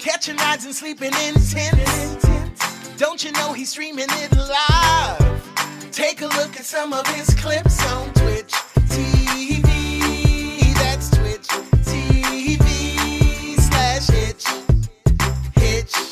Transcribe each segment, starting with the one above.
Catching rides and sleeping in tents. Don't you know he's streaming it live? Take a look at some of his clips on Twitch TV. That's Twitch TV/Hitch. Hitch. Hitch.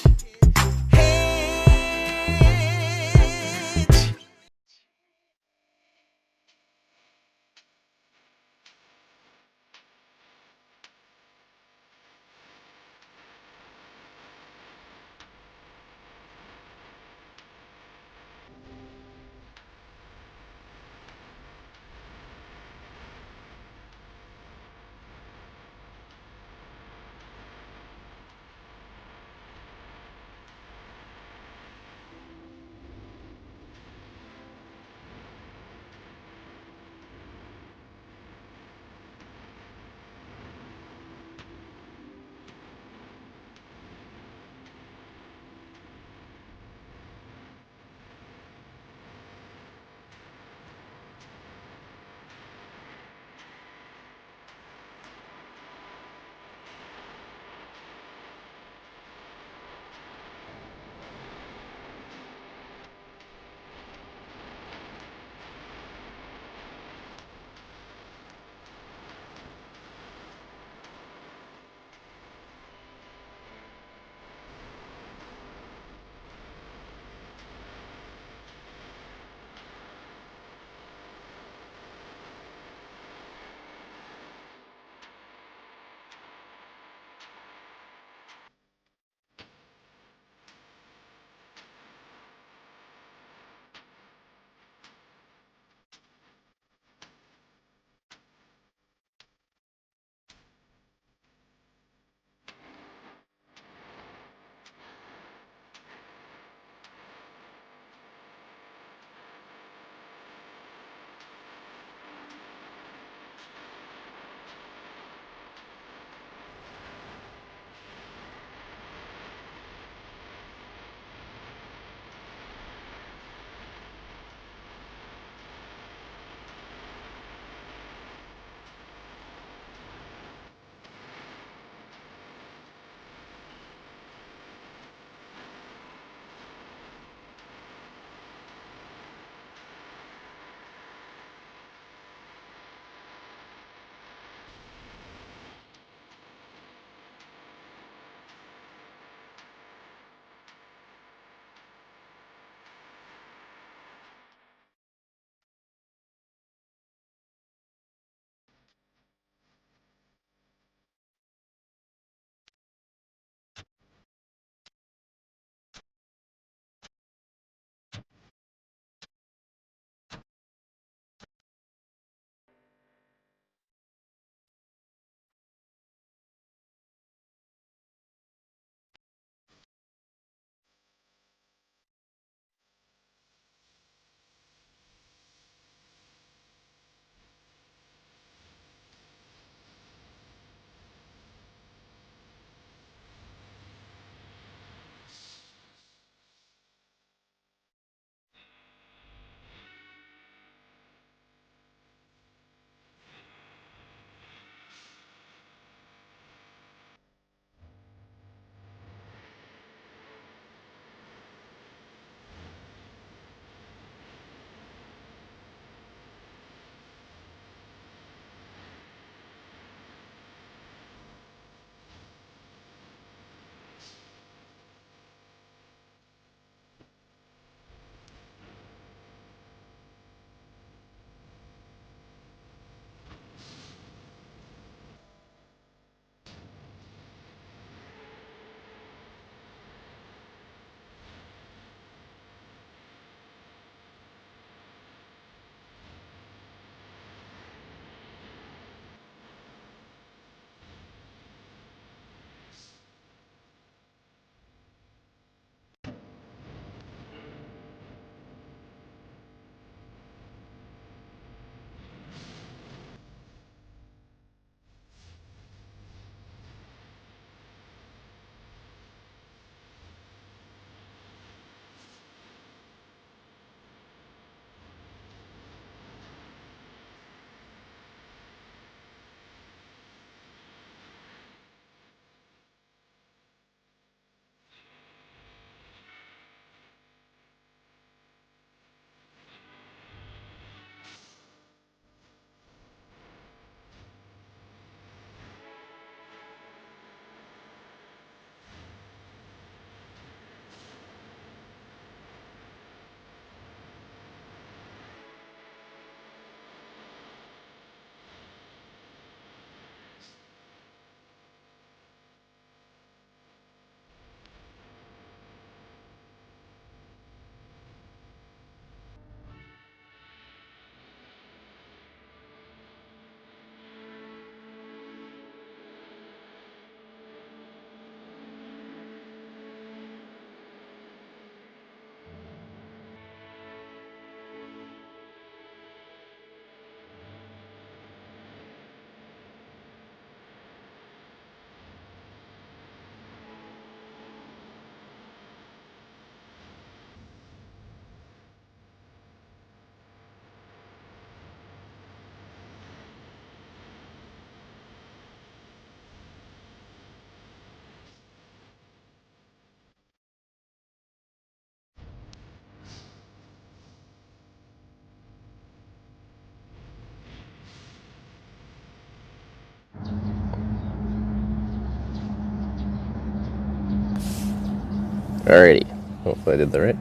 Alrighty, hopefully I did that right.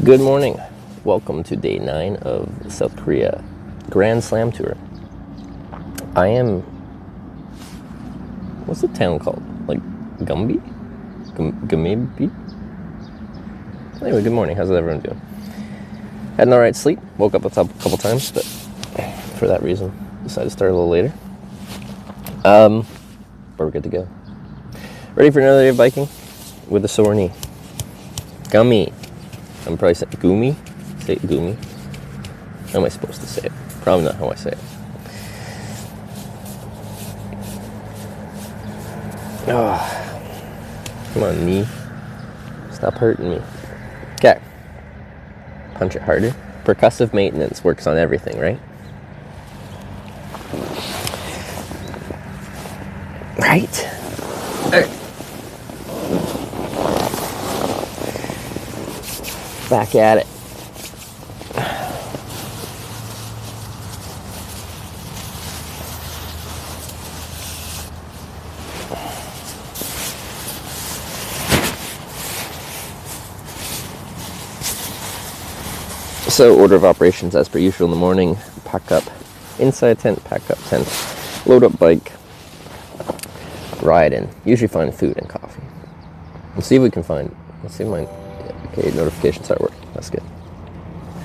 Good morning. Welcome to day 9 of the South Korea Grand Slam Tour. I am... What's the town called? Like, Gumby? Gumi? Anyway, good morning. How's everyone doing? Had an alright sleep. Woke up a couple times, but for that reason, decided to start a little later. But we're good to go. Ready for another day of biking? With a sore knee. Gummy. I'm probably saying Gumi. Say it Gumi. How am I supposed to say it? Probably not how I say it. Oh, come on, knee. Stop hurting me. Okay. Punch it harder. Percussive maintenance works on everything, right? Right. All right. Back at it. So, order of operations as per usual in the morning. Pack up inside tent, pack up tent, load up bike, ride in. Usually find food and coffee. Let's see if we can find, let's see if my, okay, notifications start working. That's good.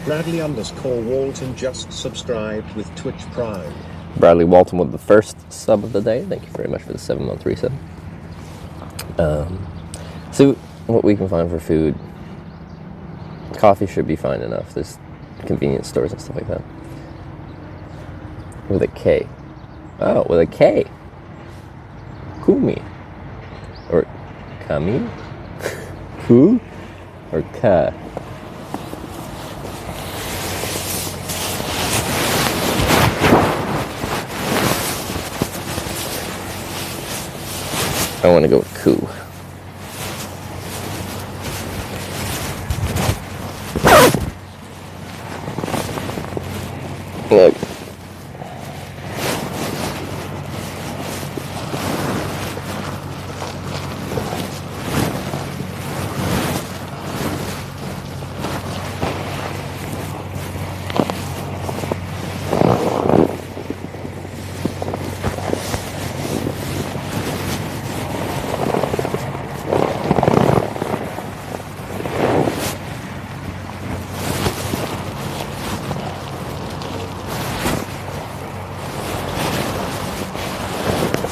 Bradley_Walton just subscribed with Twitch Prime. Bradley Walton with the first sub of the day. Thank you very much for the 7-month resub. See what we can find for food. Coffee should be fine enough. There's convenience stores and stuff like that. With a K. Oh, with a K. Gumi. Or Kami? Ku? Or Ka? I want to go with Ku. Look.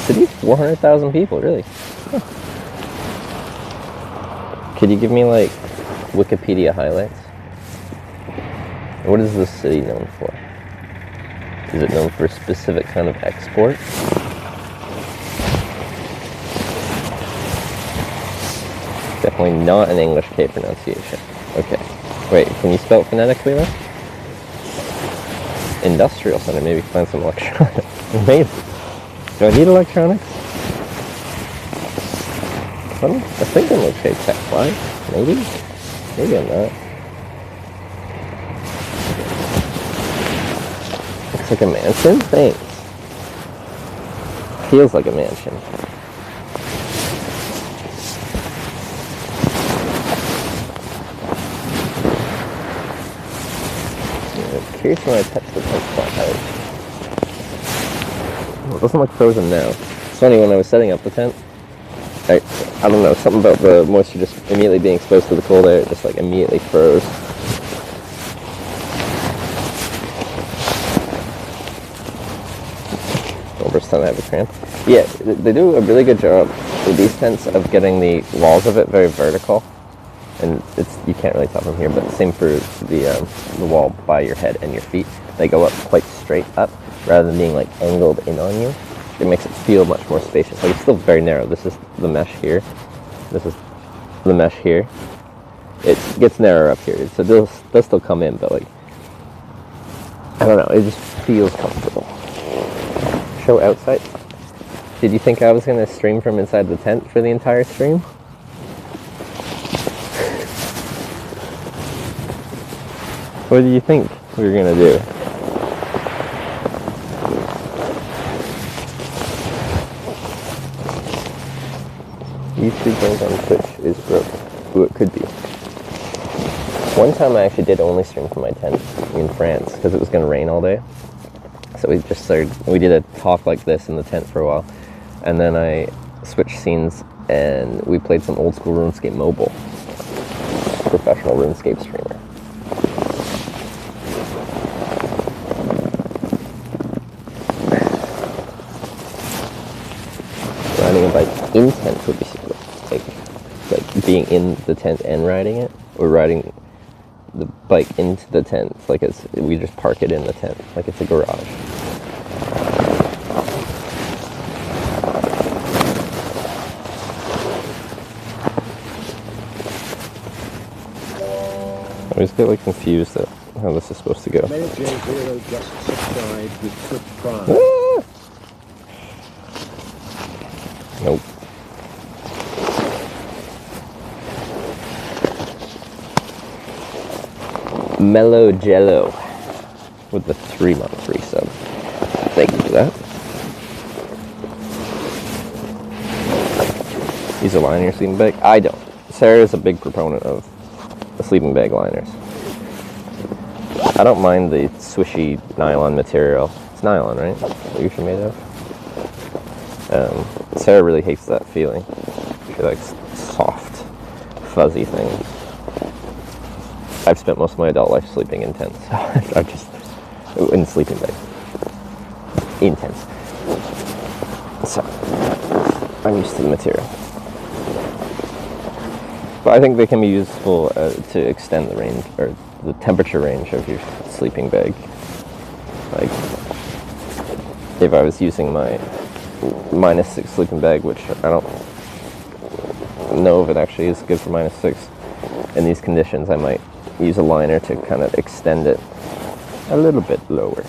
City? 400,000 people, really? Huh. Could you give me, like, Wikipedia highlights? What is this city known for? Is it known for a specific kind of export? Definitely not an English K pronunciation. Okay. Wait, can you spell it phonetically then? Industrial center, maybe find some electronics. Maybe. Do I need electronics? I think I'm okay tech-wise. Maybe? Maybe I'm not. Looks like a mansion? Thanks. Feels like a mansion. I'm curious when I touch the tent flat out. It doesn't look frozen now. It's funny, when I was setting up the tent, I don't know, something about the moisture just immediately being exposed to the cold air, it just like immediately froze. First time I have a cramp. Yeah, they do a really good job with these tents of getting the walls of it very vertical. And you can't really tell from here, but same for the wall by your head and your feet. They go up quite straight up, rather than being like angled in on you. It makes it feel much more spacious. Like, it's still very narrow. This is the mesh here. This is the mesh here. It gets narrower up here, so they'll still come in, but like, I don't know, it just feels comfortable. Show outside. Did you think I was going to stream from inside the tent for the entire stream? What do you think we were going to do? YouTube link on Twitch is broken. Who it could be. One time I actually did only stream from my tent in France because it was going to rain all day. So we did a talk like this in the tent for a while. And then I switched scenes and we played some old school RuneScape mobile. Professional RuneScape streamer. Riding a bike in tent would be super, like being in the tent and riding it, or riding the bike into the tent, like we just park it in the tent, like it's a garage. I always get like confused at how this is supposed to go. Mayor J0 just subscribed with Twitch Prime. Nope. Mellow Jello with the 3-month resub. Thank you for that. Use a liner in your sleeping bag? I don't. Sarah is a big proponent of the sleeping bag liners. I don't mind the swishy nylon material. It's nylon, right? That's what you should made of. Sarah really hates that feeling. She likes soft, fuzzy things. I've spent most of my adult life sleeping in tents. I'm just in sleeping bags. In tents. So I'm used to the material. But I think they can be useful to extend the range, or the temperature range of your sleeping bag. Like, if I was using my -6 sleeping bag, which I don't know if it actually is good for -6, in these conditions I might use a liner to kind of extend it a little bit lower.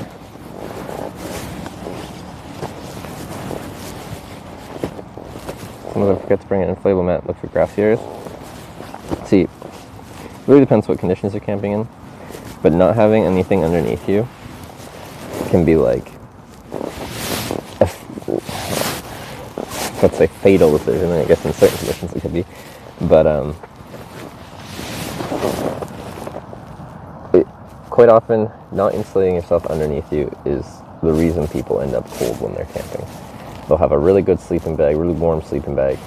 Sometimes I forget to bring an inflatable mat, look for grassy areas. See, it really depends what conditions you're camping in, but not having anything underneath you can be like, let's say, fatal decision. I guess in certain conditions it could be, but quite often not insulating yourself underneath you is the reason people end up cold when they're camping. They'll have a really good sleeping bag, really warm sleeping bag,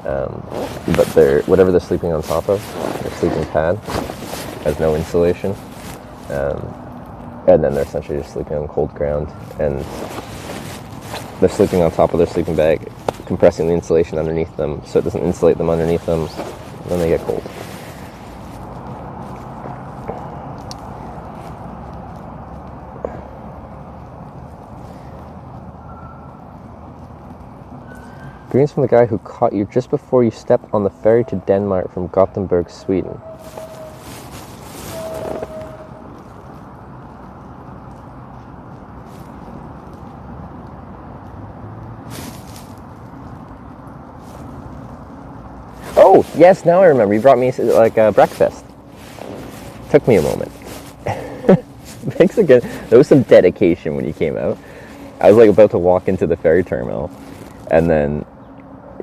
but whatever they're sleeping on top of, their sleeping pad, has no insulation, and then they're essentially just sleeping on cold ground, and they're sleeping on top of their sleeping bag, compressing the insulation underneath them so it doesn't insulate them underneath them, and then they get cold. Greetings from the guy who caught you just before you stepped on the ferry to Denmark from Gothenburg, Sweden. Oh, yes, now I remember. You brought me like breakfast. Took me a moment. Thanks again. There was some dedication when you came out. I was like about to walk into the ferry terminal, and then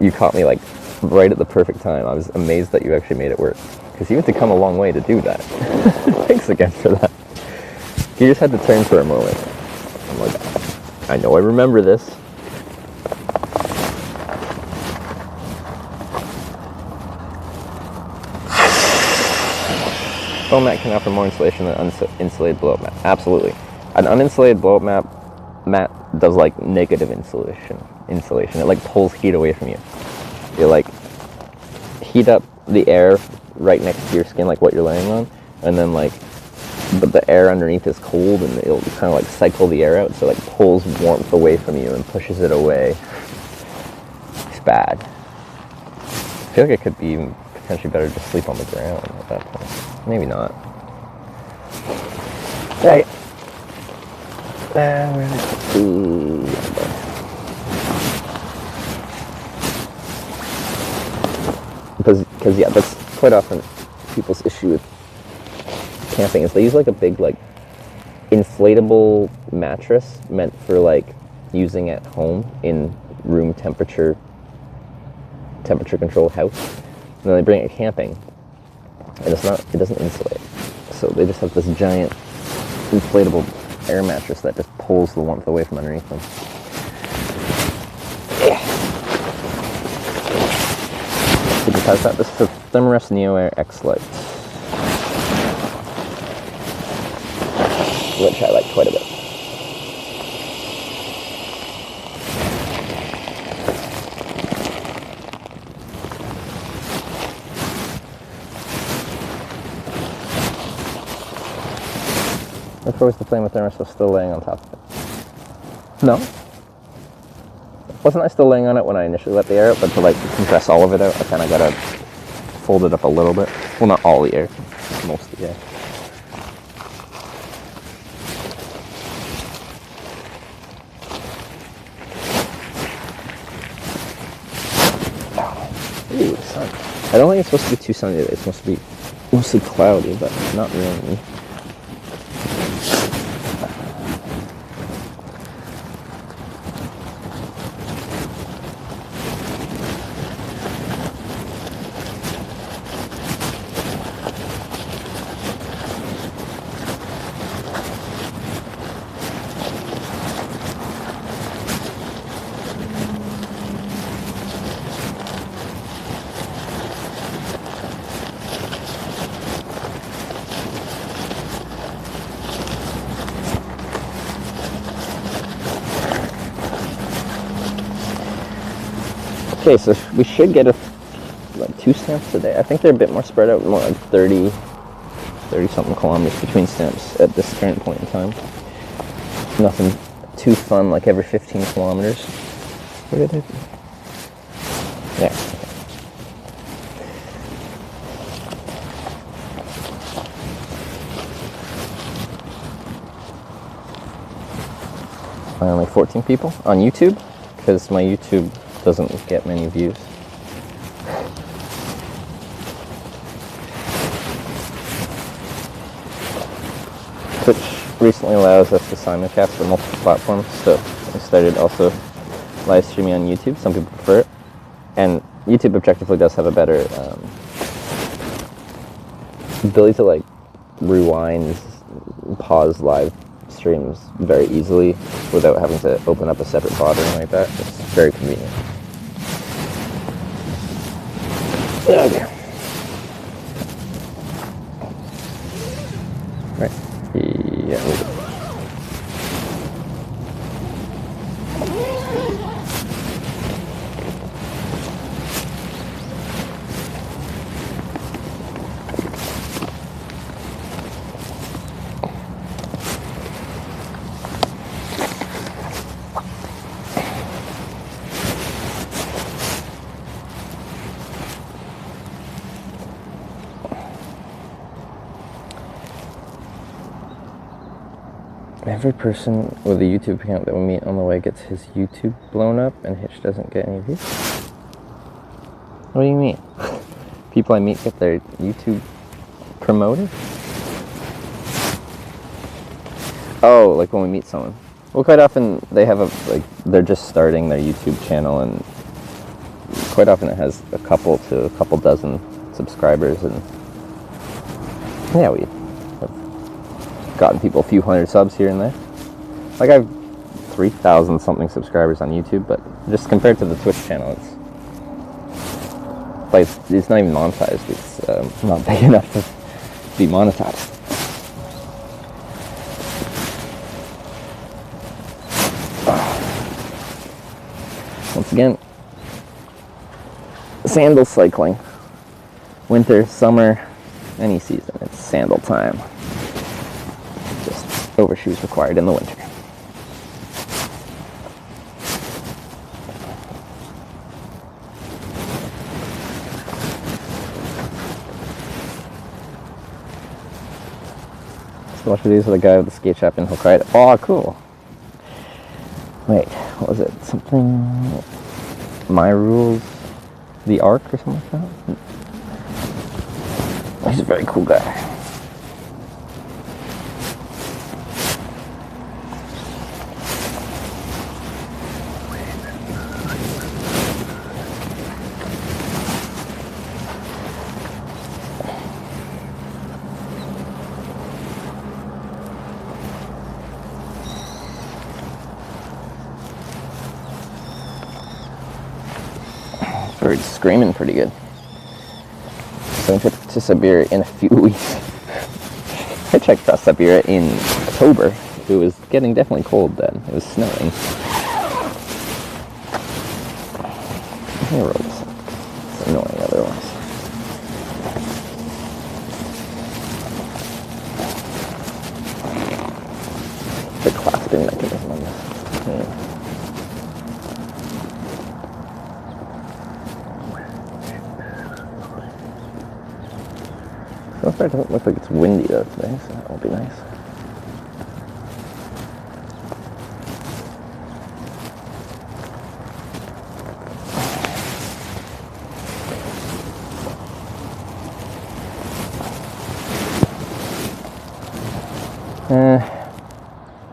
you caught me like right at the perfect time. I was amazed that you actually made it work, because you had to come a long way to do that. Thanks again for that. You just had to turn for a moment. I'm like, I know I remember this. Foam mat can offer more insulation than uninsulated blow-up mat. Absolutely. An uninsulated blow-up mat does like negative insulation. It like pulls heat away from you. You like heat up the air right next to your skin, like what you're laying on, and then like, but the air underneath is cold, and it'll kind of like cycle the air out, so it like pulls warmth away from you and pushes it away. It's bad. I feel like it could be even potentially better to sleep on the ground at that point. Maybe not. Right. Because yeah, that's quite often people's issue with camping is they use like a big like inflatable mattress meant for like using at home in room temperature temperature controlled house. And then they bring it camping, and it doesn't insulate. So they just have this giant inflatable air mattress that just pulls the warmth away from underneath them. Because that, this is the Thermarest Neo Air X Lite, which I like quite a bit. Of course, the flame with thermos was still laying on top of it. No? Wasn't I still laying on it when I initially let the air out, but to like compress all of it out, I kind of got to fold it up a little bit. Well, not all the air, most of the air. Ooh, sun. I don't think it's supposed to be too sunny today. It's supposed to be mostly cloudy, but not rainy. Okay, so we should get like 2 stamps today. I think they're a bit more spread out, more like 30 something kilometers between stamps at this current point in time. Nothing too fun like every 15 kilometers. Where did it be? Yeah. Only 14 people on YouTube, because my YouTube doesn't get many views. Twitch recently allows us to simulcast for multiple platforms, so I started also live streaming on YouTube. Some people prefer it, and YouTube objectively does have a better ability to like rewind, pause live streams very easily without having to open up a separate bot or anything like that. It's very convenient. Okay. Right. Yeah. Every person with a YouTube account that we meet on the way gets his YouTube blown up, and Hitch doesn't get any views. What do you mean? People I meet get their YouTube promoted? Oh, like when we meet someone. Well, quite often they have they're just starting their YouTube channel, and quite often it has a couple dozen subscribers, and yeah, we gotten people a few hundred subs here and there. Like I have 3,000 something subscribers on YouTube, but just compared to the Twitch channel, it's not even monetized. It's not big enough to be monetized. Once again, sandal cycling. Winter, summer, any season, it's sandal time. Overshoes required in the winter. So watch videos of the guy with the skate shop in Hokkaido. Oh, cool. Wait, what was it? Something... My Rules... The Arc or something like that? He's a very cool guy. dude's screaming pretty good. So I'm going to Siberia in a few weeks. I checked across Siberia in October. It was getting definitely cold then. It was snowing. I'm gonna roll this up. It's annoying otherwise. The clasping mechanism on this. So far it doesn't look like it's windy though today, so that will be nice.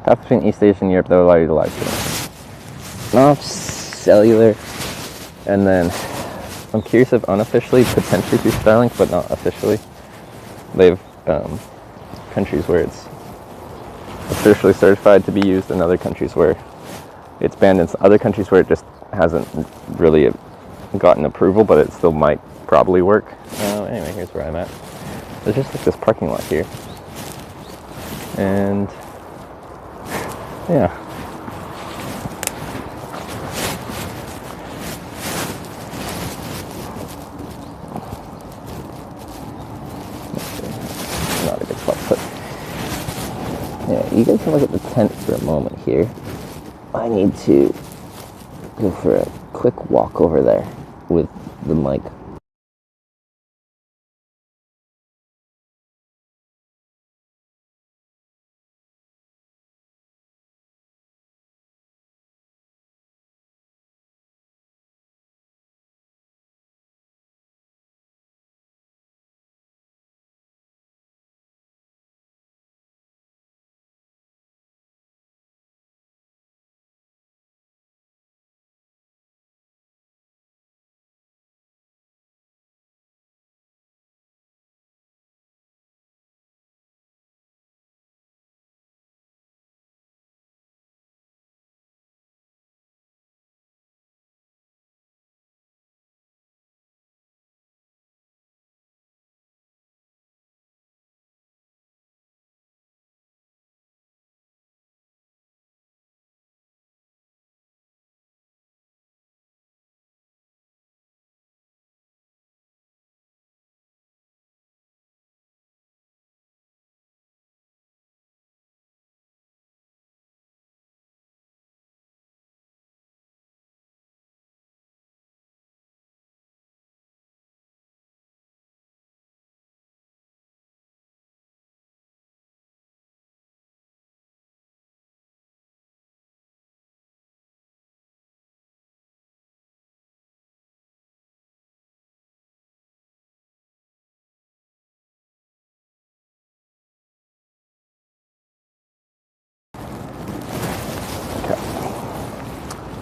Path between East Asia and Europe, they'll allow you to live stream. Off cellular, and then I'm curious if unofficially, potentially through Starlink, but not officially. They have countries where it's officially certified to be used, and other countries where it's banned, and other countries where it just hasn't really gotten approval, but it still might probably work. Anyway, here's where I'm at. There's just like this parking lot here. And yeah. Not a good spot to put. Yeah, you guys can look at the tent for a moment here. I need to go for a quick walk over there with the mic.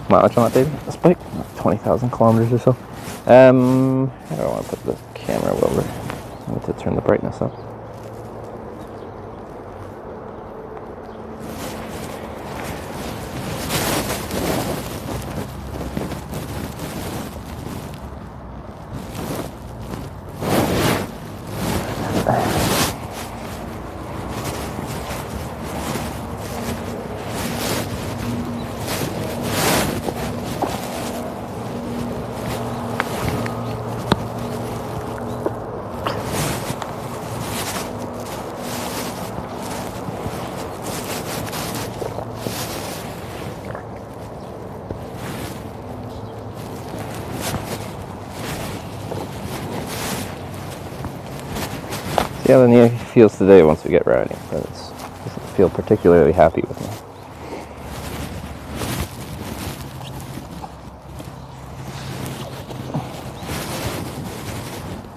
Mileage on that baby, this bike, 20,000 kilometers or so. How do I want to put the camera over? I need to turn the brightness up. See how the knee feels today once we get riding, but it doesn't feel particularly happy with me.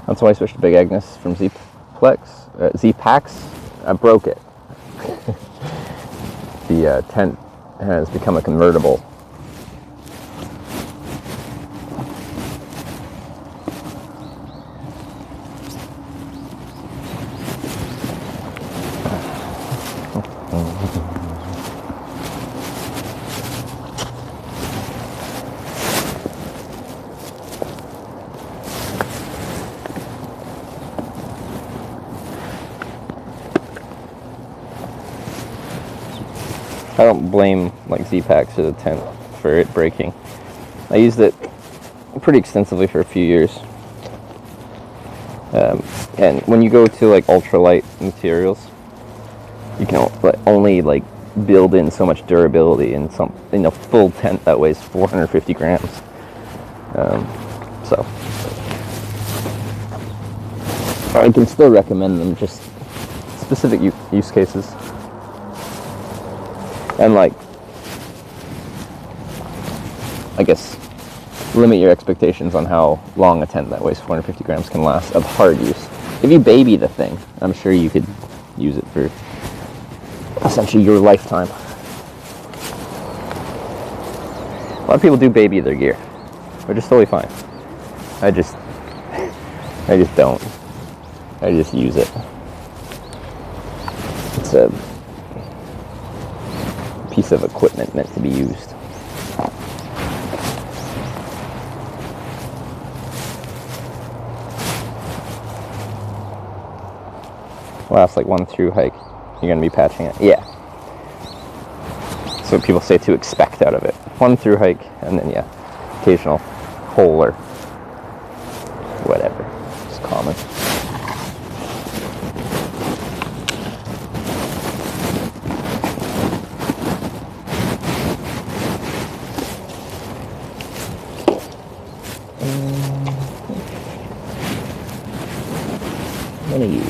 That's why I switched to Big Agnes from Z-Packs. I broke it. The tent has become a convertible. I don't blame like Z-Packs or the tent for it breaking. I used it pretty extensively for a few years. And when you go to like ultralight materials, you can only like build in so much durability in a full tent that weighs 450 grams. So I can still recommend them, just specific use cases. And like, I guess, limit your expectations on how long a tent that weighs 450 grams can last of hard use. If you baby the thing, I'm sure you could use it for essentially your lifetime. A lot of people do baby their gear, which is totally fine. I just don't. I just use it. It's a piece of equipment meant to be used. Last like 1 through hike, you're gonna be patching it. Yeah. So people say to expect out of it. 1 through hike, and then yeah, occasional hole or whatever. It's common. I'm gonna use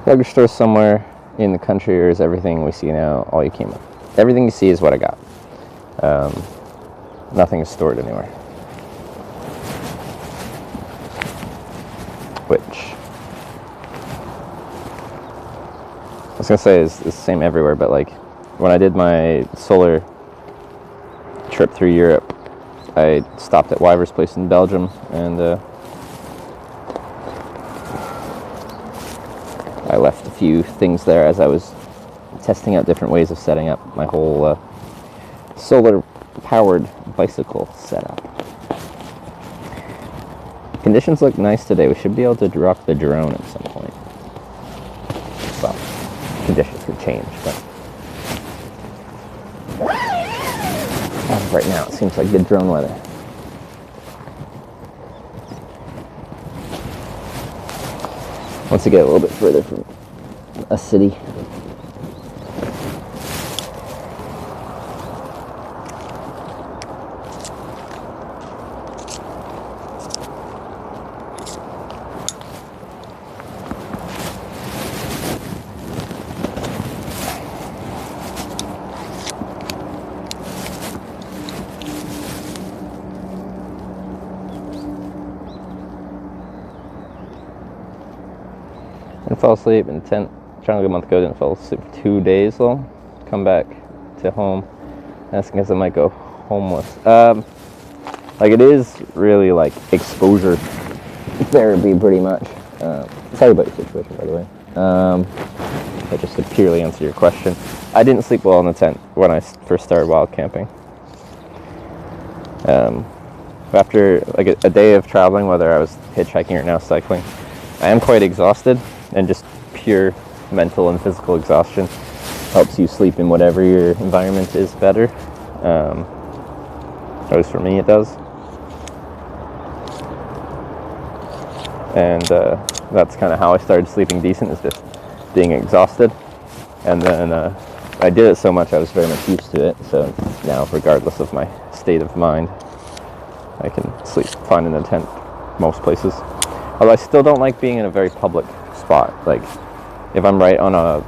luggage store somewhere in the country, or is everything we see now all you came with? Everything you see is what I got. Nothing is stored anywhere. Which I was gonna say is the same everywhere, but like when I did my solar trip through Europe, I stopped at Wyver's place in Belgium, and I left a few things there as I was testing out different ways of setting up my whole solar-powered bicycle setup. Conditions look nice today. We should be able to drop the drone at some point. Well, conditions could change, but as of right now, it seems like good drone weather. Once you get a little bit further from a city. And fell asleep in the tent. Trying to go a month ago, didn't fall asleep for 2 days though. Come back to home. That's because I might go homeless. Like it is really like exposure therapy pretty much. Sorry about your situation, by the way. But just to purely answer your question, I didn't sleep well in the tent when I first started wild camping. After like a day of traveling, whether I was hitchhiking or now cycling, I am quite exhausted, and just pure mental and physical exhaustion helps you sleep in whatever your environment is better. At least for me it does. And that's kind of how I started sleeping decent, is just being exhausted. And then I did it so much I was very much used to it, so now regardless of my state of mind, I can sleep fine in a tent most places. Although I still don't like being in a very public spot. Like if I'm right on a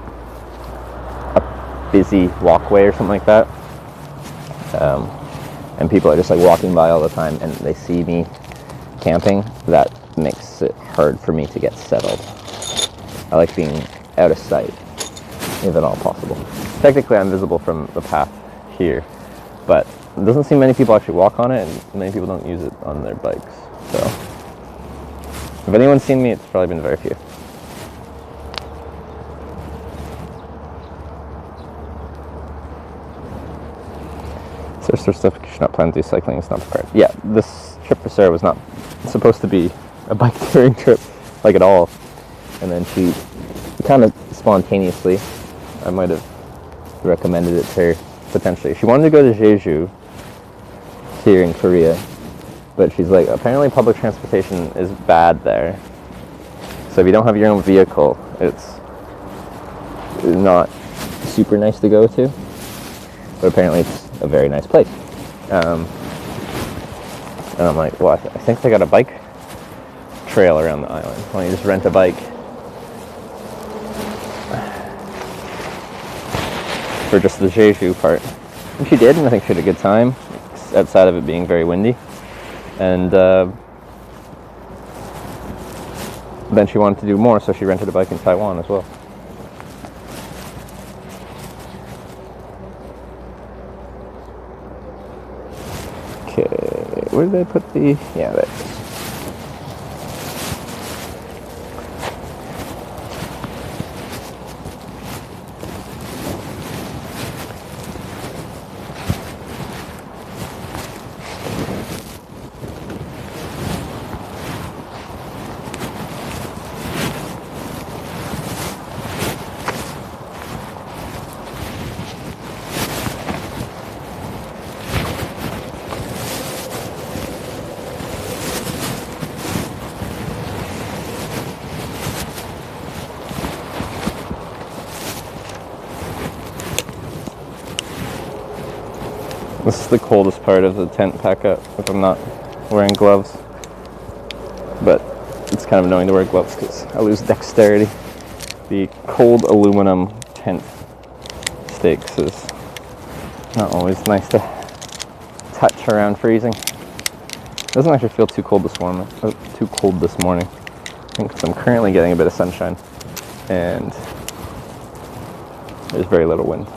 busy walkway or something like that, and people are just like walking by all the time and they see me camping, that makes it hard for me to get settled. I like being out of sight, if at all possible. Technically, I'm visible from the path here, but it doesn't seem many people actually walk on it, and many people don't use it on their bikes. So, if anyone's seen me, it's probably been very few. Sarah certification, she's not planning to do cycling, it's not required. Yeah, this trip for Sarah was not supposed to be a bike touring trip, like at all. And then she kind of spontaneously, I might have recommended it to her potentially. She wanted to go to Jeju here in Korea, but she's like, apparently public transportation is bad there. So if you don't have your own vehicle, it's not super nice to go to. But apparently it's a very nice place. And I'm like, well, I think they got a bike trail around the island. Why don't you just rent a bike for just the Jeju part? And she did, and I think she had a good time, outside of it being very windy. And then she wanted to do more, so she rented a bike in Taiwan as well. Okay, where did I put the... Yeah, there it is. This is the coldest part of the tent pack-up if I'm not wearing gloves. But it's kind of annoying to wear gloves because I lose dexterity. The cold aluminum tent stakes is not always nice to touch around freezing. It doesn't actually feel too cold this morning. I think because I'm currently getting a bit of sunshine and there's very little wind.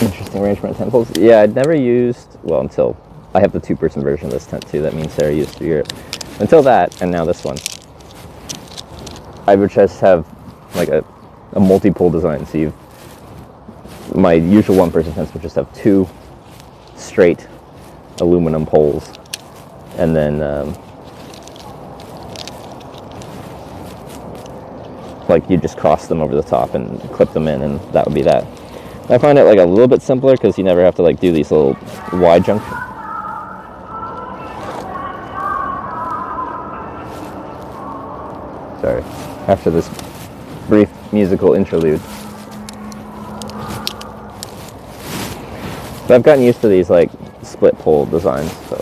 Interesting arrangement of tent poles. Yeah, I'd never used, well, until I have the two-person version of this tent too. That means Sarah used for Europe. Until that, and now this one, I would just have like a multi-pole design. So my usual one-person tents would just have two straight aluminum poles, and then like you just cross them over the top and clip them in, and that would be that. I find it like a little bit simpler because you never have to like do these little Y junctions. Sorry, after this brief musical interlude. But I've gotten used to these like split pole designs. So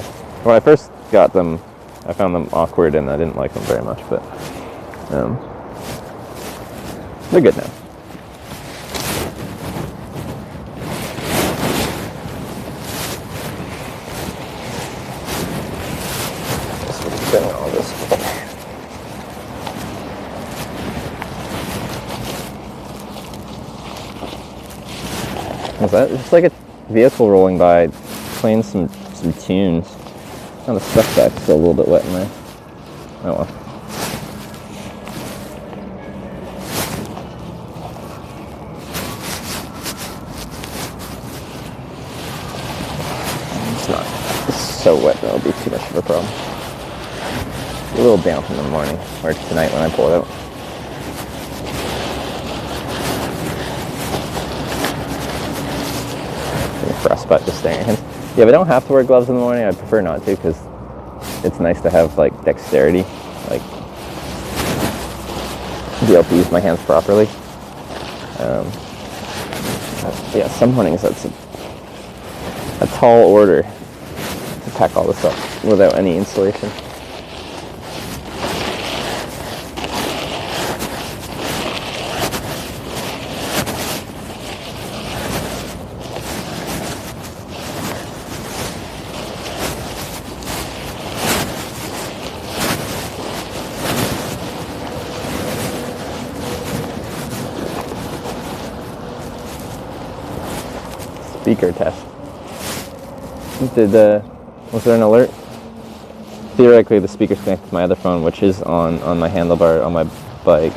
when I first got them, I found them awkward and I didn't like them very much. But they're good now. All this. Was that just like a vehicle rolling by, playing some tunes? Kind of stuck back, still a little bit wet in there. Oh well. It's not so wet that it'll be too much of a problem. A little damp in the morning, or tonight when I pull it out. Frostbite just staring at him. Yeah, but I don't have to wear gloves in the morning. I prefer not to because it's nice to have like dexterity, like be able to use my hands properly. Yeah, some mornings that's a tall order to pack all this up without any insulation. speaker test. Was there an alert? Theoretically, the speaker's connected to my other phone, which is on my handlebar on my bike.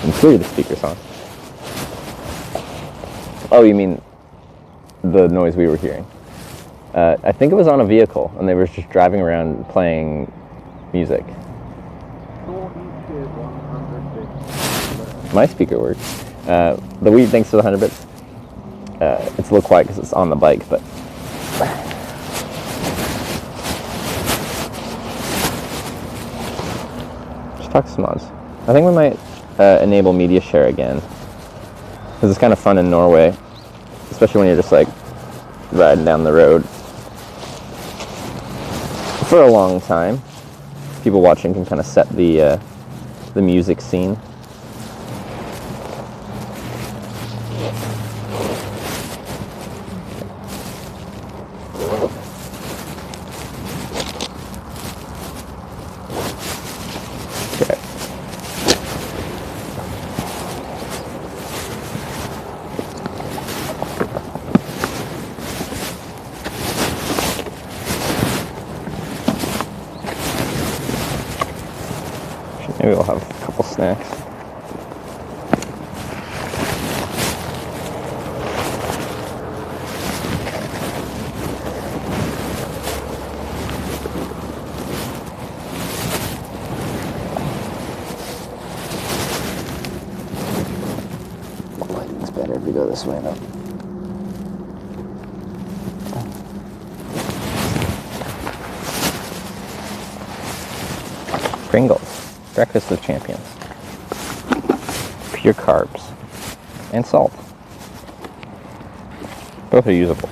And clearly the speaker's on. Oh, you mean the noise we were hearing? I think it was on a vehicle, and they were just driving around playing music. My speaker works. The weed, thanks to the 100 bits. It's a little quiet because it's on the bike, but... Just talk to some mods. I think we might enable media share again. Because it's kind of fun in Norway. Especially when you're just like riding down the road for a long time. People watching can kind of set the music scene. Maybe we'll have a couple snacks. It's better if we go this way now. Pringles. Breakfast of champions. Pure carbs. And salt. Both are usable.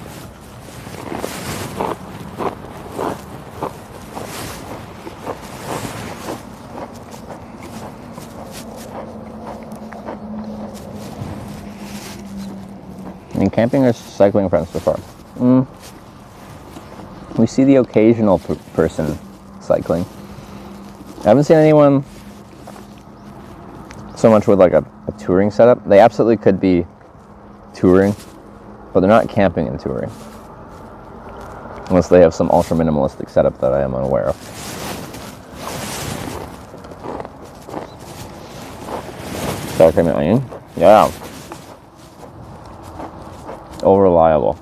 And camping or cycling friends so far? We see the occasional person cycling. I haven't seen anyone so much with like a touring setup. They absolutely could be touring, but they're not camping and touring. Unless they have some ultra minimalistic setup that I am unaware of. Sour cream and onion? Yeah. Oh, reliable.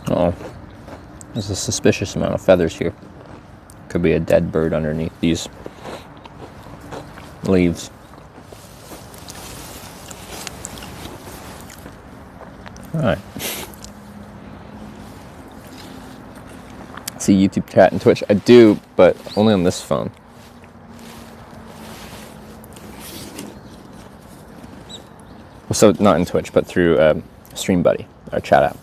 Oh, there's a suspicious amount of feathers here. Could be a dead bird underneath these leaves. All right. See YouTube chat and Twitch? I do, but only on this phone. So not in Twitch, but through StreamBuddy, our chat app.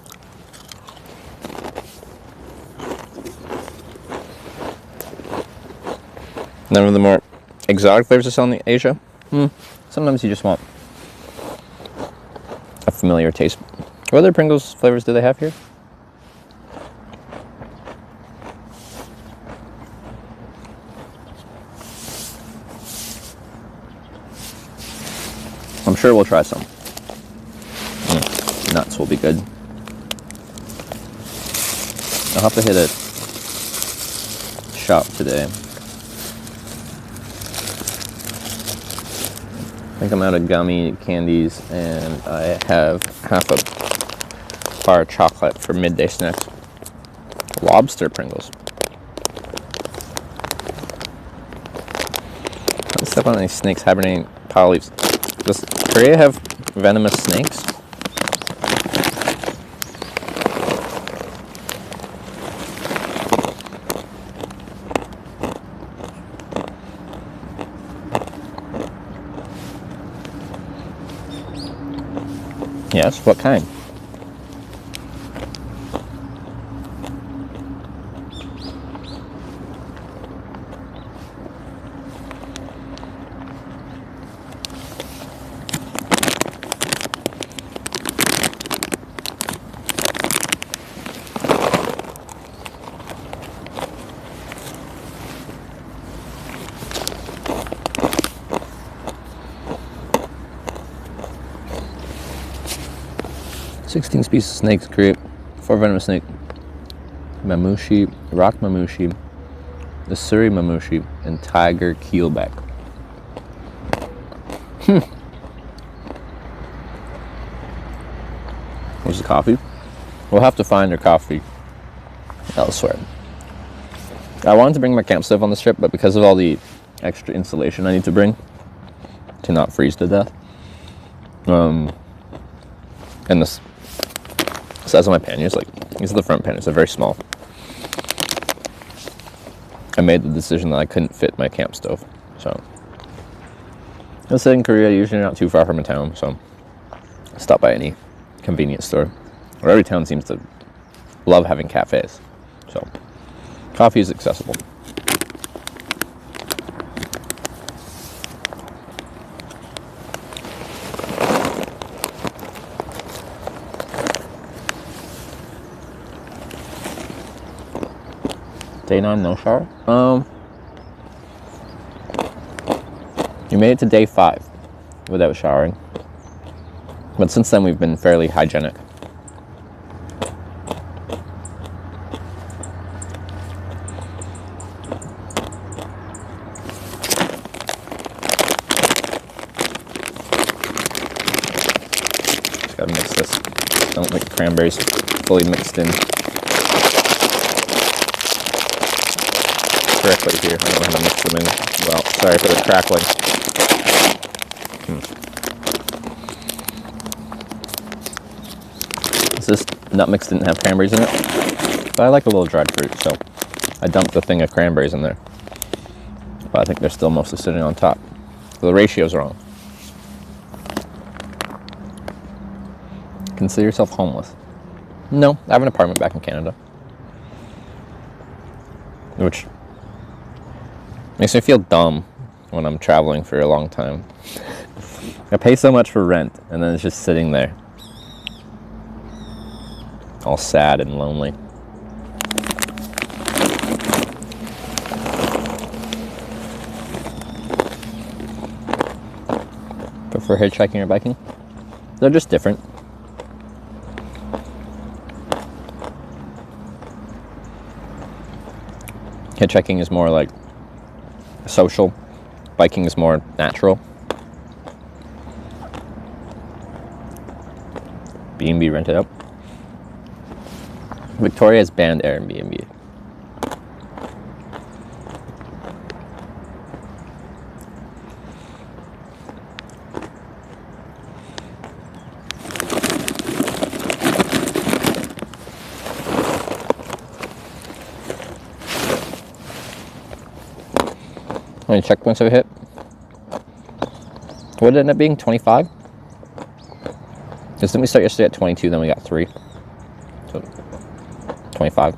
None of the more exotic flavors are selling in Asia. Sometimes you just want a familiar taste. What other Pringles flavors do they have here? I'm sure we'll try some. Nuts will be good. I'll have to hit a shop today. I think I'm out of gummy candies, and I have half a bar of chocolate for midday snacks. Lobster Pringles. Don't step on any snakes hibernating pile leaves. Does Korea have venomous snakes? Yes, what kind? 16 species of snakes create 4 venomous snake. Mamushi, rock mamushi, the Surrey mamushi, and tiger keelback. Where's the coffee? We'll have to find our coffee elsewhere. I wanted to bring my camp stove on this trip, but because of all the extra insulation I need to bring to not freeze to death, and the size of my panniers, like these are the front panniers, they're very small. I made the decision that I couldn't fit my camp stove, so I said in Korea, usually not too far from a town, so I stopped by any convenience store. Or every town seems to love having cafes, so coffee is accessible. Day 9, no shower? You made it to day 5 without showering. But since then, we've been fairly hygienic. Just gotta mix this. Don't make cranberries fully mixed in correctly here. I don't know how to mix them in. Well, sorry for the crackling. This nut mix didn't have cranberries in it, but I like a little dried fruit, so I dumped the thing of cranberries in there. But I think they're still mostly sitting on top. So the ratio's wrong. Consider yourself homeless. No, I have an apartment back in Canada, which makes me feel dumb when I'm traveling for a long time. I pay so much for rent, and then it's just sitting there, all sad and lonely. Prefer hitchhiking or biking? They're just different. Hitchhiking is more like social. Biking is more natural. B&B rented out. Victoria has banned Airbnb. How many checkpoints have we hit? What did it end up being? 25? Because didn't we start yesterday at 22, then we got 3. So 25.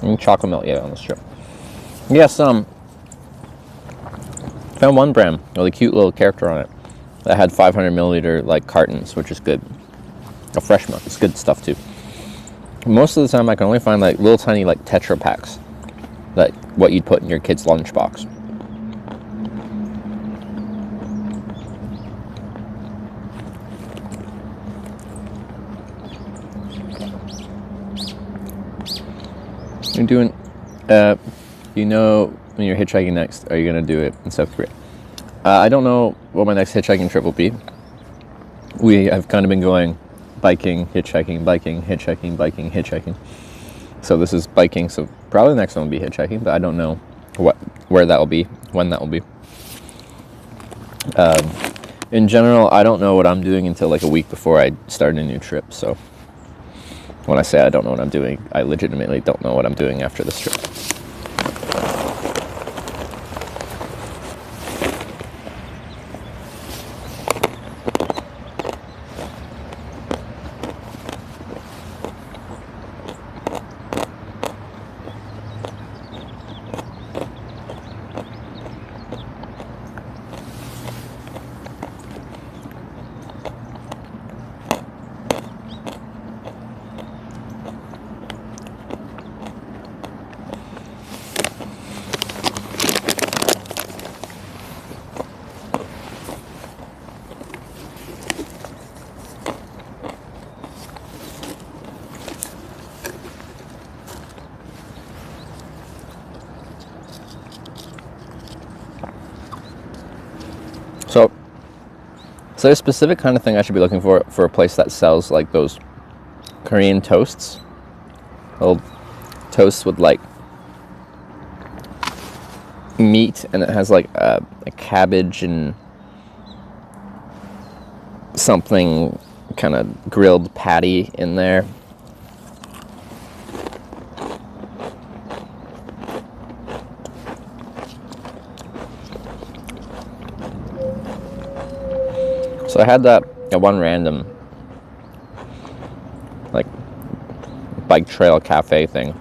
And chocolate milk, yeah, on this trip. Yes, found one brand with a cute little character on it that had 500 milliliter like cartons, which is good. A fresh milk, it's good stuff too. Most of the time I can only find like little tiny like Tetra packs, like what you'd put in your kid's lunchbox. You're doing, you know, when you're hitchhiking next, are you going to do it in South Korea? I don't know what my next hitchhiking trip will be. We have kind of been going biking, hitchhiking, biking, hitchhiking, biking, hitchhiking. So this is biking, so probably the next one will be hitchhiking, but I don't know where that will be, when that will be. In general, I don't know what I'm doing until like a week before I start a new trip, so when I say I don't know what I'm doing, I legitimately don't know what I'm doing after this trip. there's a specific kind of thing I should be looking for a place that sells like those Korean toasts. Little toasts with like meat, and it has like a cabbage and something kind of grilled patty in there. So I had that at one random like bike trail cafe thing.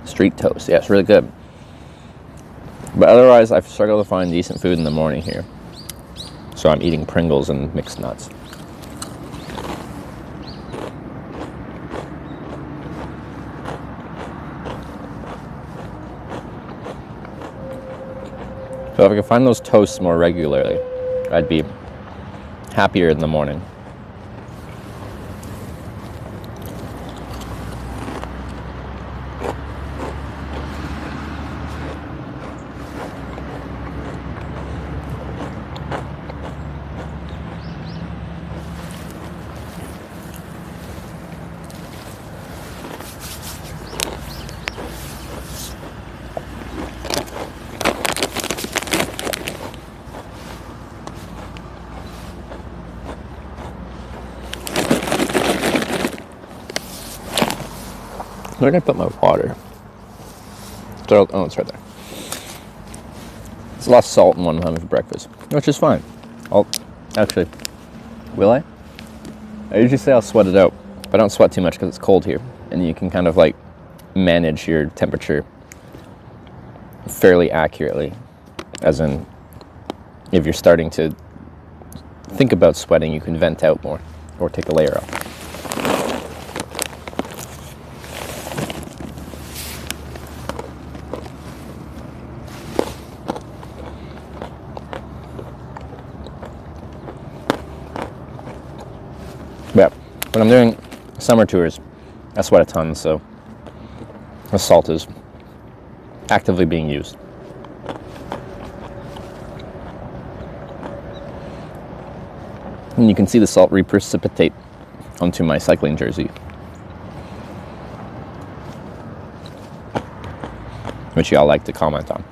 Street toast, yeah, it's really good. But otherwise, I've struggled to find decent food in the morning here. So I'm eating Pringles and mixed nuts. So if I could find those toasts more regularly, I'd be happier in the morning. Where did I put my water? Oh, it's right there. It's a lot of salt in one I'm having for breakfast, which is fine. Actually, will I? I usually say I'll sweat it out, but I don't sweat too much because it's cold here, and you can kind of like manage your temperature fairly accurately. As in, if you're starting to think about sweating, you can vent out more or take a layer off. Yeah, when I'm doing summer tours, I sweat a ton, so the salt is actively being used. And you can see the salt reprecipitate onto my cycling jersey, which y'all like to comment on.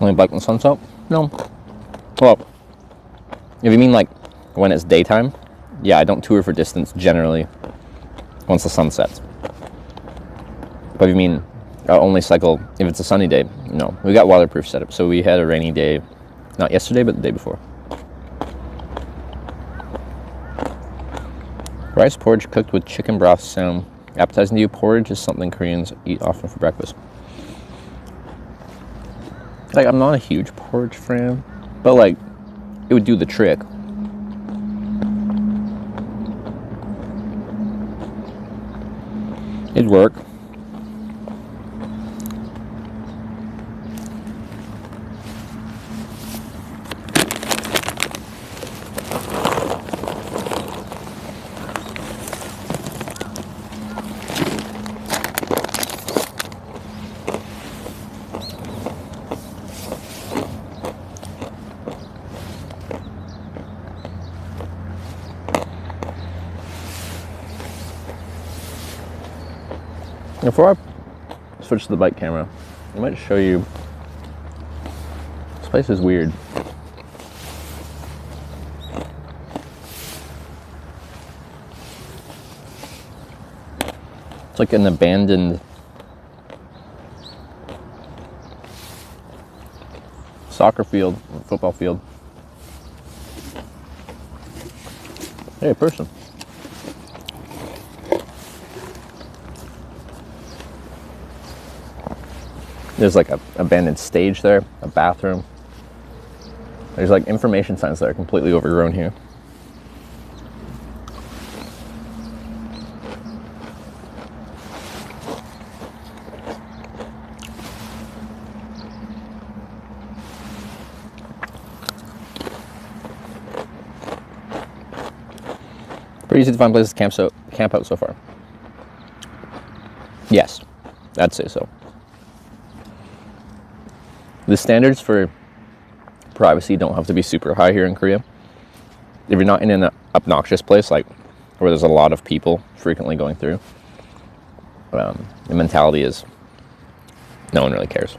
Only bike in the sunset? No. Well, if you mean like when it's daytime, yeah, I don't tour for distance generally once the sun sets. But if you mean only cycle if it's a sunny day, no. We got waterproof setup, so we had a rainy day, not yesterday, but the day before. Rice porridge cooked with chicken broth sound appetizing to you. Porridge is something Koreans eat often for breakfast. Like, I'm not a huge porridge fan, but like, it would do the trick. It'd work. Before I switch to the bike camera, I might show you. This place is weird. It's like an abandoned soccer field, or football field. Hey, a person. There's like a abandoned stage there, a bathroom. There's like information signs that are completely overgrown here. Pretty easy to find places to camp out so far. Yes, I'd say so. The standards for privacy don't have to be super high here in Korea. If you're not in an obnoxious place, like where there's a lot of people frequently going through, the mentality is no one really cares.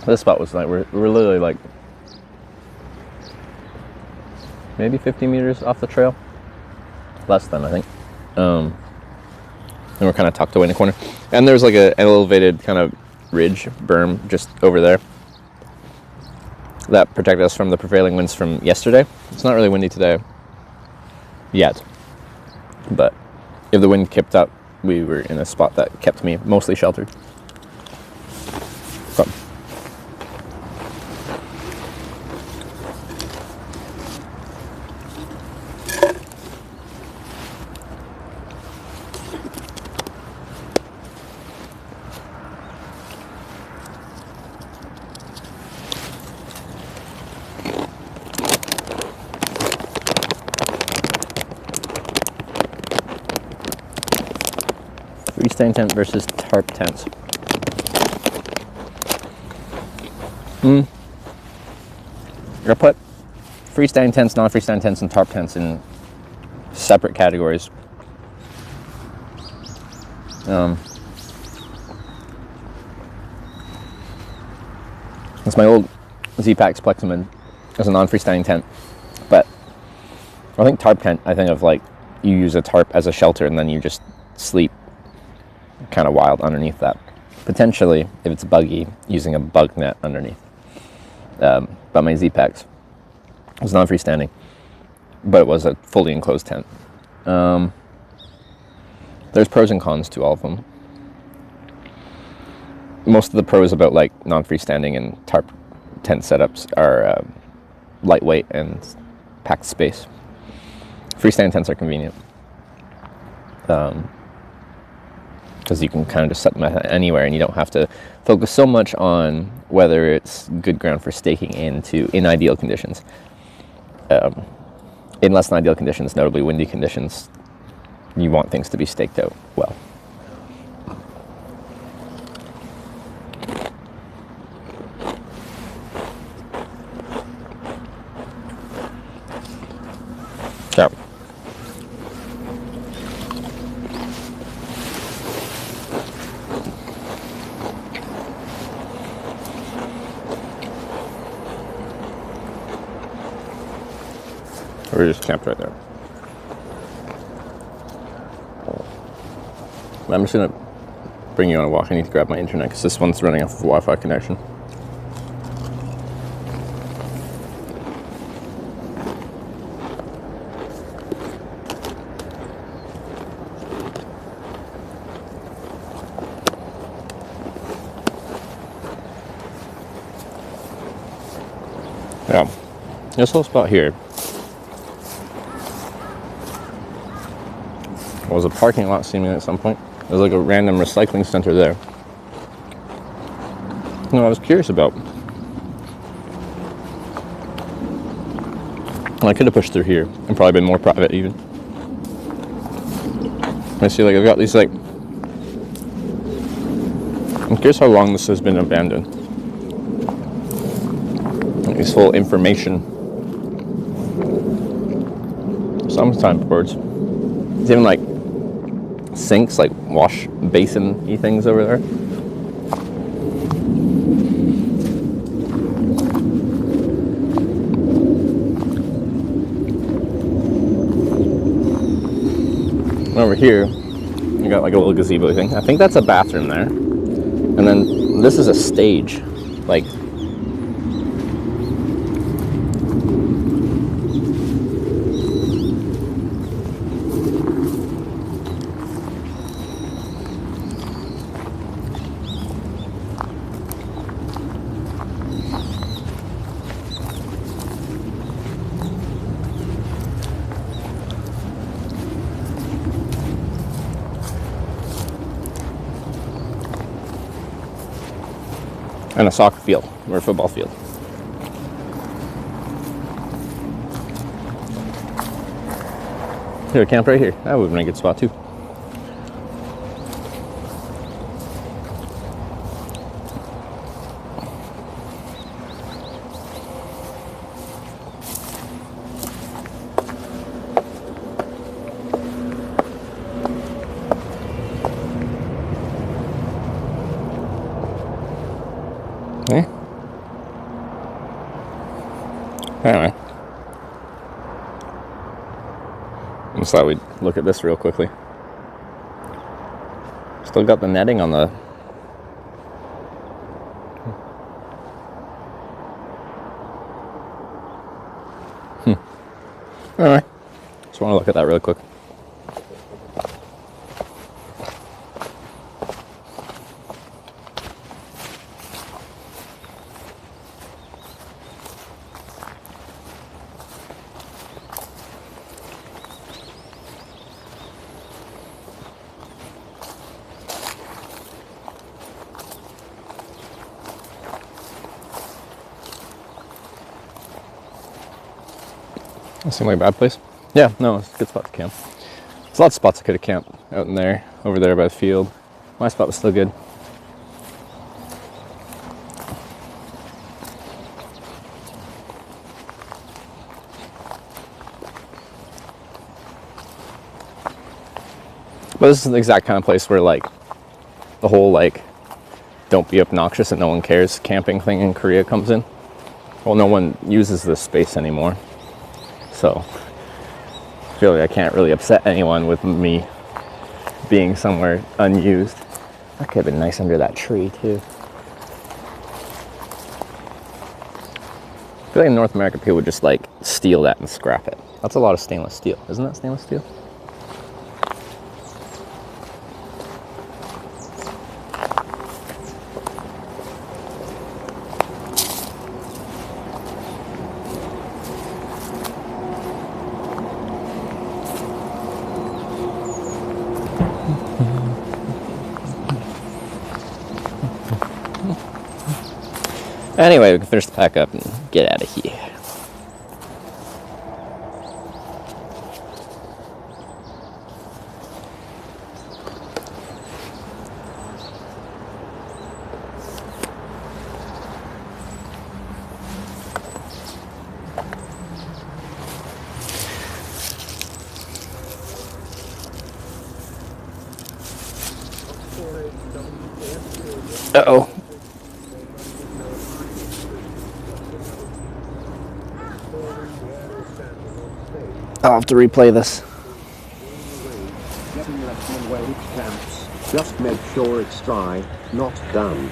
This spot was like, we're literally like maybe 50 meters off the trail. Less than, I think. And we're kind of tucked away in the corner. And there's like an elevated kind of ridge berm just over there that protected us from the prevailing winds from yesterday. It's not really windy today yet, but if the wind kept up, we were in a spot that kept me mostly sheltered. So. 3-stand tent versus tarp tents. I put freestanding tents, non-freestanding tents, and tarp tents in separate categories. It's my old Z-Pax Plexamen as a non-freestanding tent, but I think tarp tent, I think of like you use a tarp as a shelter and then you just sleep kind of wild underneath that. Potentially, if it's buggy, using a bug net underneath. But my Z-Pax was non-freestanding, but it was a fully enclosed tent. There's pros and cons to all of them. Most of the pros about like non-freestanding and tarp tent setups are lightweight and packed space. Freestanding tents are convenient because you can kind of just set them anywhere and you don't have to focus so much on whether it's good ground for staking in ideal conditions. In less than ideal conditions, notably windy conditions, you want things to be staked out well. So, we're just camped right there. I'm just gonna bring you on a walk. I need to grab my internet because this one's running off of a Wi-Fi connection. Yeah, this whole spot here was a parking lot seemingly at some point. There's like a random recycling center there. You know, I was curious about. I could have pushed through here and probably been more private even. I see like I've got these like, I'm curious how long this has been abandoned. Like these full information. Sometime boards. It's even like sinks, like wash basin-y things over there. Over here, you got like a little gazebo thing. I think that's a bathroom there. And then this is a stage. Like, And a soccer field or a football field. Here, camp right here. That would have been a good spot too. Yeah. Anyway. I just thought we'd look at this real quickly. Still got the netting on the... Anyway, just want to look at that real quick. That seemed like a bad place. Yeah, no, it's a good spot to camp. There's lots of spots I could have camped out in there, over there by the field. My spot was still good. But this is the exact kind of place where like the whole like don't be obnoxious and no one cares camping thing in Korea comes in. Well, no one uses this space anymore. So I feel like I can't really upset anyone with me being somewhere unused. That could have been nice under that tree too. I feel like in North America people would just like steal that and scrap it. That's a lot of stainless steel. Isn't that stainless steel? Anyway, we can finish the pack up and get out of here. Uh-oh. I'll have to replay this. Getting less than where it camps. Just make sure it's dry, not done.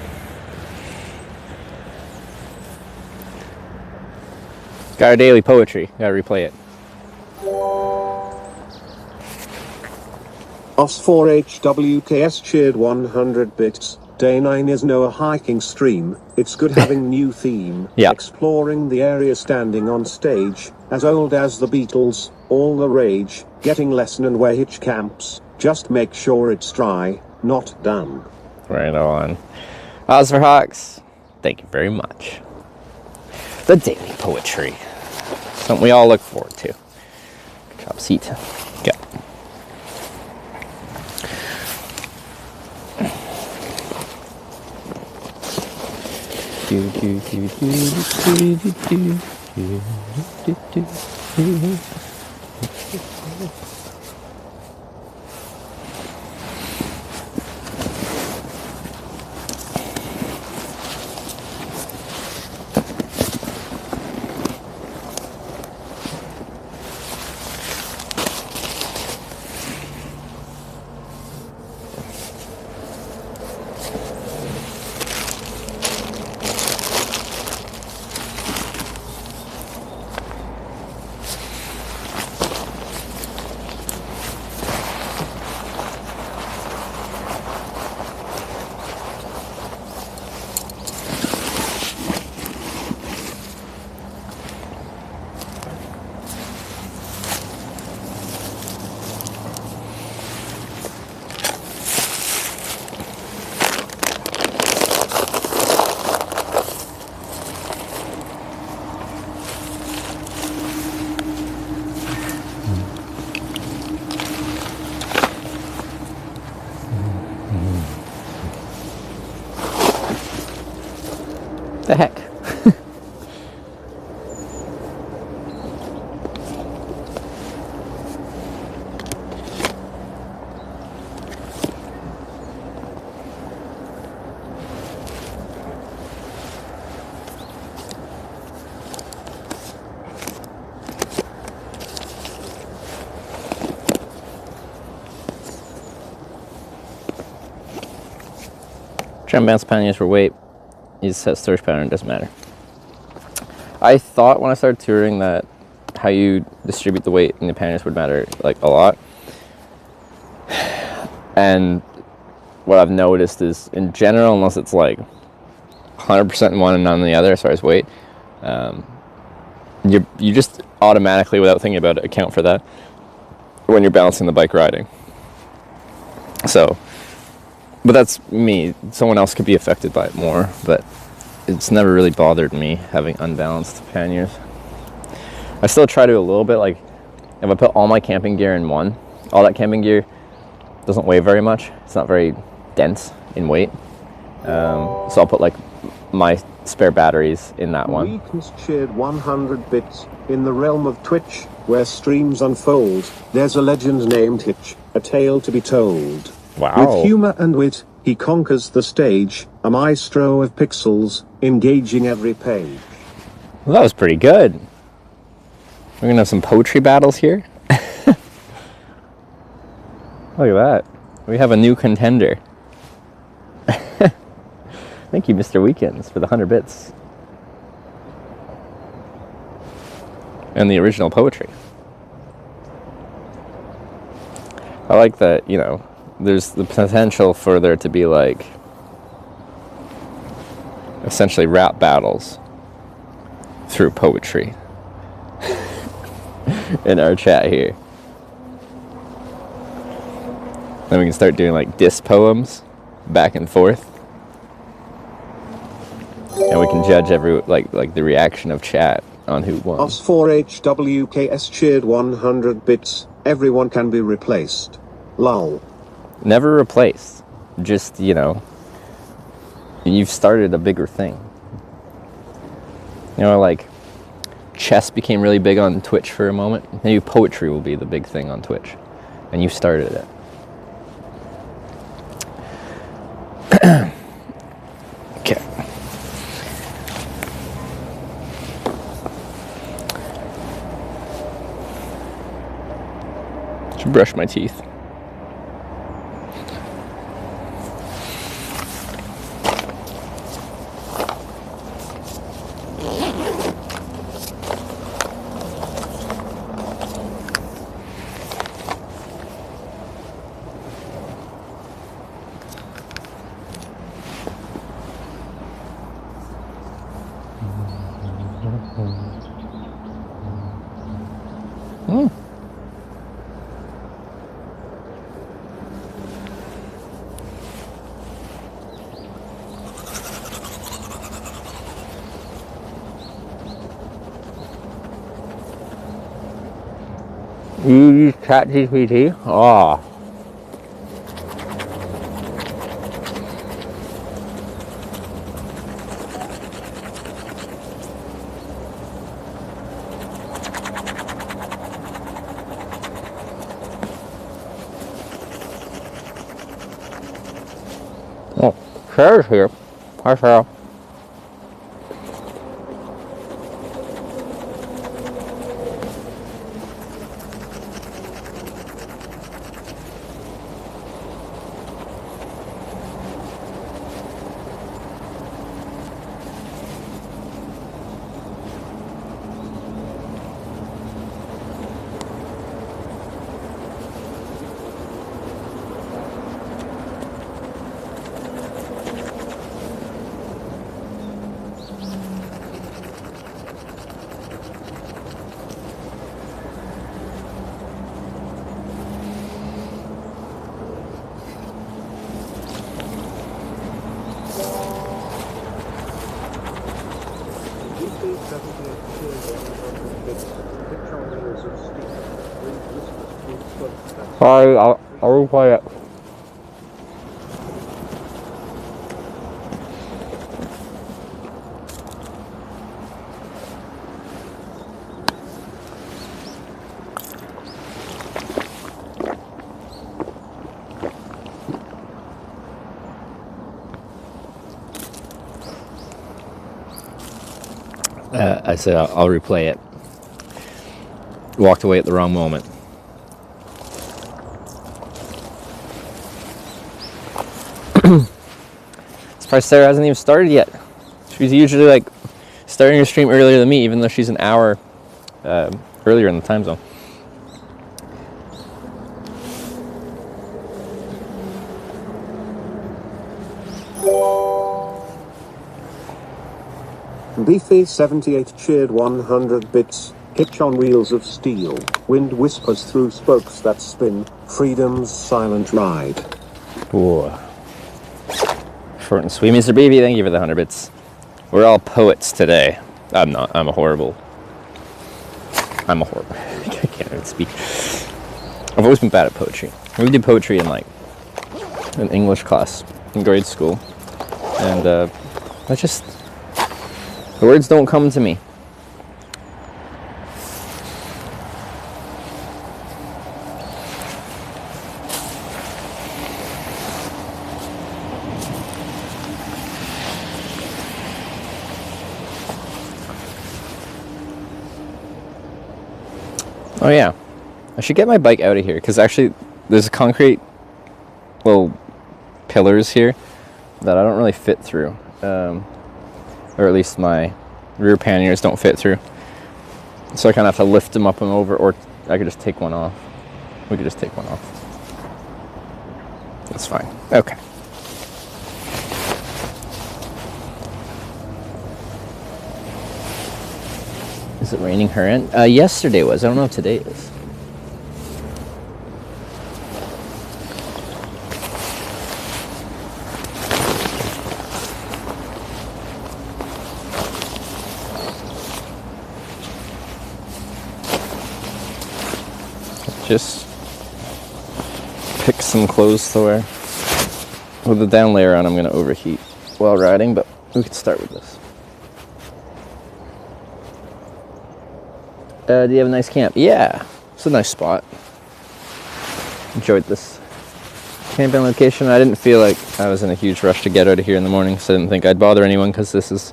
Got our daily poetry. Gotta replay it. OS4HWKS cheered 100 bits. Day 9 is no a hiking stream. It's good having new theme. Yeah. Exploring the area standing on stage. As old as the Beatles. All the rage. Getting lesson and where hitch camps. Just make sure it's dry, not done. Right on. As for Hawks, thank you very much. The daily poetry. Something we all look forward to. Good job, seat. Okay. the heck? Try and bounce panniers for weight. You set storage pattern, doesn't matter. I thought when I started touring that how you distribute the weight in the panniers would matter like a lot. And what I've noticed is in general, unless it's like 100% in one and none in the other as far as weight, you just automatically, without thinking about it, account for that when you're balancing the bike riding. So, but that's me. Someone else could be affected by it more, but it's never really bothered me having unbalanced panniers. I still try to a little bit, like if I put all my camping gear in one, all that camping gear doesn't weigh very much. It's not very dense in weight. So I'll put like my spare batteries in that one. Weekends shared 100 bits. In the realm of Twitch, where streams unfold, there's a legend named Hitch, a tale to be told. Wow. With humor and wit, he conquers the stage, a maestro of pixels, engaging every page. Well, that was pretty good. We're gonna have some poetry battles here. Look at that. We have a new contender. Thank you, Mr. Weekends, for the 100 bits. And the original poetry. I like that, you know, there's the potential for there to be like essentially rap battles through poetry in our chat here. Then we can start doing like diss poems back and forth. And we can judge every like the reaction of chat on who won. Os4HWKS cheered 100 bits. Everyone can be replaced. Lol. Never replaced. Just, you know, you've started a bigger thing. You know, like chess became really big on Twitch for a moment. Maybe poetry will be the big thing on Twitch. And you started it. Okay. Should brush my teeth. You use ChatGPT? Oh. Oh, Sarah's here. Hi, Sarah. Sorry, I'll replay it. I said I'll replay it. Walked away at the wrong moment. Surprised Sarah hasn't even started yet. She's usually like starting her stream earlier than me, even though she's an hour earlier in the time zone. Beefy78 cheered 100 bits. Hitch on wheels of steel. Wind whispers through spokes that spin. Freedom's silent ride. Ooh. Short and sweet, Mr. Beefy. Thank you for the 100 bits. We're all poets today. I'm not. I'm a horrible. I can't even speak. I've always been bad at poetry. We did poetry in like an English class in grade school, and the words don't come to me. Oh yeah, I should get my bike out of here, because actually there's concrete little pillars here that I don't really fit through, or at least my rear panniers don't fit through, so I kind of have to lift them up and over, or I could just take one off. We could just take one off. That's fine. Okay. Is it raining her end? Yesterday was. I don't know if today is. Just pick some clothes to wear. With the down layer on, I'm going to overheat while riding, but we could start with this. Do you have a nice camp? Yeah, it's a nice spot. Enjoyed this camping location. I didn't feel like I was in a huge rush to get out of here in the morning, so I didn't think I'd bother anyone, because this is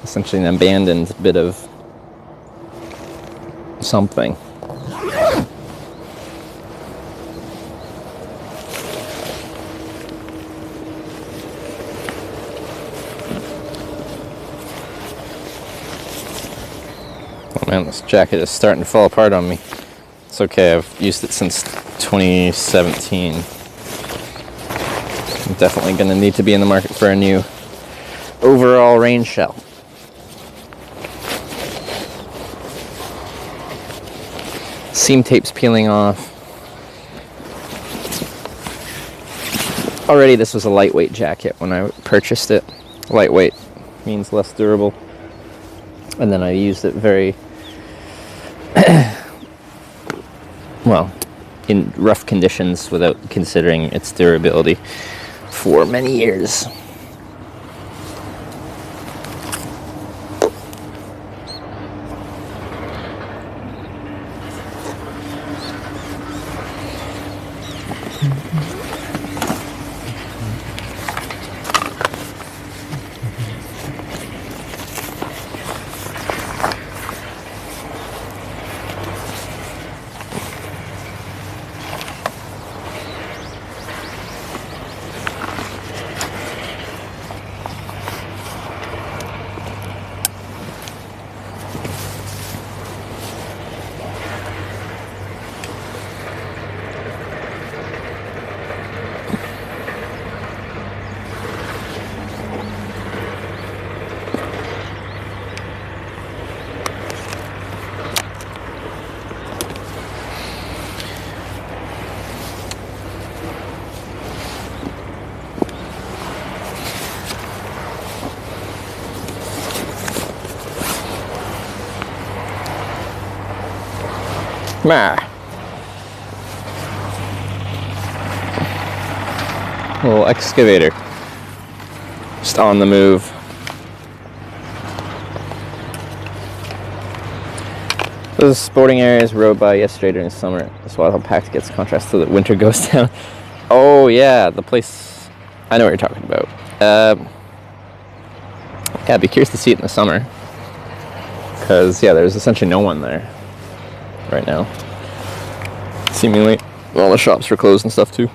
essentially an abandoned bit of something. Man, this jacket is starting to fall apart on me. It's okay, I've used it since 2017. I'm definitely going to need to be in the market for a new overall rain shell. Seam tape's peeling off. Already this was a lightweight jacket when I purchased it. Lightweight means less durable. And then I used it very well, in rough conditions without considering its durability for many years. Little excavator. Just on the move. Those sporting areas rode by yesterday during the summer. That's why how packed gets contrast to the winter goes down. Oh yeah, the place. I know what you're talking about. Yeah, I'd be curious to see it in the summer. because, yeah, there's essentially no one there right now. Seemingly, all the shops were closed and stuff too.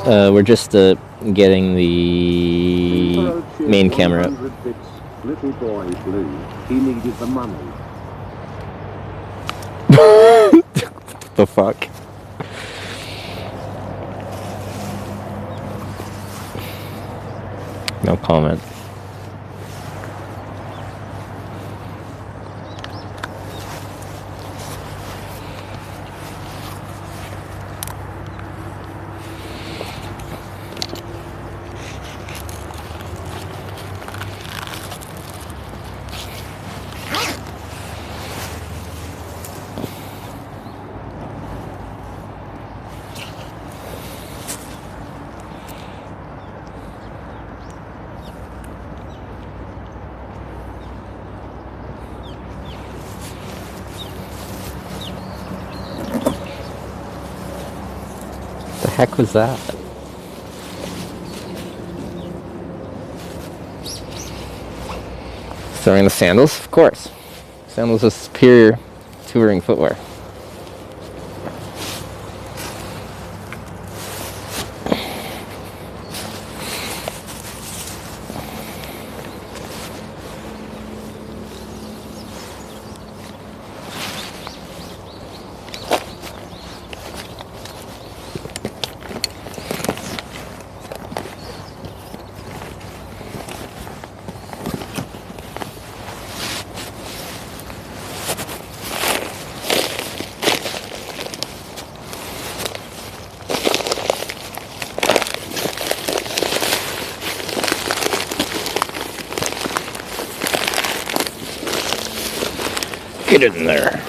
We're just getting the main camera up. 100 bits. Little boy blue. He needed the money. What the fuck? No comment. The heck was that? Throwing the sandals? Of course. Sandals is superior touring footwear. Get in there.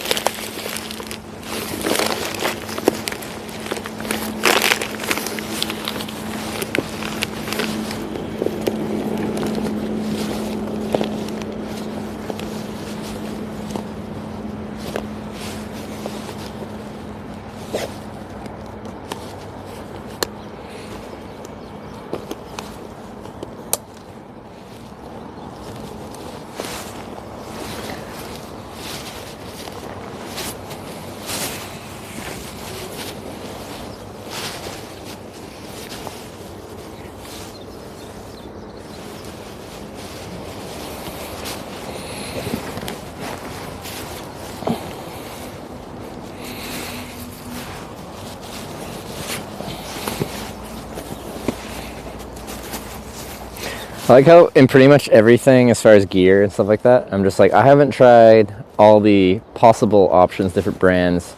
I like how in pretty much everything as far as gear and stuff like that, I'm just like, I haven't tried all the possible options, different brands,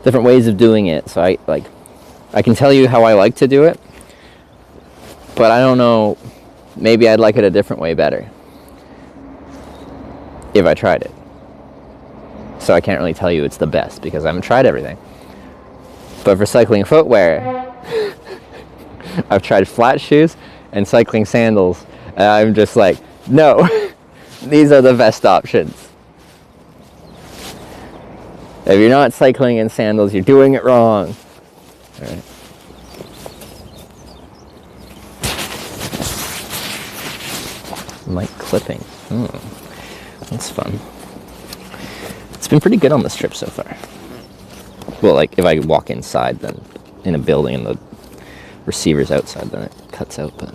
different ways of doing it. So I can tell you how I like to do it, but I don't know, maybe I'd like it a different way better if I tried it. So I can't really tell you it's the best because I haven't tried everything. But for cycling footwear, I've tried flat shoes and cycling sandals, and I'm just like, no, these are the best options. If you're not cycling in sandals, you're doing it wrong. All right. Light clipping. That's fun. It's been pretty good on this trip so far. Well, like if I walk inside, then in a building and the receiver's outside, then it cuts out, but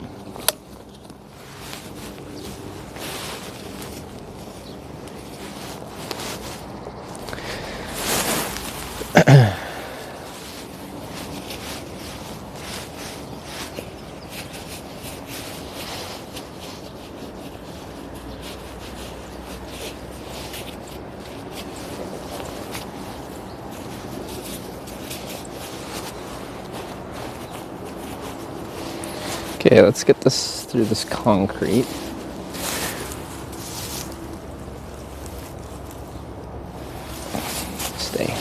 Okay, let's get this through this concrete. Stay.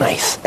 Nice.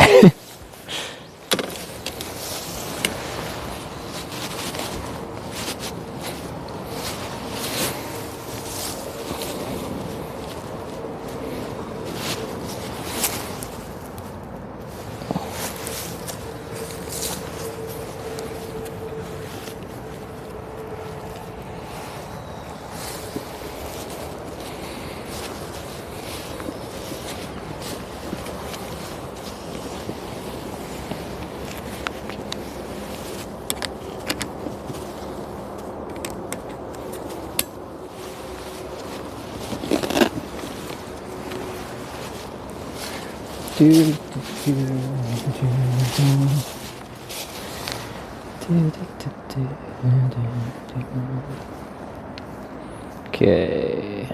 Okay.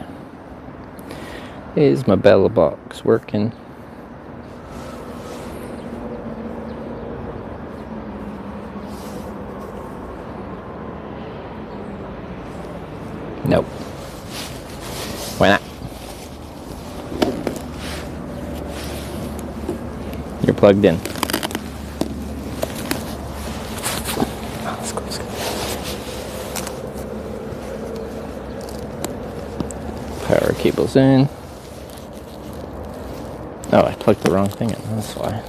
Is my bella box working? Nope. Why not? You're plugged in. Let's go. Power cable's in. Oh, I plugged the wrong thing in, that's why.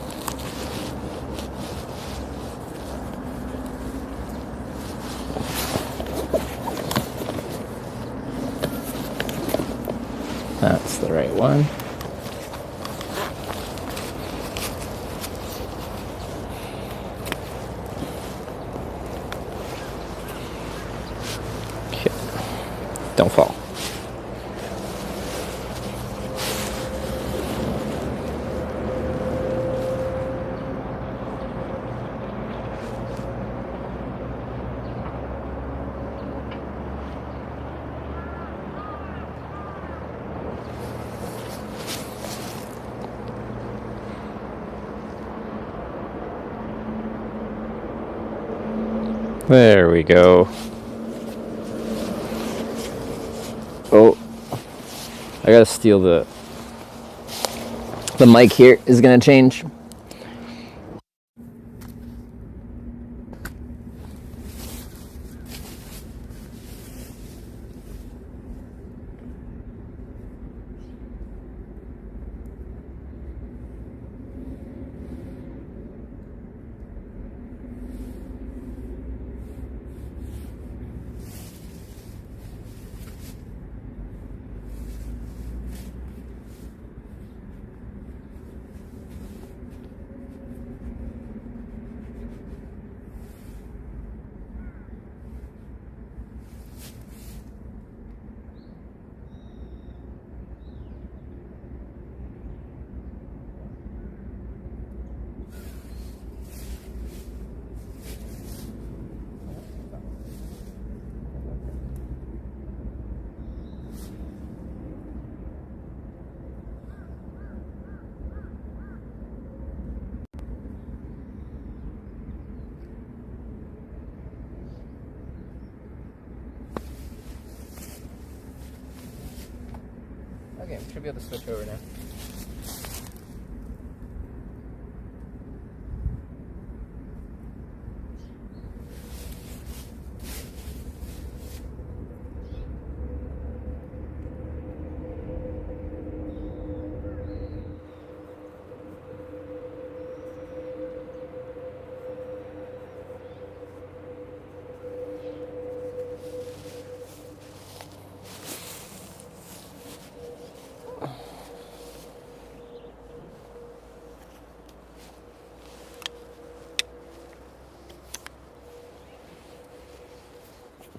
That's the right one. Okay. Don't fall. There we go. Oh, I gotta steal the mic here is gonna change. Okay, we should be able to switch over now.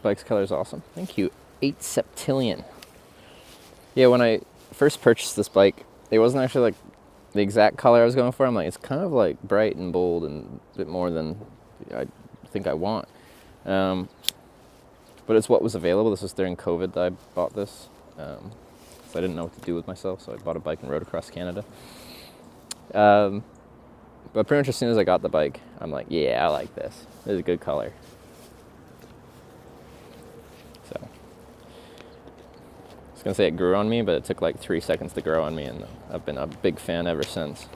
Bike's color is awesome. Thank you. 8 septillion. Yeah, when I first purchased this bike, it wasn't actually like the exact color I was going for. I'm like, it's kind of like bright and bold and a bit more than I think I want. But it's what was available. This was during COVID that I bought this. So I didn't know what to do with myself, so I bought a bike and rode across Canada. But pretty much as soon as I got the bike, I'm like, yeah, I like this. This is a good color. So I was gonna say it grew on me, but it took like 3 seconds to grow on me, and I've been a big fan ever since.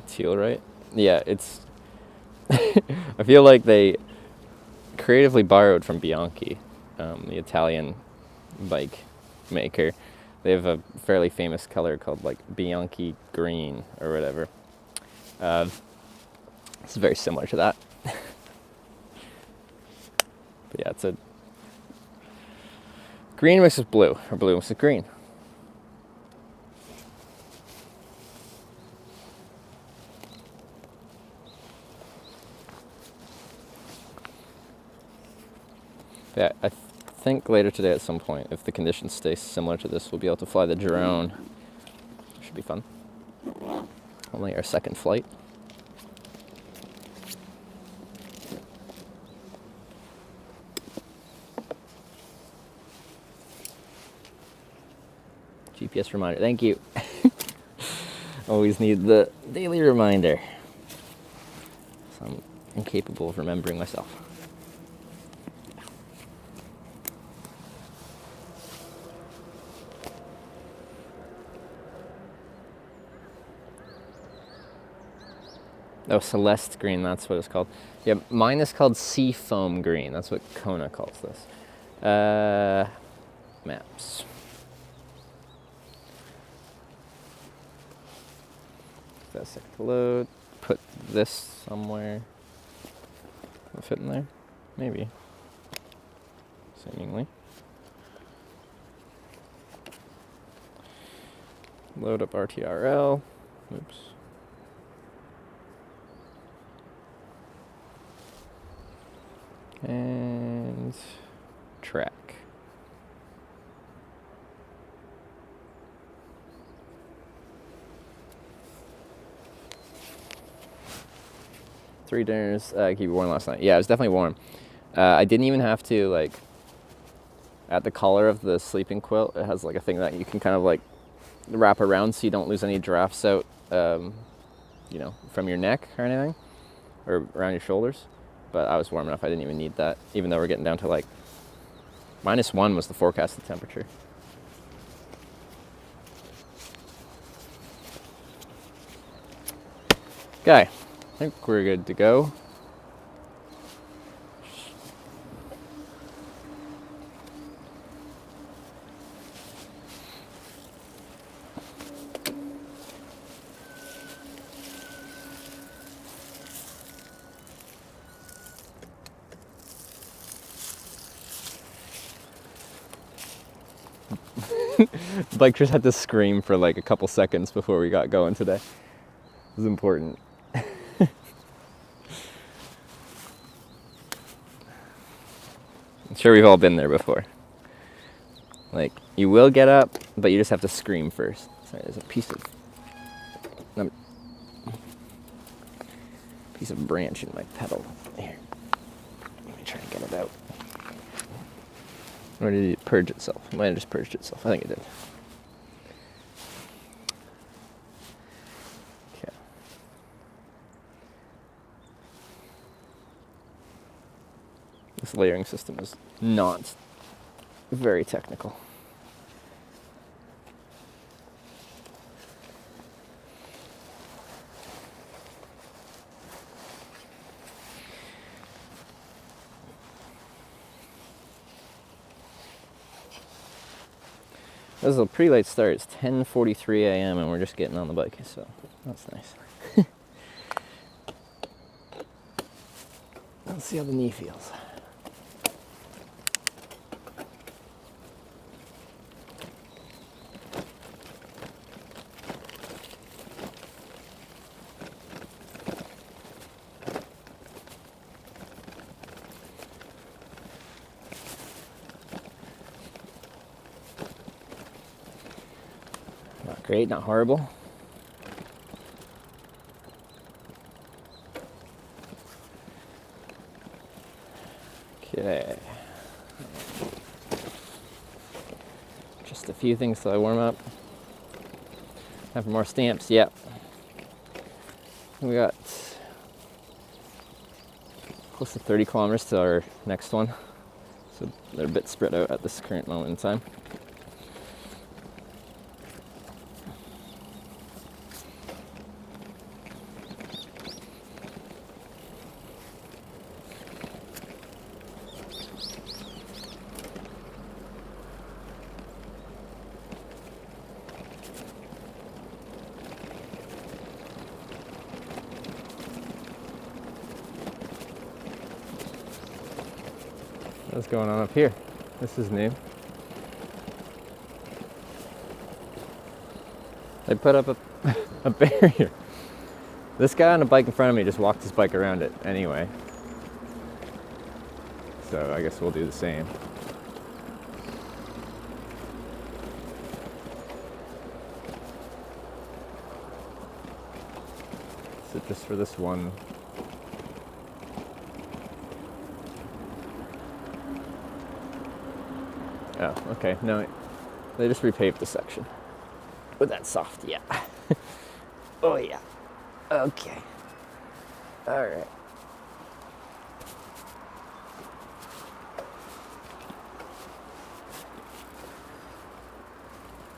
Teal, right? Yeah, it's I feel like they creatively borrowed from Bianchi, the Italian bike maker. They have a fairly famous color called like Bianchi green or whatever. It's very similar to that. But yeah, it's a green mixed with blue, or blue mixed with green. Yeah, I think later today at some point, if the conditions stay similar to this, we'll be able to fly the drone. Should be fun. Only our second flight. GPS reminder, thank you. Always need the daily reminder. So I'm incapable of remembering myself. Oh, Celeste green, that's what it's called. Yeah, mine is called sea foam green. That's what Kona calls this. Maps. That's second to load. Put this somewhere. Will it fit in there? Maybe. Seemingly. Load up RTRL. Oops. And track. Three dinners, keep it warm last night. Yeah, it was definitely warm. I didn't even have to, like, at the collar of the sleeping quilt, it has like a thing that you can kind of like wrap around so you don't lose any drafts out, you know, from your neck or anything, or around your shoulders. But I was warm enough, I didn't even need that, even though we're getting down to like -1 was the forecasted temperature. Okay, I think we're good to go. Bikers had to scream for like a couple seconds before we got going today. It was important. I'm sure we've all been there before. Like, you will get up, but you just have to scream first. Sorry, there's a piece of branch in my pedal. Here. Let me try and get it out. Or did it purge itself? It might have just purged itself. I think it did. Okay. This layering system is not very technical. This is a pretty late start. It's 10:43 a.m. and we're just getting on the bike, so that's nice. Let's see how the knee feels. great, not horrible. Okay. Just a few things till I warm up. Time for more stamps, yep. We got close to 30 kilometers to our next one. So they're a bit spread out at this current moment in time. What's going on up here? This is new. They put up a barrier. This guy on the bike in front of me just walked his bike around it anyway. So I guess we'll do the same. So just for this one. Oh, okay. No, they just repaved the section. But that's soft, yeah. Oh, yeah. Okay. All right.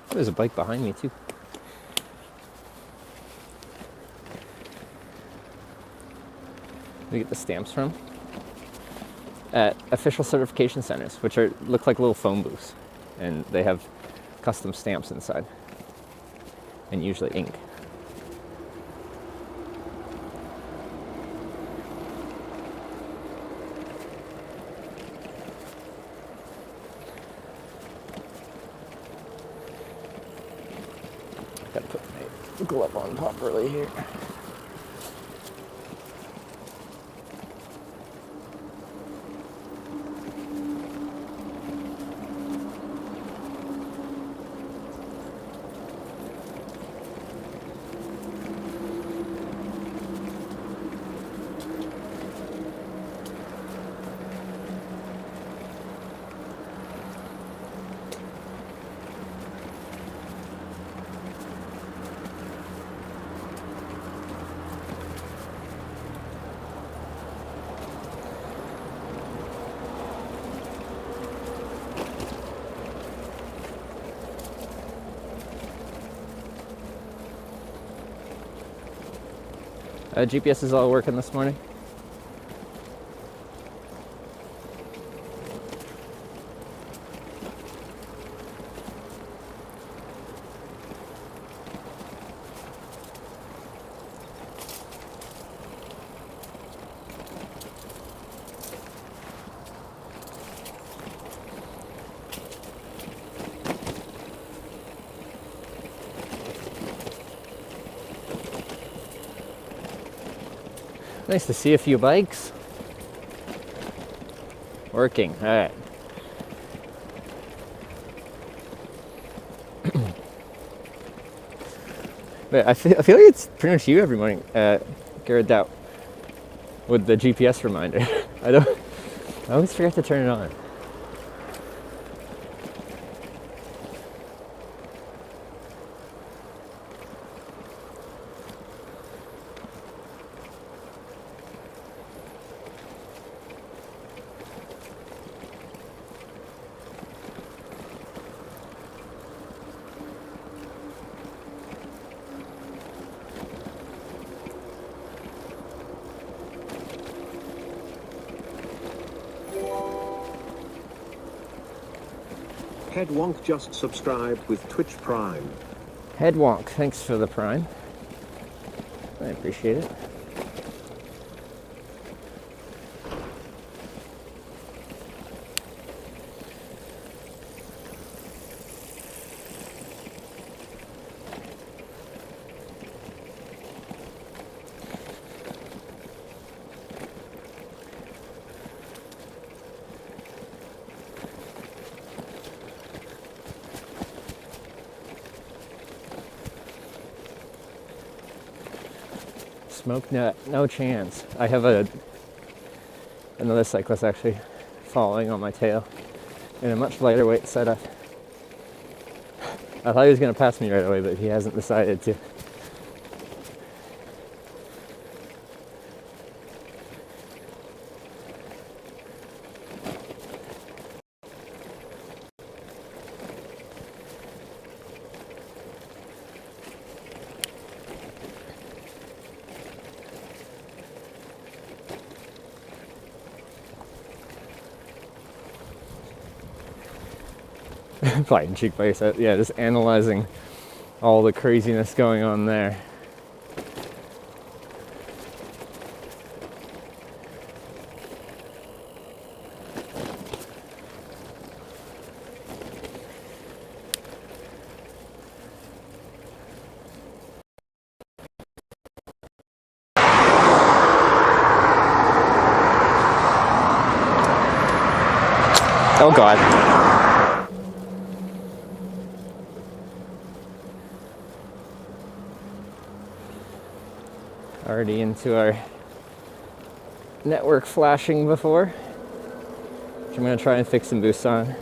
There's a bike behind me, too. Where do you get the stamps from? At official certification centers, which look like little phone booths, and they have custom stamps inside, and usually ink. Gotta put my glove on properly here. GPS is all working this morning. Nice to see a few bikes. Working, all right. But I feel like it's pretty much you every morning, Garrett Doubt, with the GPS reminder. I always forget to turn it on. Head Wonk just subscribed with Twitch Prime. Head Wonk, thanks for the Prime. I appreciate it. smoke? No chance. I have another cyclist actually following on my tail in a much lighter weight setup. I thought he was going to pass me right away, but he hasn't decided to. Fighting cheek by set. Yeah, just analyzing all the craziness going on there. Oh God. Already into our network flashing before, which I'm going to try and fix some boosts on.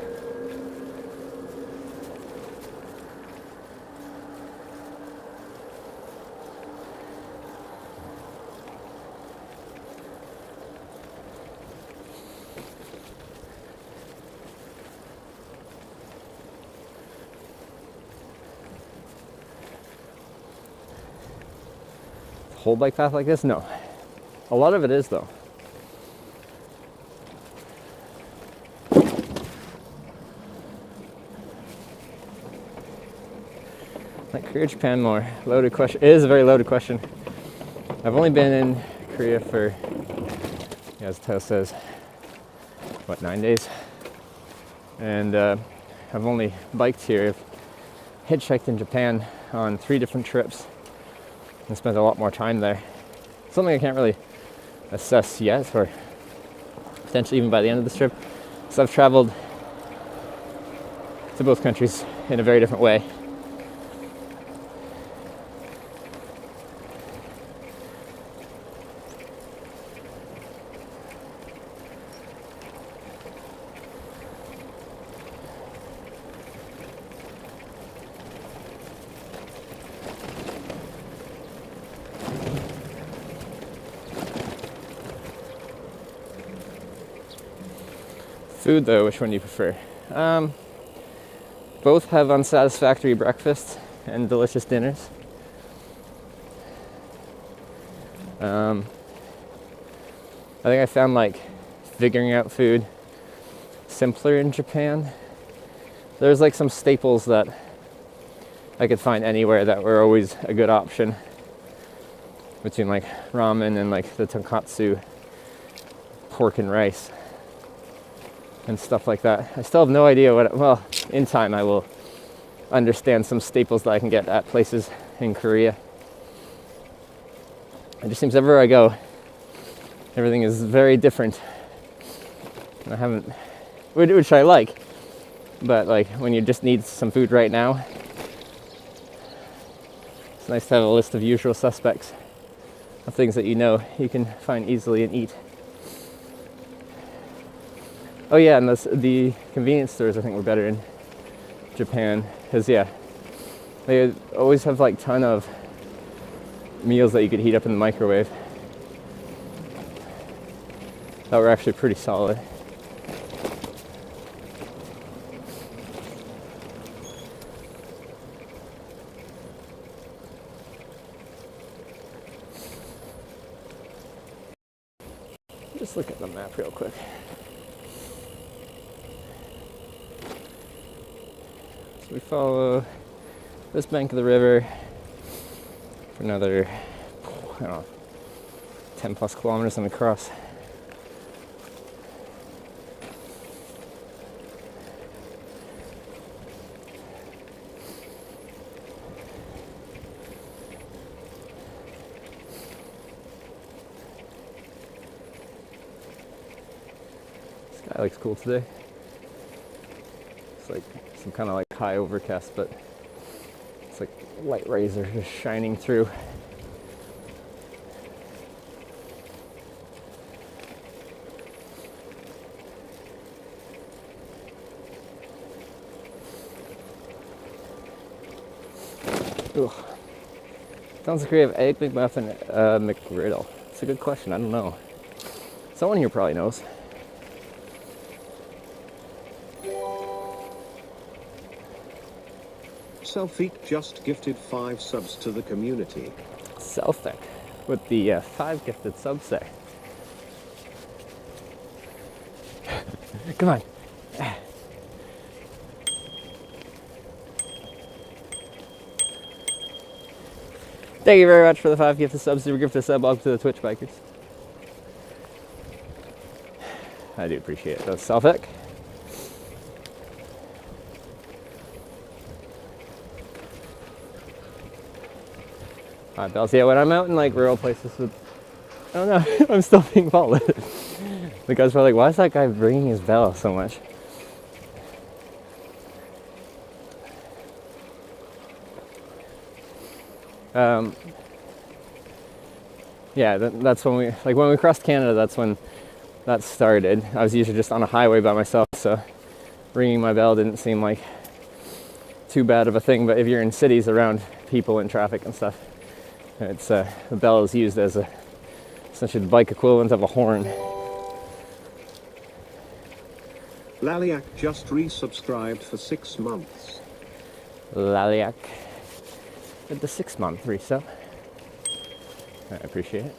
Whole bike path like this? No. A lot of it is though. Like Korea, Japan more? Loaded question. It is a very loaded question. I've only been in Korea for, as the title says, what, 9 days? And I've only biked here. I've hitchhiked in Japan on 3 different trips and spent a lot more time there. Something I can't really assess yet, or potentially even by the end of this trip. So I've traveled to both countries in a very different way. Food though, which one do you prefer? Both have unsatisfactory breakfasts and delicious dinners. I think I found like figuring out food simpler in Japan. There's like some staples that I could find anywhere that were always a good option, between like ramen and like the tonkatsu, pork and rice, and stuff like that. I still have no idea well, in time I will understand some staples that I can get at places in Korea. It just seems everywhere I go, everything is very different. And I haven't, which I like, but like when you just need some food right now, it's nice to have a list of usual suspects of things that you know you can find easily and eat. Oh yeah, and the convenience stores I think were better in Japan, because yeah, they always have like ton of meals that you could heat up in the microwave that were actually pretty solid. Just look at the map real quick. So we follow this bank of the river for another, I don't know, 10 plus kilometers and we cross. Sky looks cool today. It's like some kind of like high overcast, but it's like light rays are just shining through. Ugh. Sounds like we have egg McMuffin McGriddle. It's a good question. I don't know. Someone here probably knows. Selfie just gifted 5 subs to the community. Selfic with the 5 gifted subs there. Come on. Thank you very much for the 5 gifted subs. Super gifted sub. Welcome to the Twitch Bikers. I do appreciate it. That's Selfic. Alright, Bells. Yeah, when I'm out in like rural places with, I don't know, I'm still being followed. The guys were like, why is that guy ringing his bell so much? Yeah, that's when when we crossed Canada, that's when that started. I was usually just on a highway by myself, so ringing my bell didn't seem like too bad of a thing. But if you're in cities around people and traffic and stuff, it's the bell is used as essentially the bike equivalent of a horn. Laliak just resubscribed for 6 months. Laliak with the 6-month resub. I appreciate it.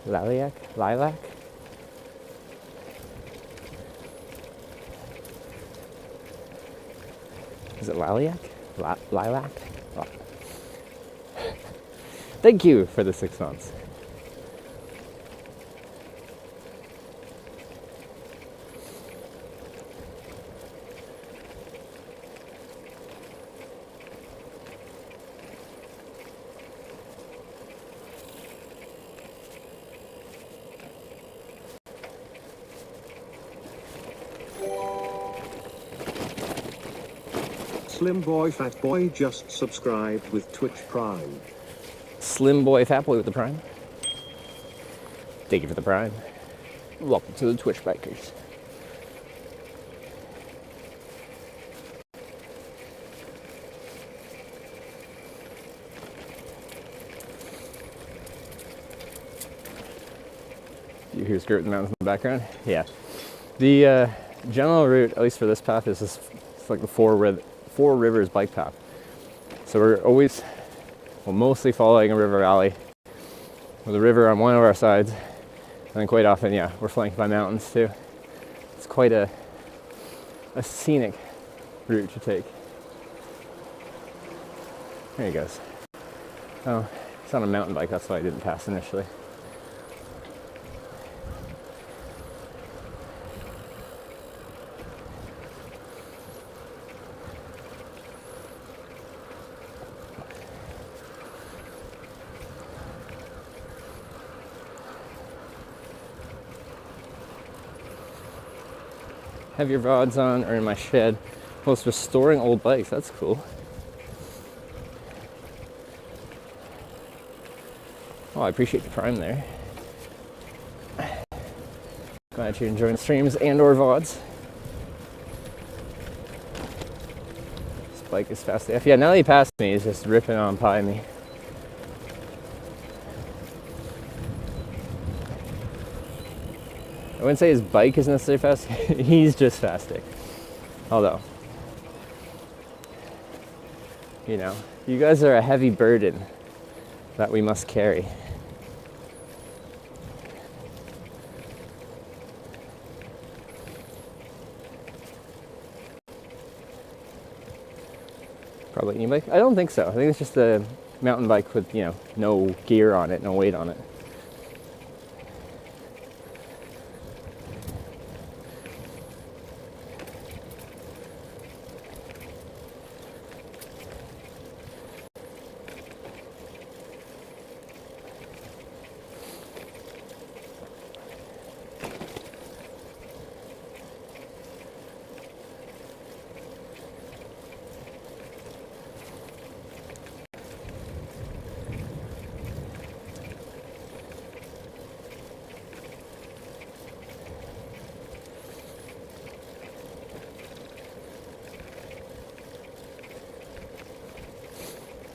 Laliak? Lilac? Is it Laliak? Lilac? Oh. Thank you for the 6 months. Slim Boy Fat Boy just subscribed with Twitch Prime. Slim Boy Fat Boy with the Prime. Thank you for the Prime. Welcome to the Twitch Bikers. You hear skirting the mountains in the background? Yeah. The general route, at least for this path, is it's like the Four Rivers bike path. So we're always, mostly following a river valley with a river on one of our sides, and then quite often, yeah, we're flanked by mountains too. It's quite a scenic route to take. There he goes. Oh, it's on a mountain bike, that's why I didn't pass initially. Have your VODs on or in my shed. Whilst restoring old bikes. That's cool. Oh, I appreciate the Prime there. Glad you're enjoying streams and or VODs. This bike is fast AF. Yeah, now that he passed me, he's just ripping on by me. I wouldn't say his bike is necessarily fast. He's just fasting. Although, you know, you guys are a heavy burden that we must carry. Probably e-bike? I don't think so. I think it's just a mountain bike with, you know, no gear on it, no weight on it.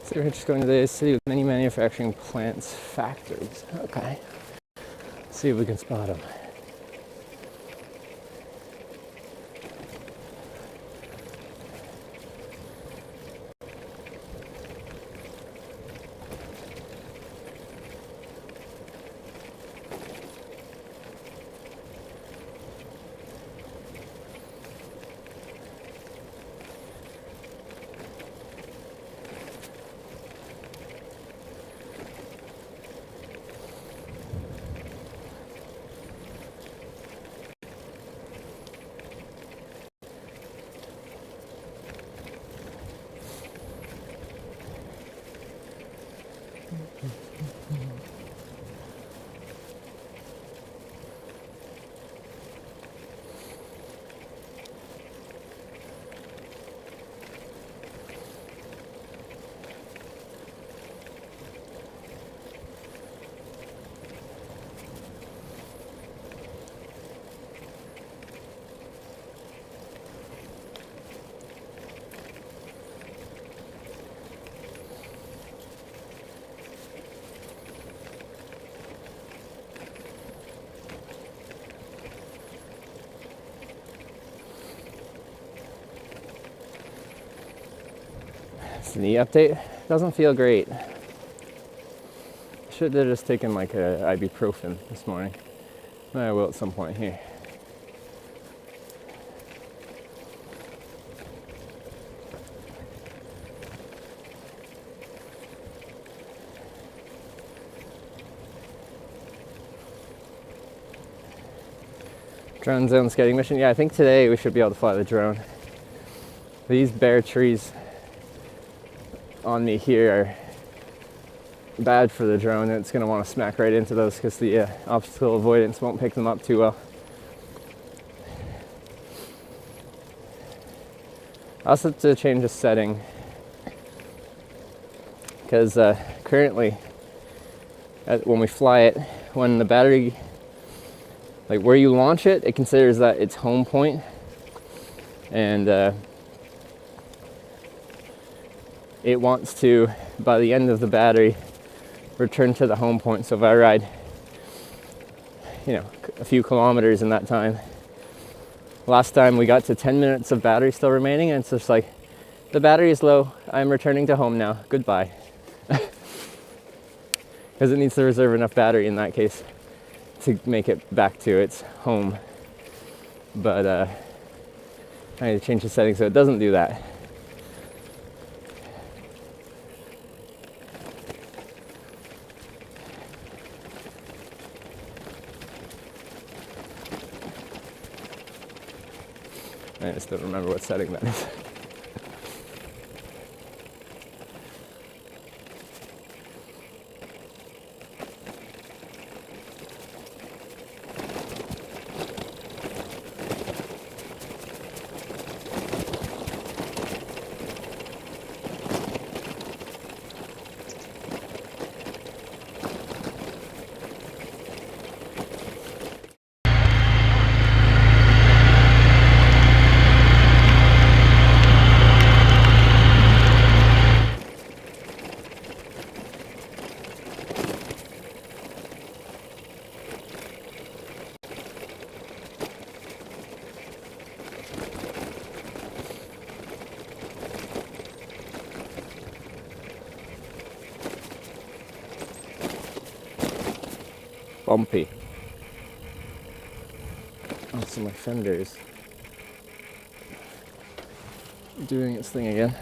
So we're just going to the city with many manufacturing plants, factories. Okay. See if we can spot them. It's a knee update. Doesn't feel great. Should have just taken like a ibuprofen this morning. I will at some point here. Drone zone scouting mission. Yeah, I think today we should be able to fly the drone. These bare trees on me here are bad for the drone. It's going to want to smack right into those because the obstacle avoidance won't pick them up too well. I also have to change the setting because currently when we fly it, when the battery, like where you launch it, it considers that its home point, and it wants to, by the end of the battery, return to the home point. So if I ride, a few kilometers in that time, last time we got to 10 minutes of battery still remaining, and it's just like, the battery is low, I'm returning to home now, goodbye. Because it needs to reserve enough battery in that case to make it back to its home. But I need to change the settings so it doesn't do that. I just don't remember what setting that is. Bumpy. Oh, so my fender's doing its thing again.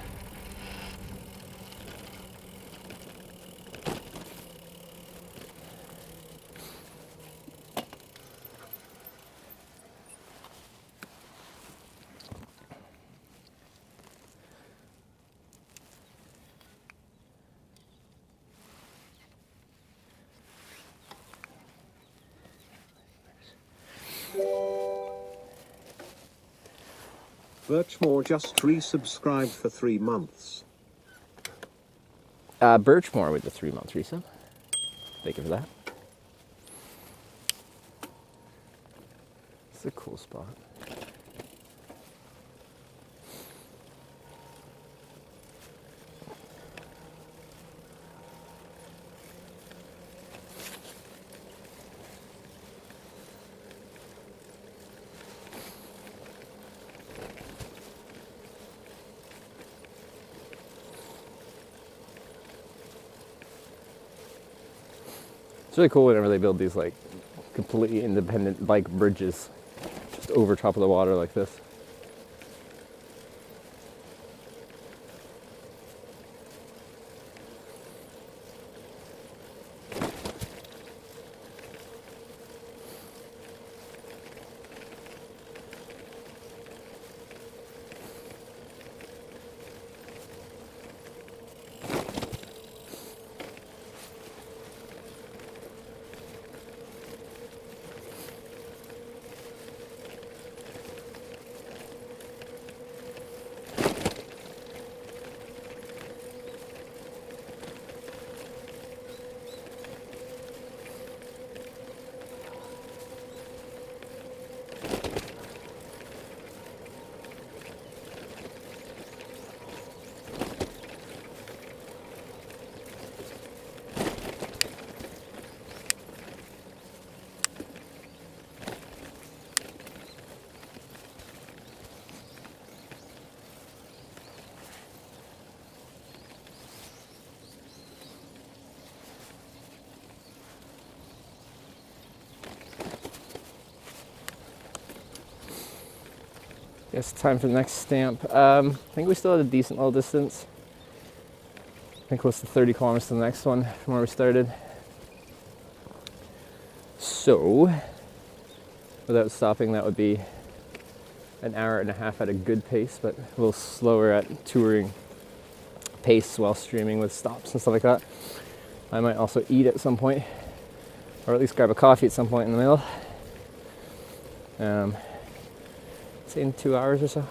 Birchmore just resubscribed for 3 months. Birchmore with the 3-month resub. Thank you for that. It's a cool spot. It's really cool whenever they build these like completely independent bike bridges just over top of the water like this. Guess time for the next stamp. I think we still had a decent little distance. I think close to 30 kilometers to the next one from where we started. So, without stopping, that would be an hour and a half at a good pace, but a little slower at touring pace while streaming with stops and stuff like that. I might also eat at some point, or at least grab a coffee at some point in the middle. Say in 2 hours or so.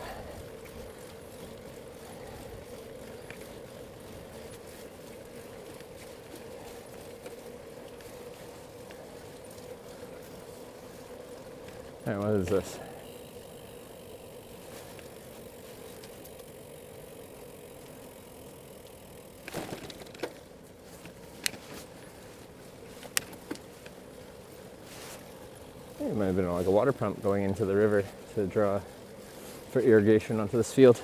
All right, what is this? It might have been like a water pump going into the river to draw for irrigation onto this field.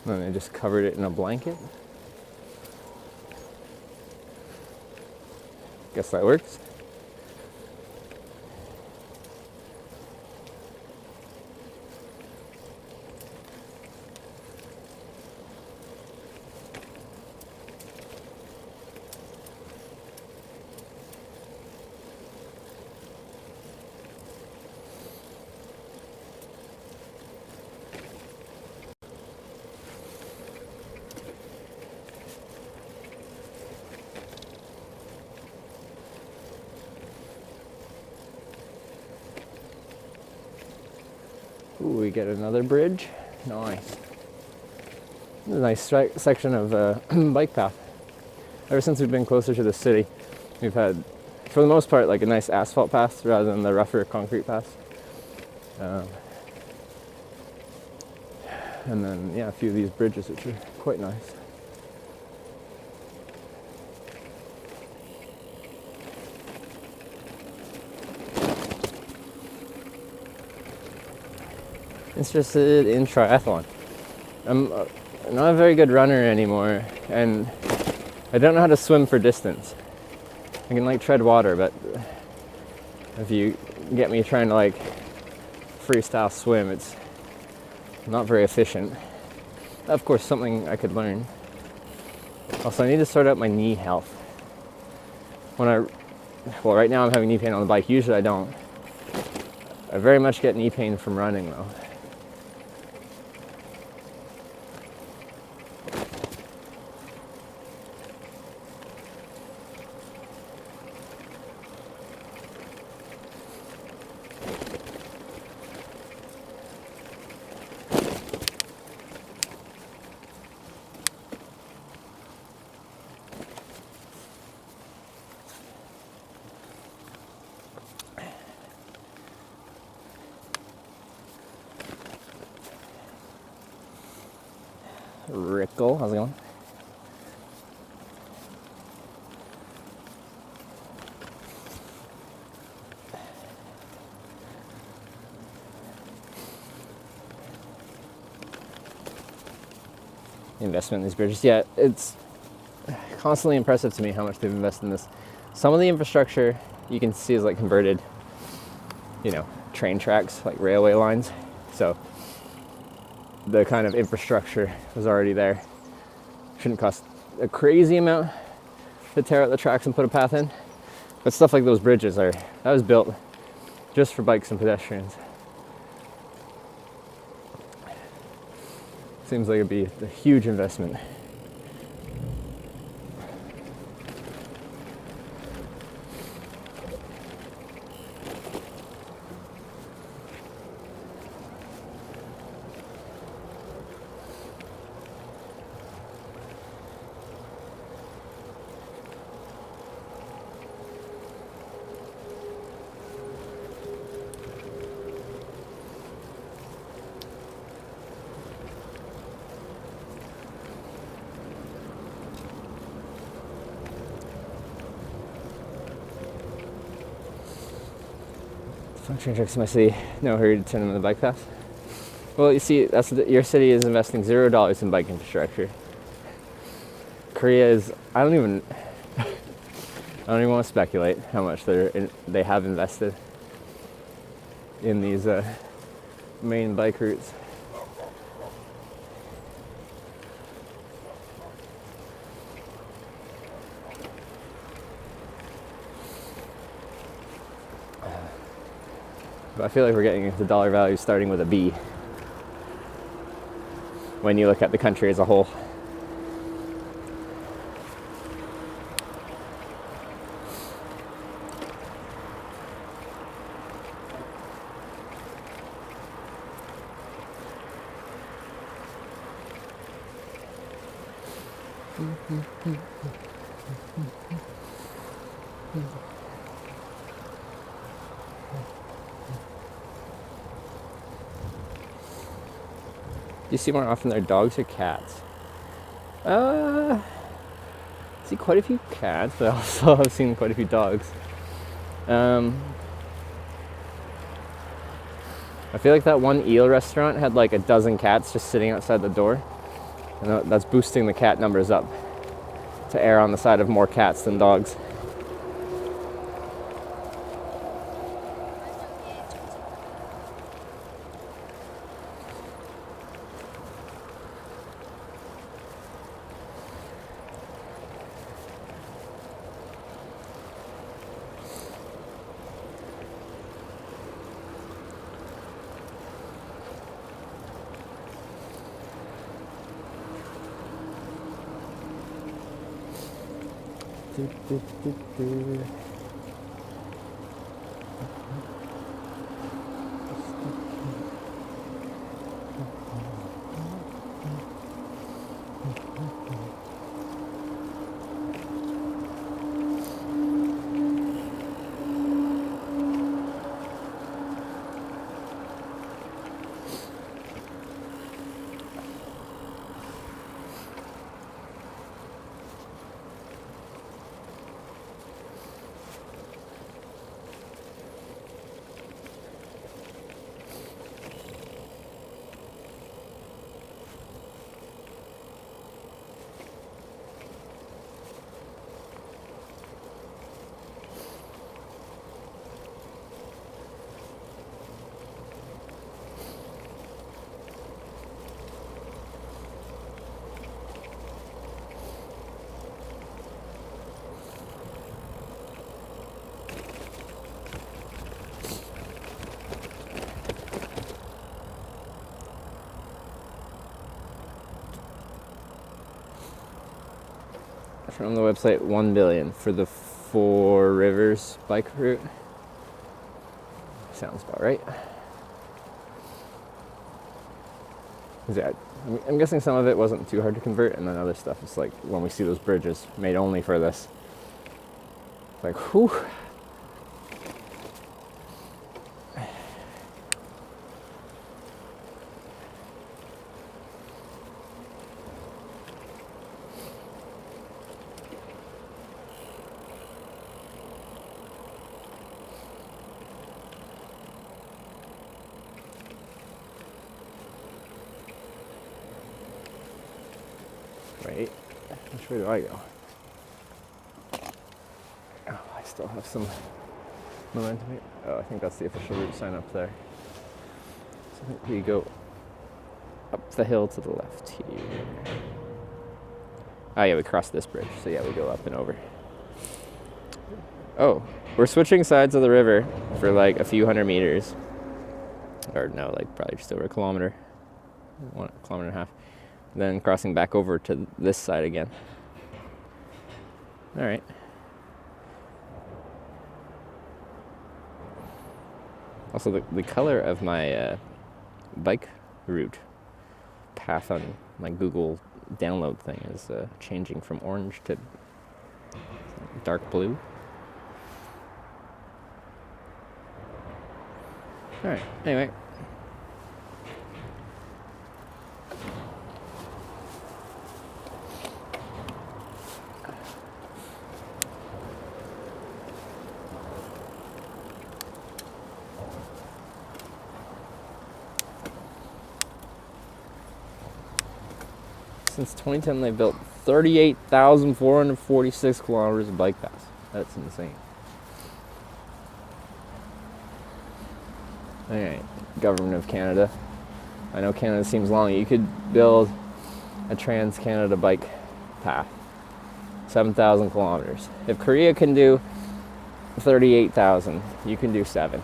And I just covered it in a blanket. Guess that works. Ooh, we get another bridge. Nice. This is a nice section of bike path. Ever since we've been closer to the city, we've had, for the most part, like a nice asphalt path rather than the rougher concrete paths. And then, yeah, a few of these bridges, which are quite nice. Interested in triathlon. I'm not a very good runner anymore, and I don't know how to swim for distance. I can like tread water, but if you get me trying to like freestyle swim, it's not very efficient. Of course, something I could learn. Also, I need to sort out my knee health. Well, right now I'm having knee pain on the bike. Usually I don't. I very much get knee pain from running though. Rickle, how's it going? investment in these bridges. Yeah, it's constantly impressive to me how much they've invested in this. Some of the infrastructure you can see is like converted, train tracks, like railway lines. So the kind of infrastructure was already there. Shouldn't cost a crazy amount to tear out the tracks and put a path in. But stuff like those bridges that was built just for bikes and pedestrians. Seems like it'd be a huge investment. Function tricks in my city. No hurry to turn them on the bike path. Well, you see, your city is investing $0 in bike infrastructure. Korea is. I don't even want to speculate how much they have invested in these main bike routes. But I feel like we're getting into dollar value starting with a B when you look at the country as a whole. Do you see more often their dogs or cats? I see quite a few cats, but also I've seen quite a few dogs. I feel like that one eel restaurant had like a dozen cats just sitting outside the door. And that's boosting the cat numbers up to err on the side of more cats than dogs. From the website, 1 billion for the Four Rivers bike route. Sounds about right. Yeah, I'm guessing some of it wasn't too hard to convert, and then other stuff is like when we see those bridges made only for this. Like, whew. Wait, which way do I go? Oh, I still have some momentum here. Oh, I think that's the official route sign up there. So I think we go up the hill to the left here. Oh yeah, we crossed this bridge, so yeah, we go up and over. Oh, we're switching sides of the river for like a few hundred meters. Or no, like probably just over a kilometer. 1.5 kilometers. Then crossing back over to this side again. All right. Also, the color of my bike route path on my Google download thing is changing from orange to dark blue. All right. Anyway. Since 2010, they built 38,446 kilometers of bike paths. That's insane. Alright, Government of Canada. I know Canada seems long. You could build a Trans-Canada bike path. 7,000 kilometers. If Korea can do 38,000, you can do 7.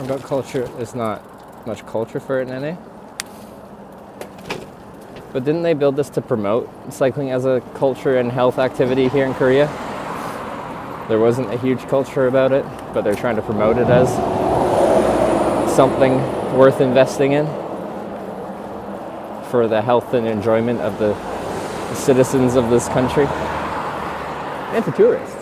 About culture, there's not much culture for it in NA. But didn't they build this to promote cycling as a culture and health activity here in Korea? There wasn't a huge culture about it, but they're trying to promote it as something worth investing in for the health and enjoyment of the citizens of this country and for tourists.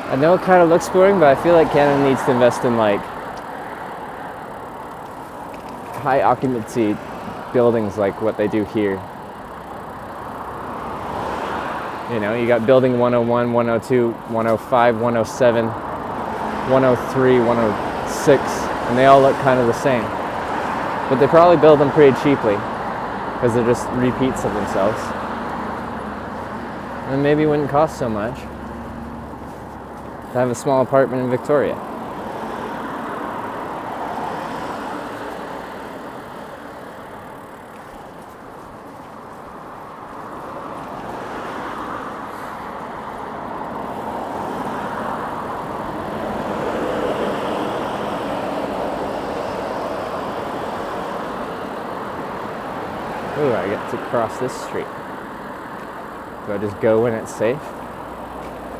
I know it kind of looks boring, but I feel like Canada needs to invest in like high occupancy buildings like what they do here. You know, you got building 101, 102, 105, 107, 103, 106, and they all look kind of the same. But they probably build them pretty cheaply because they're just repeats of themselves. And maybe it wouldn't cost so much to have a small apartment in Victoria. Ooh, I get to cross this street. Do I just go when it's safe?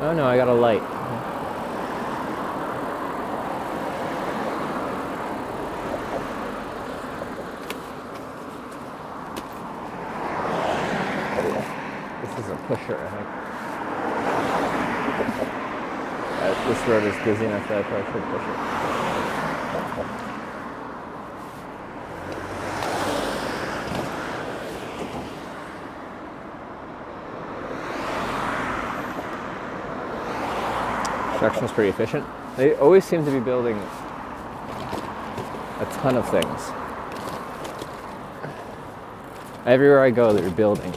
Oh no, I got a light. Pusher, I think. This road is busy enough that I probably should push it. Construction is pretty efficient. They always seem to be building a ton of things. Everywhere I go, they're building.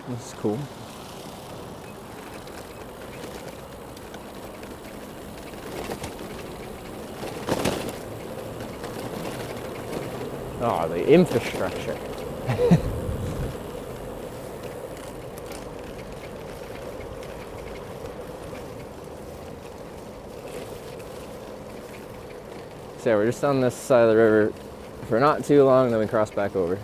This is cool. Oh, the infrastructure. So yeah, we're just on this side of the river for not too long, then we cross back over.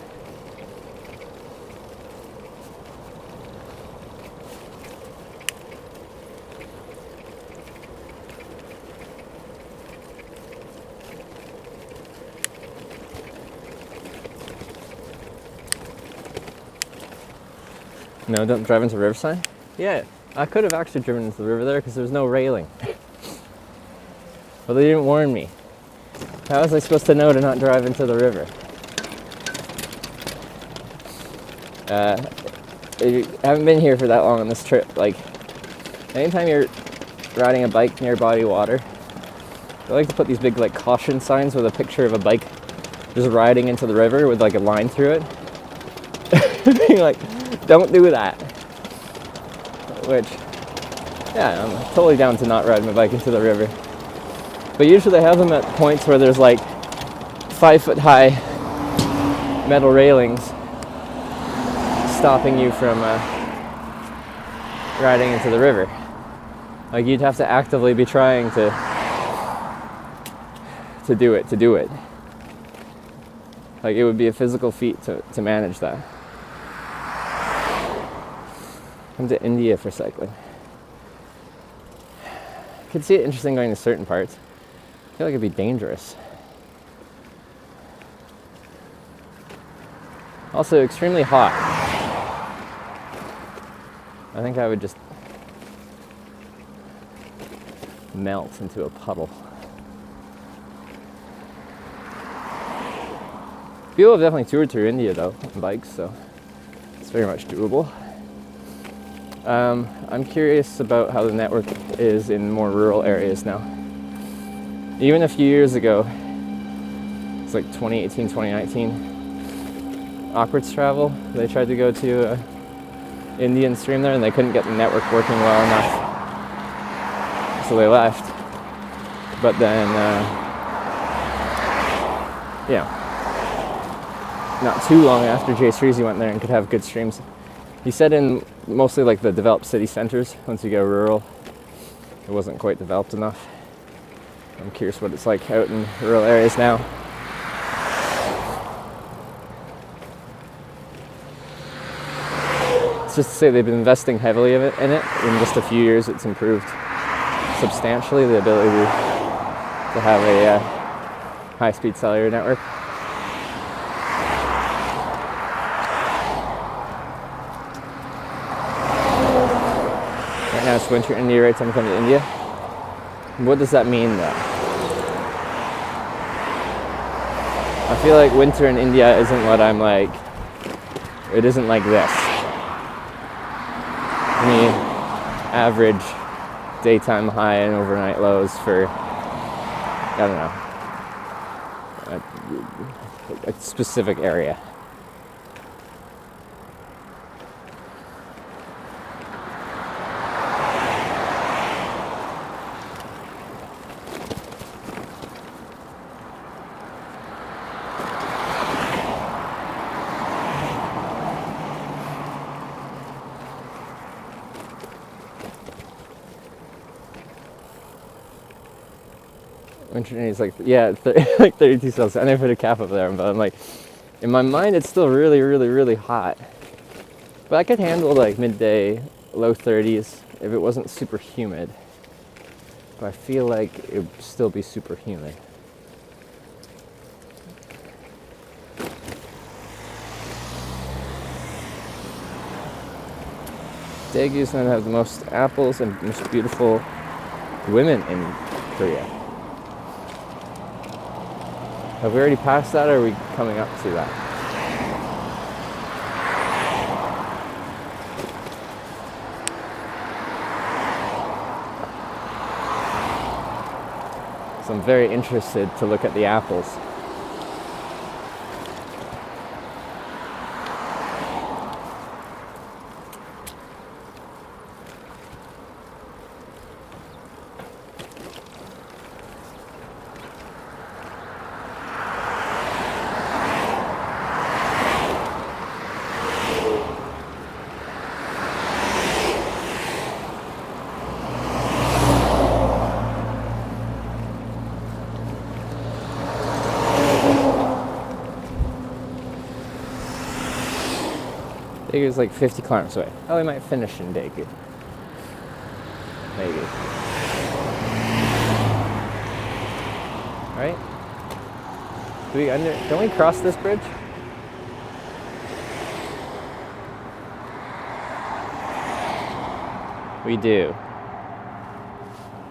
No, don't drive into Riverside? Yeah, I could have actually driven into the river there because there's no railing. But they didn't warn me. How was I supposed to know to not drive into the river? You haven't been here for that long on this trip. Like, anytime you're riding a bike near body water, I like to put these big like caution signs with a picture of a bike just riding into the river with like a line through it. Being like, don't do that. Which, yeah, I'm totally down to not ride my bike into the river. But usually they have them at points where there's like 5-foot high metal railings stopping you from riding into the river. Like, you'd have to actively be trying to do it. Like, it would be a physical feat to manage that. Come to India for cycling. I could see it interesting going to certain parts. I feel like it'd be dangerous. Also extremely hot. I think I would just melt into a puddle. People have definitely toured through India though, on bikes, so it's very much doable. I'm curious about how the network is in more rural areas now. Even a few years ago, it's like 2018, 2019, Awkward's Travel, they tried to go to Indian stream there and they couldn't get the network working well enough, so they left. But then, not too long after Jay Streezy went there and could have good streams. He said in mostly like the developed city centers, once you go rural, it wasn't quite developed enough. I'm curious what it's like out in rural areas now. It's just to say they've been investing heavily in it. In just a few years, it's improved substantially the ability to have a high-speed cellular network. Right now it's winter in India, right time to come to India. What does that mean though? I feel like winter in India isn't what I'm like. It isn't like this. I mean, average daytime high and overnight lows for, I don't know, a specific area. Winter is like, yeah, it's like 32 Celsius. I never put a cap up there, but I'm like, in my mind, it's still really, really, really hot. But I could handle like midday, low 30s if it wasn't super humid. But I feel like it would still be super humid. Daegu is known to have the most apples and most beautiful women in Korea. Have we already passed that, or are we coming up to that? So I'm very interested to look at the apples. Daegu's like 50 kilometers away. Oh, we might finish in Daegu. Maybe. Right? Don't we cross this bridge? We do.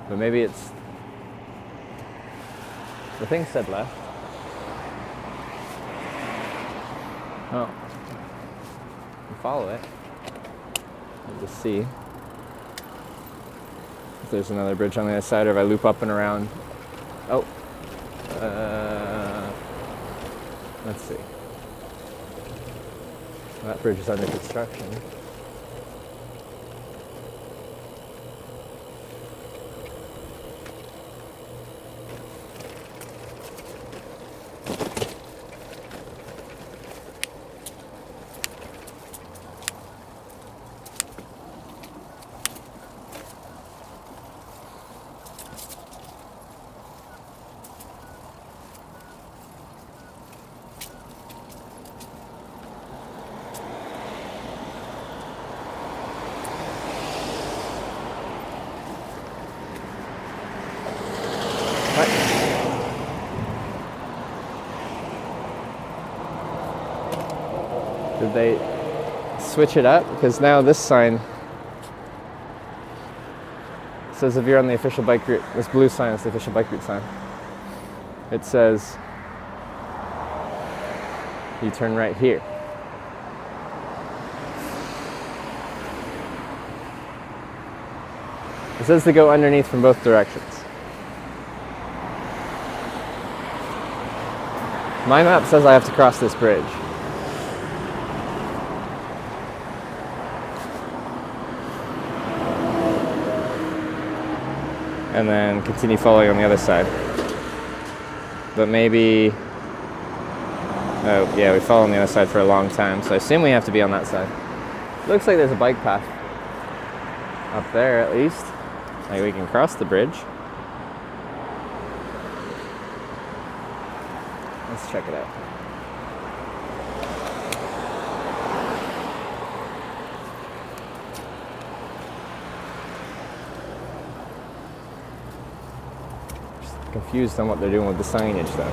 But maybe it's... The thing said left. Oh. Follow it. We'll just see if there's another bridge on the other side, or if I loop up and around. Oh. Let's see. That bridge is under construction. Did they switch it up? Because now this sign says if you're on the official bike route, this blue sign is the official bike route sign. It says you turn right here. It says to go underneath from both directions. My map says I have to cross this bridge. And then continue following on the other side. But maybe... Oh, yeah, we follow on the other side for a long time, so I assume we have to be on that side. Looks like there's a bike path up there, at least. Like, we can cross the bridge. Let's check it out. Confused on what they're doing with the signage though.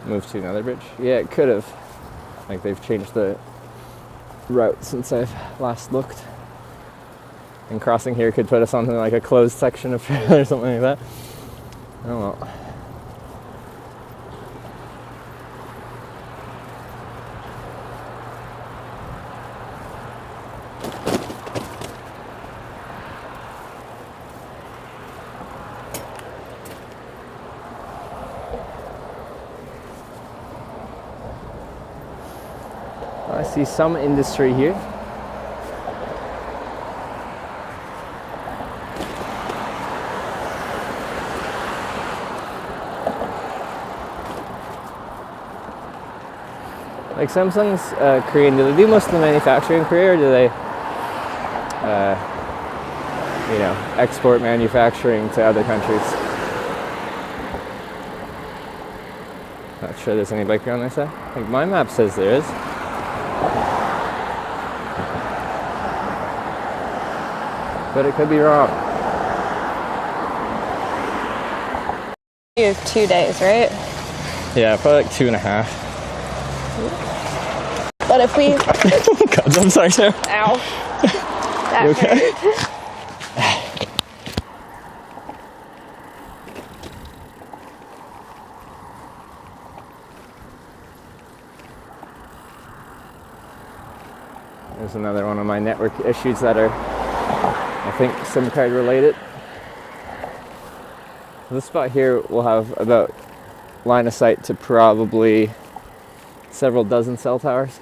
Move to another bridge? Yeah, it could have. Like they've changed the route since I've last looked. And crossing here could put us on like a closed section of trail or something like that. Oh well. I see some industry here. Like Samsung's Korean, do they do most of the manufacturing in Korea, or do they, export manufacturing to other countries? Not sure there's any biker on their side. Like my map says there is. But it could be wrong. You have 2 days, right? Yeah, probably like 2.5. But if we... God, I'm sorry, Sarah. Ow. That You okay? hurt. There's another one of my network issues that are, I think, SIM card related. This spot here will have about line of sight to probably several dozen cell towers.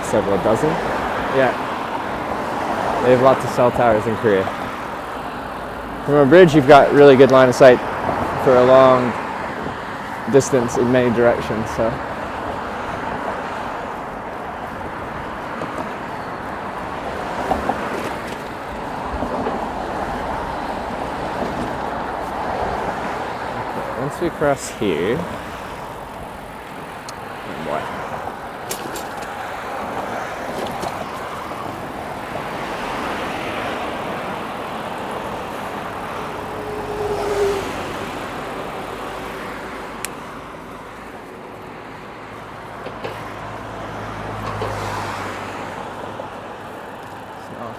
Several dozen? Yeah. They have lots of cell towers in Korea. From a bridge, you've got really good line of sight for a long distance in many directions, so. Okay, once we cross here, oh boy.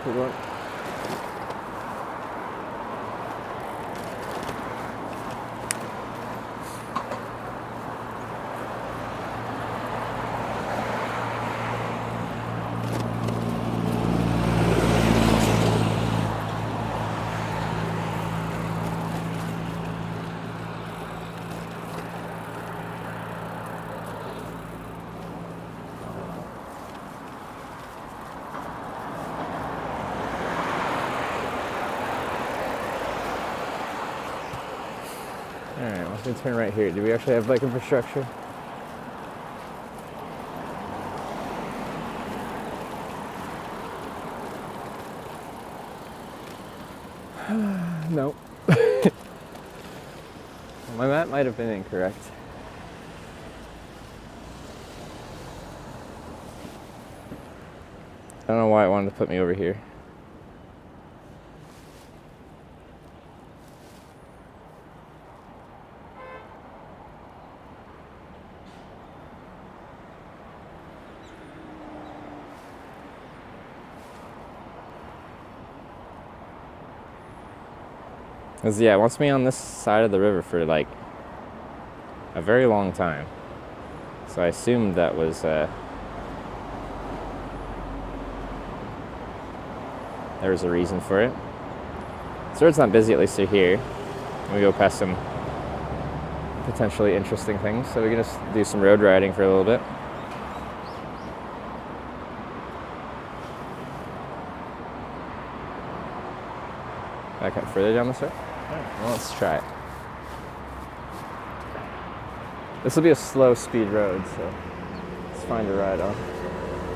Good one. Alright, let's go turn right here. Do we actually have bike infrastructure? No. My map might have been incorrect. I don't know why it wanted to put me over here. Because, yeah, it wants me on this side of the river for, like, a very long time. So I assumed that was, there was a reason for it. So it's not busy, at least through here. We go past some potentially interesting things. So we can just do some road riding for a little bit. Back up further down this way? Well, let's try it. This will be a slow speed road, so it's fine to ride on.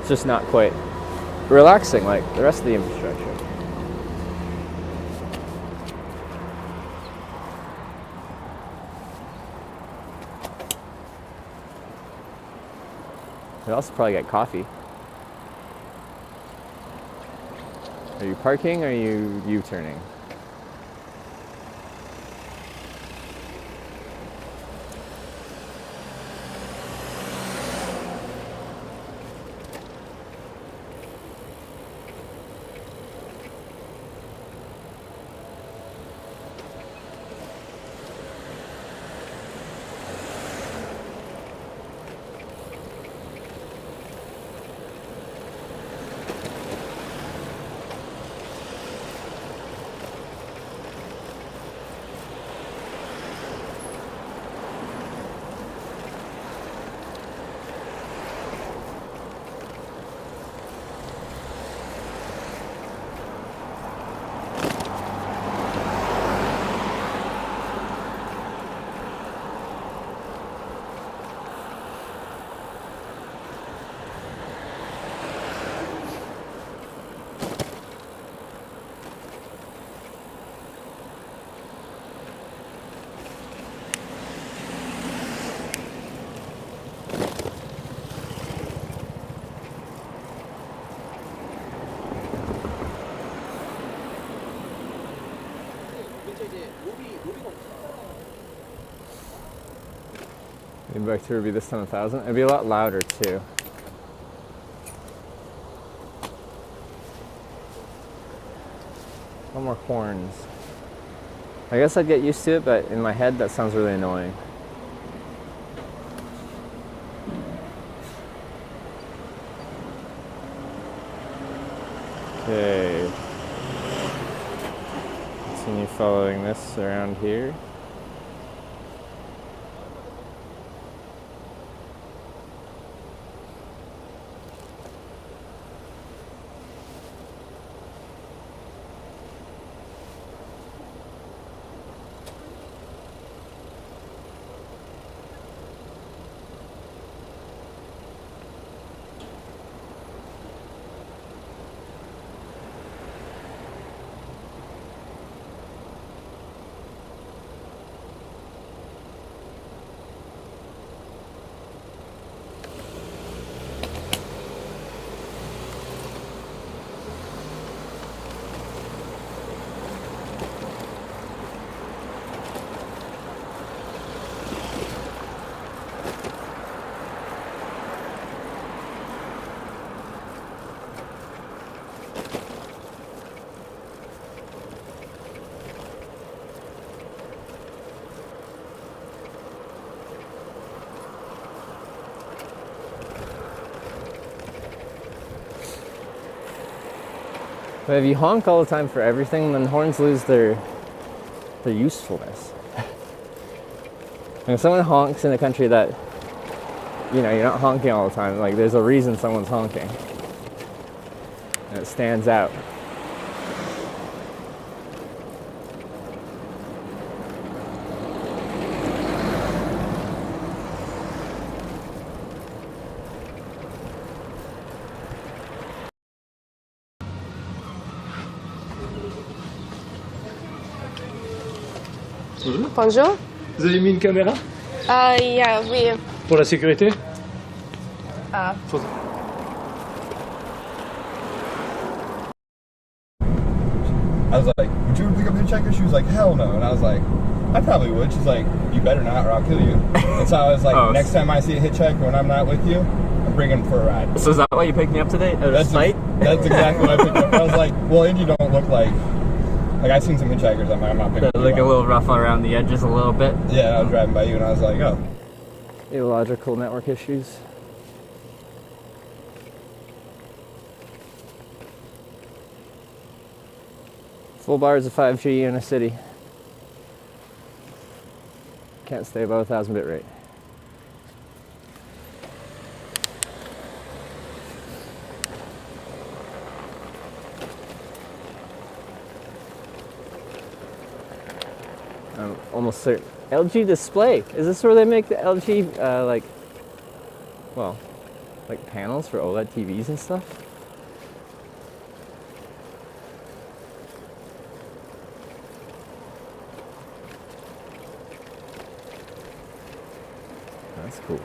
It's just not quite relaxing like the rest of the infrastructure. We'd also probably get coffee. Are you parking or are you U-turning? Maybe back to would be this time 1,000. It'd be a lot louder too. A lot more horns. I guess I'd get used to it, but in my head that sounds really annoying. Okay. Continue following this around here. But if you honk all the time for everything, then horns lose their usefulness. And if someone honks in a country that, you know, you're not honking all the time, like there's a reason someone's honking. And it stands out. Bonjour. Vous avez mis une caméra Yeah, oui. pour la sécurité? Ah. I was like, would you pick up the hitchhiker? She was like, hell no. And I was like, I probably would. She's like, you better not or I'll kill you. And so I was like, Oh. next time I see a hitchhiker when I'm not with you, I'm bringing him for a ride. So is that why you picked me up today? Out of spite? That's exactly what I picked up. I was like, well, and you don't look like I've seen some hitchhikers. I'm not picking Like you a up. little rough around the edges a little bit. Yeah, I was driving by you and I was like, oh. Illogical network issues. Full bars of 5G in a city. Can't stay above 1,000 bit rate. I'm almost certain. LG display. Is this where they make the LG like panels for OLED TVs and stuff? That's cool.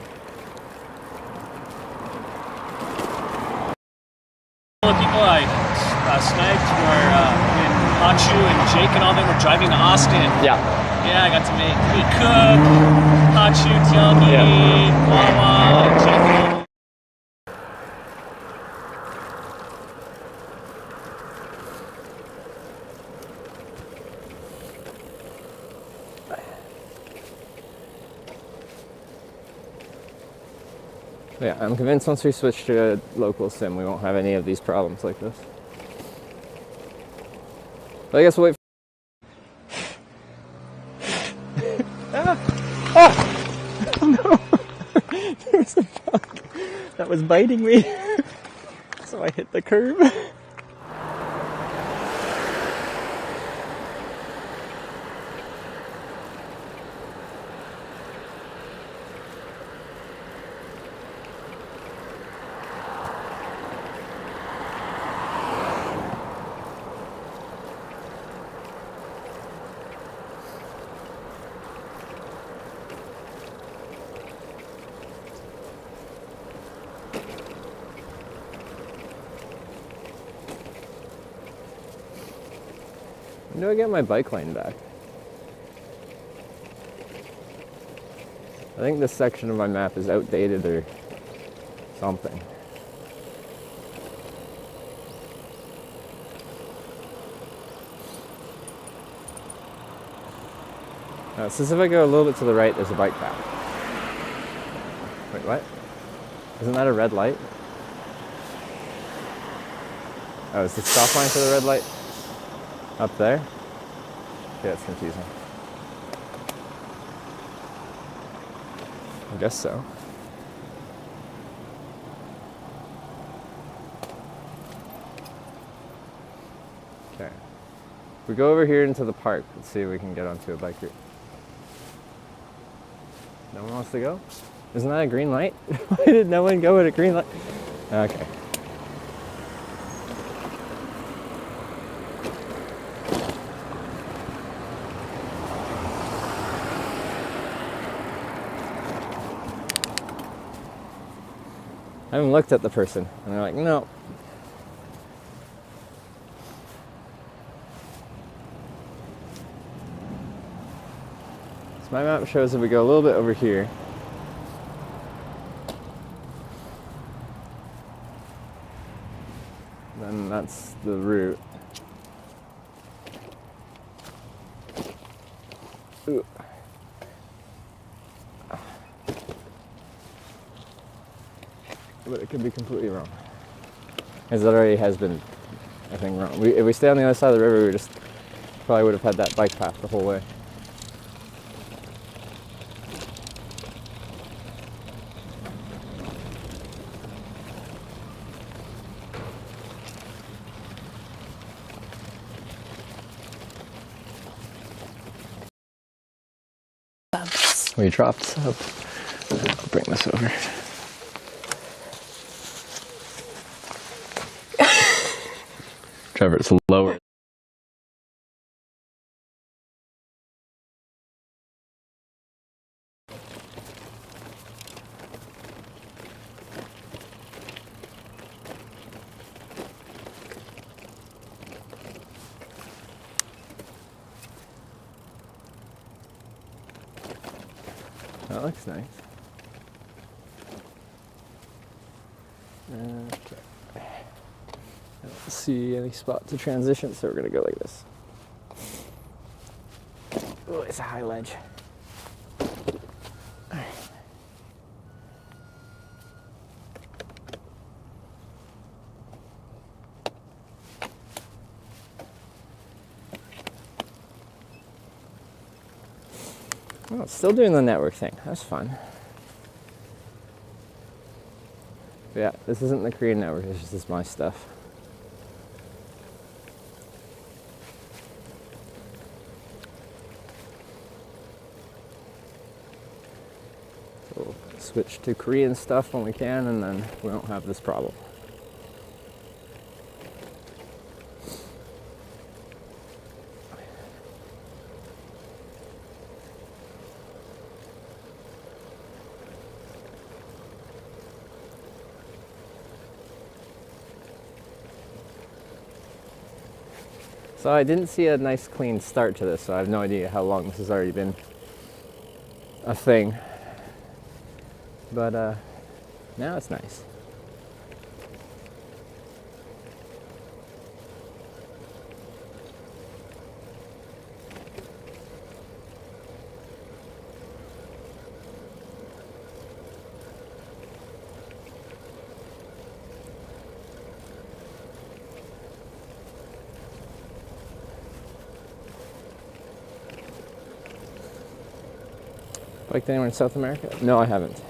All the people I sniped were when Hachu and Jake and all them were driving to Austin. Yeah. Yeah, I got to meet Cook, Hachu, Tiangi, Wawa, and Jake. Yeah, I'm convinced once we switch to a local sim, we won't have any of these problems like this. But I guess we'll wait. Oh no! There was a bug that was biting me, so I hit the curb. When do I get my bike lane back? I think this section of my map is outdated or something. So if I go a little bit to the right, there's a bike path. Wait, what? Isn't that a red light? Oh, is the stop line for the red light up there? Yeah, it's confusing. I guess so. Okay. We go over here into the park. Let's see if we can get onto a bike route. No one wants to go? Isn't that a green light? Why did no one go at a green light? Okay. I haven't looked at the person, and they're like, no. So my map shows that we go a little bit over here. Then that's the route. Ooh. But it could be completely wrong. Because it already has been, I think, wrong. If we stay on the other side of the river, we just probably would have had that bike path the whole way. We dropped sub. I'll bring this over. Trevor, it's lower. That looks nice. Okay. I don't see any spot to transition, so we're gonna go like this. Oh, it's a high ledge. Oh, still doing the network thing. That's fun. But yeah, this isn't the Korean network, it's just my stuff. So we'll switch to Korean stuff when we can, and then we won't have this problem. So I didn't see a nice clean start to this, so I have no idea how long this has already been a thing. But now it's nice. Biked anywhere in South America? No, I haven't.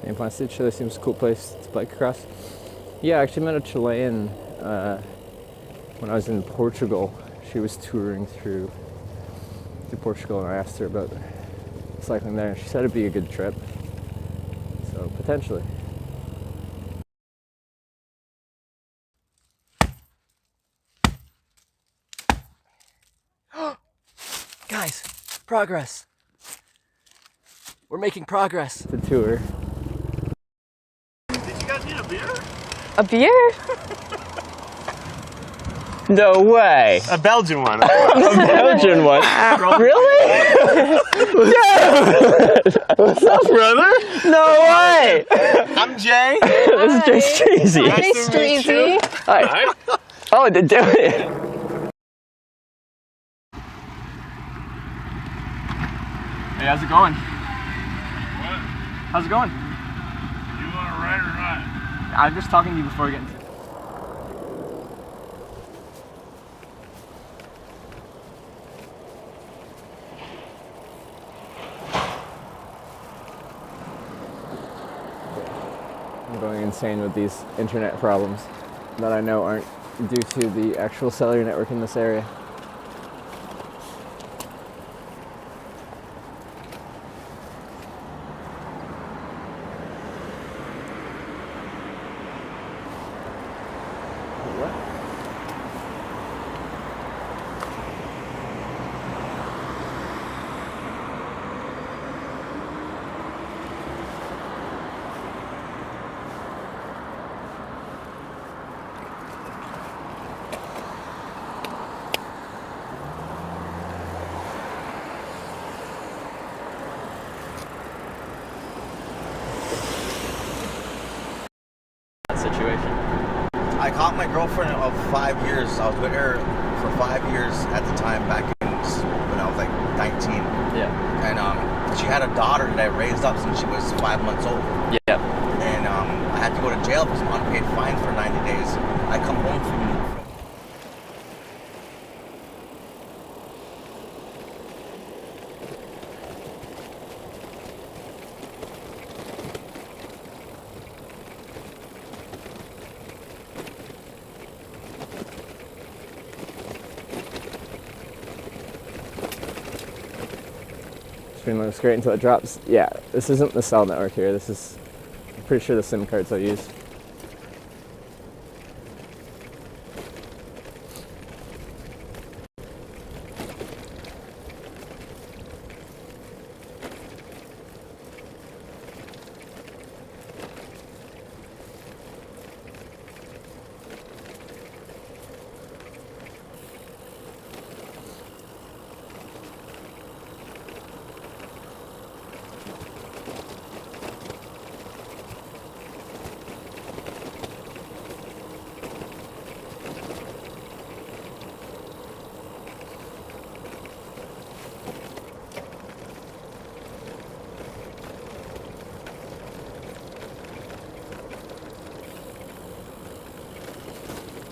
Any plans to Chile? Seems a cool place to bike across. Yeah, I actually met a Chilean when I was in Portugal. She was touring through Portugal, and I asked her about cycling there. She said it'd be a good trip. So potentially. Guys, progress. We're making progress. The tour. Did you guys need a beer? A beer? No way! A Belgian one. A Belgian one? Really? What's up, brother? No way! I'm Jay. This is just Streezy. Hi, Streezy. Hi. Oh, to do it. Hey, how's it going? What? How's it going? You want to ride or not? I'm just talking to you before we get into it. I'm going insane with these internet problems that I know aren't due to the actual cellular network in this area. Situation. I caught my girlfriend of 5 years. I was with her for 5 years at the time, back in when I was like 19. Yeah. And she had a daughter that I raised up since she was 5 months old. Yeah. And I had to go to jail for some unpaid fine for 90 days. I come home from Screen looks great until it drops. Yeah, this isn't the cell network here. This is, I'm pretty sure, the SIM cards I use.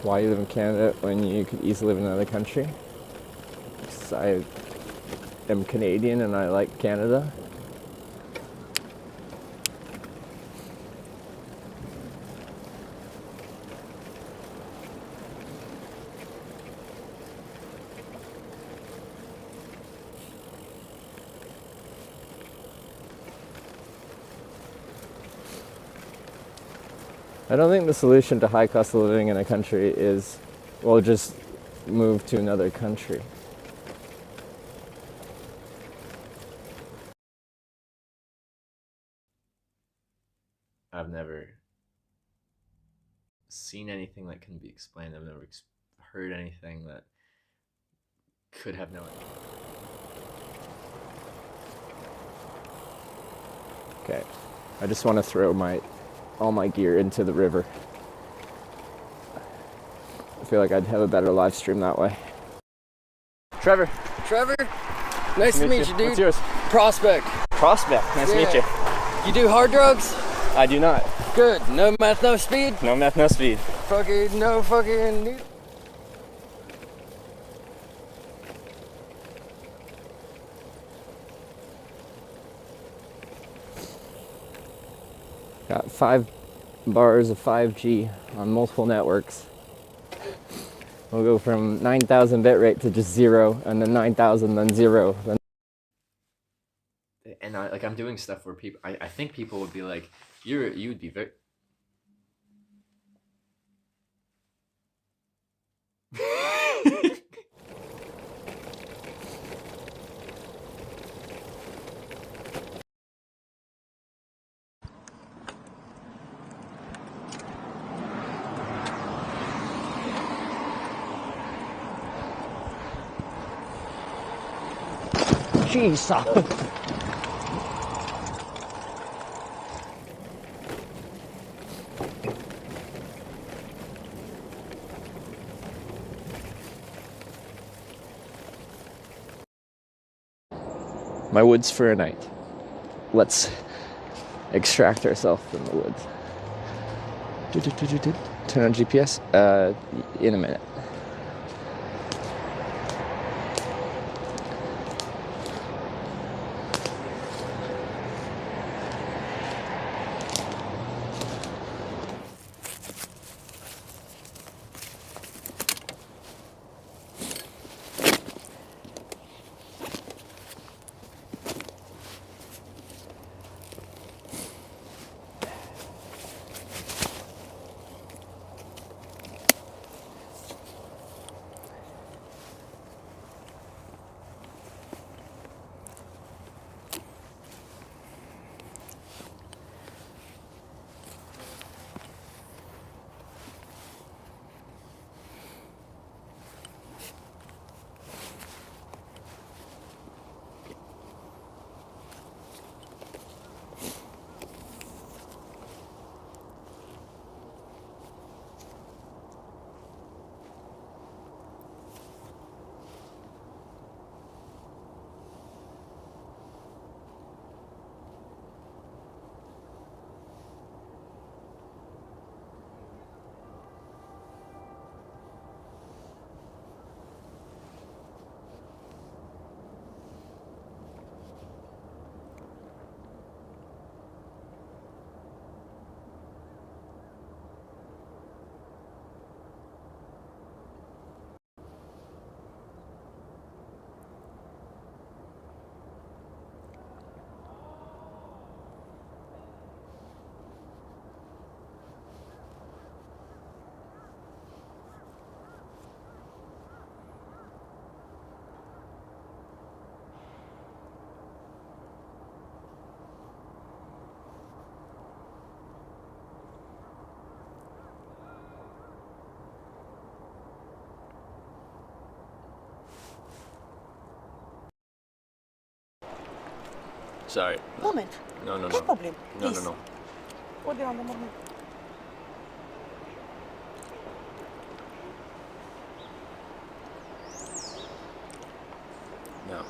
Why you live in Canada when you could easily live in another country? Because I am Canadian and I like Canada. I don't think the solution to high cost of living in a country is, well, just move to another country. I've never seen anything that can be explained. I've never heard anything that could have no idea. Okay, I just want to throw all my gear into the river. I feel like I'd have a better live stream that way. Trevor. Trevor, nice to meet you, dude. What's yours? Prospect. Prospect. Nice to meet you. You do hard drugs? I do not. Good. No meth, no speed? No meth, no speed. Fucking no fucking... Got 5 bars of 5G on multiple networks. We'll go from 9,000 bit rate to just 0, and then 9,000, then 0. Then And I'm doing stuff where people, I think people would be like, you would be very. Jesus. my woods for a night. Let's extract ourselves from the woods. Turn on GPS. In a minute. Sorry. Moment. No, no, No no. problem. No, no, Please. no. Hold on a moment. No.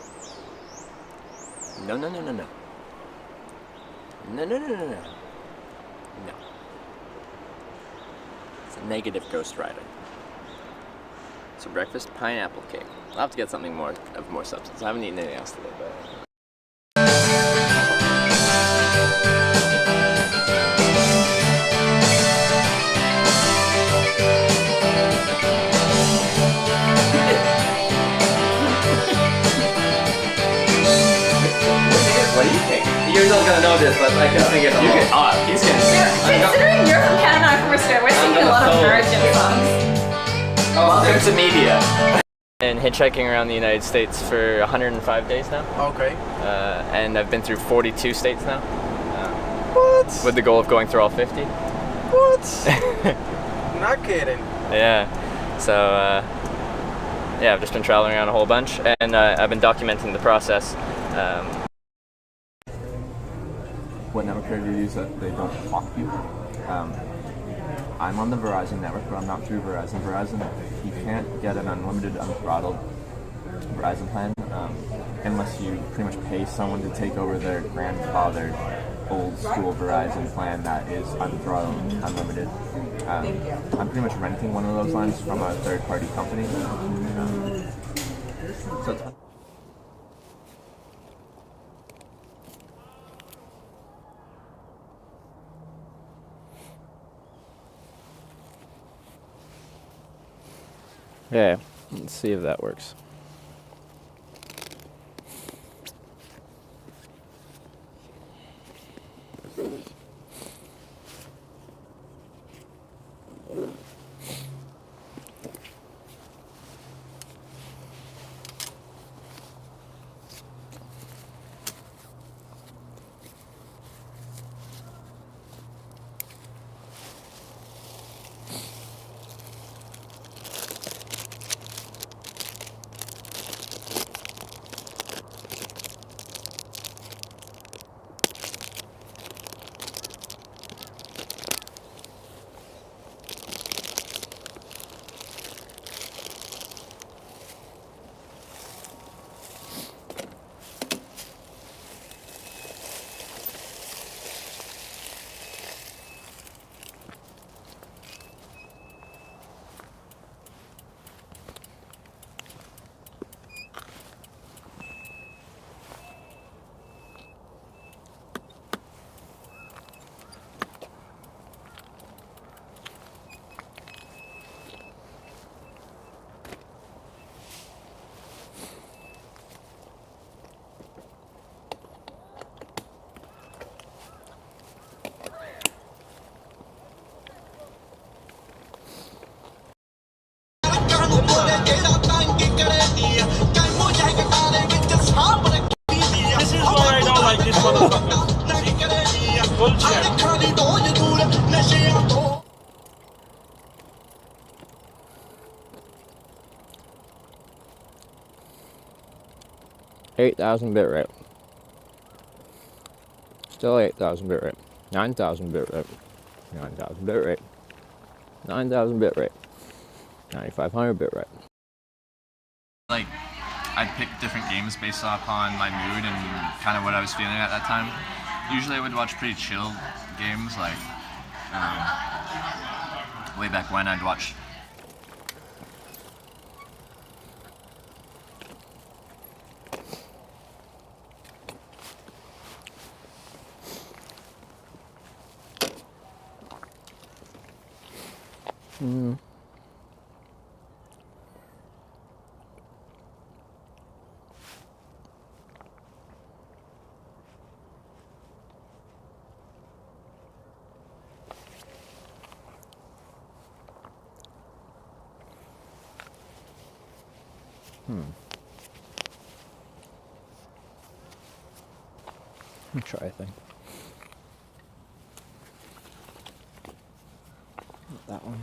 No, no, no, no, no. No, no, no, no, no. No. It's a negative ghost riding. It's a breakfast pineapple cake. I'll have to get something more of more substance. I haven't eaten anything else today, but. What do you think? You're not gonna know this, but I can sing it along. You can, he's gonna sing. Considering you're from Canada, I'm from Australia, we're singing a lot of American songs. Welcome to media. And hitchhiking around the United States for 105 days now. Okay. And I've been through 42 states now. What? With the goal of going through all 50. What? Not kidding. Yeah. So, yeah, I've just been traveling around a whole bunch, and I've been documenting the process. What network carrier you use that they don't block you? I'm on the Verizon network, but I'm not through Verizon. Verizon, you can't get an unlimited, unthrottled Verizon plan unless you pretty much pay someone to take over their grandfathered old school Verizon plan that is unthrottled, unlimited. I'm pretty much renting one of those lines from a third-party company. So it's Okay, let's see if that works. This is why I don't like this motherfucker. Bullshit. 8,000 bit rate. Still 8,000 bit rate. 9,000 bit rate. 9,000 bit rate. 9,000 bit rate. 9,500 bit rate. Like, I'd pick different games based upon my mood and kind of what I was feeling at that time. Usually I would watch pretty chill games, like way back when I'd watch Let me try a thing. Not that one.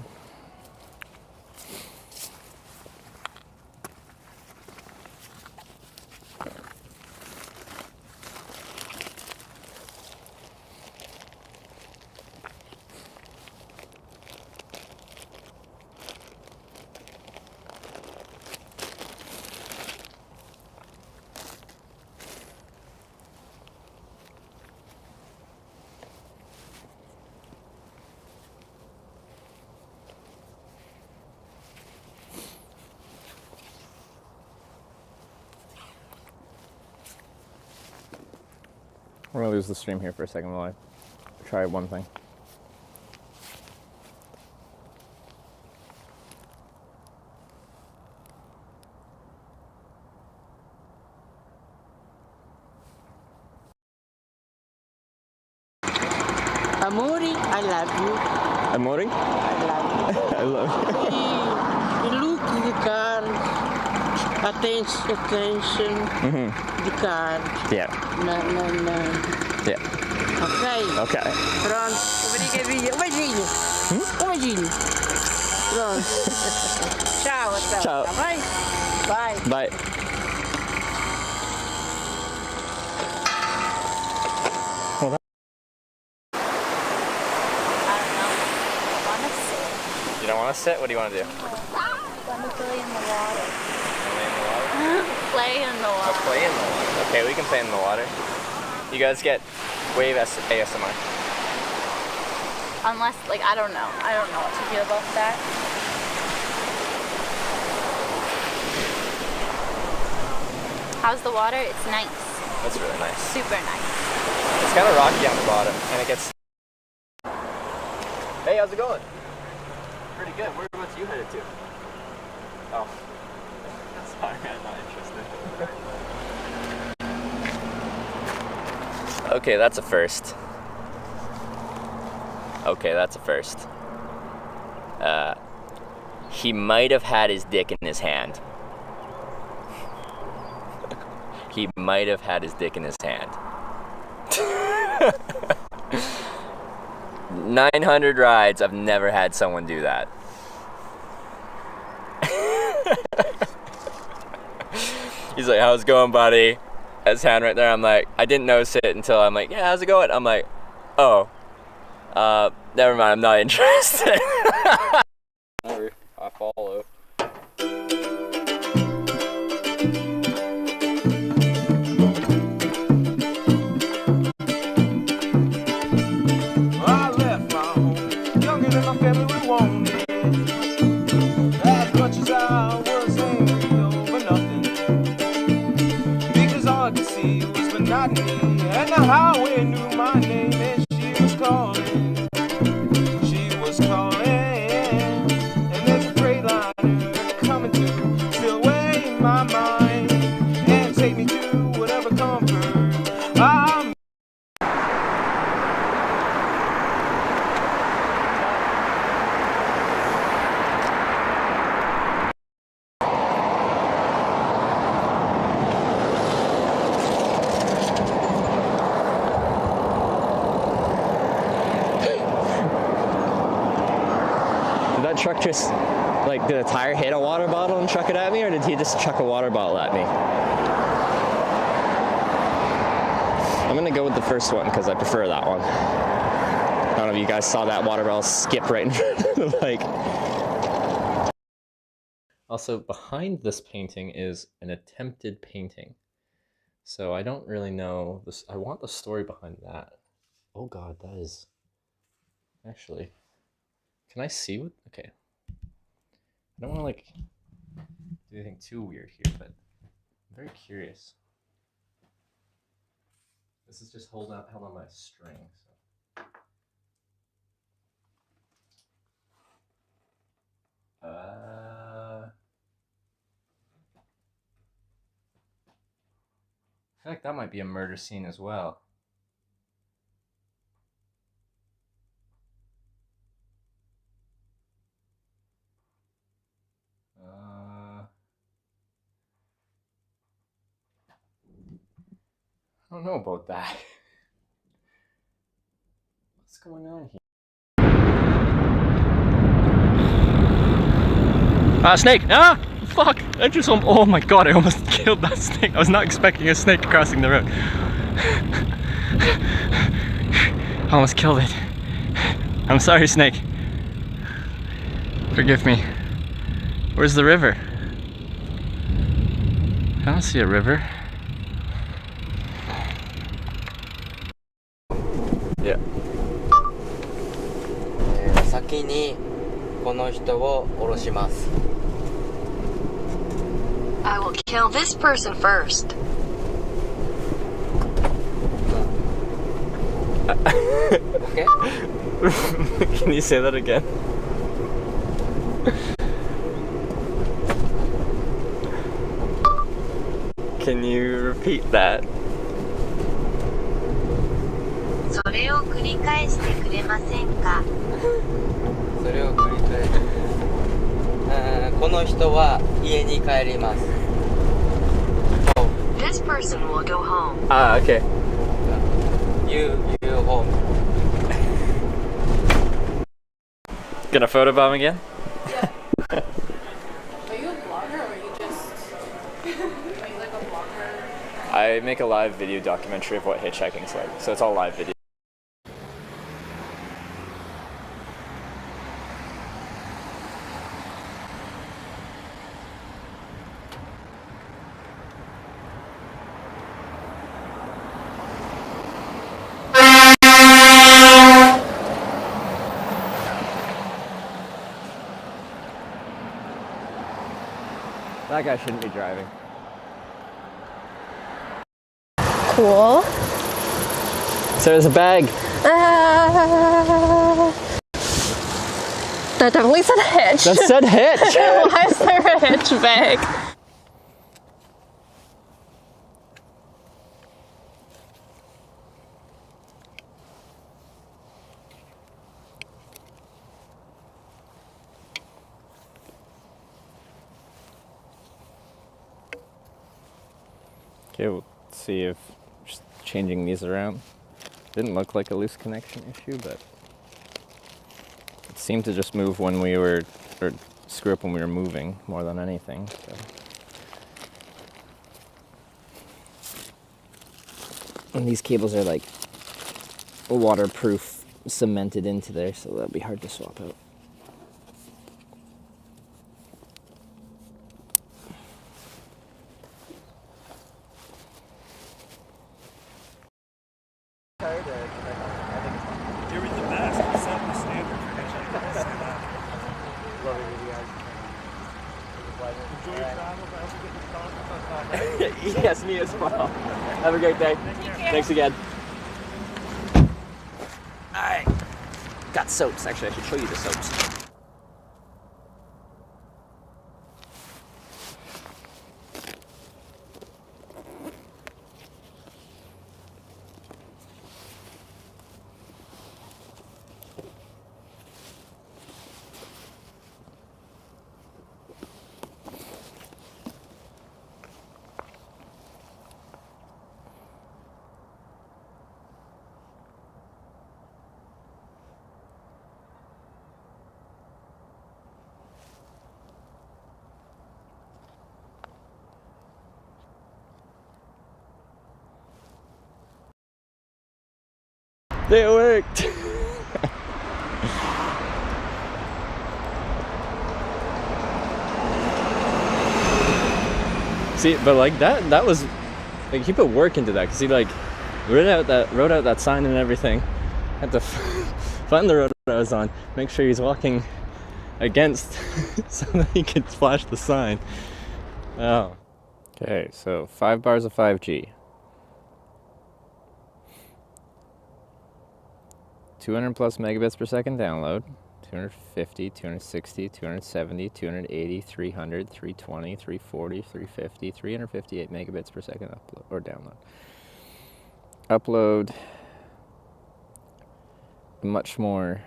We're gonna lose the stream here for a second while I try one thing. Amori, I love you. Amori? I love you. I love you. Look the car. Attention. The car. Yeah. No. Yeah. Ok. Pronto. Obrigadinho. Um beijinho. Um beijinho. Pronto. Tchau, até. Tchau. Tá bem? Bye. Bye. You don't want to sit? What do you want to do? Want to play in the water. Play in the water? Play in the water. Oh, play in the water. Okay, we can play in the water. You guys get wave ASMR. Unless, like, I don't know. I don't know what to do about that. How's the water? It's nice. That's really nice. Super nice. It's kind of rocky on the bottom, and it gets... Hey, how's it going? Pretty good. Whereabouts you headed to? Oh. Sorry, I'm not interested. Okay, that's a first. Okay, that's a first. He might have had his dick in his hand. He might have had his dick in his hand. 900 rides, I've never had someone do that. He's like, how's it going, buddy? His hand right there. I'm like, I didn't notice it until I'm like, yeah, how's it going? I'm like, oh, never mind, I'm not interested. I follow. I left my home younger than my family wanted. As much as I was angry over nothing, because all I could see was monotony, and the highway knew my name, and she was calling. She was calling, and there's a freight liner coming to still weigh my mind and take me to whatever comfort I'm. Did that truck just, like, did a tire hit a water bottle and chuck it at me, or did he just chuck a water bottle at me? I'm gonna go with the first one because I prefer that one. I don't know if you guys saw that water bottle skip right in front of the bike. Also, behind this painting is an attempted painting. So I don't really know this. I want the story behind that. Oh God, that is actually. Can I see what? Okay. I don't want to like do anything too weird here, but I'm very curious. This is just held on my string. So. I feel like that might be a murder scene as well. I don't know about that. What's going on here? Snake! Ah! Fuck! I just, oh my God, I almost killed that snake. I was not expecting a snake crossing the road. I almost killed it. I'm sorry, snake. Forgive me. Where's the river? I don't see a river. Yeah. 先にこの人を降ろします。I will kill this person first. Okay. Can you say that again? Can you repeat that? それを繰り返してくれませんか？それを繰り返す。この人は家に帰ります。This person will go home. Ah, okay. You home. Gonna photobomb again? Yeah. Are you a blogger or are you just... are you like a blogger? I make a live video documentary of what hitchhiking's like, so it's all live video. That guy shouldn't be driving. Cool. So there's a bag. That definitely said hitch. That said hitch. Why is there a hitch bag? Okay, we'll see if just changing these around. Didn't look like a loose connection issue, but it seemed to just move when we were, or screw up when we were moving more than anything. So. And these cables are like waterproof, cemented into there, so that'll be hard to swap out. You're the best. You set the standard for hitchhiking. I'll say that. Love it with you guys. Enjoy your travels. I hope you get the Yes, me as well. Have a great day. Thanks again. Alright. Got soaps. Actually, I should show you the soaps. They worked! See, but like that was, like, he put work into that, because he like wrote out that sign and everything. Had to find the road I was on, make sure he's walking against so that he could flash the sign. Oh. Okay, so 5 bars of 5G. 200 plus megabits per second download, 250, 260, 270, 280, 300, 320, 340, 350, 358 megabits per second upload or download. Upload a much more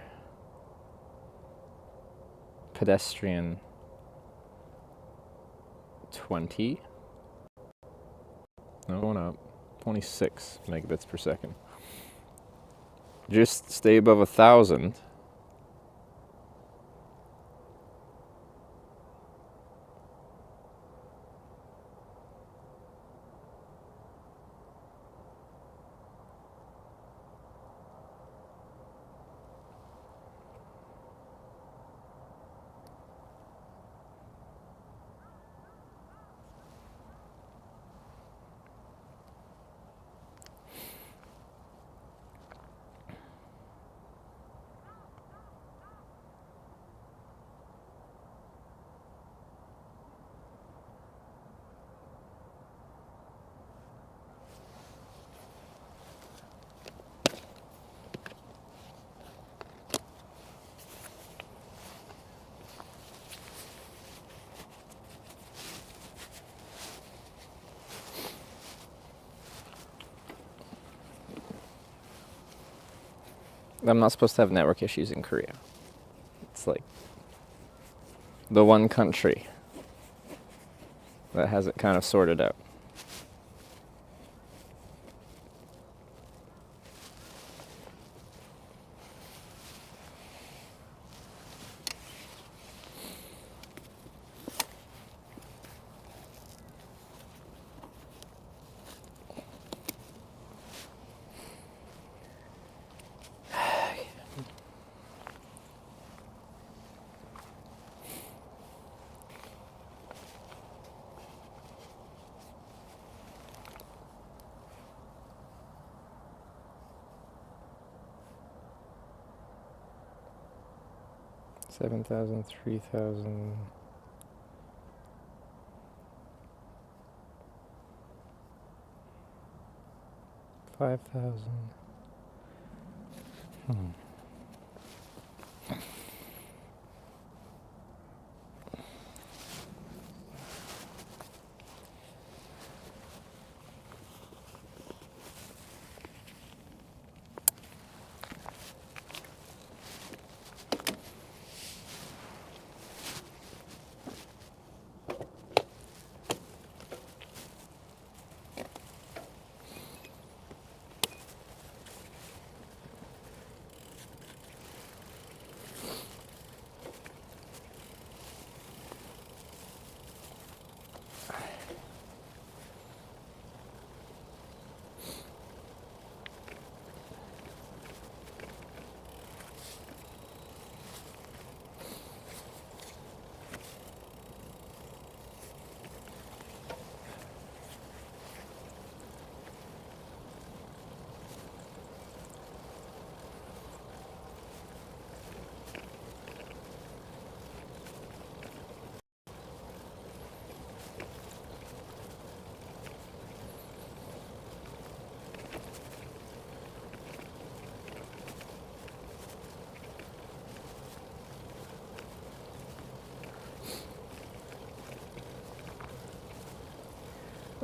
pedestrian 20. No, going up. 26 megabits per second. Just stay above 1,000. I'm not supposed to have network issues in Korea. It's like the one country that has it kind of sorted out. $7,000, $3,000. $5,000.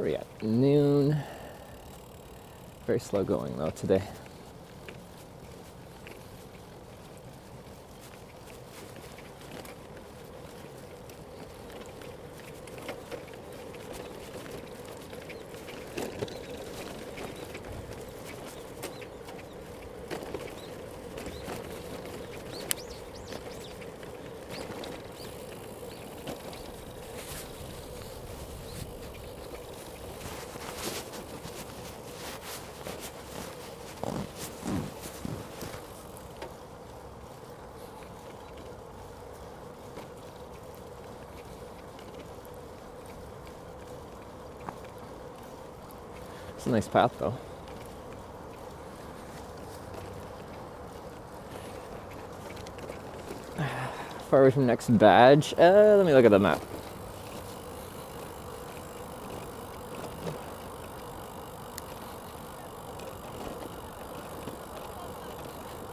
Where are we at? Noon. Very slow going though today. It's a nice path though. Far away from next badge. Let me look at the map.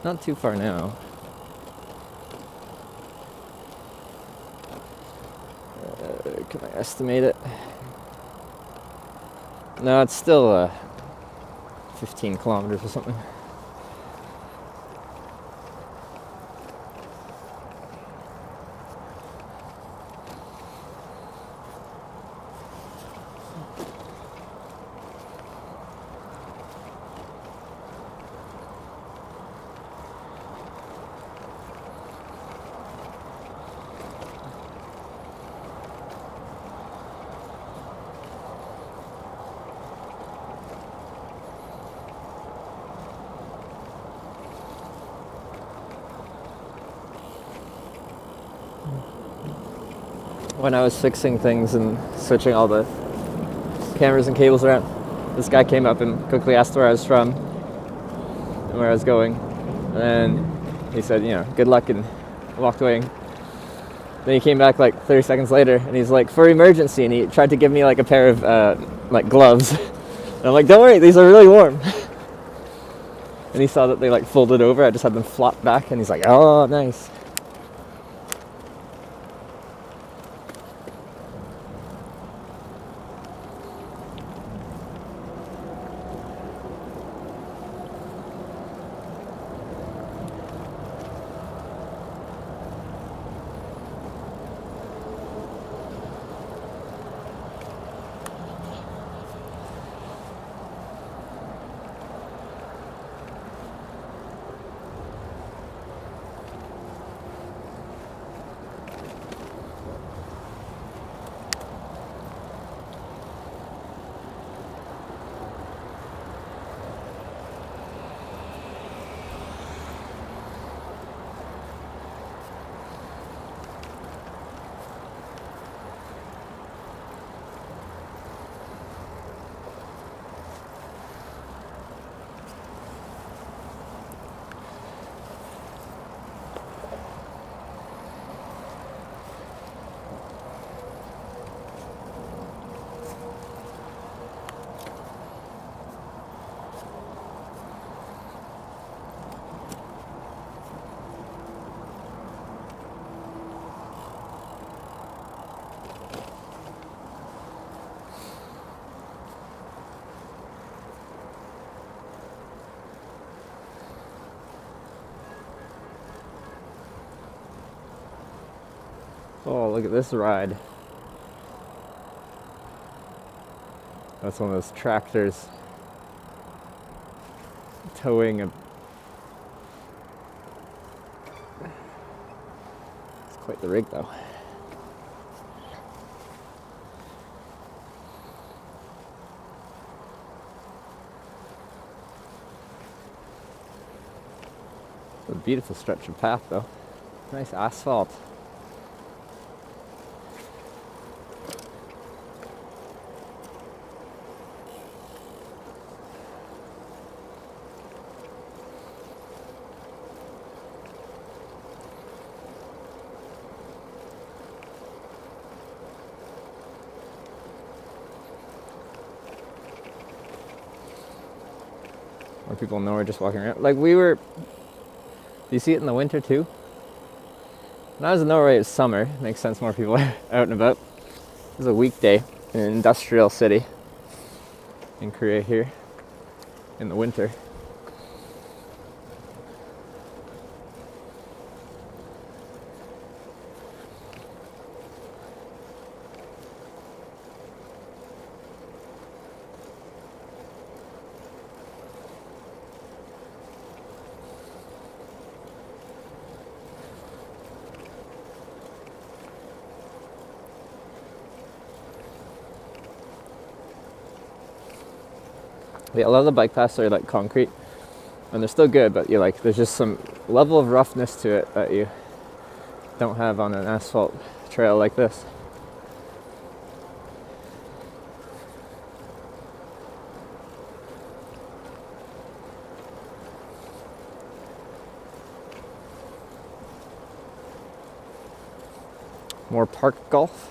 Not too far now. Can I estimate it? No, it's still 15 kilometers or something. When I was fixing things and switching all the cameras and cables around, this guy came up and quickly asked where I was from and where I was going. And he said, you know, good luck, and walked away. Then he came back like 30 seconds later and he's like, for emergency, and he tried to give me like a pair of like gloves. And I'm like, don't worry, these are really warm. And he saw that they like folded over. I just had them flop back, and he's like, oh, nice. Oh, look at this ride. That's one of those tractors towing a... It's quite the rig though. It's a beautiful stretch of path though. Nice asphalt. More people in Norway just walking around. Like we were... Do you see it in the winter too? When I was in Norway, it was summer. Makes sense, more people are out and about. It was a weekday in an industrial city. in Korea here in the winter. Yeah, a lot of the bike paths are like concrete, and they're still good, but there's just some level of roughness to it that you don't have on an asphalt trail like this. More park golf.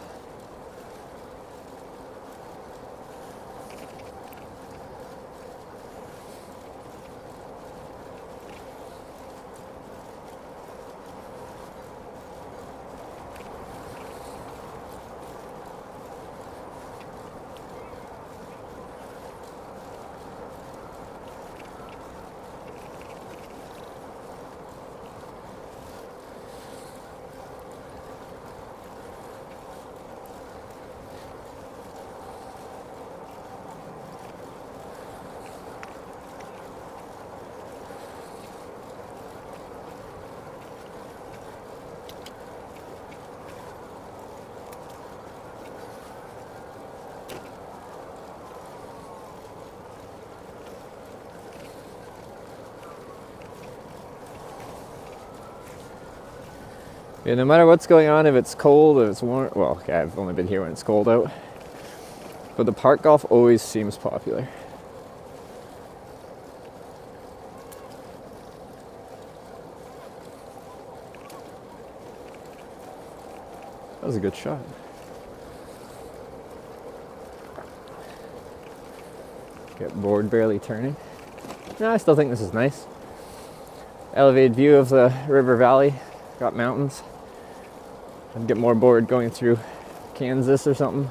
Yeah, no matter what's going on, if it's cold, if it's warm, well, okay, I've only been here when it's cold out, but the park golf always seems popular. That was a good shot. Get board barely turning. No, I still think this is nice. Elevated view of the river valley, got mountains. I'd get more bored going through Kansas or something,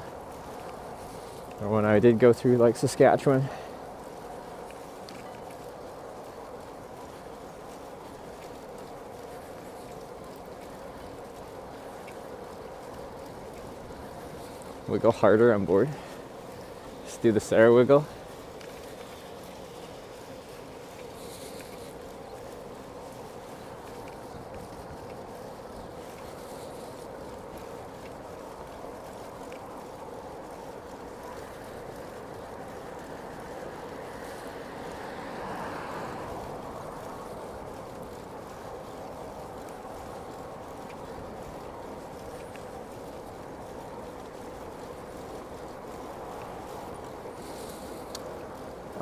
or when I did go through like Saskatchewan. Wiggle harder on board. Just do the Sarah wiggle.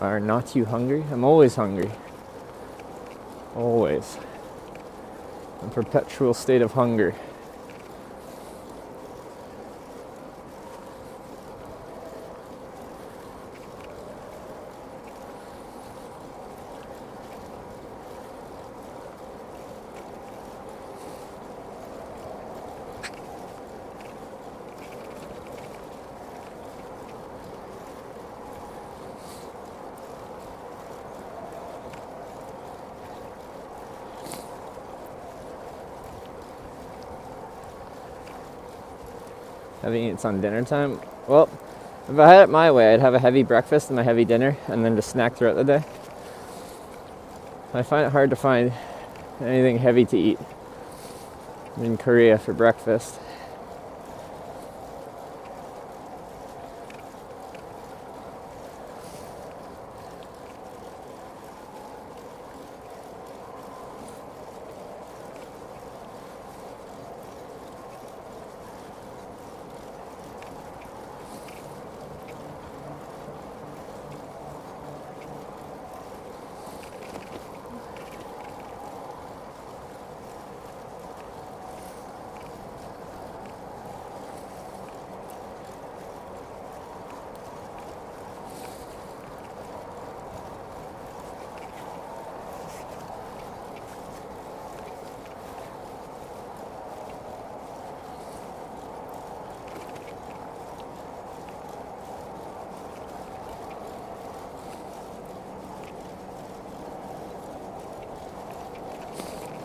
Are not you hungry? I'm always hungry. Always. A perpetual state of hunger. Having it's on dinner time. Well, if I had it my way, I'd have a heavy breakfast and a heavy dinner, and then just snack throughout the day. I find it hard to find anything heavy to eat in Korea for breakfast.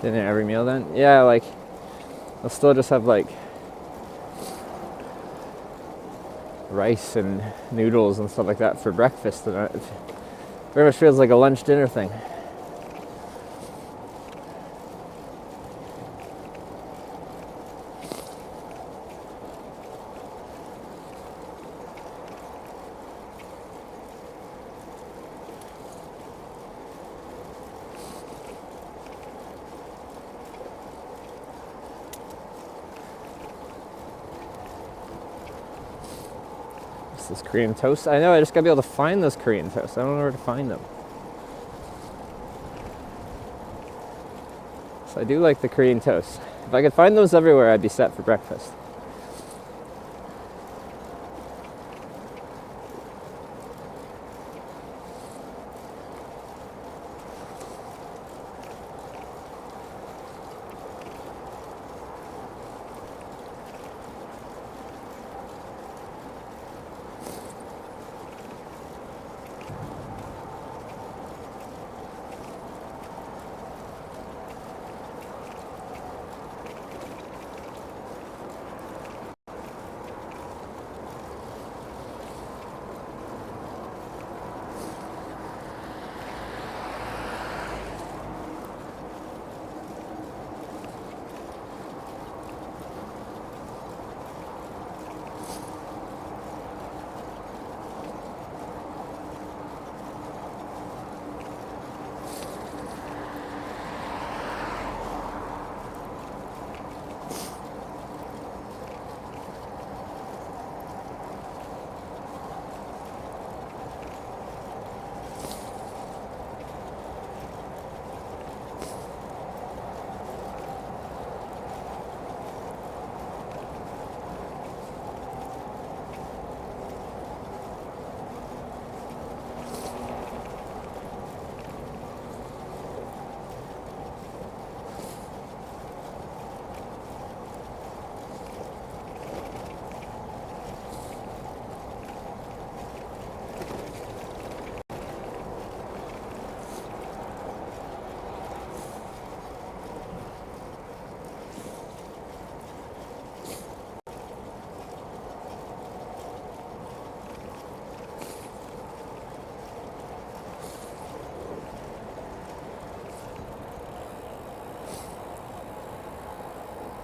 Dinner every meal then? Yeah, like, I'll still just have like rice and noodles and stuff like that for breakfast, and it very much feels like a lunch dinner thing. This Korean toast. I know, I just gotta be able to find those Korean toasts. I don't know where to find them. So I do like the Korean toast. If I could find those everywhere, I'd be set for breakfast.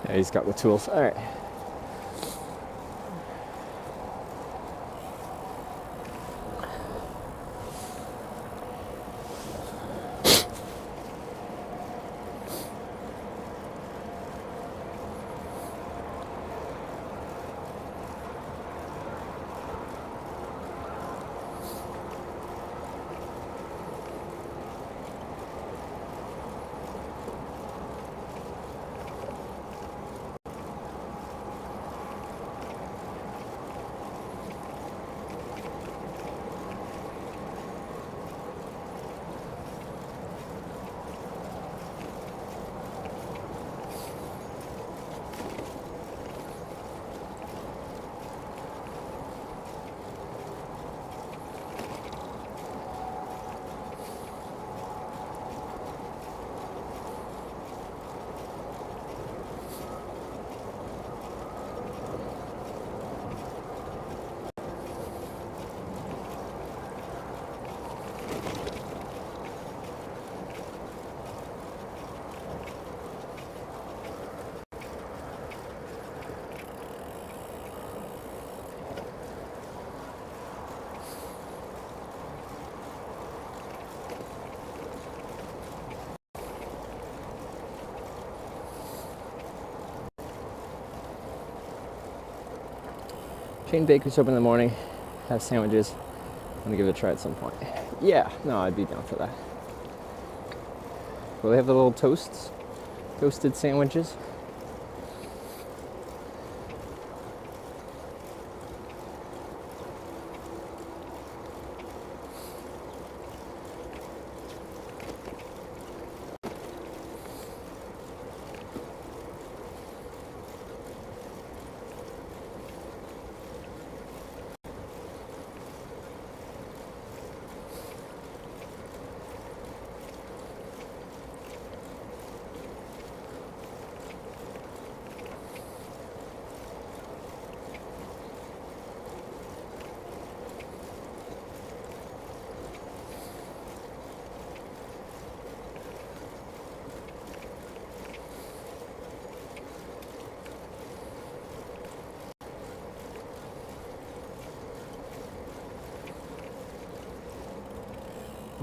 Yeah, he's got the tools. All right. Chain Bakery's open in the morning, have sandwiches. I'm gonna give it a try at some point. Yeah, no, I'd be down for that. Well, they have the little toasts, toasted sandwiches.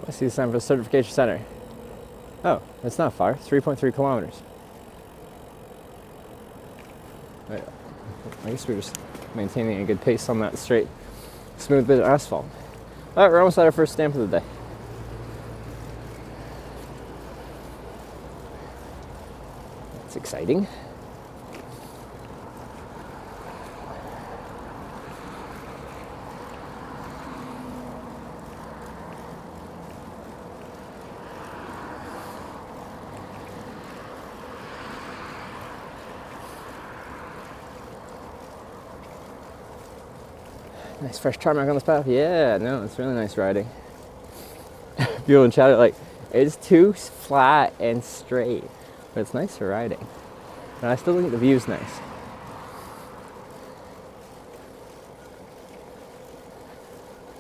I see the sign for the certification center. Oh, it's not far. 3.3 kilometers. I guess we're just maintaining a good pace on that straight, smooth bit of asphalt. All right, we're almost at our first stamp of the day. That's exciting. Nice fresh tarmac on this path. Yeah, no, it's really nice riding. People in chat are like, it's too flat and straight, but it's nice for riding. And I still think the view's nice.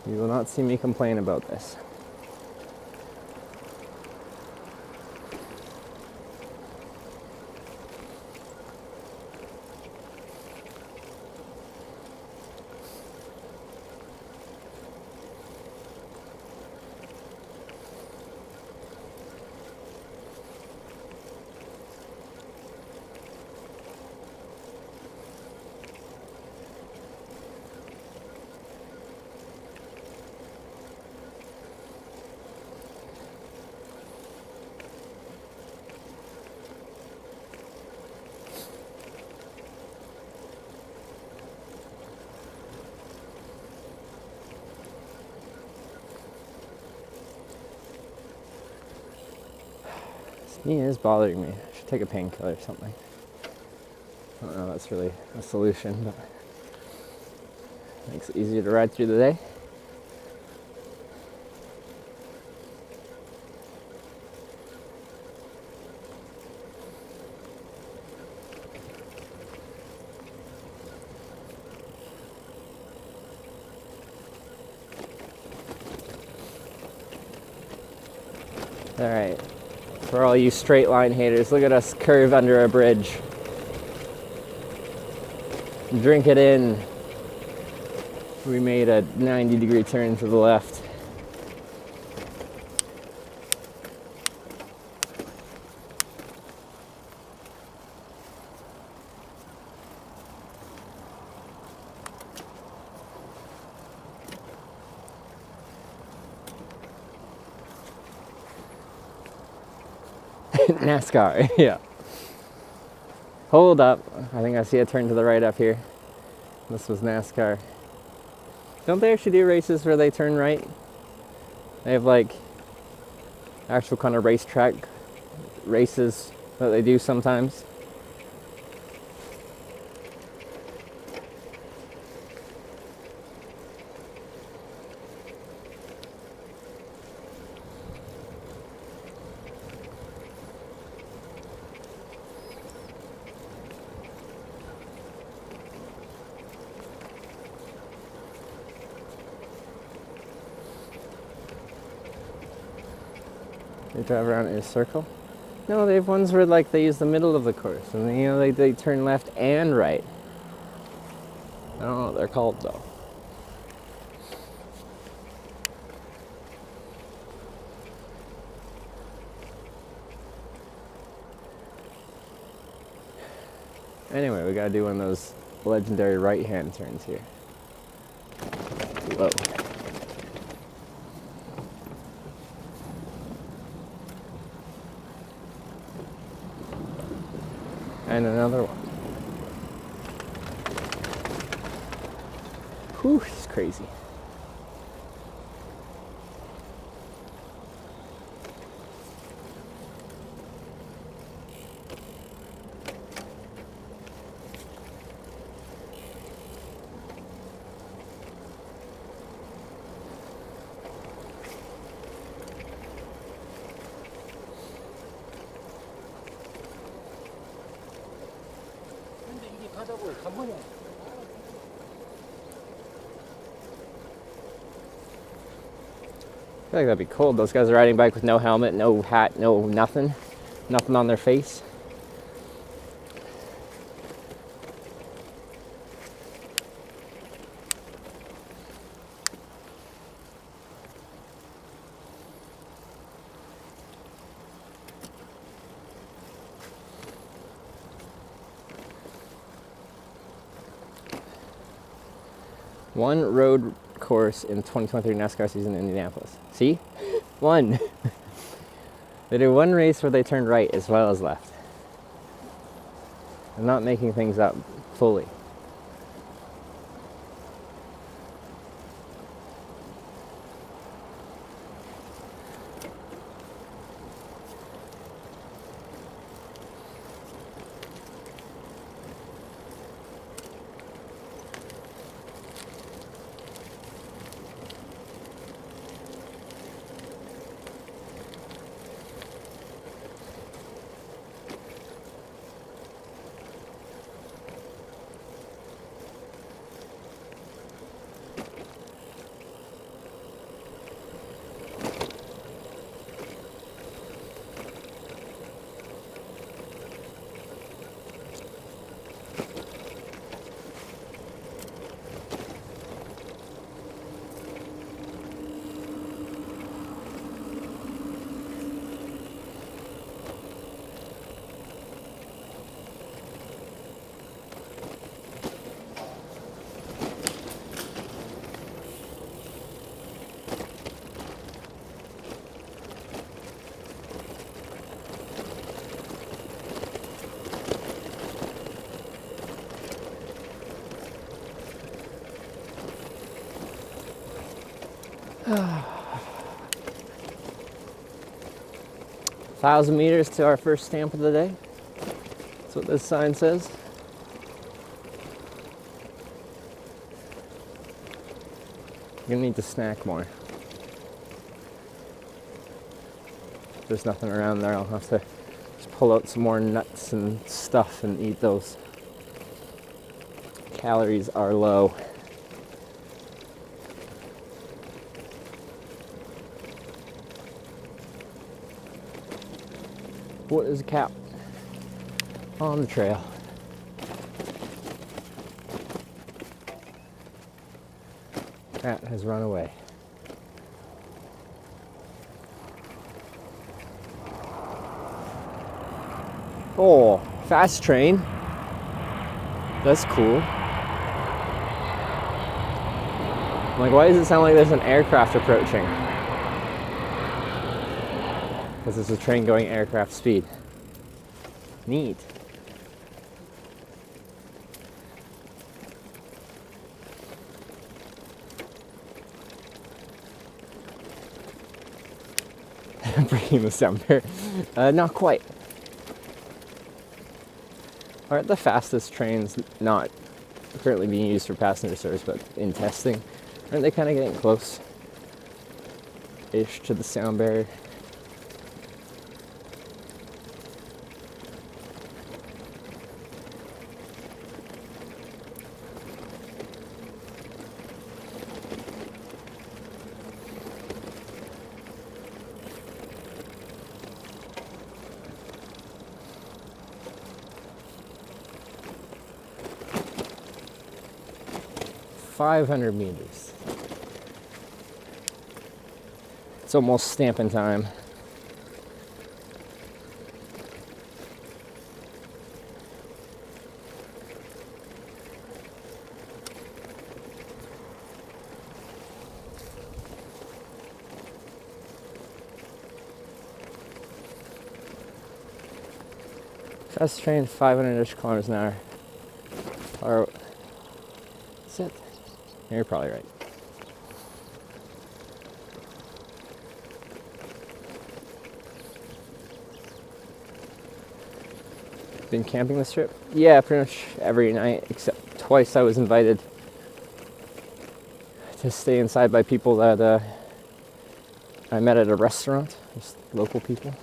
You will not see me complain about this. Knee is bothering me. I should take a painkiller or something. I don't know if that's really a solution, but it makes it easier to ride through the day. All right. For all you straight line haters, look at us curve under a bridge. Drink it in. We made a 90-degree turn to the left. NASCAR, yeah. Hold up. I think I see a turn to the right up here. This was NASCAR. Don't they actually do races where they turn right? They have like actual kind of racetrack races that they do sometimes. They drive around in a circle. No, they have ones where like they use the middle of the course, and then, you know, they turn left and right. I don't know what they're called though. Anyway, we gotta do one of those legendary right-hand turns here. Whoa. And another one. Whew, it's crazy. I feel like that'd be cold. Those guys are riding a bike with no helmet, no hat, no nothing. Nothing on their face. One road course in 2023 NASCAR season in Indianapolis. See? One. They did one race where they turned right as well as left. I'm not making things up fully. $1,000 meters to our first stamp of the day. That's what this sign says. You're gonna need to snack more. If there's nothing around there, I'll have to just pull out some more nuts and stuff and eat those. Calories are low. What is a cap on the trail? Cat has run away. Oh, fast train. That's cool. I'm like, why does it sound like there's an aircraft approaching? Because it's a train going aircraft speed. Neat. Bringing this down there. Not quite. Aren't the fastest trains not currently being used for passenger service, but in testing? Aren't they kind of getting close-ish to the sound barrier? $500 meters. It's almost stamping time. Fast train, 500-ish kilometers an hour. Or is it? You're probably right. Been camping this trip? Yeah, pretty much every night, except twice I was invited to stay inside by people that I met at a restaurant, just local people.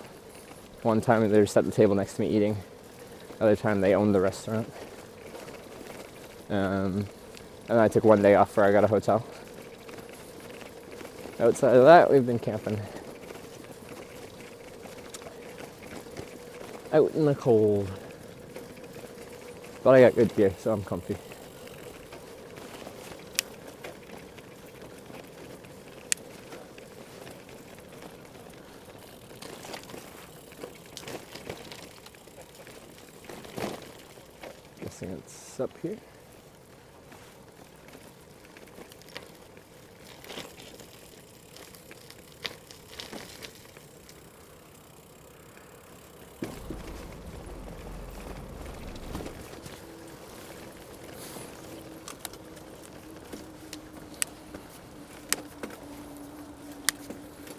One time they were just at the table next to me eating. Other time they owned the restaurant. And I took one day off where I got a hotel. Outside of that, we've been camping. Out in the cold. But I got good gear, so I'm comfy. Guessing it's up here.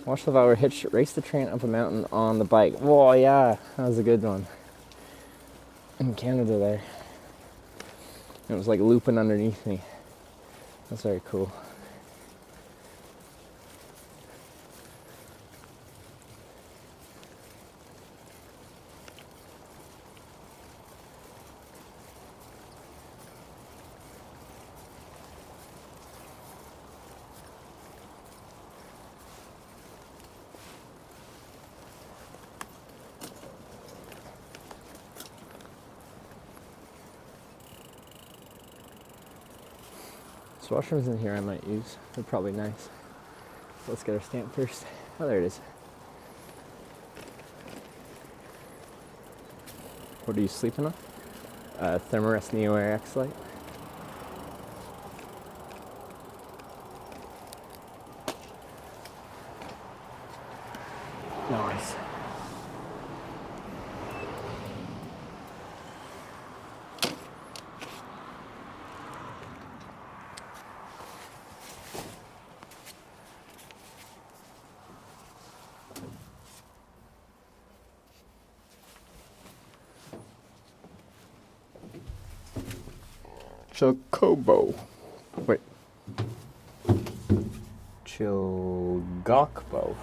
Watch the Valor hitch, race the train up a mountain on the bike. Whoa, yeah, that was a good one. In Canada there. It was like looping underneath me. That's very cool. There's washrooms in here I might use. They're probably nice. So let's get our stamp first. Oh, there it is. What are you sleeping on? Thermarest Neo Air X Lite. Nice. Chocobo. Wait. Chilgokbo.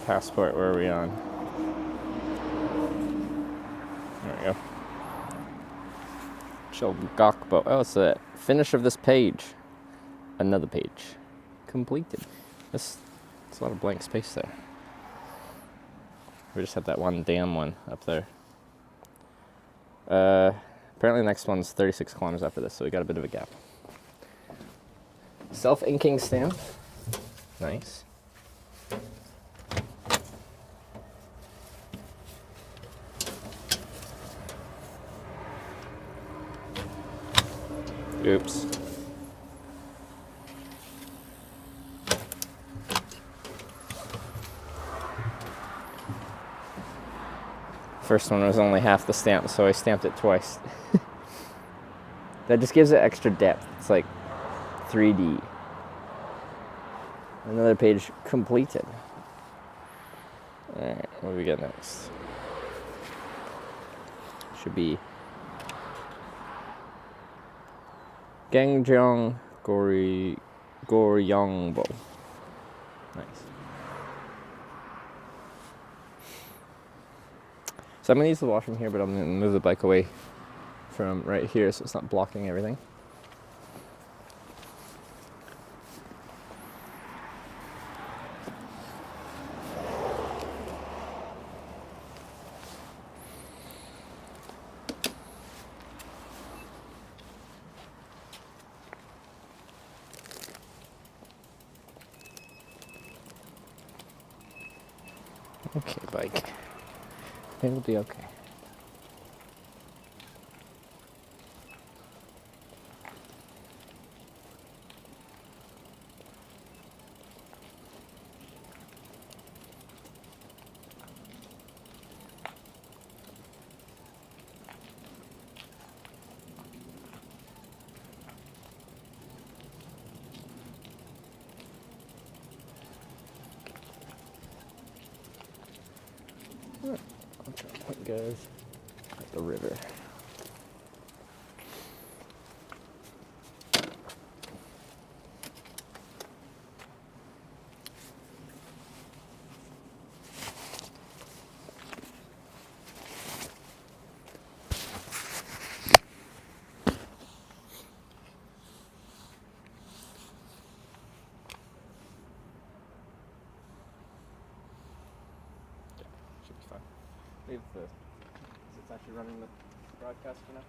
Passport, where are we on? There we go. Chilgokbo. Oh, it's the finish of this page. Another page. Completed. There's a lot of blank space there. We just had that one damn one up there. Apparently the next one's 36 kilometers after this, so we got a bit of a gap. Self-inking stamp. Nice. Oops. First one was only half the stamp, so I stamped it twice. That just gives it extra depth. It's like 3D. Another page completed. Alright, what do we got next? Should be Gangjong Goryongbo. Nice. So I'm going to use the washroom here, but I'm going to move the bike away from right here so it's not blocking everything. Okay, bike. It'll be okay. It goes at the river. Should be fine. Leave the. It's actually running the broadcast for now.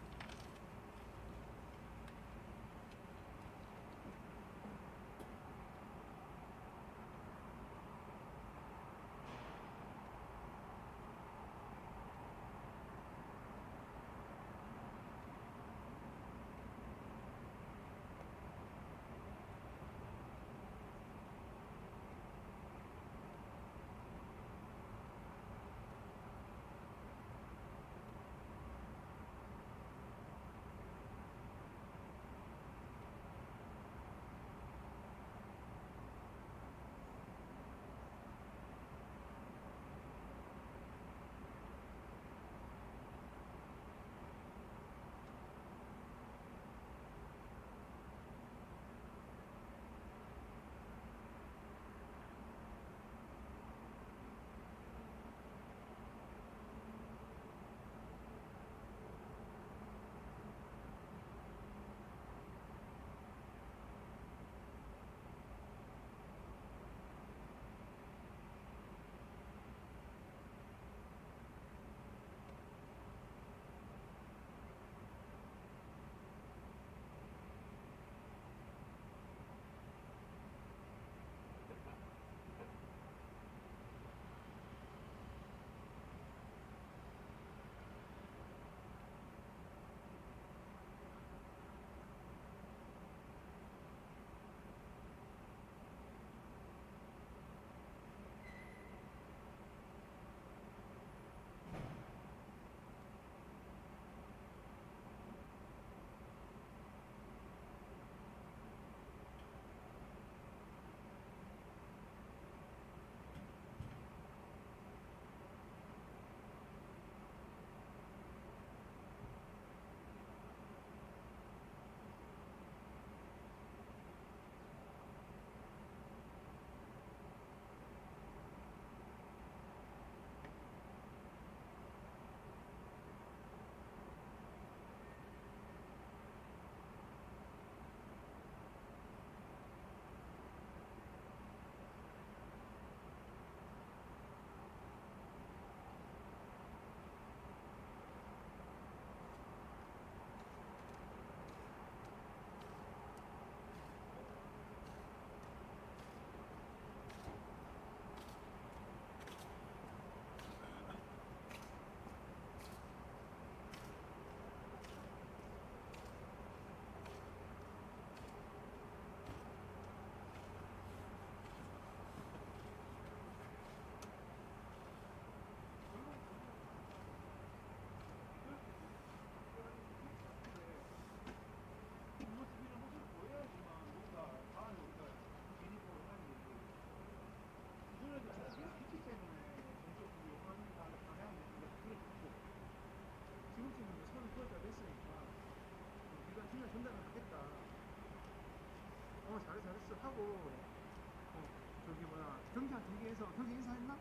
경기한 대기에서 경기 인사했나?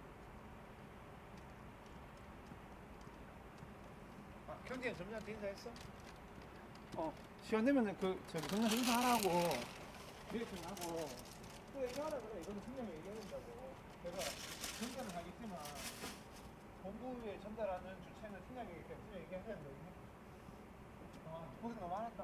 아, 경기한 점장한테 인사했어? 시간 되면은 저기 점장 인사하라고 디렉션 하고 또 얘기하라 그래. 이거는 분명히 얘기해야 된다고. 내가 전달을 하겠지만 본부에 전달하는 주체는 팀장이기 때문에 분명히 얘기해야 된다. 고생 너무 많았다.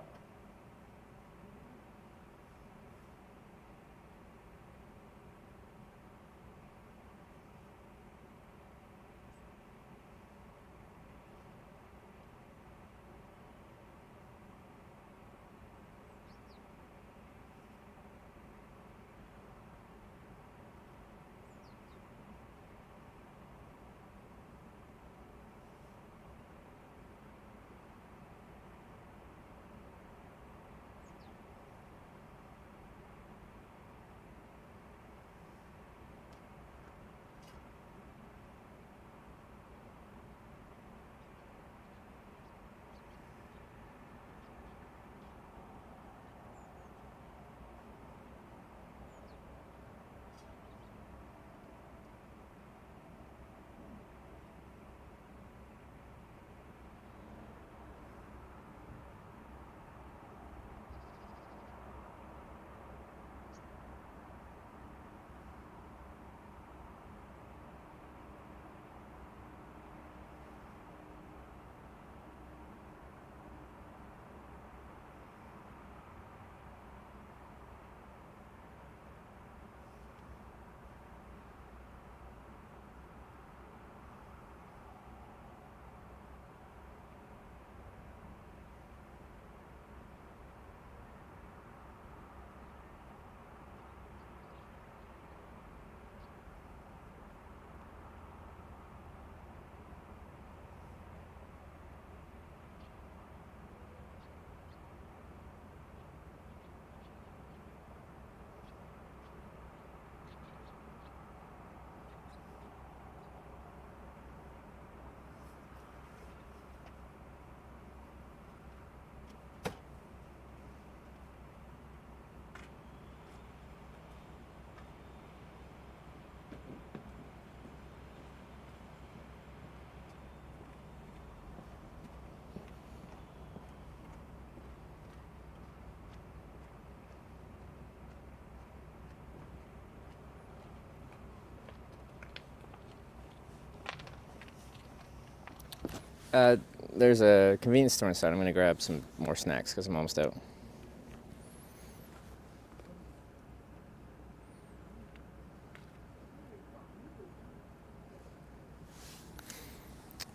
There's a convenience store inside. I'm gonna grab some more snacks because I'm almost out.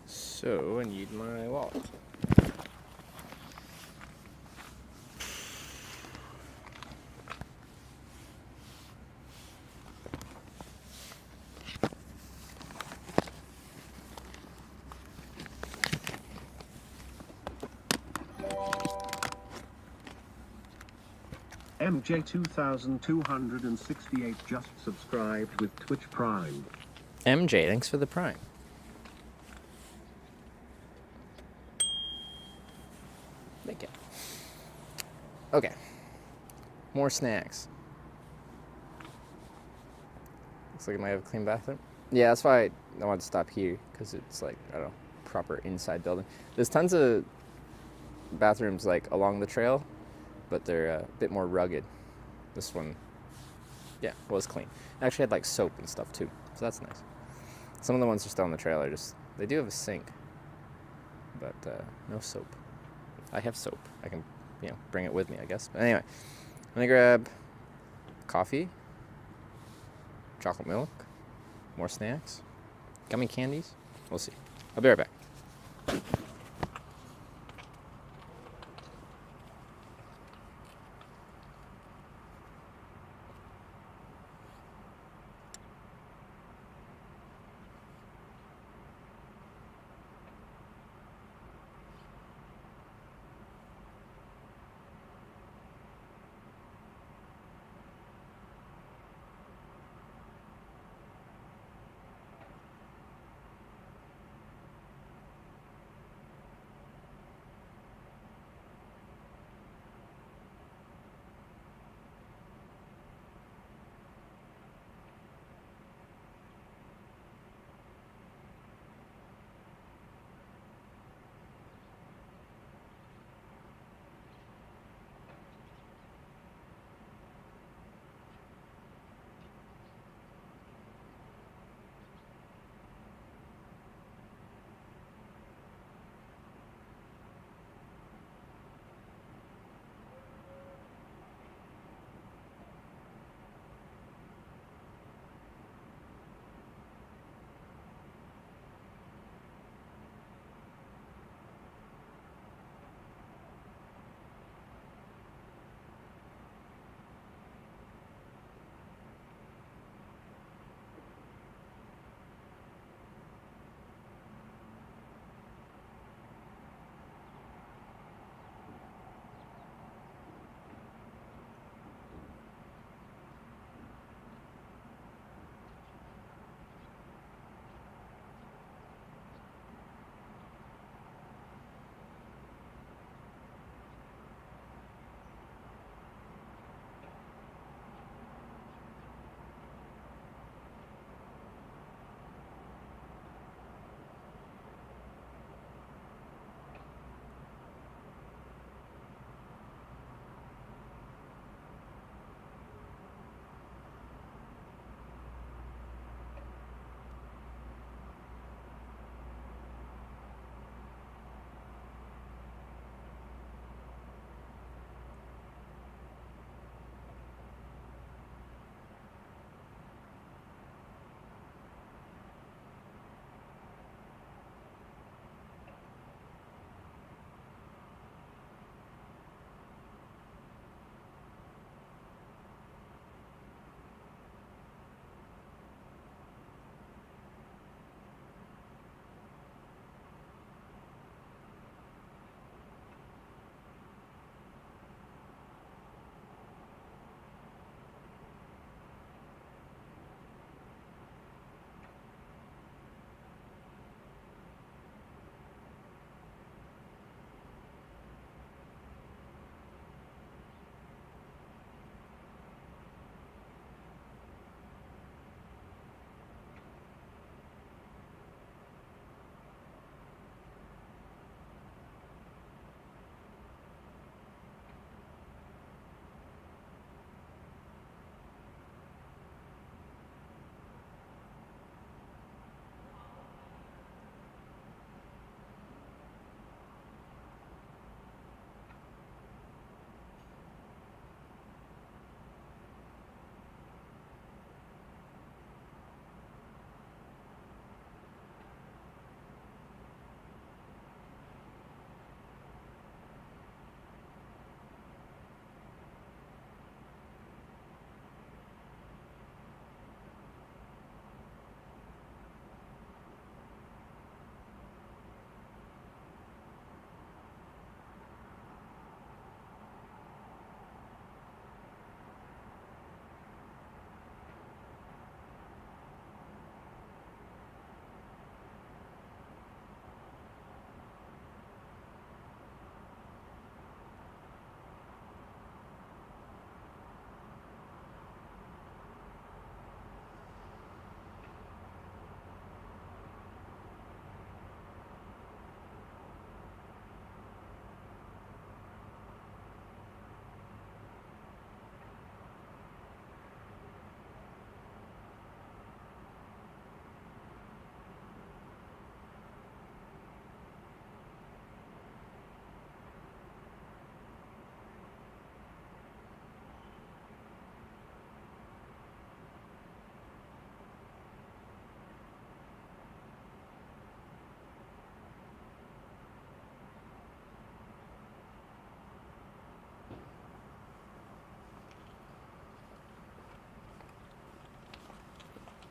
So I need my wallet. MJ2268 just subscribed with Twitch Prime. MJ, thanks for the Prime. Thank you. Okay. More snacks. Looks like I might have a clean bathroom. Yeah, that's why I wanted to stop here, because it's like, I don't know, proper inside building. There's tons of bathrooms like along the trail, but they're a bit more rugged. This one, yeah, was clean. It actually had like soap and stuff too, so that's nice. Some of the ones are still on the trail are just, they do have a sink, but no soap. I have soap. I can, bring it with me, I guess. But anyway, I'm gonna grab coffee, chocolate milk, more snacks, gummy candies. We'll see. I'll be right back.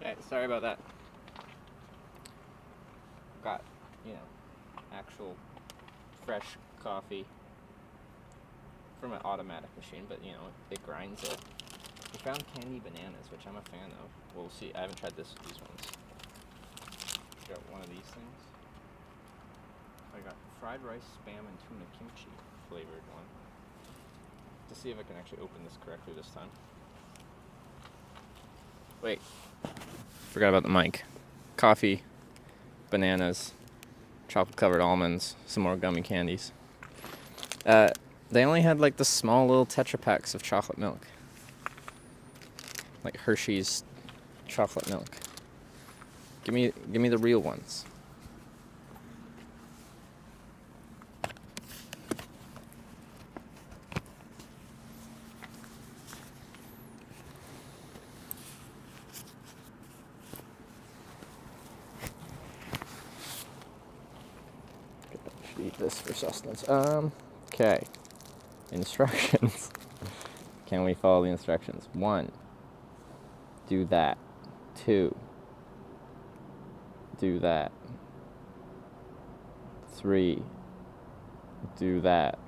Okay, sorry about that. Got, actual fresh coffee from an automatic machine, but it grinds it. We found candy bananas, which I'm a fan of. We'll see. I haven't tried these ones. Got one of these things. I got fried rice, spam, and tuna kimchi flavored one. To see if I can actually open this correctly this time. Wait. Forgot about the mic. Coffee, bananas, chocolate-covered almonds, some more gummy candies. They only had like the small little Tetra packs of chocolate milk. Like Hershey's chocolate milk. Give me the real ones. Should eat this for sustenance. Okay. Instructions. Can we follow the instructions? 1. Do that. 2. Do that. 3. Do that.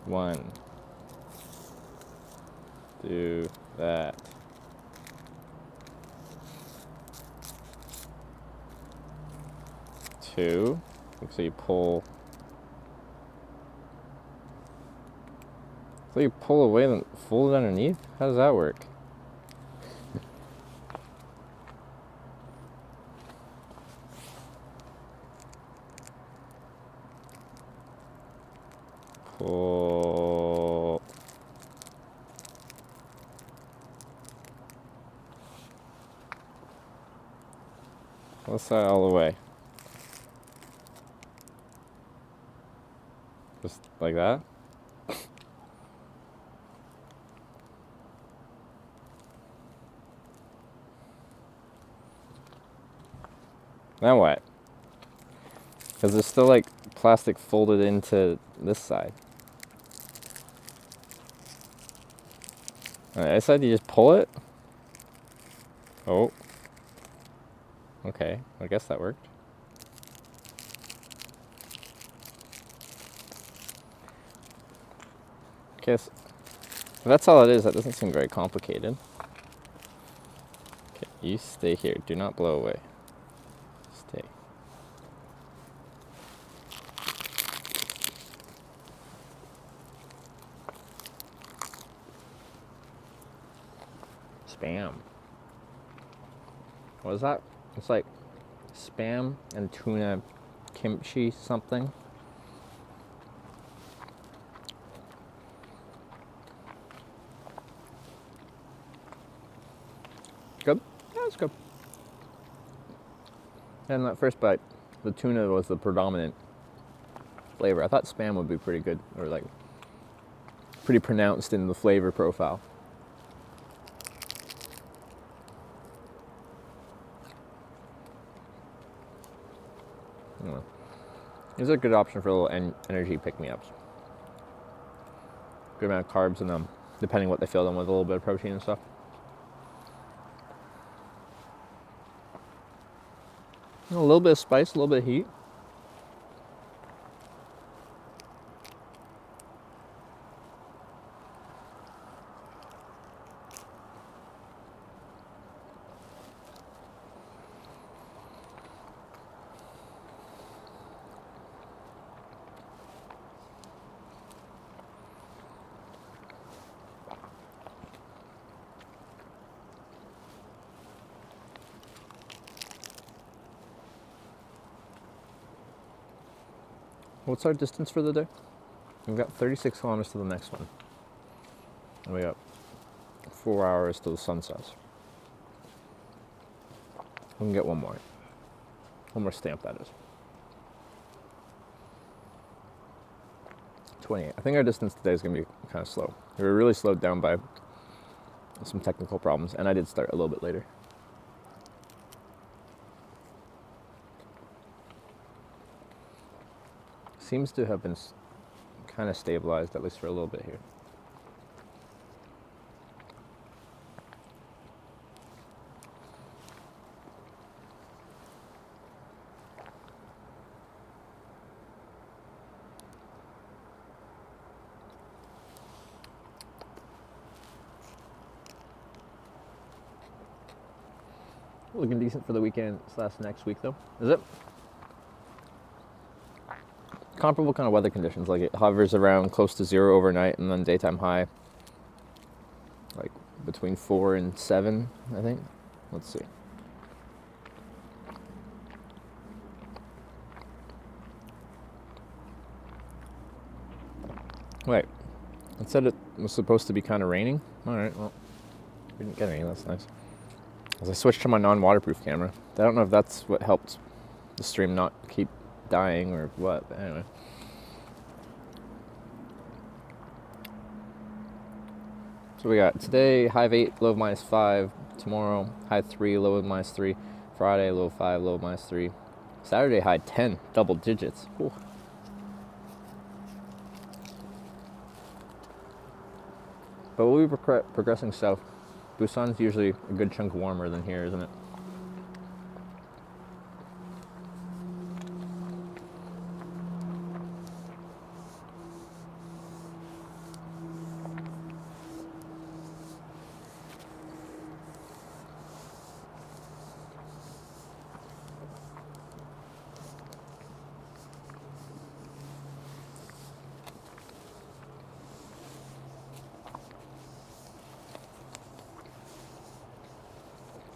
1. Do that. 2. So you pull. So you pull away and fold it underneath? How does that work? Pull. Let's that all the way. Just like that? Now what? Because there's still like plastic folded into this side. Alright, this side you just pull it? Oh. Okay, I guess that worked. Guess if that's all it is, that doesn't seem very complicated. Okay, you stay here. Do not blow away. Stay. Spam. What is that? It's like spam and tuna kimchi something. Good? Yeah, it's good. And that first bite, the tuna was the predominant flavor. I thought spam would be pretty good, or like pretty pronounced in the flavor profile. These are a good option for a little energy pick-me-ups. Good amount of carbs in them, depending what they fill them with, a little bit of protein and stuff. A little bit of spice, a little bit of heat. What's our distance for the day? We've got 36 kilometers to the next one. And we got 4 hours till the sun sets. We can get one more. One more stamp, that is. 28. I think our distance today is going to be kind of slow. We were really slowed down by some technical problems, and I did start a little bit later. Seems to have been kind of stabilized, at least for a little bit here. Looking decent for the weekend / next week, though. Is it? Comparable kind of weather conditions. Like it hovers around close to 0 overnight, and then daytime high, like between 4 and 7, I think. Let's see. Wait, it said it was supposed to be kind of raining. All right, well, we didn't get any. That's nice. As I switched to my non-waterproof camera, I don't know if that's what helped the stream not keep dying or what. But anyway. So we got today high of 8, low of -5. Tomorrow high 3, low of -3. Friday low of 5, low of -3. Saturday high 10, double digits. Ooh. But we'll be progressing south. Busan's usually a good chunk warmer than here, isn't it?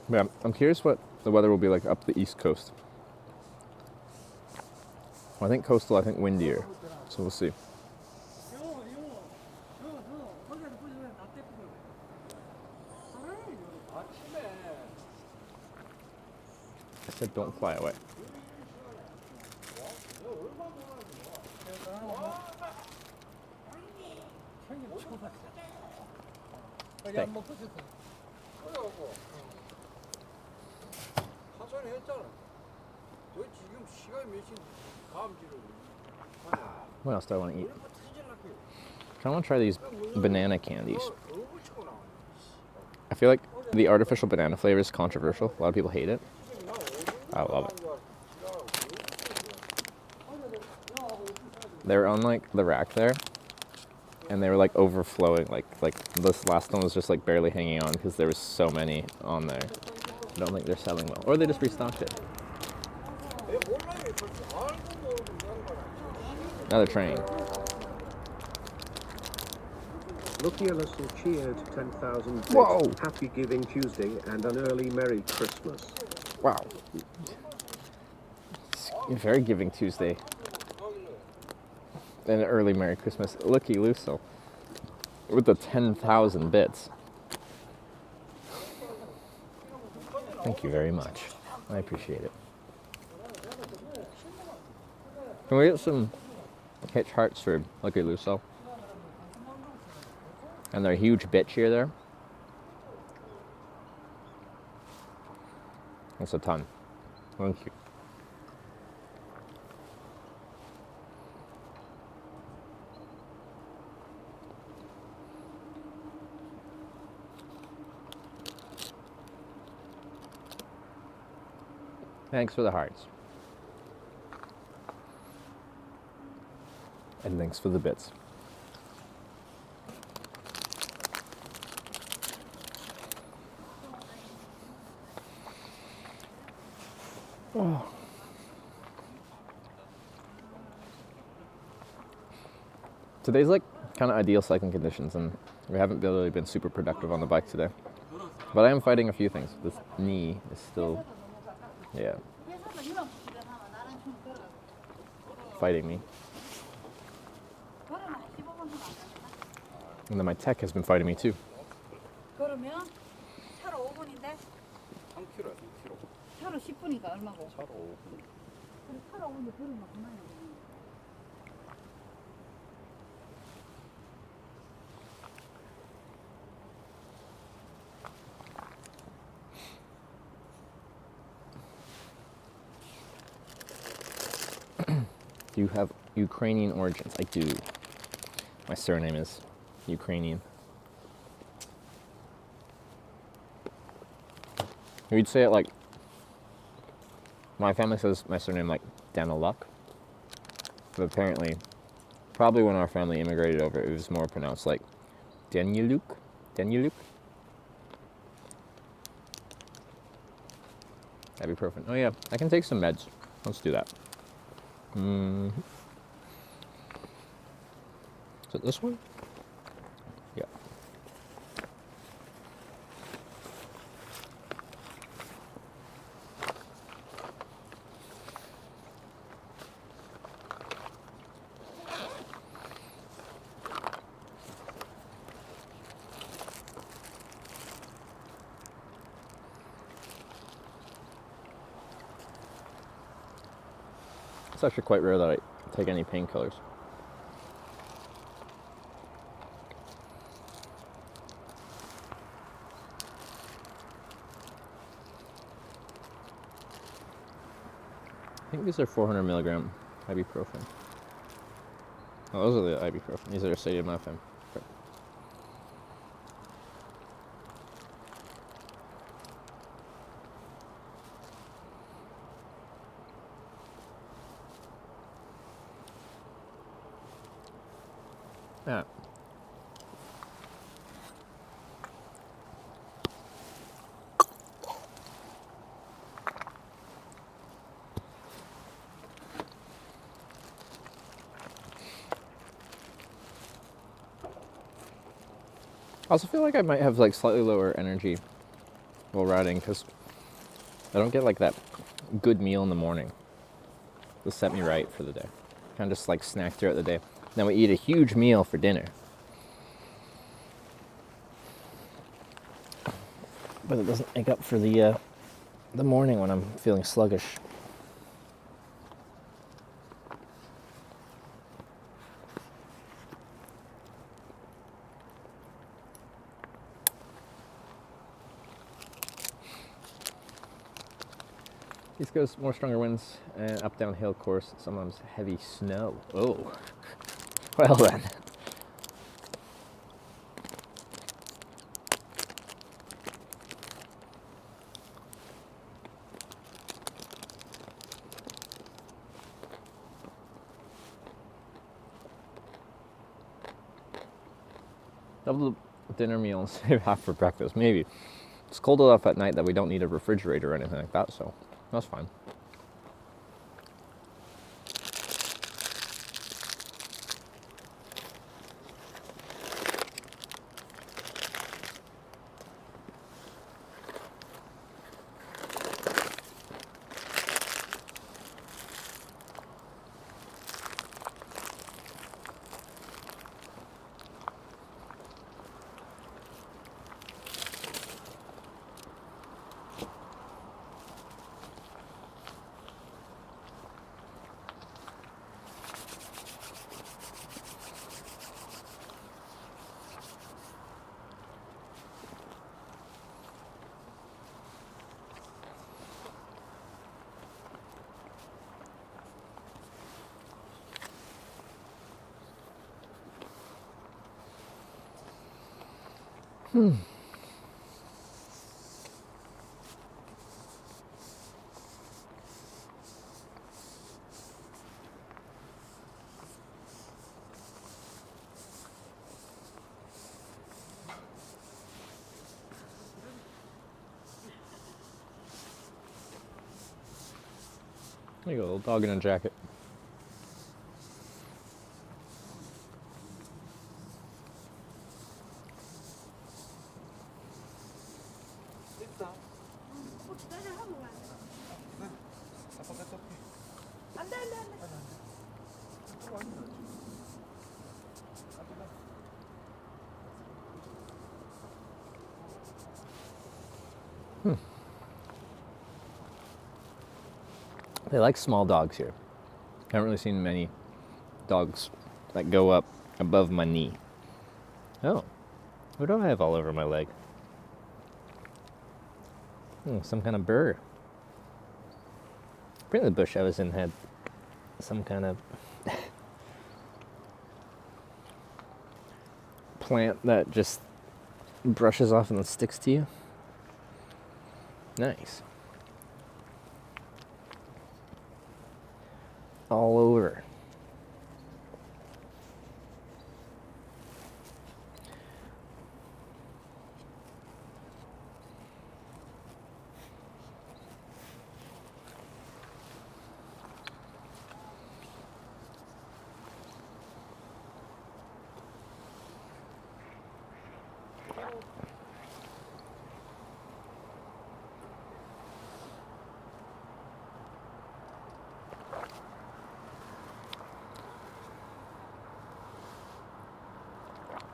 Yeah, I'm curious what the weather will be like up the East Coast. Well, I think coastal, I think windier. So we'll see. I said don't fly away. Thanks. What else do I want to eat? I want to try these banana candies. I feel like the artificial banana flavor is controversial. A lot of people hate it. I love it. They were on like the rack there, and they were like overflowing. Like this last one was just like barely hanging on because there was so many on there. I don't think they're selling well, or they just restocked it. Now they're trying. Lucky Ellison cheered 10,000 bits. Whoa! Happy Giving Tuesday and an early Merry Christmas. Wow. It's very Giving Tuesday. And an early Merry Christmas. Looky Luso. With the 10,000 bits. Thank you very much. I appreciate it. Can we get some hitch hearts for Lucky Luso? And their huge bit cheer there. That's a ton. Thank you. Thanks for the hearts. And thanks for the bits. Oh. Today's like kind of ideal cycling conditions, and we haven't really been super productive on the bike today. But I am fighting a few things. This knee is still, yeah, fighting me. And then my tech has been fighting me too. 그러면 차로 5분인데 3km야 3km. 차로 10분이니까 얼마고? 차로 5분. 그럼 차로 5분인데 그러면 그만이야. Do you have Ukrainian origins? I do. My surname is Ukrainian. You'd say it like, my family says my surname like Daniluk, but apparently, probably when our family immigrated over, it was more pronounced like Daniluk. Daniluk. Ibuprofen. Oh yeah, I can take some meds. Let's do that. Is it this one? Yeah. It's actually quite rare that I take any painkillers. I think these are 400 milligram ibuprofen. Oh, those are the ibuprofen. These are acetaminophen. Okay. Yeah. I also feel like I might have like slightly lower energy while riding because I don't get like that good meal in the morning to set me right for the day. Kind of just like snack throughout the day. Then we eat a huge meal for dinner. But it doesn't make up for the morning when I'm feeling sluggish. East Coast, more stronger winds and up downhill course, sometimes heavy snow. Oh, well then. Double the dinner meal and save half for breakfast, maybe. It's cold enough at night that we don't need a refrigerator or anything like that, so that's fine. There you go, a little dog in a jacket. They like small dogs here. I haven't really seen many dogs that go up above my knee. Oh, what do I have all over my leg? Some kind of burr. Apparently the bush I was in had some kind of plant that just brushes off and then sticks to you. Nice. All over.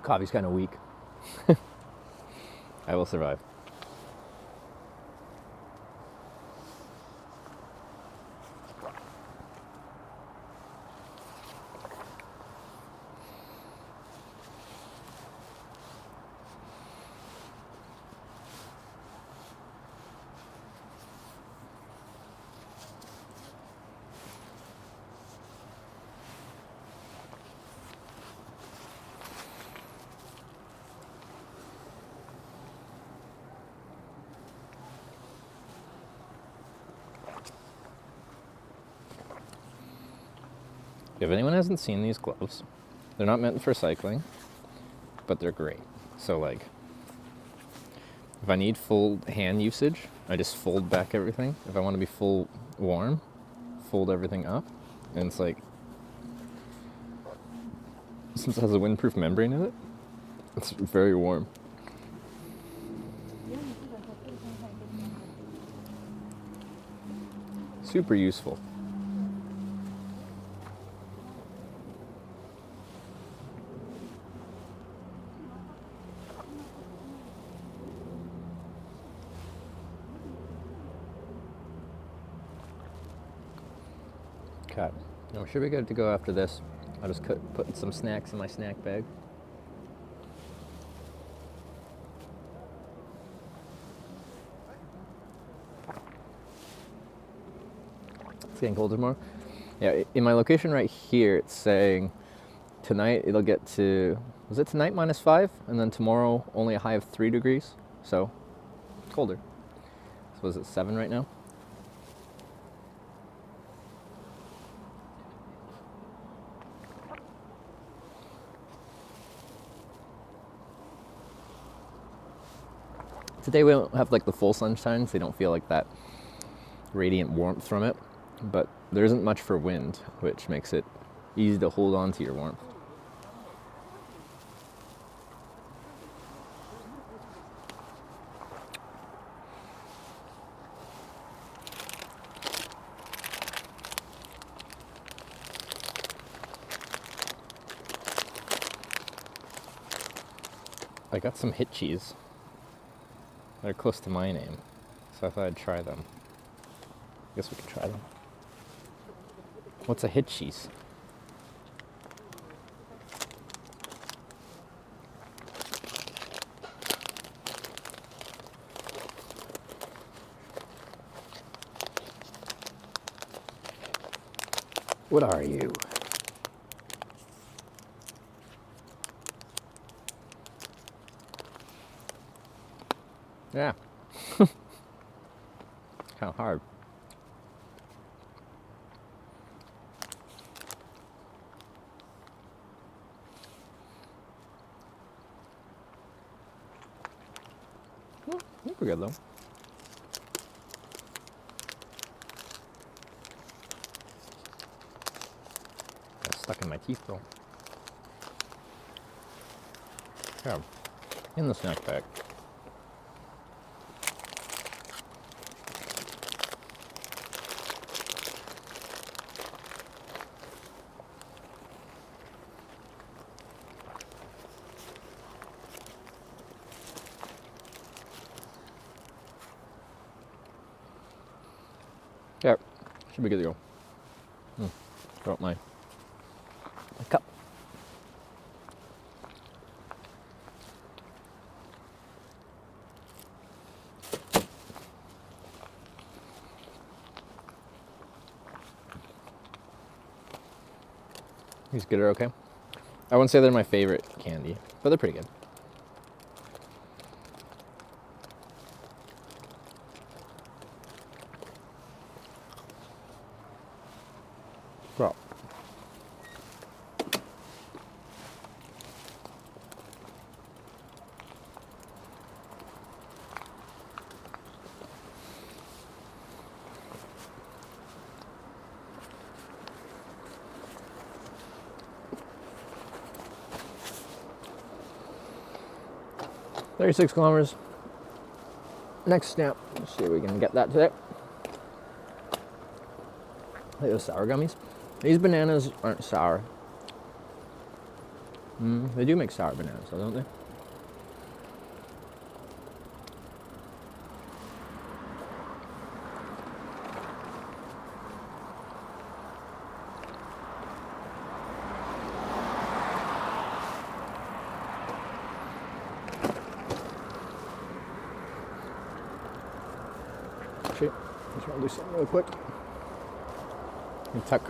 Coffee's kind of weak. I will survive. If anyone hasn't seen these gloves, they're not meant for cycling, but they're great. So like, if I need full hand usage, I just fold back everything. If I want to be full warm, fold everything up. And it's like, since it has a windproof membrane in it, it's very warm. Super useful. Okay, now we should be good to go after this. I'll just put some snacks in my snack bag. It's getting colder tomorrow. Yeah, in my location right here, it's saying tonight it'll get to, was it tonight -5? And then tomorrow only a high of 3 degrees. So, colder. So is it 7 right now? Today we don't have like the full sunshine, so you don't feel like that radiant warmth from it, but there isn't much for wind, which makes it easy to hold on to your warmth. I got some hit cheese. They're close to my name, so I thought I'd try them. I guess we could try them. What's a hit cheese? What are you? Yeah. It's kind of hard. Well, I think we're good though. Got stuck in my teeth though. Yeah. In the snack bag. Yeah, should be good to go. Drop my cup. These good are okay. I wouldn't say they're my favorite candy, but they're pretty good. Bro. "36 kilometers. Next snap. Let's see if we can get that today." Look at those sour gummies. These bananas aren't sour. They do make sour bananas, though, don't they? Actually, I just want to do something real quick. And tuck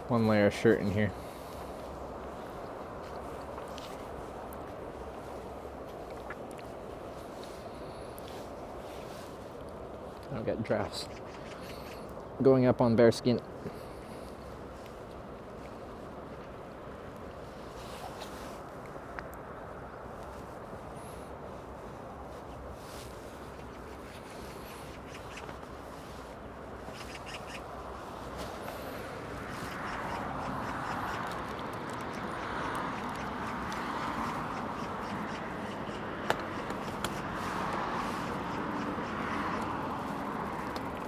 one layer of shirt in here. I don't get drafts going up on bare skin.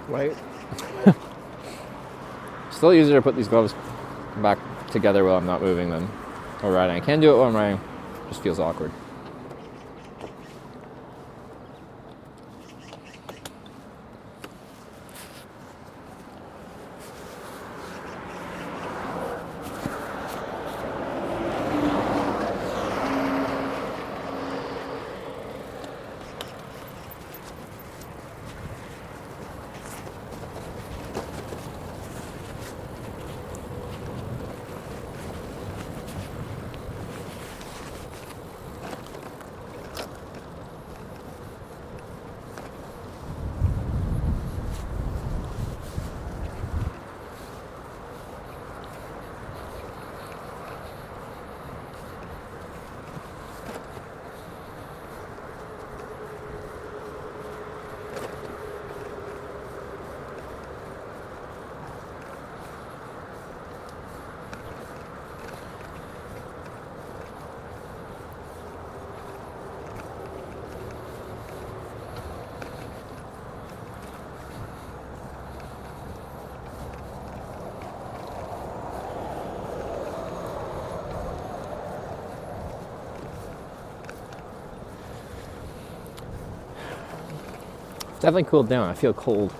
Right. Still easier to put these gloves back together while I'm not moving them or riding. I can do it while I'm riding. Just feels awkward. Definitely cooled down. I feel cold.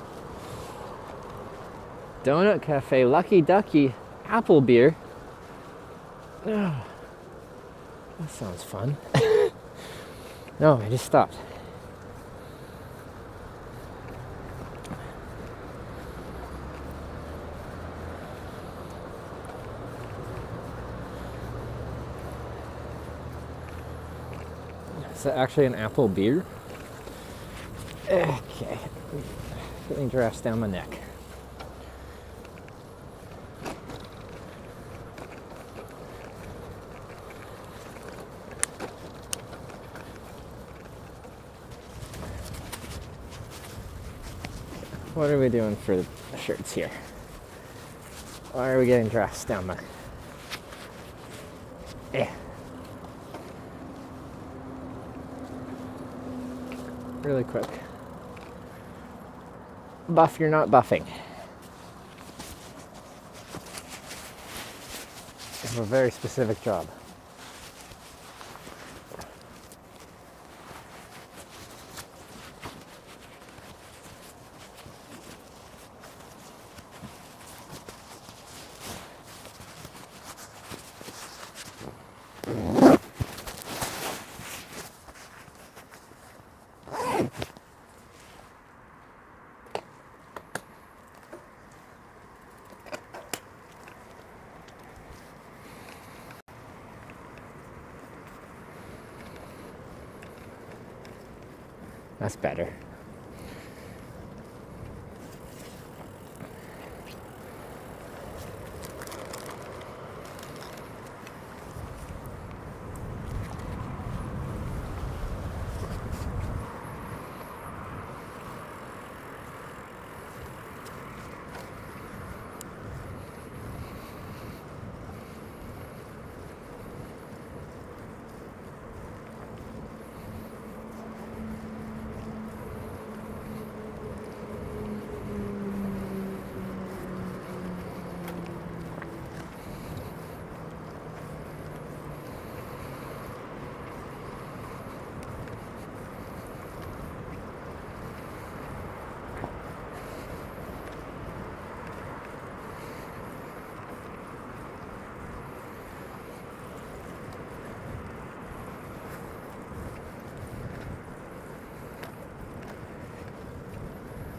Donut Cafe, Lucky Ducky, apple beer. Oh, that sounds fun. No, I just stopped. Is that actually an apple beer? Okay, feeling drafts down my neck. What are we doing for the shirts here? Why are we getting drafts down my... Really quick. Buff, you're not buffing. You have a very specific job. That's better.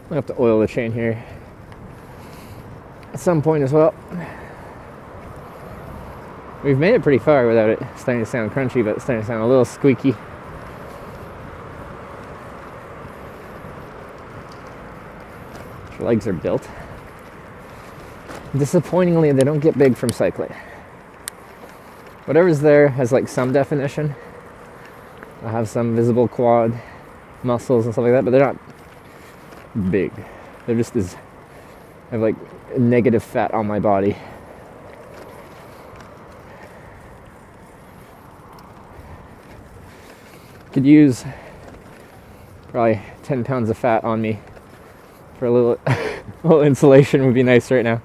I'll have to oil the chain here at some point as well. We've made it pretty far without it starting to sound crunchy, but it's starting to sound a little squeaky. The legs are built. Disappointingly, they don't get big from cycling. Whatever's there has like some definition. I have some visible quad muscles and stuff like that, but they're not big. They're just I have like negative fat on my body. Could use probably 10 pounds of fat on me for a little, little insulation would be nice right now.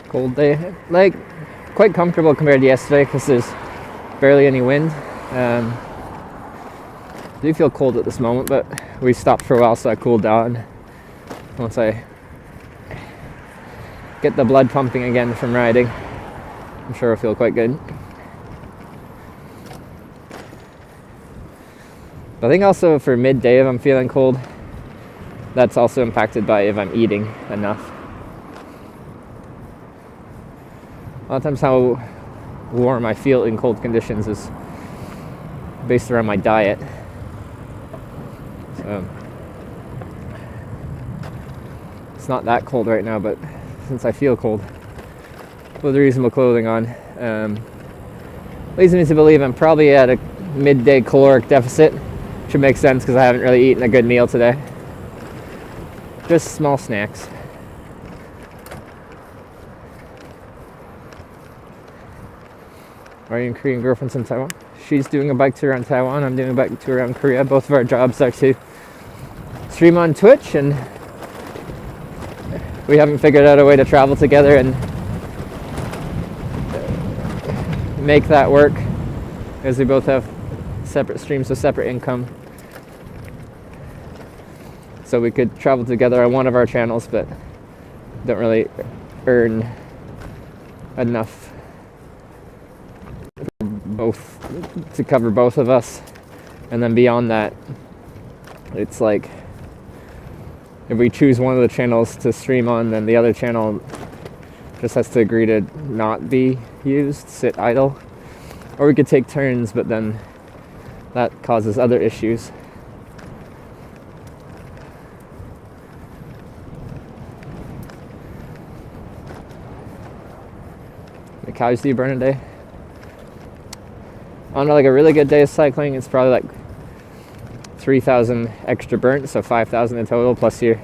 Cold day, like quite comfortable compared to yesterday because there's barely any wind. I do feel cold at this moment, but we stopped for a while, so I cooled down. Once I get the blood pumping again from riding, I'm sure I'll feel quite good. But I think also for midday, if I'm feeling cold, that's also impacted by if I'm eating enough. A lot of times how warm I feel in cold conditions is based around my diet. So it's not that cold right now, but since I feel cold with reasonable clothing on, leads me to believe I'm probably at a midday caloric deficit, which would make sense because I haven't really eaten a good meal today. Just small snacks. Our Korean girlfriend's in Taiwan. She's doing a bike tour around Taiwan. I'm doing a bike tour around Korea. Both of our jobs are to stream on Twitch, and we haven't figured out a way to travel together and make that work, because we both have separate streams with separate income. So we could travel together on one of our channels, but don't really earn enough both to cover both of us. And then beyond that, it's like if we choose one of the channels to stream on, then the other channel just has to agree to not be used, sit idle. Or we could take turns, but then that causes other issues. How many calories do you burn a day? On like a really good day of cycling, it's probably like 3,000 extra burnt, so 5,000 in total, plus your,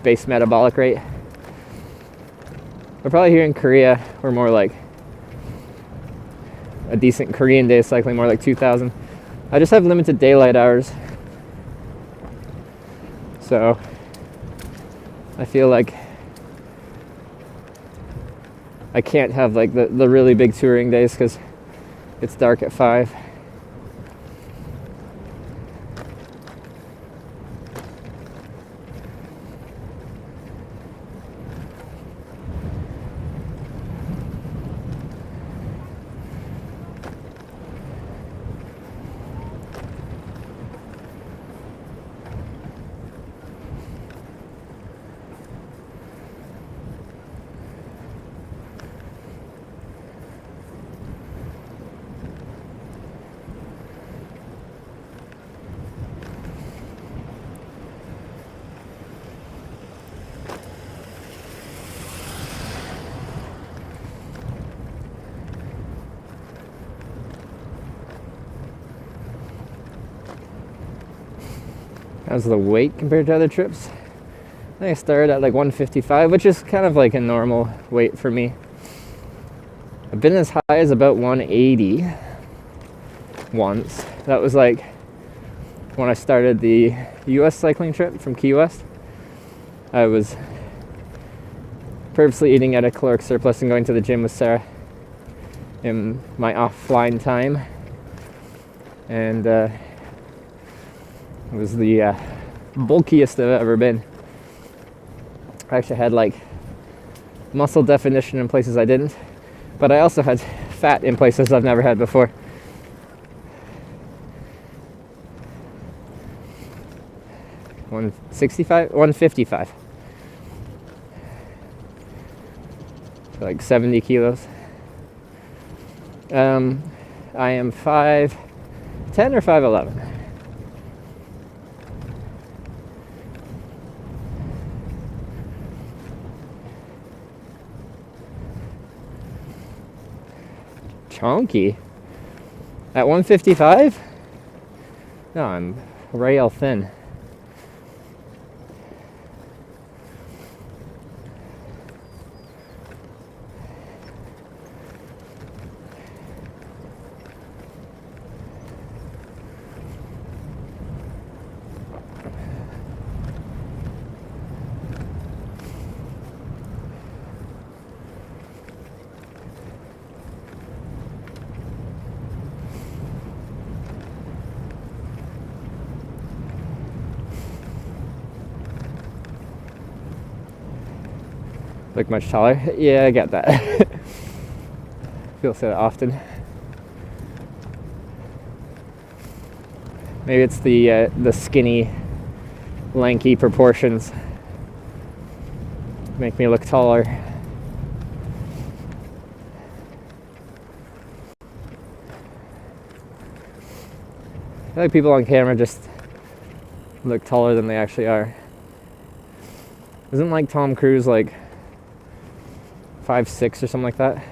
base metabolic rate. But probably here in Korea, we're more like a decent Korean day of cycling, more like 2,000. I just have limited daylight hours, so I feel like I can't have like the really big touring days because it's dark at 5. How's the weight compared to other trips? I think I started at like 155, which is kind of like a normal weight for me. I've been as high as about 180 once. That was like when I started the US cycling trip from Key West, I was purposely eating at a caloric surplus and going to the gym with Sarah in my offline time. And it was the bulkiest I've ever been. I actually had like muscle definition in places I didn't, but I also had fat in places I've never had before. $155, like 70 kilos. I am 5'10" or 5'11". Chunky? At 155? No, I'm rail thin. Look much taller? Yeah, I get that. People say that often. Maybe it's the skinny, lanky proportions make me look taller. I feel like people on camera just look taller than they actually are. Isn't like Tom Cruise like 5'6" or something like that?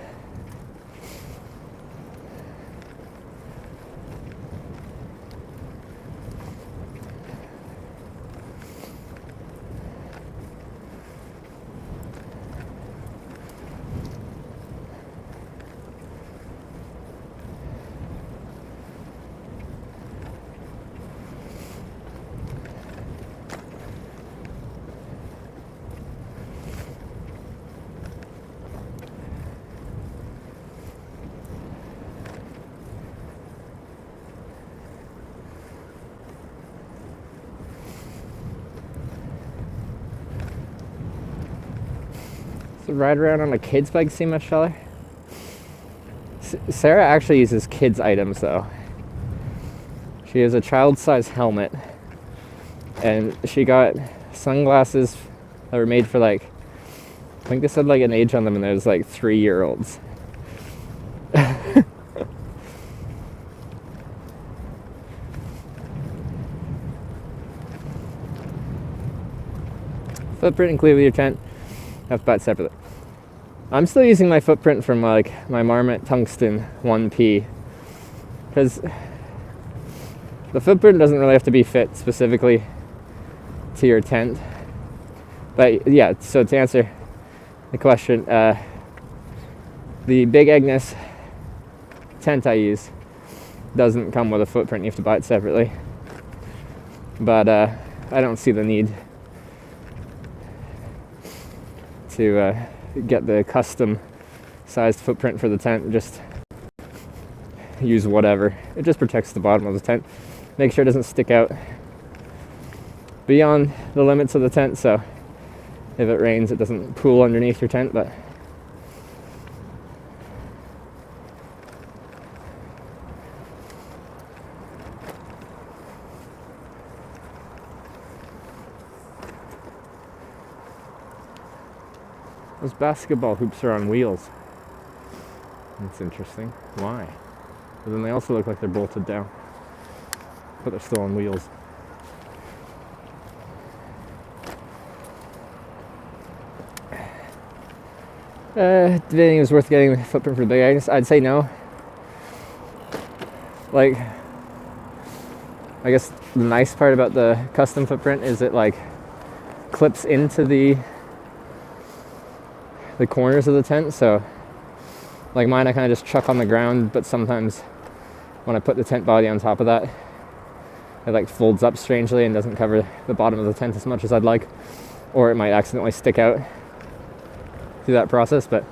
The ride around on a kid's bike seem much taller? Sarah actually uses kids' items though. She has a child-size helmet, and she got sunglasses that were made for like, I think they said like an age on them, and there's like 3-year-olds. Footprint included with your tent. Have to buy it separately. I'm still using my footprint from like my Marmot Tungsten 1P, because the footprint doesn't really have to be fit specifically to your tent. But yeah, so to answer the question, the Big Agnes tent I use doesn't come with a footprint. You have to buy it separately. But I don't see the need to get the custom sized footprint for the tent. Just use whatever. It just protects the bottom of the tent. Make sure it doesn't stick out beyond the limits of the tent, so if it rains it doesn't pool underneath your tent. But those basketball hoops are on wheels. That's interesting. Why? But then they also look like they're bolted down, but they're still on wheels. Do you think it was worth getting the footprint for the Big Agnes? I'd say no. Like, I guess the nice part about the custom footprint is it like clips into the corners of the tent. So like mine, I kind of just chuck on the ground, but sometimes when I put the tent body on top of that, it like folds up strangely and doesn't cover the bottom of the tent as much as I'd like, or it might accidentally stick out through that process. But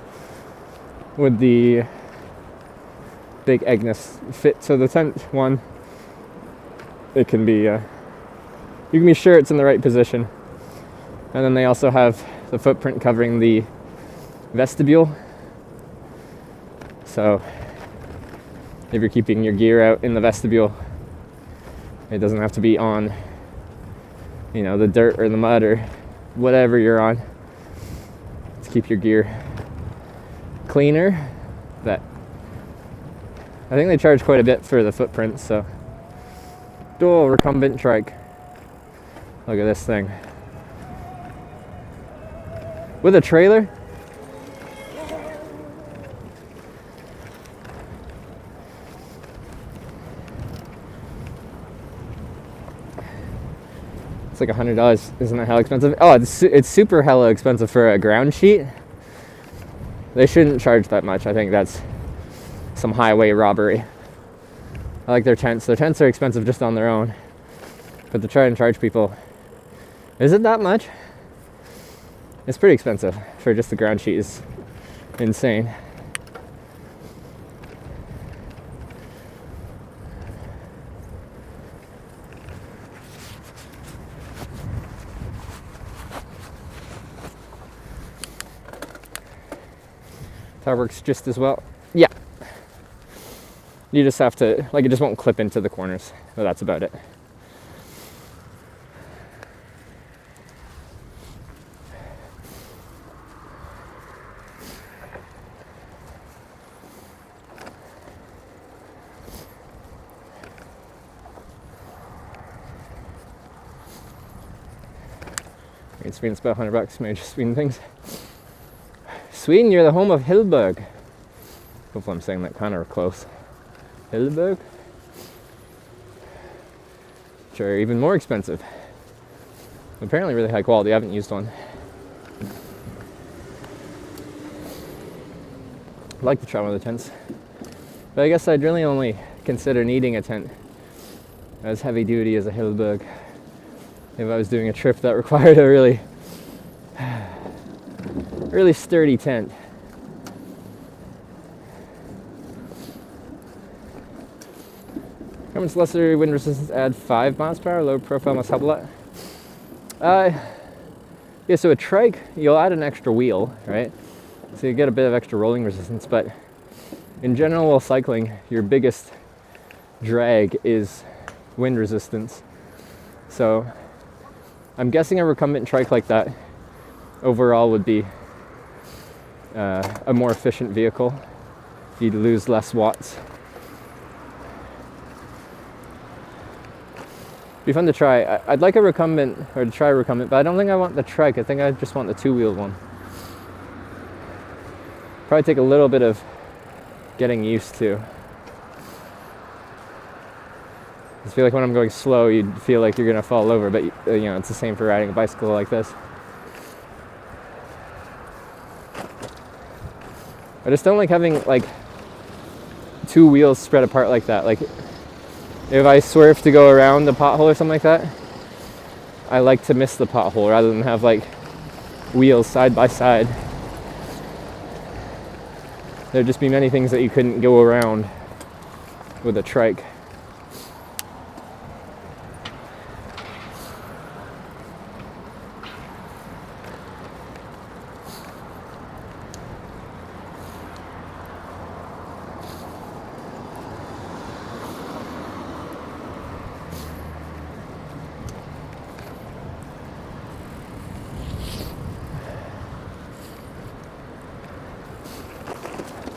with the big Agnes fit to the tent one, it can be you can be sure it's in the right position. And then they also have the footprint covering the vestibule, so if you're keeping your gear out in the vestibule, it doesn't have to be on, you know, the dirt or the mud or whatever you're on, to keep your gear cleaner. That I think they charge quite a bit for the footprint. So dual recumbent trike, look at this thing with a trailer. It's like $100. Isn't that hella expensive? Oh, it's super hella expensive for a ground sheet. They shouldn't charge that much. I think that's some highway robbery. I like their tents. Their tents are expensive just on their own, but to try and charge people, is it that much? It's pretty expensive for just the ground sheet. Is insane. That works just as well. Yeah. You just have to, like, it just won't clip into the corners. But that's about it. In Sweden, it's about $100. Major Sweden things. Sweden, you're the home of Hillberg. Hopefully I'm saying that kind of close. Hillberg? Which are even more expensive. Apparently really high quality. I haven't used one. I'd like to try one of the tents. But I guess I'd really only consider needing a tent as heavy duty as a Hillberg if I was doing a trip that required a really sturdy tent. How much lesser wind resistance add? 5 miles per hour. Low profile must help a lot. Yeah, so a trike, you'll add an extra wheel, right? So you get a bit of extra rolling resistance, but in general, while cycling, your biggest drag is wind resistance. So I'm guessing a recumbent trike like that overall would be a more efficient vehicle. You'd lose less watts. Be fun to try. I'd like a recumbent, or to try a recumbent, but I don't think I want the trike. I think I just want the two-wheeled one. Probably take a little bit of getting used to. I feel like when I'm going slow, you'd feel like you're gonna fall over, but you know, it's the same for riding a bicycle like this. I just don't like having like two wheels spread apart like that. Like if I swerve to go around the pothole or something like that, I like to miss the pothole rather than have like wheels side by side. There'd just be many things that you couldn't go around with a trike.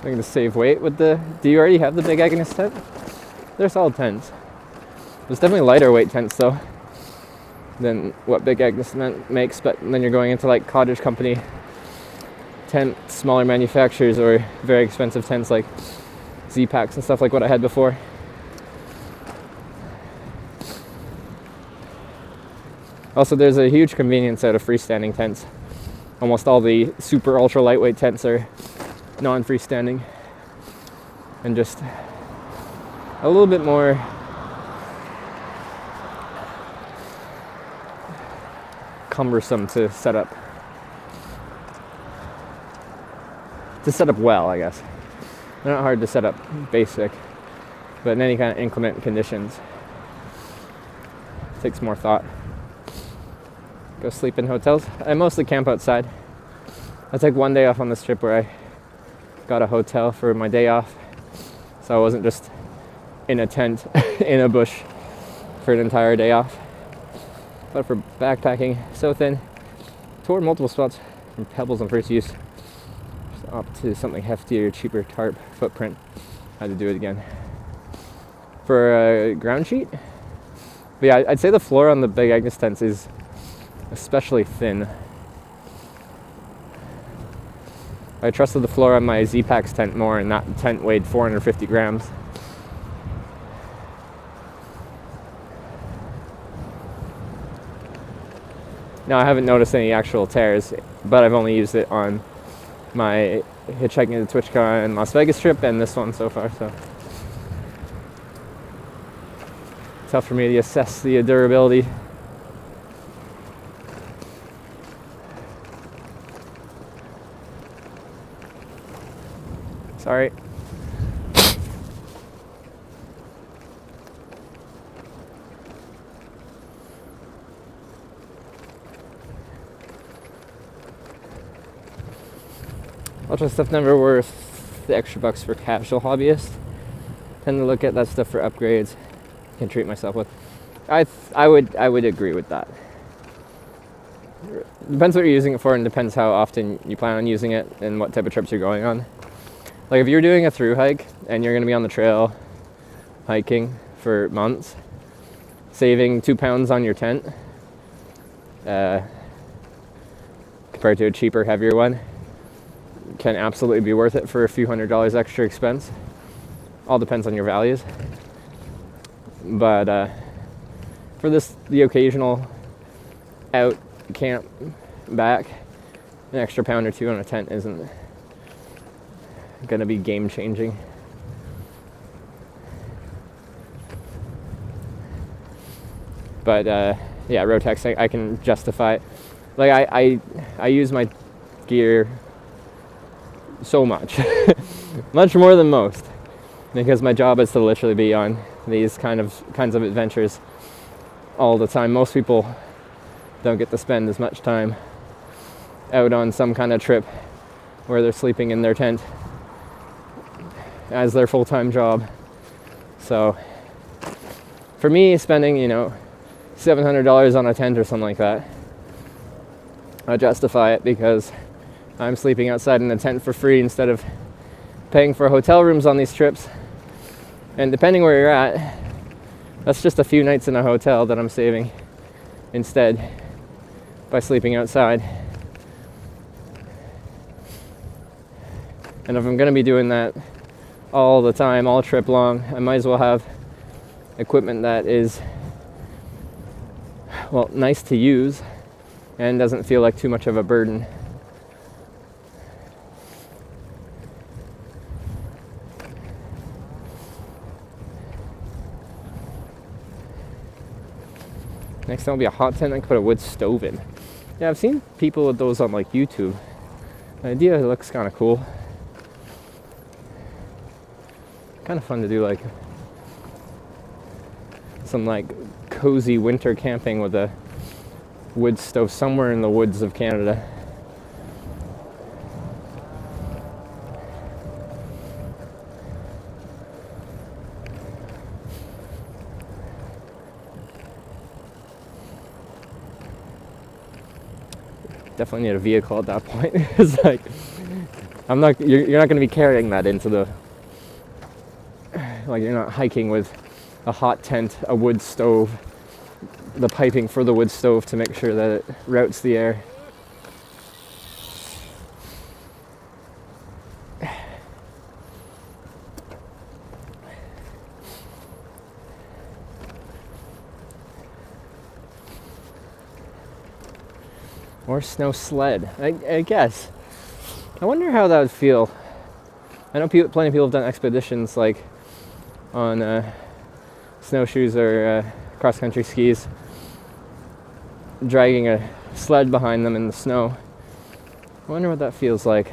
I'm going to save weight with the... Do you already have the big Agnes tent? They're solid tents. There's definitely lighter weight tents though than what big Agnes makes, but then you're going into like cottage company tent, smaller manufacturers, or very expensive tents like Z-Packs and stuff like what I had before. Also, there's a huge convenience out of freestanding tents. Almost all the super ultra lightweight tents are non-freestanding and just a little bit more cumbersome to set up. To set up well, I guess. They're not hard to set up basic, but in any kind of inclement conditions, it takes more thought. Go sleep in hotels. I mostly camp outside. I took one day off on this trip where I got a hotel for my day off, so I wasn't just in a tent in a bush for an entire day off. But for backpacking, so thin, toured multiple spots from pebbles and first use up to something heftier, cheaper tarp footprint. Had to do it again. For a ground sheet, but yeah, I'd say the floor on the Big Agnes tents is especially thin. I trusted the floor on my Z-Pax tent more, and that tent weighed 450 grams. Now, I haven't noticed any actual tears, but I've only used it on my hitchhiking to TwitchCon and Las Vegas trip and this one so far, so tough for me to assess the durability. Sorry. Ultra stuff never worth the extra bucks for casual hobbyists. Tend to look at that stuff for upgrades. Can treat myself with. I would agree with that. Depends what you're using it for, and depends how often you plan on using it and what type of trips you're going on. Like if you're doing a through hike and you're going to be on the trail hiking for months, saving 2 pounds on your tent compared to a cheaper, heavier one can absolutely be worth it for a few $100s extra expense. All depends on your values. But for the occasional out camp back, an extra pound or two on a tent isn't gonna be game changing. But yeah, Rotex, I can justify it. Like I use my gear so much, much more than most, because my job is to literally be on these kinds of adventures all the time. Most people don't get to spend as much time out on some kind of trip where they're sleeping in their tent as their full-time job. So for me, spending $700 on a tent or something like that, I justify it because I'm sleeping outside in a tent for free instead of paying for hotel rooms on these trips. And depending where you're at, that's just a few nights in a hotel that I'm saving instead by sleeping outside. And if I'm going to be doing that all the time, all trip long, I might as well have equipment that is, well, nice to use and doesn't feel like too much of a burden. Next time will be a hot tent I can put a wood stove in. Yeah, I've seen people with those on like YouTube. The idea looks kind of cool. Kind of fun to do like some like cozy winter camping with a wood stove somewhere in the woods of Canada. Definitely need a vehicle at that point. It's like you're not going to be carrying that into the, like, you're not hiking with a hot tent, a wood stove, the piping for the wood stove to make sure that it routes the air. Or snow sled, I guess. I wonder how that would feel. I know plenty of people have done expeditions like on snowshoes or cross-country skis, dragging a sled behind them in the snow. I wonder what that feels like.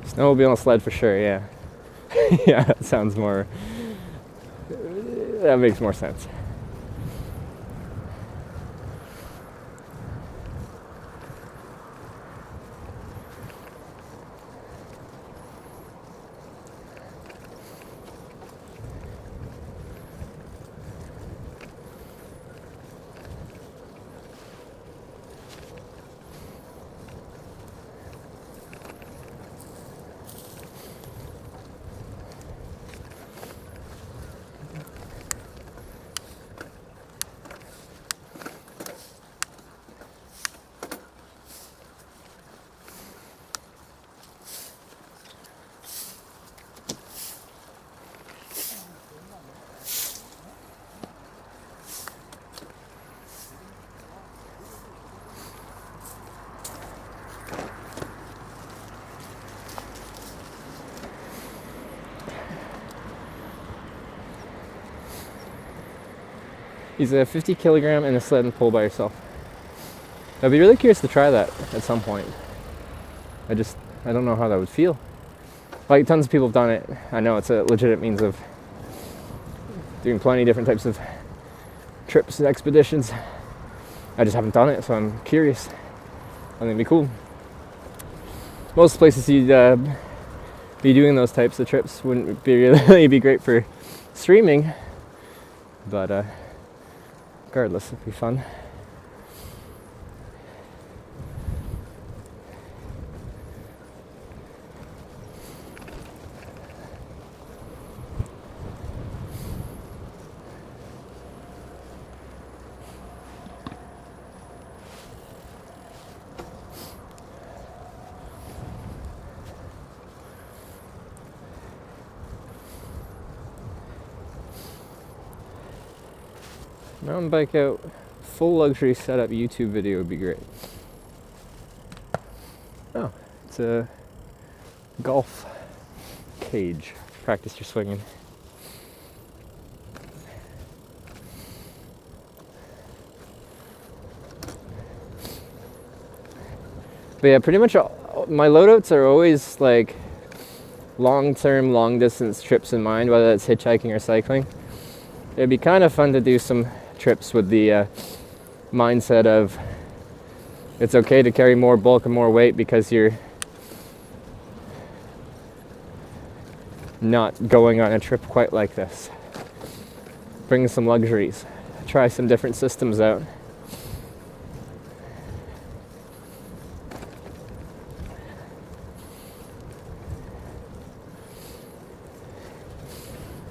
Snowmobile on a sled for sure, yeah. Yeah, that sounds more... That makes more sense. He's a 50 kilogram in a sled and pull by yourself. I'd be really curious to try that at some point. I don't know how that would feel. Like, tons of people have done it. I know it's a legitimate means of doing plenty of different types of trips and expeditions. I just haven't done it, so I'm curious. I think it'd be cool. Most places you'd be doing those types of trips wouldn't be really be great for streaming, but regardless, it'd be fun. Mountain bike out, full luxury setup YouTube video would be great. Oh, it's a golf cage. Practice your swinging. But yeah, pretty much all, my loadouts are always like long-term, long-distance trips in mind, whether that's hitchhiking or cycling. It'd be kind of fun to do some trips with the mindset of it's okay to carry more bulk and more weight because you're not going on a trip quite like this. Bring some luxuries. Try some different systems out.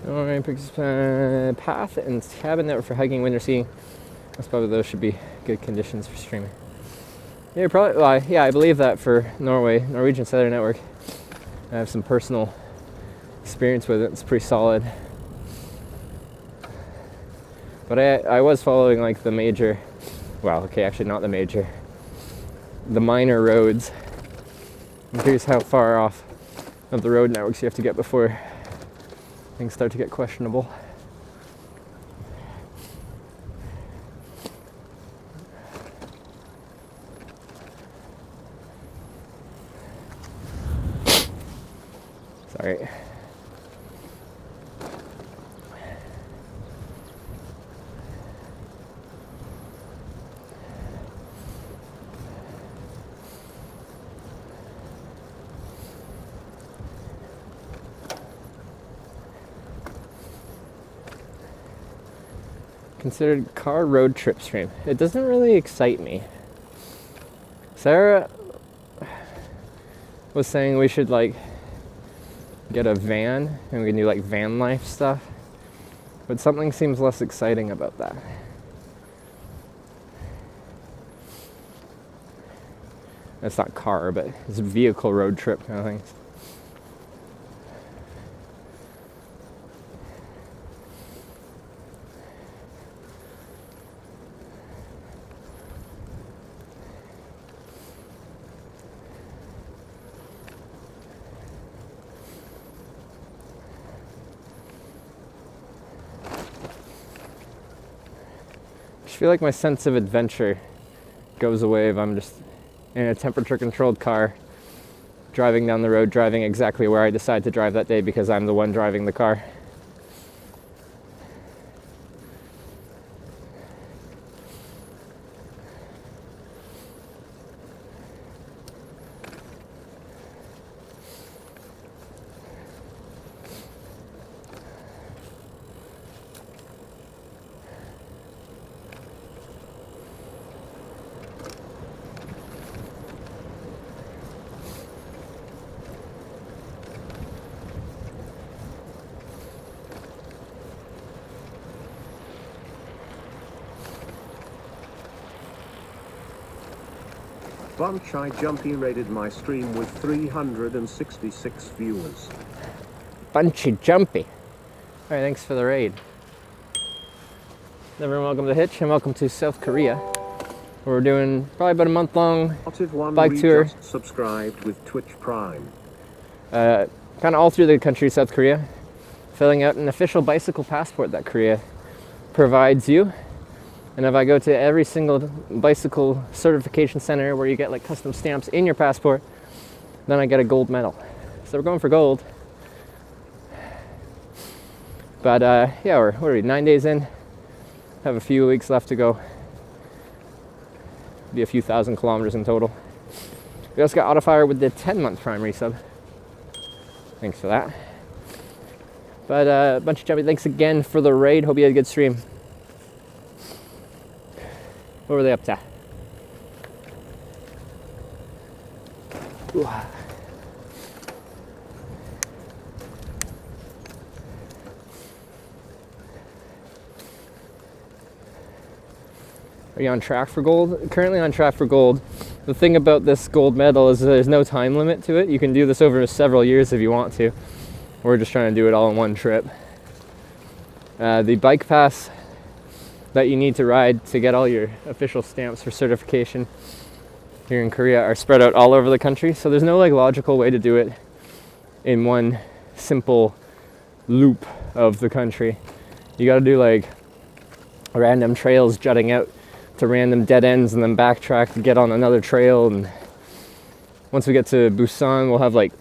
Alright, path and cabin network for hiking, winter skiing. That's probably those should be good conditions for streaming. Yeah, probably. Well, yeah, I believe that for Norwegian Southern Network. I have some personal experience with it. It's pretty solid. But I was following like the major, well, okay, actually not the major, the minor roads. I'm curious how far off of the road networks you have to get before things start to get questionable. Sorry. Considered car road trip stream. It doesn't really excite me. Sarah was saying we should like get a van and we can do like van life stuff, but something seems less exciting about that. It's not car, but it's a vehicle road trip kind of thing. feel like my sense of adventure goes away if I'm just in a temperature-controlled car, driving down the road, driving exactly where I decide to drive that day because I'm the one driving the car. Bunch I Jumpy rated my stream with 366 viewers. Bunchy Jumpy. Alright, thanks for the raid. Everyone, welcome to Hitch and welcome to South Korea. We're doing probably about a month-long bike tour. Just subscribed with Twitch Prime. Kind of all through the country of South Korea. Filling out an official bicycle passport that Korea provides you. And if I go to every single bicycle certification center where you get like custom stamps in your passport, then I get a gold medal. So we're going for gold. But yeah, what are we, 9 days in? Have a few weeks left to go. Be a few thousand kilometers in total. We also got Autofire with the 10-month Prime resub. Thanks for that. But Bunch of Jumpy, thanks again for the raid. Hope you had a good stream. What were they up to? Ooh. Are you on track for gold? Currently on track for gold. The thing about this gold medal is there's no time limit to it. You can do this over several years if you want to. We're just trying to do it all in one trip. The bike pass that you need to ride to get all your official stamps for certification here in Korea are spread out all over the country. So there's no like logical way to do it in one simple loop of the country. You got to do like random trails jutting out to random dead ends and then backtrack to get on another trail. And once we get to Busan, we'll have like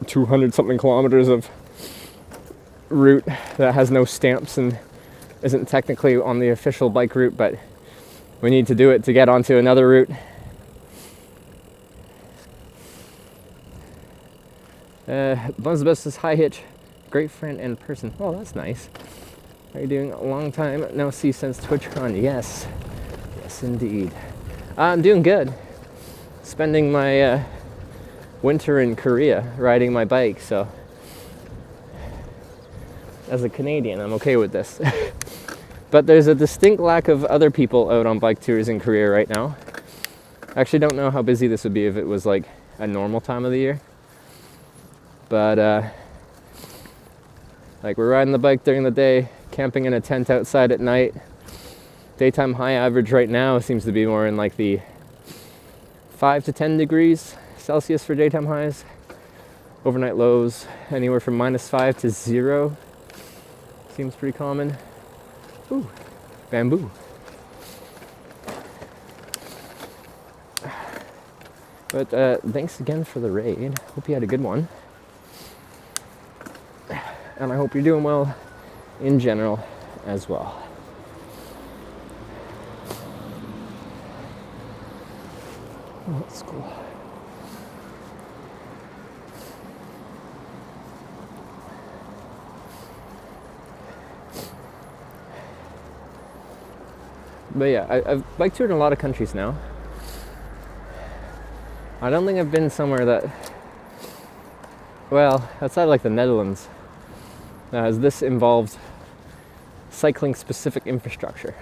200 something kilometers of route that has no stamps and isn't technically on the official bike route, but we need to do it to get onto another route. Buns Best says, hi Hitch, great friend and person. Oh, that's nice. How are you doing? A long time no see since TwitchCon. Yes, yes indeed. I'm doing good. Spending my winter in Korea riding my bike, so as a Canadian, I'm okay with this. But there's a distinct lack of other people out on bike tours in Korea right now. I actually don't know how busy this would be if it was like a normal time of the year. But like we're riding the bike during the day, camping in a tent outside at night. Daytime high average right now seems to be more in like the 5 to 10 degrees Celsius for daytime highs. Overnight lows anywhere from -5 to 0. Seems pretty common. Ooh, bamboo. But thanks again for the raid. Hope you had a good one. And I hope you're doing well in general as well. Oh, that's cool. But yeah, I've bike toured in a lot of countries now. I don't think I've been somewhere that, well, outside like the Netherlands, has this involved cycling specific infrastructure.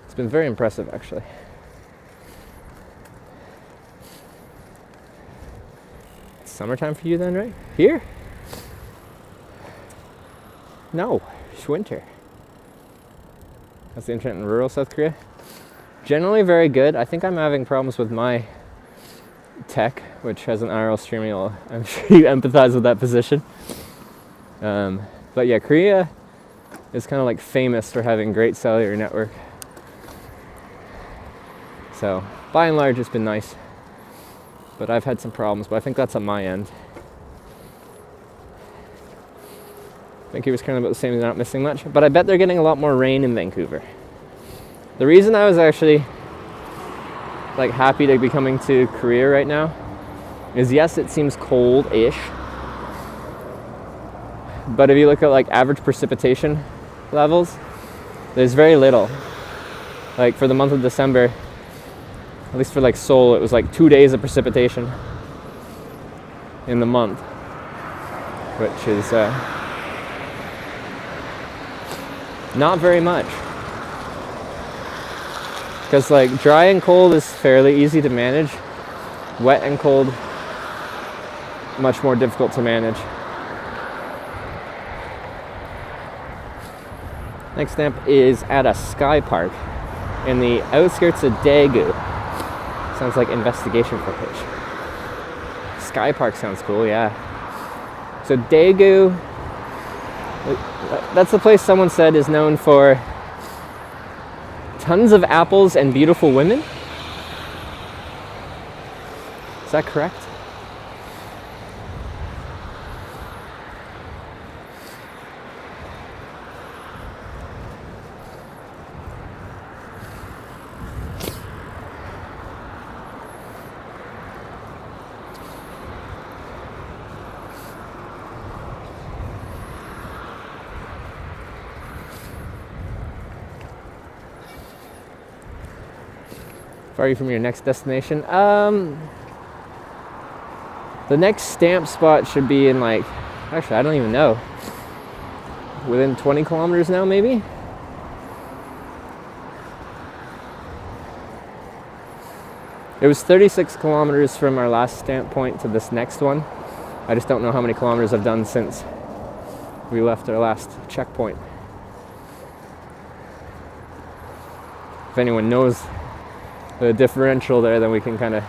It's been very impressive actually. It's summertime for you then, right? Here? No, it's winter. That's the internet in rural South Korea. Generally very good. I think I'm having problems with my tech, which has an IRL streaming. I'm sure you empathize with that position. But yeah, Korea is kind of like famous for having great cellular network. So by and large, it's been nice. But I've had some problems, but I think that's on my end. Vancouver's kind of about the same, they're not missing much. But I bet they're getting a lot more rain in Vancouver. The reason I was actually like happy to be coming to Korea right now is, yes, it seems cold-ish. But if you look at like average precipitation levels, there's very little. Like for the month of December, at least for like Seoul, it was like 2 days of precipitation in the month, which is not very much. Because like dry and cold is fairly easy to manage. Wet and cold, much more difficult to manage. Next stamp is at a sky park in the outskirts of Daegu. Sounds like investigation footage. Sky park sounds cool, yeah. So Daegu, that's the place someone said is known for tons of apples and beautiful women. Is that correct? Far are you from your next destination? The next stamp spot should be in like, actually I don't even know, within 20 kilometers now maybe? It was 36 kilometers from our last stamp point to this next one. I just don't know how many kilometers I've done since we left our last checkpoint. If anyone knows the differential there, then we can kind of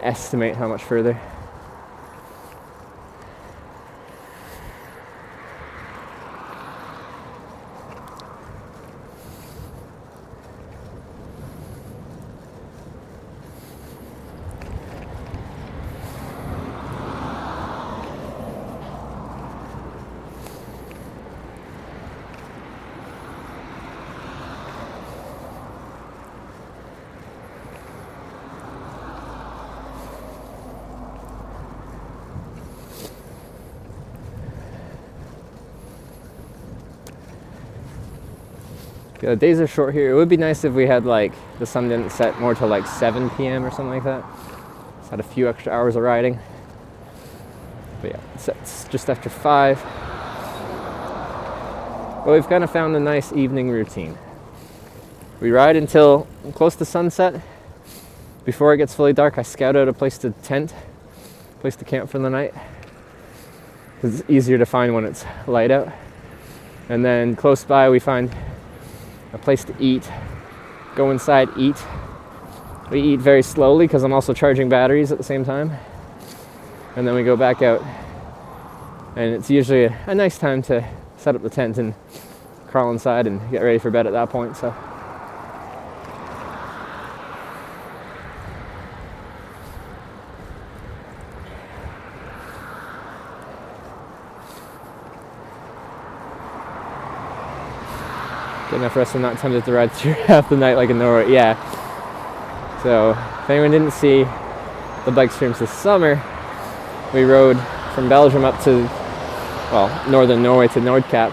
estimate how much further. The days are short here. It would be nice if we had like the sun didn't set more till like 7 p.m. or something like that. Just had a few extra hours of riding. But yeah, it sets just after 5. But we've kind of found a nice evening routine. We ride until close to sunset. Before it gets fully dark, I scout out a place to tent, place to camp for the night, because it's easier to find when it's light out. And then close by we find a place to eat, go inside, eat. We eat very slowly because I'm also charging batteries at the same time. And then we go back out. And it's usually a nice time to set up the tent and crawl inside and get ready for bed at that point. So get enough rest and not tempted to ride through half the night like in Norway. Yeah. So if anyone didn't see the bike streams this summer, we rode from Belgium up to, well, northern Norway to Nordkapp.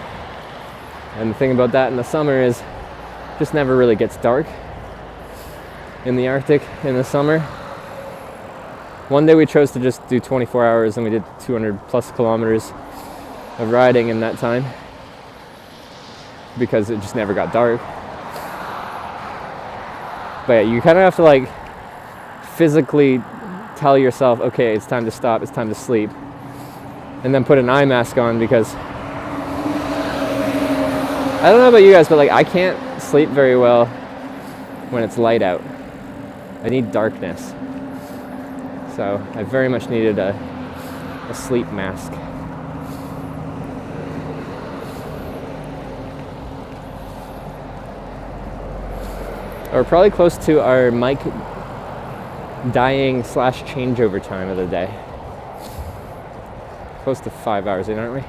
And the thing about that in the summer is it just never really gets dark in the Arctic in the summer. One day we chose to just do 24 hours and we did 200 plus kilometers of riding in that time, because it just never got dark. But yeah, you kind of have to like physically tell yourself, okay, it's time to stop, it's time to sleep, and then put an eye mask on, because I don't know about you guys, but like I can't sleep very well when it's light out. I need darkness. So I very much needed a sleep mask. Or probably close to our mic dying / changeover time of the day. Close to 5 hours in, aren't we?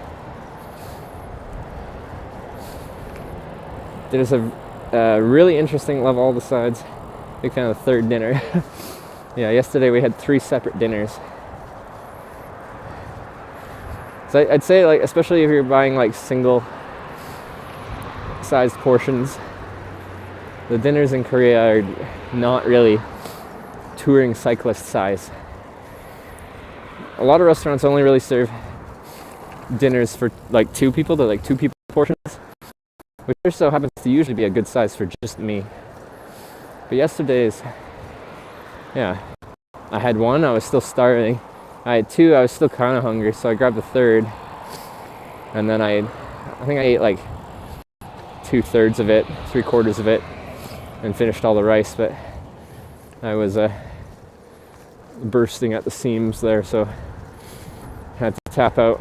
There's a really interesting, love all the sides. Big fan of the third dinner. Yeah, yesterday we had 3 separate dinners. So I'd say, like, especially if you're buying like single sized portions, the dinners in Korea are not really touring cyclist size. A lot of restaurants only really serve dinners for like 2 people. They're like 2 people portions, which also happens to usually be a good size for just me. But yesterday's, yeah, I had 1, I was still starving. I had 2, I was still kind of hungry, so I grabbed the third. And then I think I ate like 2/3 of it, 3/4 of it, and finished all the rice. But I was bursting at the seams there, so had to tap out.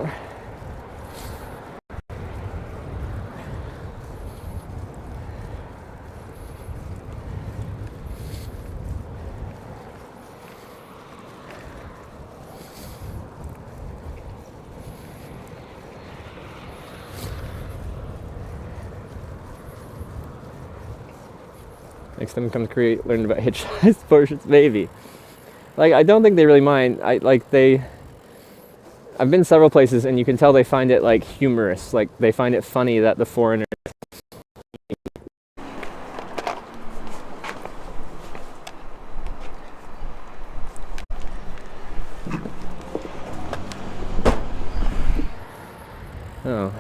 Next time I come to Korea, learn about hitch-sized portions, maybe. Like, I don't think they really mind. I've been several places, and you can tell they find it like humorous. Like, they find it funny that the foreigners. Oh.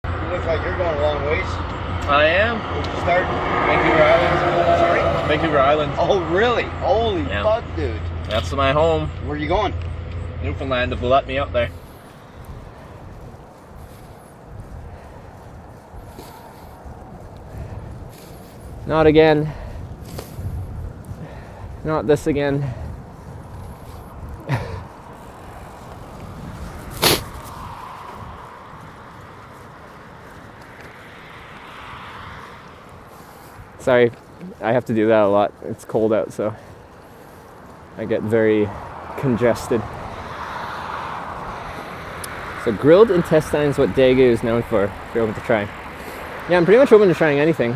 It looks like you're going a long ways. I am. Where'd you start? Vancouver Island. Sorry? Vancouver Island. Oh, really? Holy Yeah. fuck, dude. That's my home. Where are you going? Newfoundland have let me up there. Not again. Not this again. Sorry, I have to do that a lot. It's cold out, so I get very congested. So grilled intestines, what Daegu is known for, if you're open to trying. Yeah, I'm pretty much open to trying anything.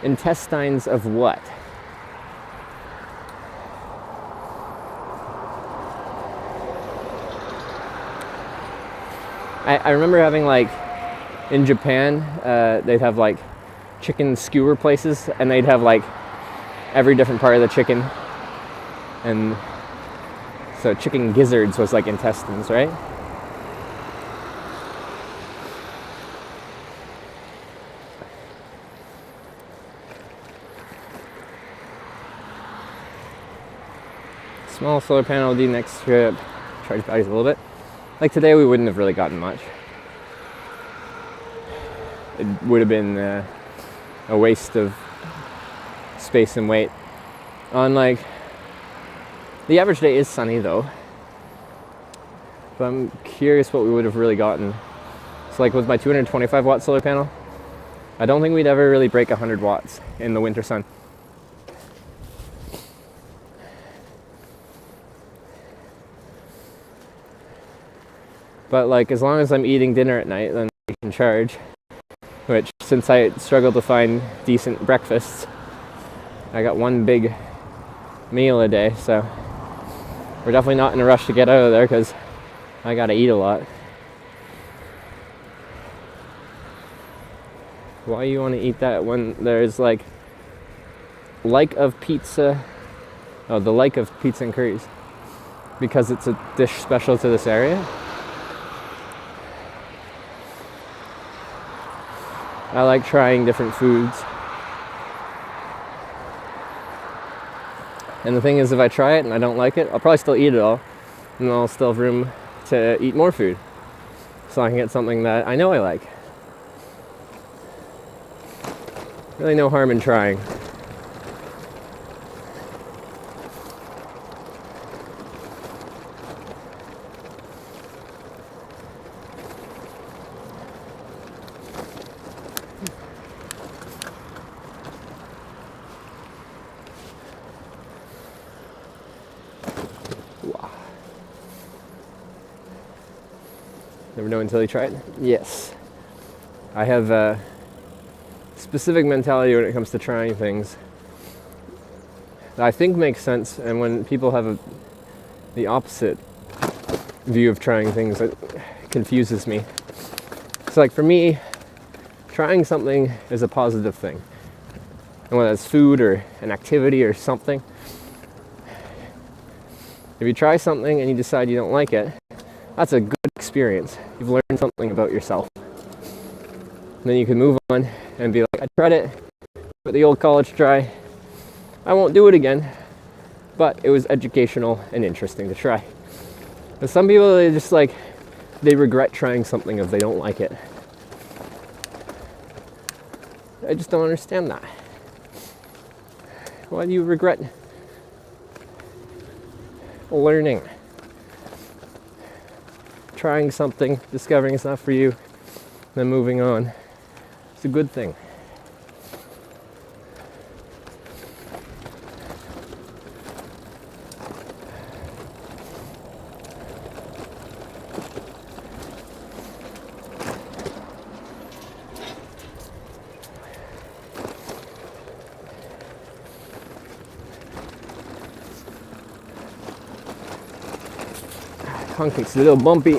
Intestines of what? I remember having, like, in Japan, they'd have like chicken skewer places, and they'd have like every different part of the chicken. And so chicken gizzards was like intestines, right? Small solar panel D next trip. Charge batteries a little bit. Like today we wouldn't have really gotten much. It would have been a waste of space and weight. On like, the average day is sunny though. But I'm curious what we would have really gotten. So like with my 225 watt solar panel, I don't think we'd ever really break 100 watts in the winter sun. But like, as long as I'm eating dinner at night, then I can charge. Which, since I struggle to find decent breakfasts, I got one big meal a day, so we're definitely not in a rush to get out of there because I gotta eat a lot. Why you want to eat that when there's like of pizza? Oh, the of pizza and curries. Because it's a dish special to this area? I like trying different foods. And the thing is, if I try it and I don't like it, I'll probably still eat it all. And then I'll still have room to eat more food. So I can get something that I know I like. Really no harm in trying. Never know until you try it? Yes. I have a specific mentality when it comes to trying things that I think makes sense, and when people have the opposite view of trying things, it confuses me. It's like, for me, trying something is a positive thing. And whether it's food or an activity or something, if you try something and you decide you don't like it, that's a good experience. You've learned something about yourself. And then you can move on and be like, I tried it with the old college try. I won't do it again, but it was educational and interesting to try. But some people, they just like, they regret trying something if they don't like it. I just don't understand that. Why do you regret learning? Trying something, discovering it's not for you, then moving on. It's a good thing. Concake's a little bumpy.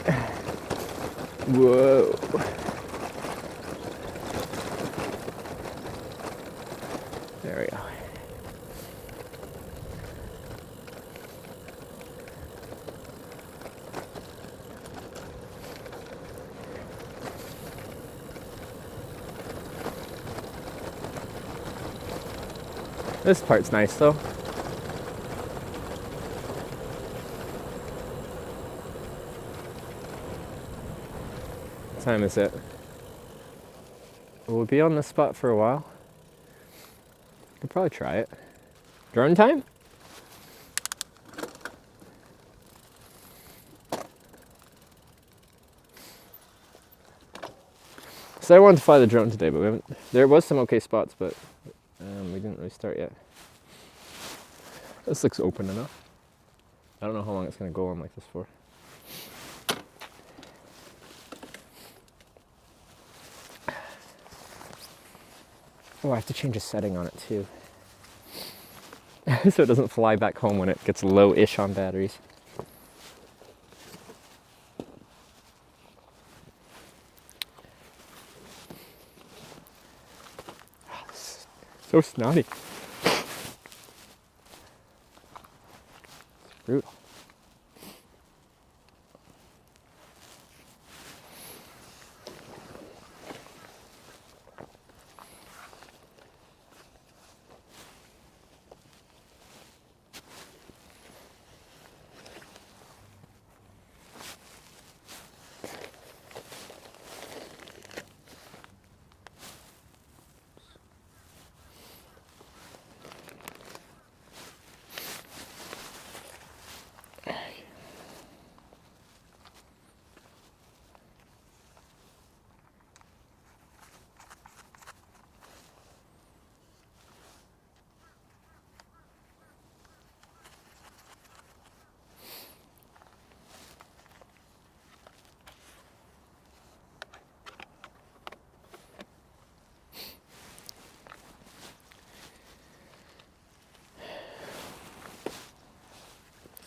Whoa. There we go. This part's nice though. What time is it? We'll be on this spot for a while. Could probably try it. Drone time? So I wanted to fly the drone today, but we haven't. There was some okay spots, but we didn't really start yet. This looks open enough. I don't know how long it's going to go on like this for. Oh, I have to change a setting on it too. So it doesn't fly back home when it gets low-ish on batteries. So snotty. It's brutal.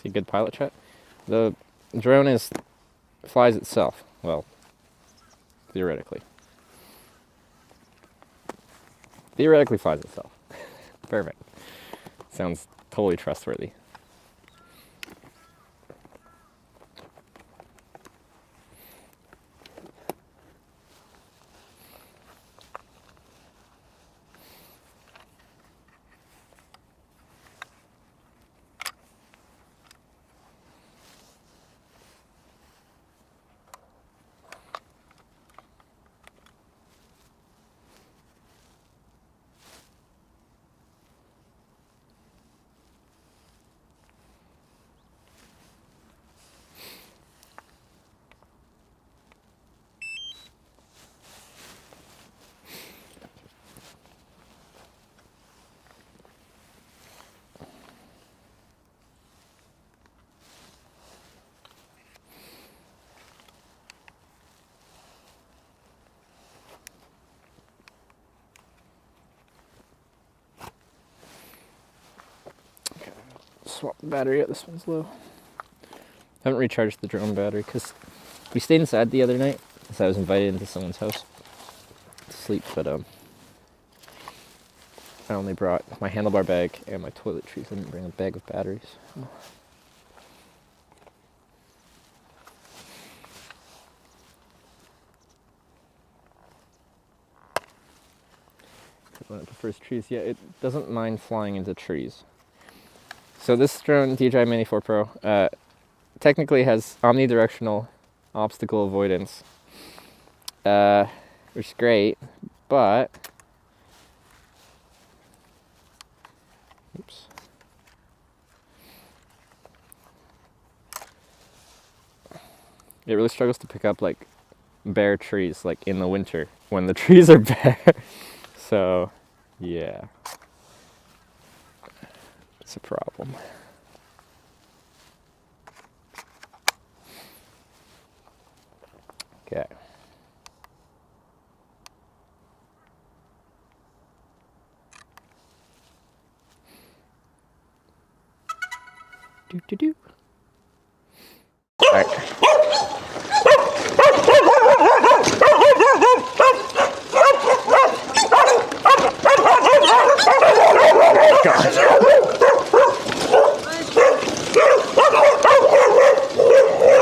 See, good pilot shot. The drone flies itself. Well, theoretically. Theoretically flies itself. Perfect. Sounds totally trustworthy. swap the battery out. This one's low. I haven't recharged the drone battery because we stayed inside the other night because I was invited into someone's house to sleep, but I only brought my handlebar bag and my toiletries. I didn't bring a bag of batteries. So. When it prefers trees, yeah, it doesn't mind flying into trees. So this drone, DJI Mini 4 Pro, technically has omnidirectional obstacle avoidance, which is great, but oops. It really struggles to pick up like bare trees like in the winter when the trees are bare. So yeah, it's a problem. Okay. Do. All right.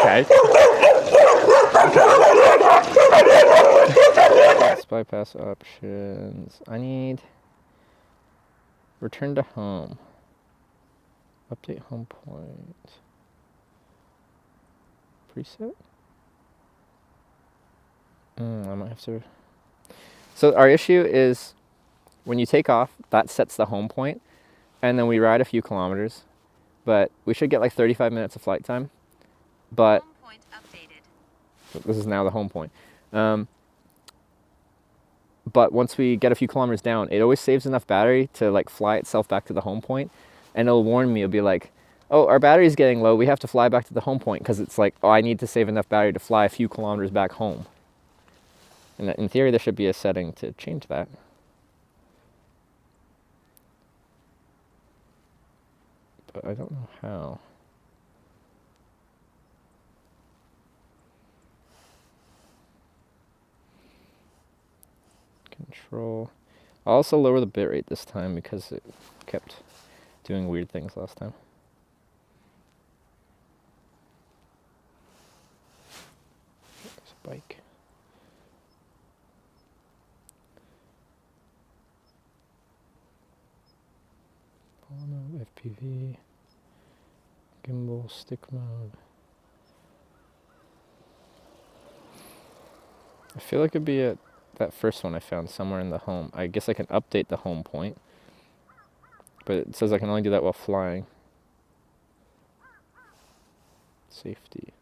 Okay. Let's bypass options. I need return to home. Update home point. Preset? I might have to. So our issue is when you take off, that sets the home point, and then we ride a few kilometers, but we should get like 35 minutes of flight time. But home point updated. This is now the home point. But once we get a few kilometers down, it always saves enough battery to like fly itself back to the home point, and it'll warn me. It'll be like, oh, our battery's getting low, we have to fly back to the home point, because it's like, oh, I need to save enough battery to fly a few kilometers back home. And in theory, there should be a setting to change that. But I don't know how. Control. I'll also lower the bitrate this time because it kept doing weird things last time. There's a bike. Mode, FPV, gimbal, stick mode. I feel like it'd be that first one I found somewhere in the home. I guess I can update the home point, but it says I can only do that while flying. Safety.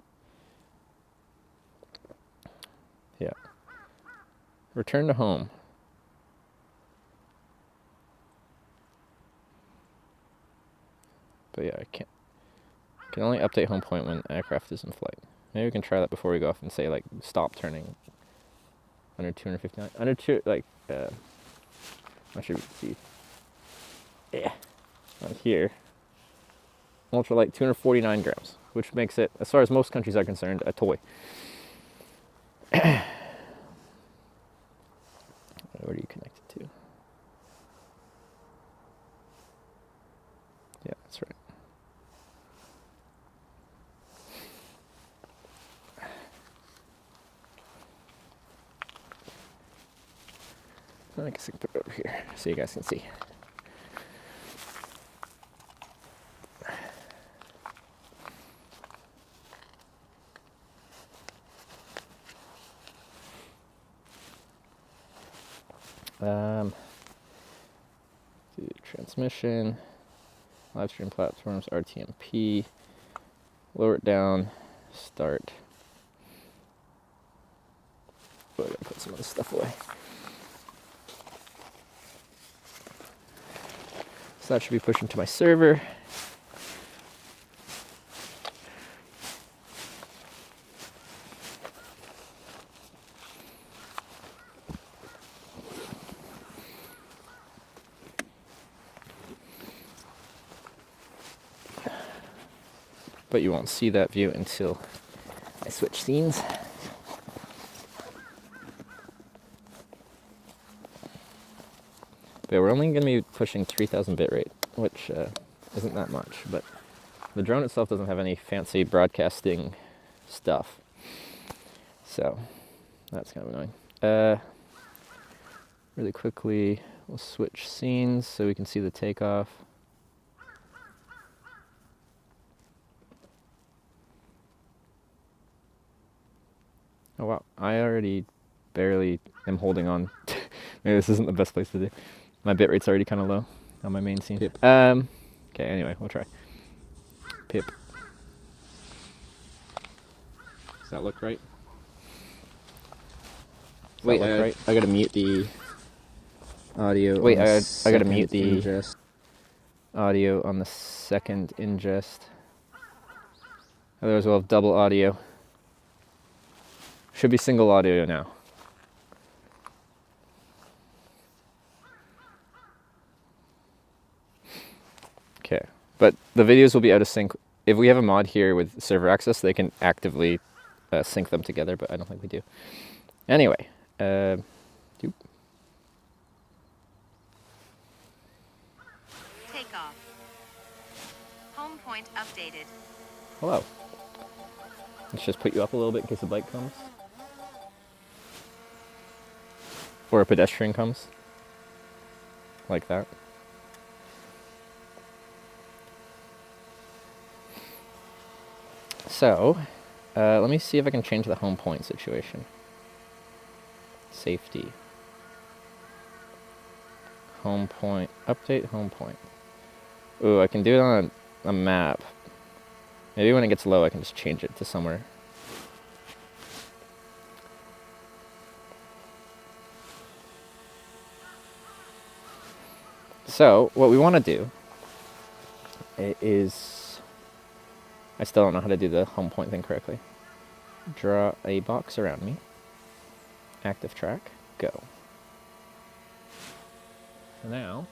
Yeah. Return to home. But yeah, I can only update home point when aircraft is in flight. Maybe we can try that before we go off and say like stop turning under 259. Under two, like I should see. Yeah, on here. Ultralight 249 grams, which makes it, as far as most countries are concerned, a toy. Where do you connect it to? Yeah, that's right. I guess I can put it over here so you guys can see. Do transmission, live stream platforms, RTMP, lower it down, start. But I gotta put some of this stuff away. So that should be pushing to my server. but you won't see that view until I switch scenes. But we're only going to be pushing 3000 bitrate, which isn't that much, but the drone itself doesn't have any fancy broadcasting stuff, so that's kind of annoying. Really quickly, we'll switch scenes so we can see the takeoff. Oh wow, I already barely am holding on. Maybe this isn't the best place to do. My bitrate's already kind of low on my main scene. Okay, anyway, we'll try. Pip. Does that look right? Wait, I gotta mute the audio. Wait, I gotta mute the audio on the second ingest. Otherwise we'll have double audio. Should be single audio now. Okay, but the videos will be out of sync. If we have a mod here with server access, they can actively sync them together, but I don't think we do. Anyway, Takeoff. Home point updated. hello. Let's just put you up a little bit in case a bike comes. Or a pedestrian comes. Like that. So, let me see if I can change the home point situation. Safety. Home point. Update home point. Ooh, I can do it on a map. Maybe when it gets low I can just change it to somewhere. So, what we want to do is... I still don't know how to do the home point thing correctly. Draw a box around me. Active track. Go. So now,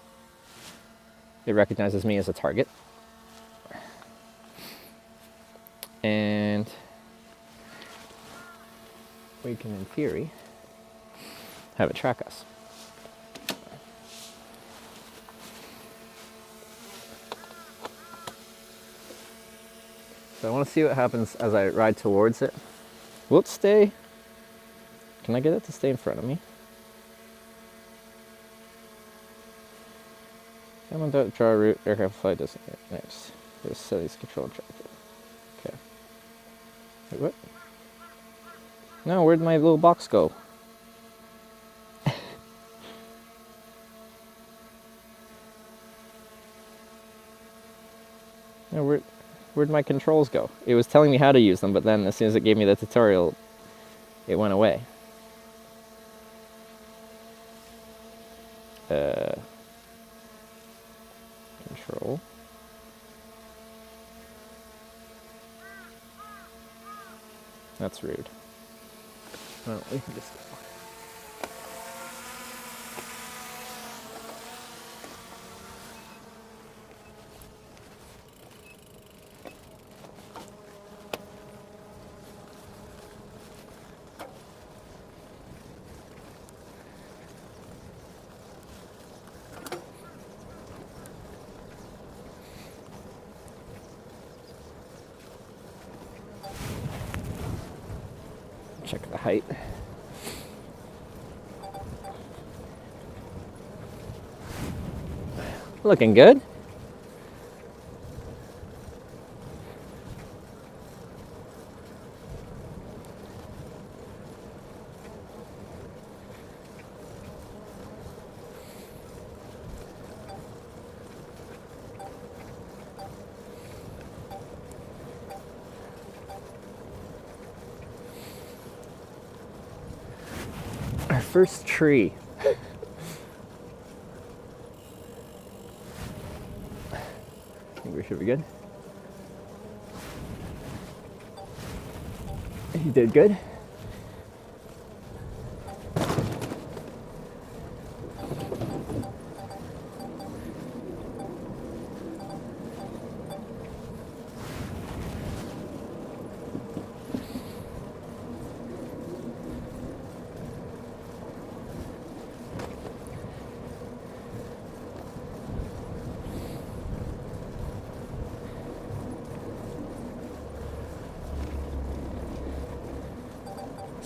it recognizes me as a target. And we can, in theory, have it track us. So I want to see what happens as I ride towards it. Will it stay? Can I get it to stay in front of me? Someone don't draw a route, aircraft flight doesn't. Nice. There's Silly's control objective. Okay. Wait, what? No, where'd my little box go? No, where'd my controls go? It was telling me how to use them, but then as soon as it gave me the tutorial, it went away. Control. That's rude. Well, we can just go. Check the height. Looking good. Our first tree. I think we should be good. You did good.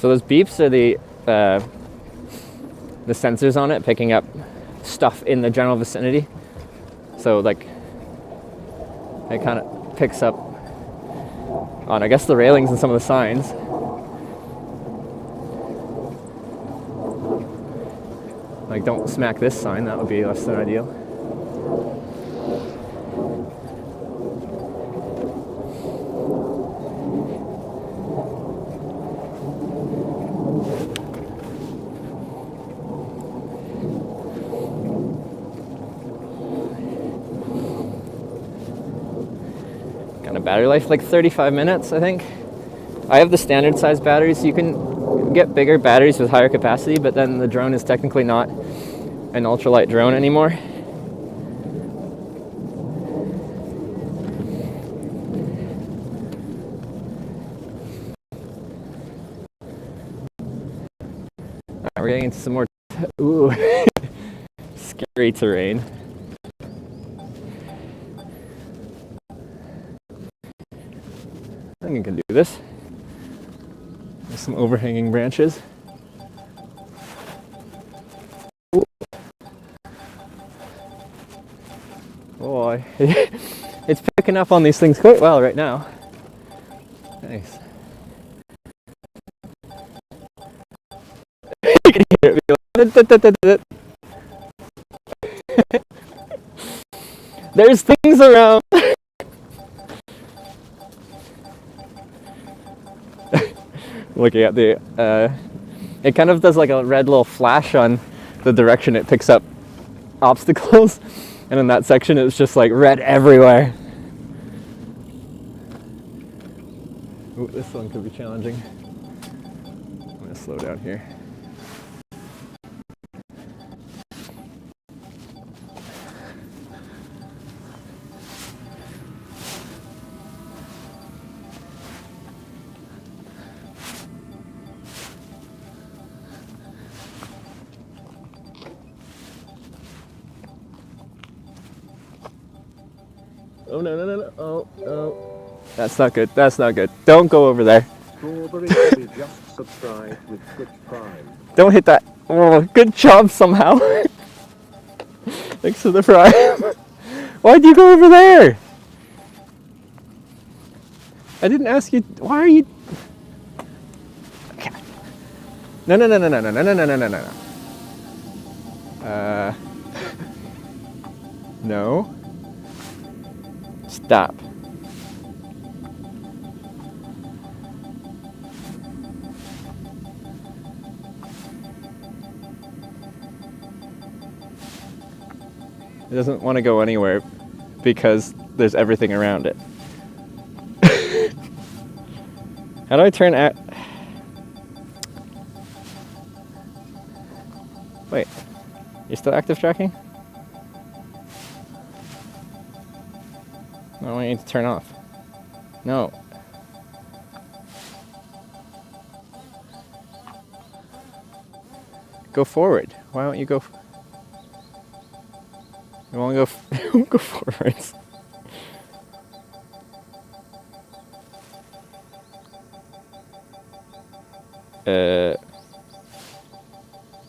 So those beeps are the sensors on it picking up stuff in the general vicinity. So like it kind of picks up on, I guess, the railings and some of the signs. Like, don't smack this sign, that would be less than ideal. Kind of battery life, like 35 minutes, I think. I have the standard size batteries. You can get bigger batteries with higher capacity, but then the drone is technically not an ultralight drone anymore. Alright, we're getting into some more scary terrain. I think I can do this. There's some overhanging branches. Ooh. Boy, it's picking up on these things quite well right now. Nice. You can hear it. There's things around. Looking at the, it kind of does like a red little flash on the direction it picks up obstacles, and in that section it's just like red everywhere. Ooh, this one could be challenging. I'm gonna slow down here. Oh, no. Oh. That's not good. That's not good. Don't go over there. Strawberry Daddy just subscribed with Twitch Prime. Don't hit that. Oh, good job somehow. Thanks for the prime. Why'd you go over there? I didn't ask you. Why are you? Okay. No. No. Stop. It doesn't want to go anywhere because there's everything around it. How do I turn at? Wait, you're still active tracking? No, I want you to turn off. No. Go forward. Why don't you go? You want to go? Go forwards.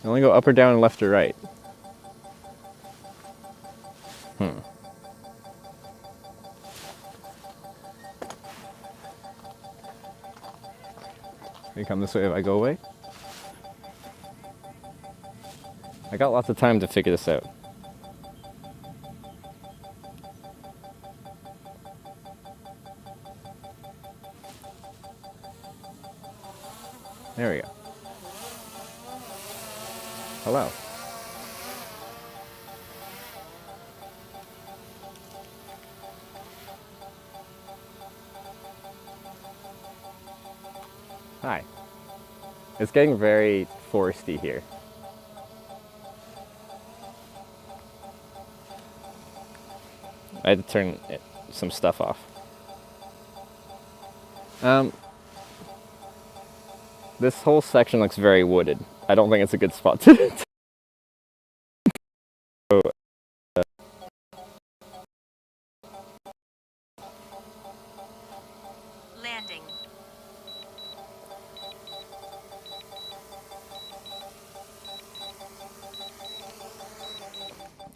Only go up or down, left or right. You come this way if I go away? I got lots of time to figure this out. There we go. Hello. Hi. It's getting very foresty here. I had to turn some stuff off. This whole section looks very wooded. I don't think it's a good spot to Landing.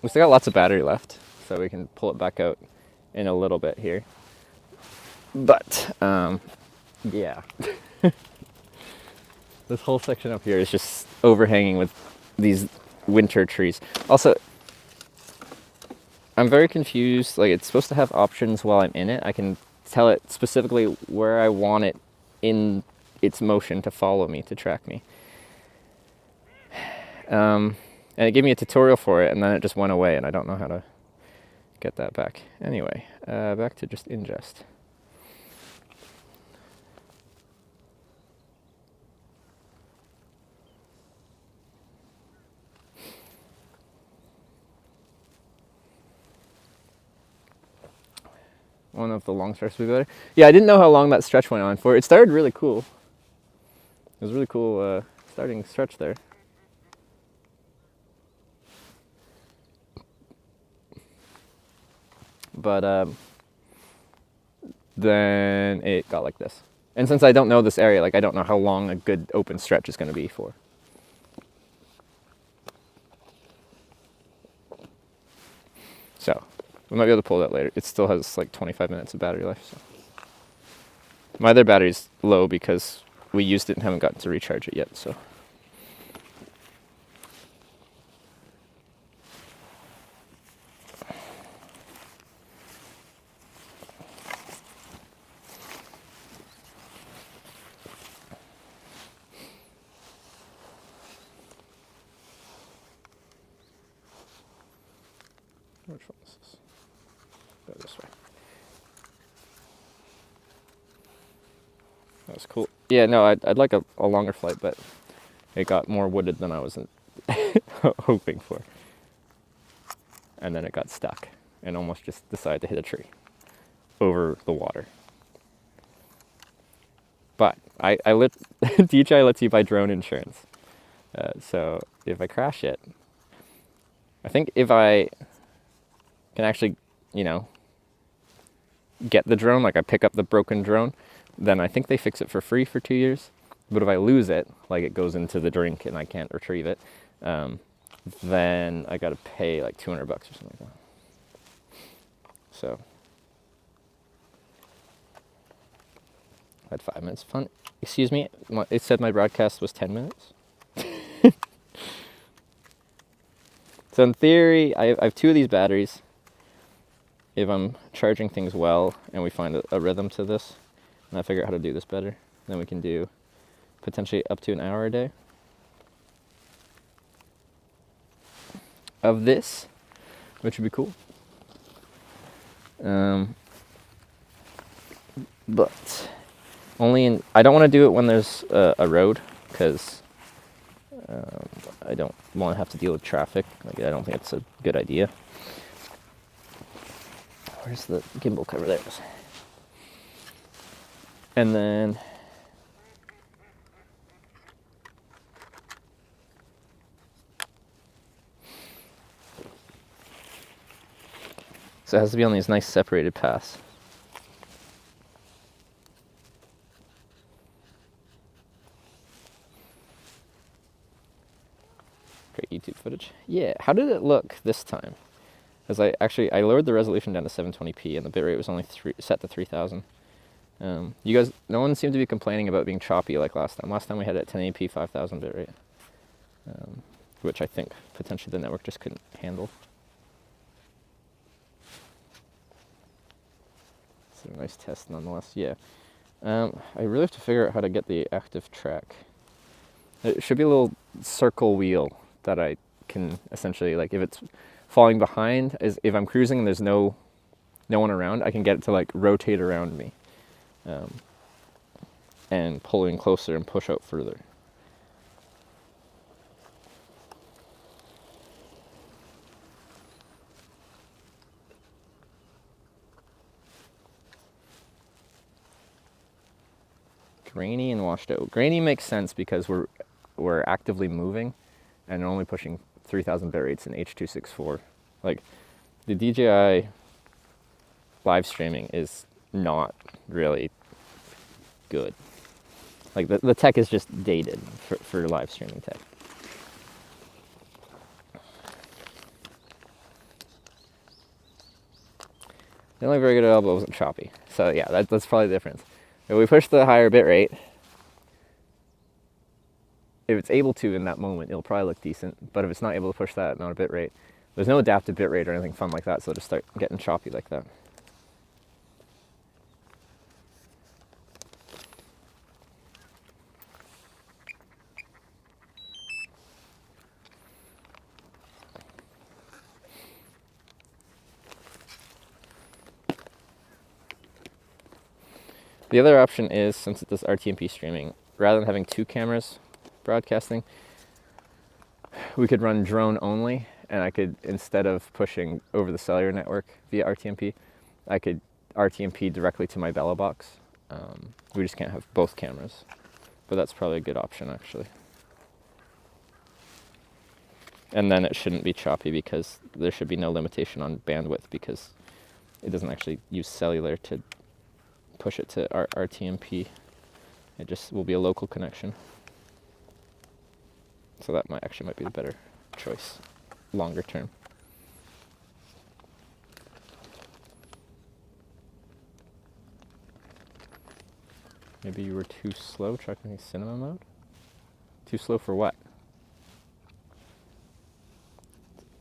We still got lots of battery left, so we can pull it back out in a little bit here. But, yeah. This whole section up here is just overhanging with these winter trees. Also, I'm very confused. Like, it's supposed to have options while I'm in it. I can tell it specifically where I want it in its motion to follow me, to track me. And it gave me a tutorial for it, and then it just went away, and I don't know how to get that back. Anyway, back to just ingest. One of the long stretches would be better. Yeah, I didn't know how long that stretch went on for. It started really cool. It was really cool starting stretch there. But then it got like this. And since I don't know this area, like I don't know how long a good open stretch is going to be for. So, we might be able to pull that later. It still has like 25 minutes of battery life. So. My other battery's low because we used it and haven't gotten to recharge it yet, so. Which one is this? Go this way. That was cool. Yeah, no, I'd like a longer flight, but it got more wooded than I was hoping for. And then it got stuck and almost just decided to hit a tree over the water. But DJI lets you buy drone insurance. So if I crash it, I think if I can actually, you know, get the drone, like I pick up the broken drone, then I think they fix it for free for 2 years. But if I lose it, like it goes into the drink and I can't retrieve it, then I gotta pay like $200 or something like that. So, I had 5 minutes of fun. Excuse me, it said my broadcast was 10 minutes. So in theory, I have 2 of these batteries. If I'm charging things well and we find a rhythm to this, and I figure out how to do this better, then we can do potentially up to an hour a day of this, which would be cool. But only I don't want to do it when there's a road, because I don't want to have to deal with traffic. Like, I don't think it's a good idea. Where's the gimbal cover? There it is. And then so it has to be on these nice separated paths. Great YouTube footage. Yeah, how did it look this time? Because I lowered the resolution down to 720p and the bitrate was only set to 3000. You guys, no one seemed to be complaining about being choppy like last time. Last time we had it at 1080p, 5000 bitrate, which I think potentially the network just couldn't handle. It's a nice test nonetheless. Yeah, I really have to figure out how to get the active track. It should be a little circle wheel that I can essentially, like, if it's falling behind, if I'm cruising and there's no one around, I can get it to like rotate around me. And pull in closer and push out further. Grainy and washed out. Grainy makes sense because we're actively moving and only pushing 3000 bit rates in H.264. Like, the DJI live streaming is not really good. Like, the tech is just dated for live streaming tech. The only very good elbow wasn't choppy. So yeah, that's probably the difference. If we push the higher bit rate, if it's able to in that moment, it'll probably look decent. But if it's not able to push that amount of bit rate, there's no adaptive bit rate or anything fun like that, so it'll just start getting choppy like that. The other option is, since it does RTMP streaming, rather than having 2 cameras broadcasting, we could run drone only, and I could, instead of pushing over the cellular network via RTMP, I could RTMP directly to my Bella box. We just can't have both cameras, but that's probably a good option actually. And then it shouldn't be choppy because there should be no limitation on bandwidth because it doesn't actually use cellular to push it to RTMP. It just will be a local connection. So that might be the better choice, longer term. Maybe you were too slow checking cinema mode? Too slow for what?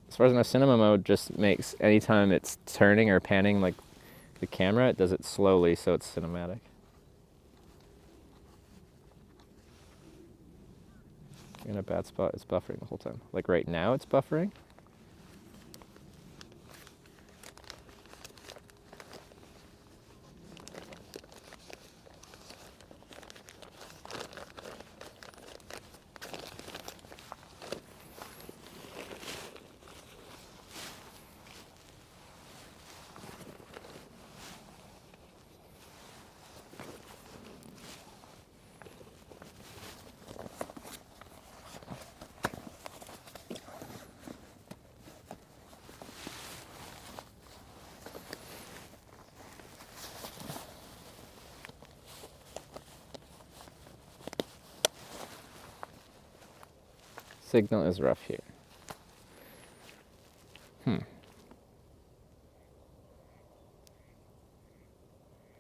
As far as I know, cinema mode just makes, anytime it's turning or panning like the camera, it does it slowly so it's cinematic. You're in a bad spot, it's buffering the whole time. Like right now it's buffering. Signal is rough here.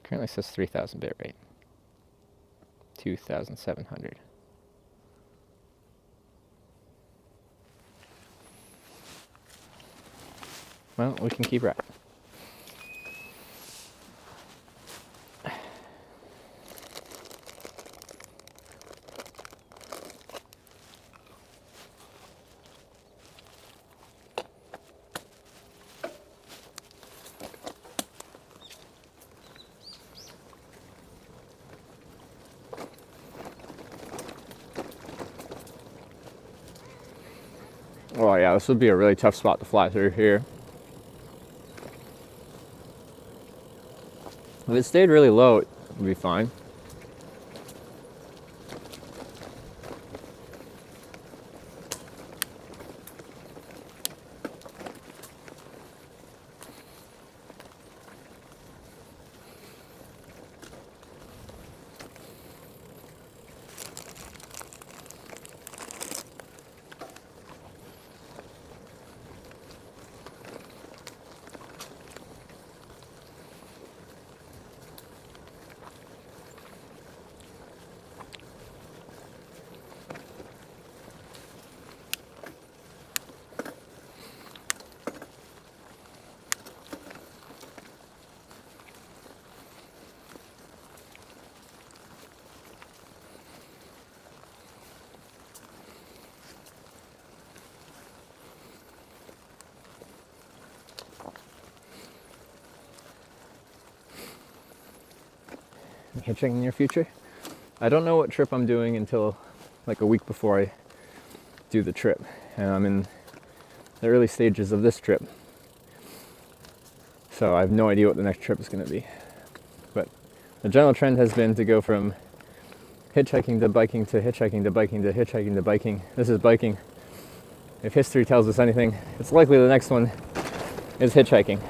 Currently says 3000 bit rate. 2700. Well, we can keep right. Oh yeah, this would be a really tough spot to fly through here. If it stayed really low, it would be fine. Hitchhiking in your future? I don't know what trip I'm doing until like a week before I do the trip, and I'm in the early stages of this trip, so I have no idea what the next trip is going to be. But the general trend has been to go from hitchhiking to biking to hitchhiking to biking to hitchhiking to biking. This is biking. If history tells us anything, it's likely the next one is hitchhiking.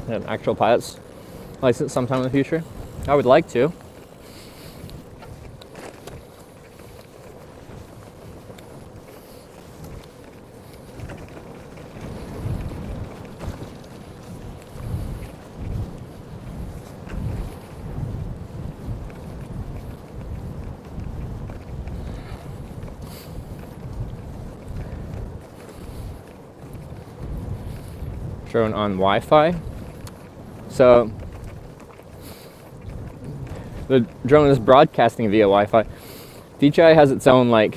an actual pilot's license sometime in the future. I would like to. Drone on Wi-Fi. So the drone is broadcasting via Wi-Fi. DJI has its own I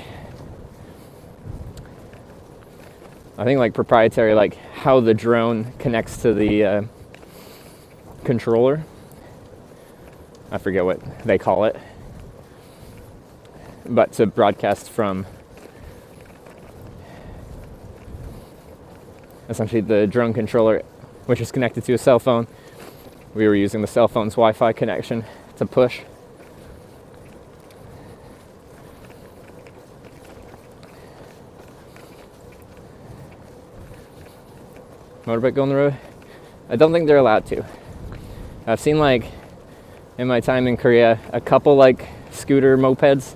think proprietary how the drone connects to the controller. I forget what they call it. But to broadcast from essentially the drone controller, which is connected to a cell phone. We were using the cell phone's Wi-Fi connection to push. Motorbike go on the road? I don't think they're allowed to. I've seen in my time in Korea a couple scooter mopeds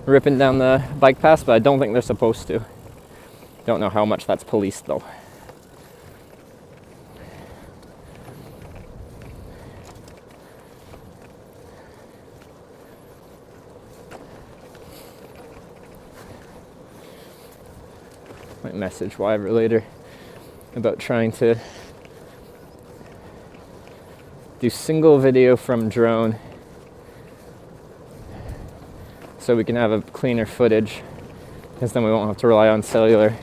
ripping down the bike paths, but I don't think they're supposed to. Don't know how much that's policed though. Might message Wyver later about trying to do single video from drone so we can have a cleaner footage, because then we won't have to rely on cellular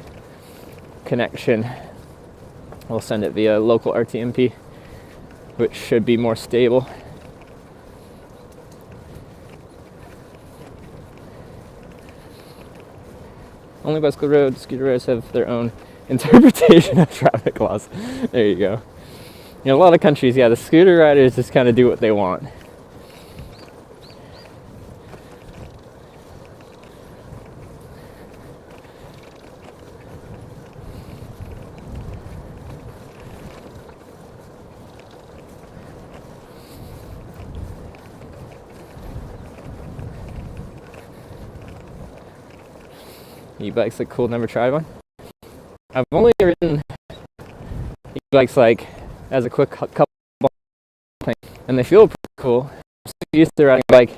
connection. We'll send it via local RTMP, which should be more stable. Only bicycle roads, scooter roads have their own interpretation of traffic laws. There you go. In a lot of countries, the scooter riders just kind of do what they want. E-bikes look cool, never tried one. I've only ridden e-bikes as a quick couple thing, and they feel pretty cool. I'm so used to riding a bike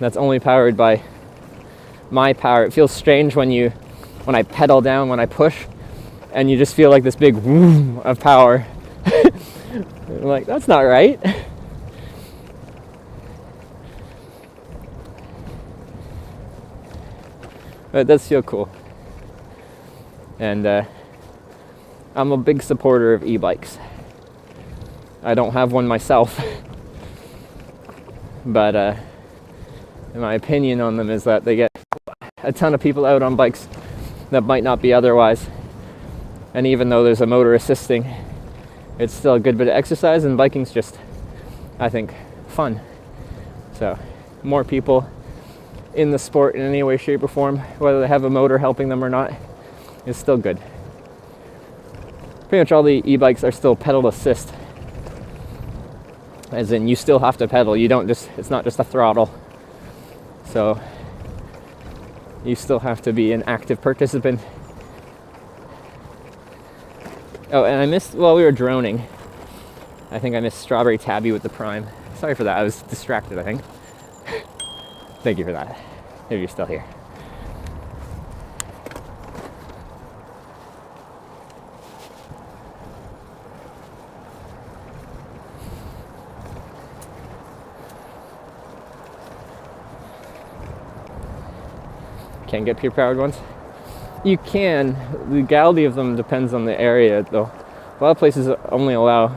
that's only powered by my power. It feels strange when I pedal down, when I push, and you just feel this big whoom of power. I'm that's not right. But it does feel cool. And I'm a big supporter of e-bikes. I don't have one myself. But my opinion on them is that they get a ton of people out on bikes that might not be otherwise. And even though there's a motor assisting, it's still a good bit of exercise, and biking's just, I think, fun. So more people in the sport in any way, shape, or form, whether they have a motor helping them or not, is still good. Pretty much all the e-bikes are still pedal assist, as in you still have to pedal. You don't just, it's not just a throttle. So you still have to be an active participant. Oh, and I missed, while we were droning, I think I missed Strawberry Tabby with the Prime. Sorry for that, I was distracted, I think. Thank you for that, if you're still here. Can't get peer-powered ones? You can. The legality of them depends on the area, though. A lot of places only allow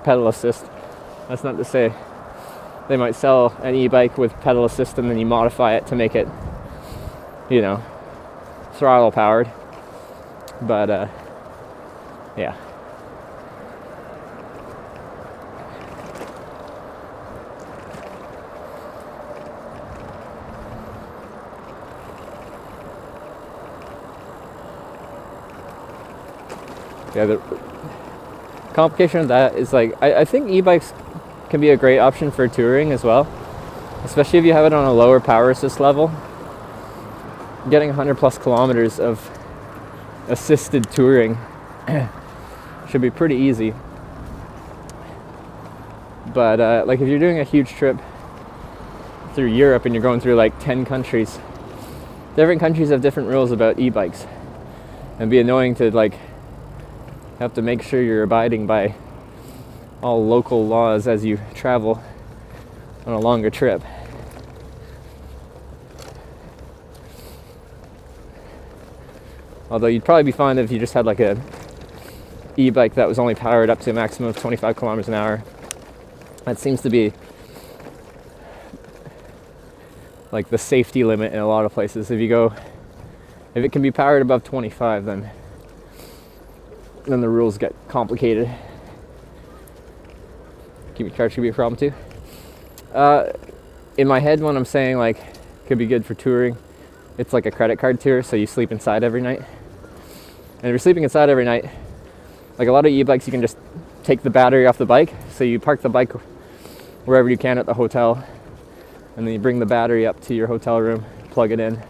pedal assist. That's not to say they might sell an e-bike with pedal assist and then you modify it to make it, you know, throttle powered. But yeah. Yeah, complication of that is like I think e-bikes can be a great option for touring as well, especially if you have it on a lower power assist level. Getting 100 plus kilometers of assisted touring should be pretty easy. But like if you're doing a huge trip through Europe and you're going through like 10 countries, different countries have different rules about e-bikes, and it'd be annoying to like have to make sure you're abiding by all local laws as you travel on a longer trip. Although you'd probably be fine if you just had like a e-bike that was only powered up to a maximum of 25 kilometers an hour. That seems to be like the safety limit in a lot of places. If it can be powered above 25, then the rules get complicated. Keeping charge could be a problem too. In my head, when I'm saying like could be good for touring, it's like a credit card tour, so you sleep inside every night. And if you're sleeping inside every night, like a lot of e-bikes, you can just take the battery off the bike. So you park the bike wherever you can at the hotel, and then you bring the battery up to your hotel room, plug it in,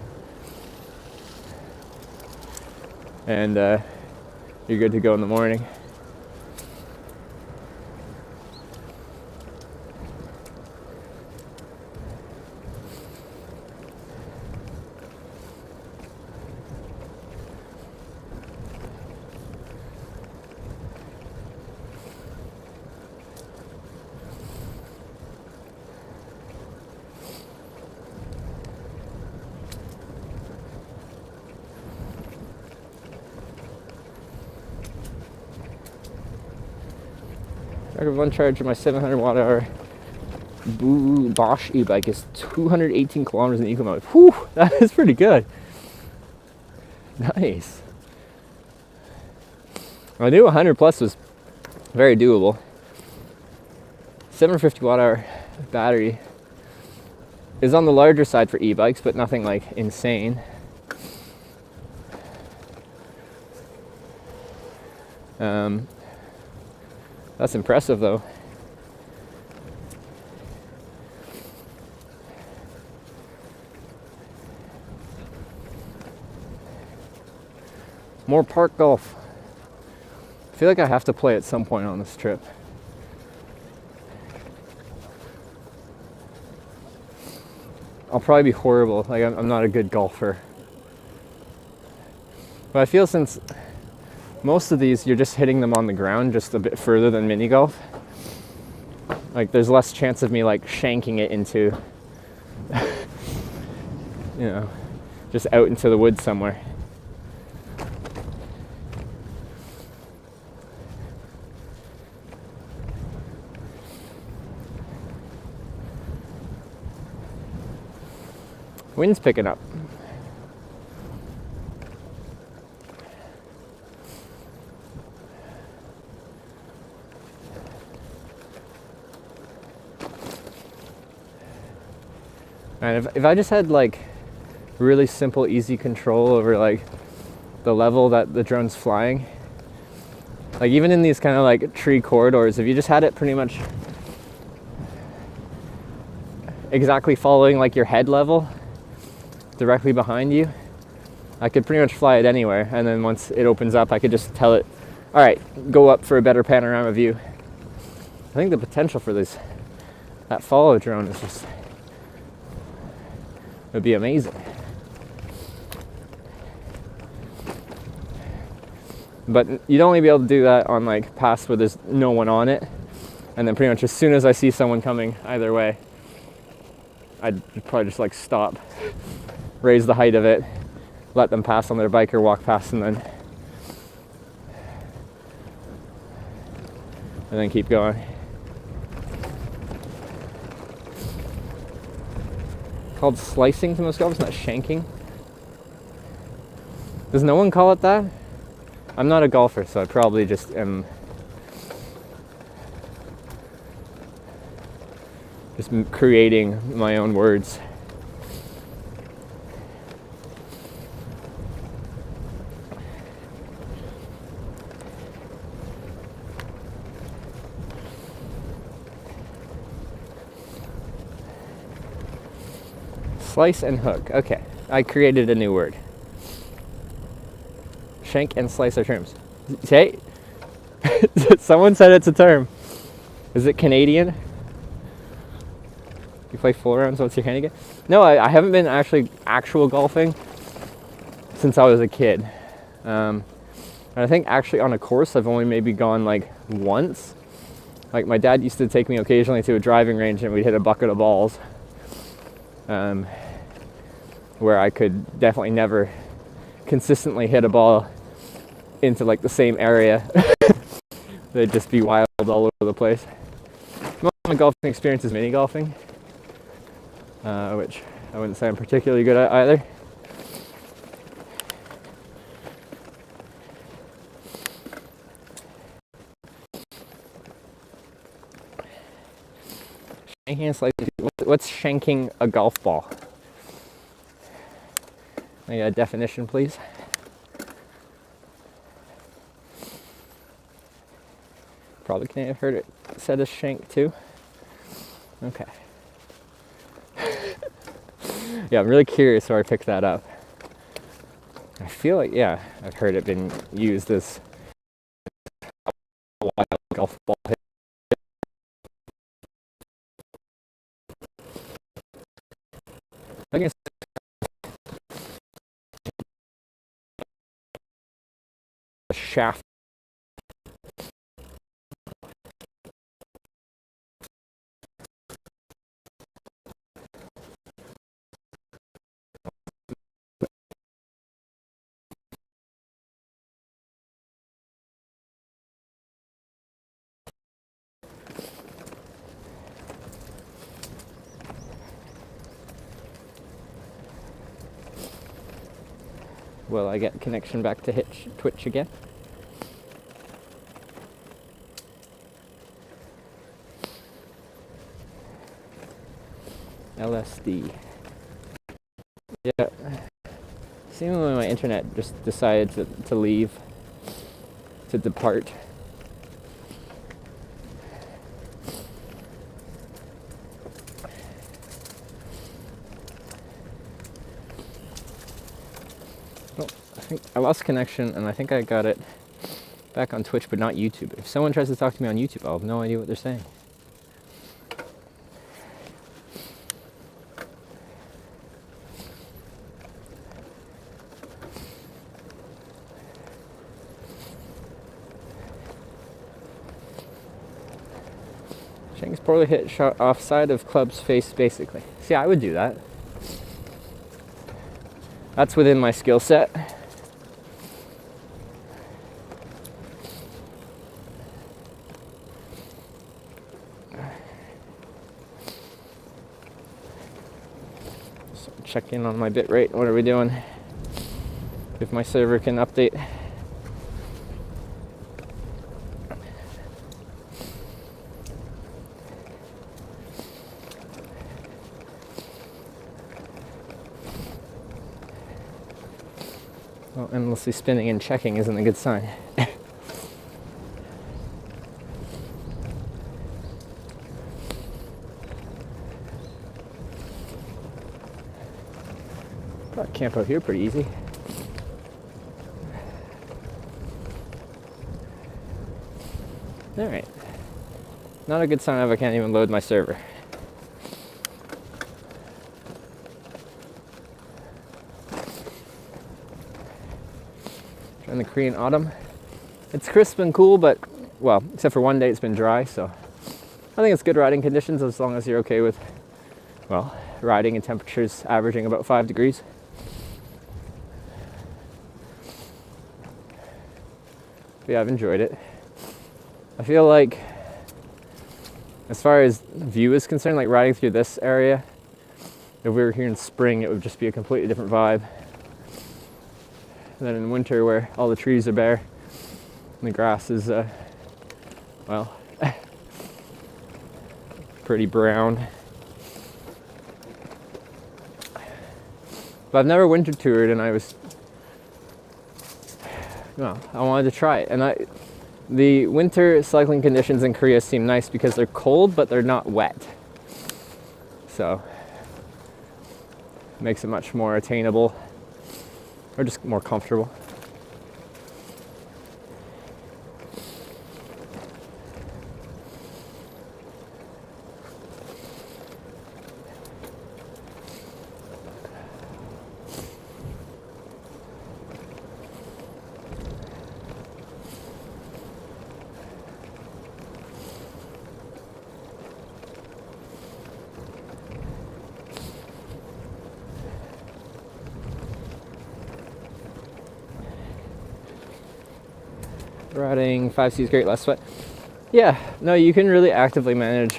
and you're good to go in the morning. Record one charge of my 700 watt hour Bosch e-bike is 218 kilometers in eco mode. Whew, that is pretty good. Nice. I knew 100 plus was very doable. 750 watt hour battery is on the larger side for e-bikes, but nothing like insane. That's impressive though. More park golf. I feel like I have to play at some point on this trip. I'll probably be horrible. Like I'm not a good golfer. But I feel since most of these, you're just hitting them on the ground just a bit further than mini golf. Like there's less chance of me like shanking it into, you know, just out into the woods somewhere. Wind's picking up. And if I just had like really simple, easy control over like the level that the drone's flying, like even in these kind of like tree corridors, if you just had it pretty much exactly following like your head level directly behind you, I could pretty much fly it anywhere. And then once it opens up, I could just tell it, all right, go up for a better panorama view. I think the potential for that follow drone is just, would be amazing. But you'd only be able to do that on like paths where there's no one on it. And then pretty much as soon as I see someone coming either way, I'd probably just like stop, raise the height of it, let them pass on their bike or walk past, and then keep going. Called slicing to most golfers, not shanking. Does no one call it that? I'm not a golfer, so I probably just am just creating my own words. Slice and hook. Okay, I created a new word. Shank and slice are terms. Say, someone said it's a term. Is it Canadian? You play 4 rounds, what's your handicap? No, I haven't been actual golfing since I was a kid. And I think actually on a course I've only maybe gone like once. Like my dad used to take me occasionally to a driving range and we'd hit a bucket of balls. Where I could definitely never consistently hit a ball into like the same area. They'd just be wild all over the place. Most of my golfing experience is mini golfing, which I wouldn't say I'm particularly good at either. Shanking and slicing. What's shanking a golf ball? I got a definition, please. Probably can't have heard it said as shank too. Okay. Yeah, I'm really curious where I picked that up. I feel like, yeah, I've heard it been used as a wild golf ball hit. I guess a shaft. Will I get connection back to Twitch again? LSD. Yeah. Seemingly my internet just decided to leave, to depart. I lost connection and I think I got it back on Twitch but not YouTube. If someone tries to talk to me on YouTube, I'll have no idea what they're saying. Shank's poorly hit shot offside of club's face basically. See, I would do that. That's within my skill set. Check in on my bit rate. What are we doing? If my server can update. Well, endlessly spinning and checking isn't a good sign. Camp out here pretty easy. Alright. Not a good sign if I can't even load my server. Trying the Korean autumn. It's crisp and cool, but, well, except for one day it's been dry, so I think it's good riding conditions as long as you're okay with, well, riding in temperatures averaging about 5 degrees. Yeah, I've enjoyed it. I feel like, as far as view is concerned, like riding through this area, if we were here in spring, it would just be a completely different vibe than in winter where all the trees are bare and the grass is, well, pretty brown. But I've never winter toured and I wanted to try it. And the winter cycling conditions in Korea seem nice because they're cold, but they're not wet. So Makes it much more attainable, or just more comfortable. Riding 5C's great, less sweat. Yeah, no, you can really actively manage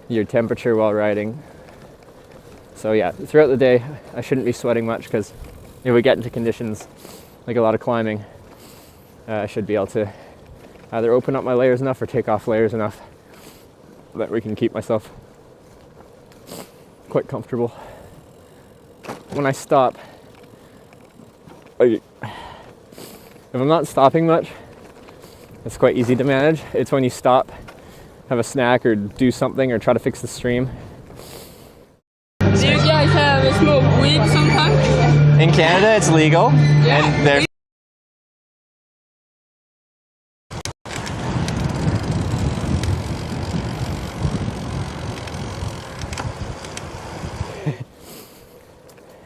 your temperature while riding. So yeah, throughout the day, I shouldn't be sweating much because if we get into conditions like a lot of climbing, I should be able to either open up my layers enough or take off layers enough that we can keep myself quite comfortable. When I stop, if I'm not stopping much, it's quite easy to manage. It's when you stop, have a snack or do something or try to fix the stream. Do you guys have a smoke weed sometimes? In Canada, it's legal, and there's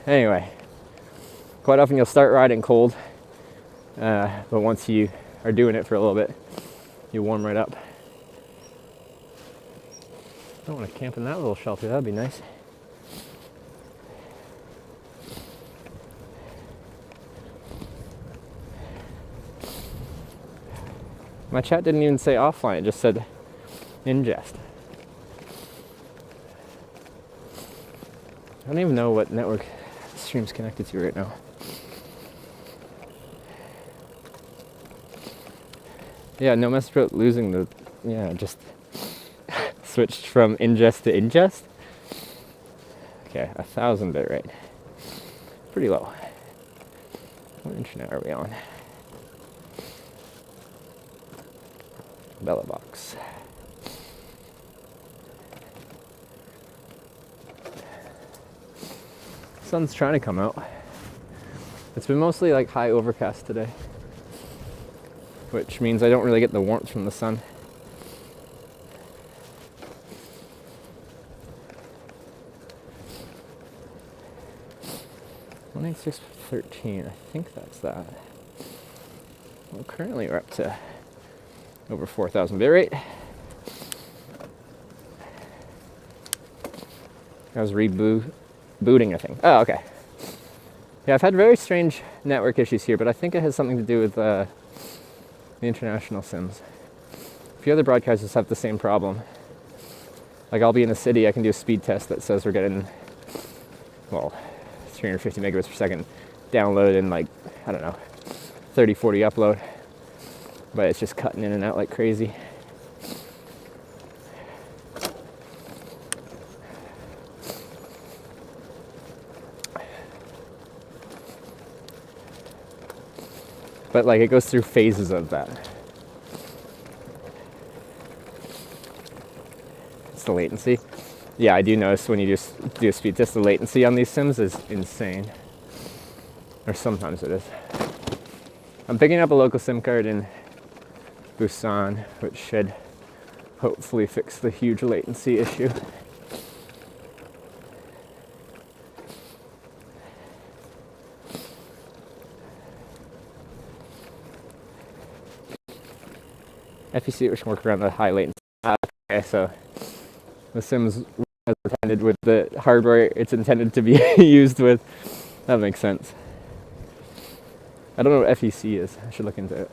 anyway, quite often you'll start riding cold, but once you are doing it for a little bit, you warm right up. I want to camp in that little shelter, that'd be nice. My chat didn't even say offline, it just said ingest. I don't even know what network the stream's connected to right now. Yeah, no mess about losing the, yeah, just switched from ingest to ingest. Okay, 1,000 bit rate. Pretty low. What internet are we on? Bella box. Sun's trying to come out. It's been mostly like high overcast today, which means I don't really get the warmth from the sun. $186.13, I think that's that. Well, currently we're up to over 4,000 bit rate. I was rebooting, I think. Oh, okay. Yeah, I've had very strange network issues here, but I think it has something to do with the international sims. A few other broadcasters have the same problem. Like, I'll be in a city, I can do a speed test that says we're getting, well, 350 megabits per second download and like, I don't know, 30, 40 upload. But it's just cutting in and out like crazy. But like it goes through phases of that. It's the latency. Yeah, I do notice when you just do a speed test, the latency on these sims is insane. Or sometimes it is. I'm picking up a local SIM card in Busan, which should hopefully fix the huge latency issue. FEC, which can work around the high latency. Okay, so the Sims as intended with the hardware it's intended to be used with. That makes sense. I don't know what FEC is. I should look into it.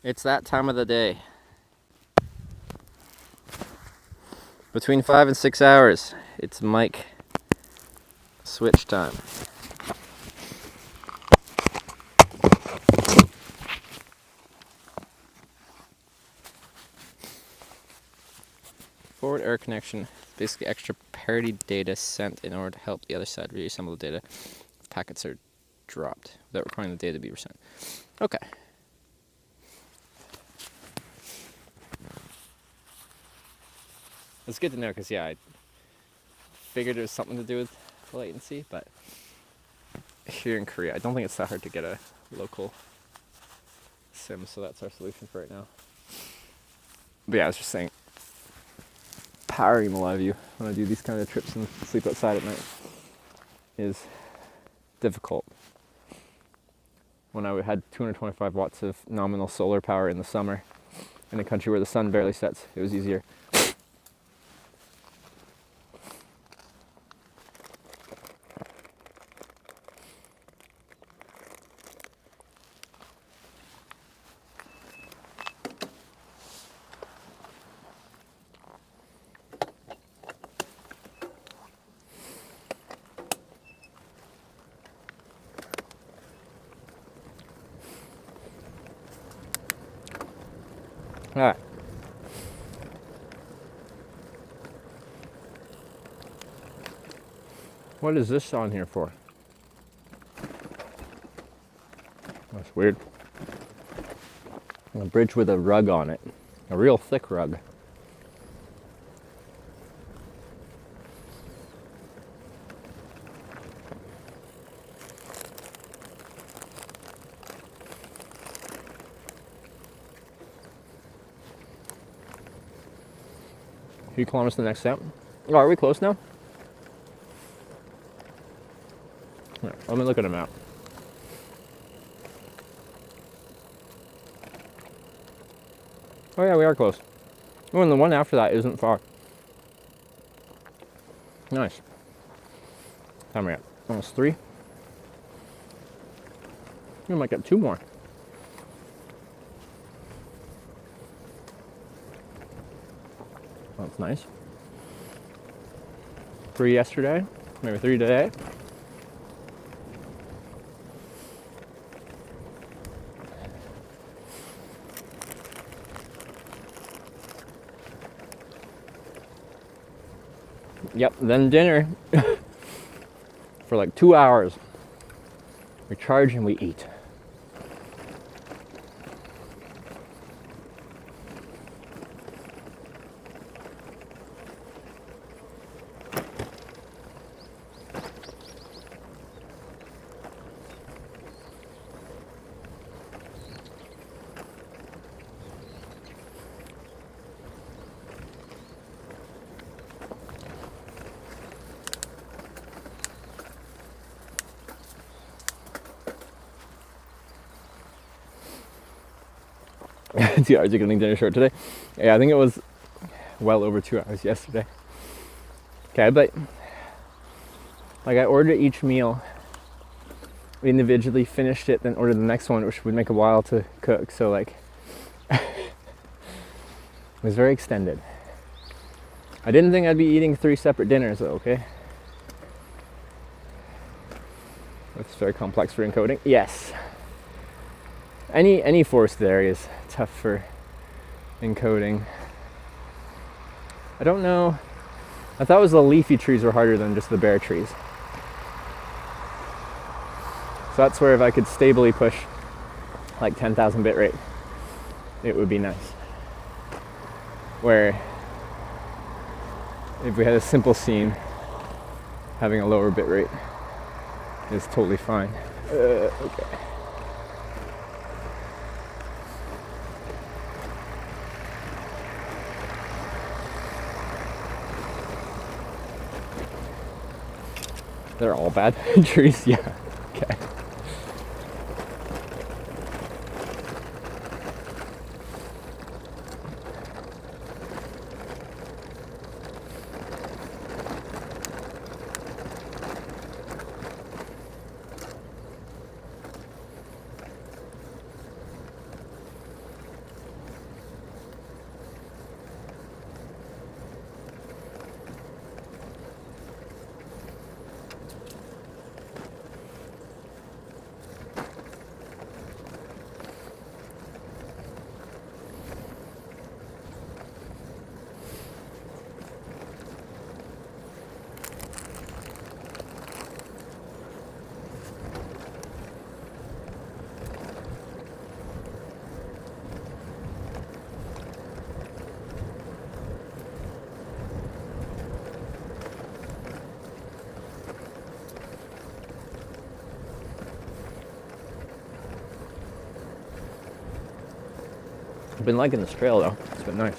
It's that time of the day. Between 5 and 6 hours, it's mic switch time. Forward error connection, basically extra parity data sent in order to help the other side reassemble the data if packets are dropped without requiring the data to be resent. Okay. It's good to know because, yeah, I figured it was something to do with latency, but here in Korea, I don't think it's that hard to get a local SIM, so that's our solution for right now. But yeah, I was just saying, powering a lot of you when I do these kind of trips and sleep outside at night is difficult. When I had 225 watts of nominal solar power in the summer in a country where the sun barely sets, it was easier. All right. What is this on here for? That's weird. A bridge with a rug on it. A real thick rug. Few kilometers to the next step. Oh, are we close now? Yeah, let me look at a map. Oh yeah, we are close. Oh, and the one after that isn't far. Nice. How many? Almost 3. We might get 2 more. That's nice. 3 yesterday, maybe 3 today. Yep, then dinner for like 2 hours. We charge and we eat. Two hours of getting dinner short today. Yeah, I think it was well over 2 hours yesterday. Okay, but like I ordered each meal individually, finished it, then ordered the next one, which would make a while to cook. So like, it was very extended. I didn't think I'd be eating 3 separate dinners though, okay? It's very complex for encoding. Yes. Any forested area is tough for encoding. I don't know. I thought it was the leafy trees were harder than just the bare trees. So that's where if I could stably push like 10,000 bit rate, it would be nice. Where if we had a simple scene, having a lower bit rate is totally fine. Okay. They're all bad trees, yeah. Okay. I've been liking this trail though. It's been nice.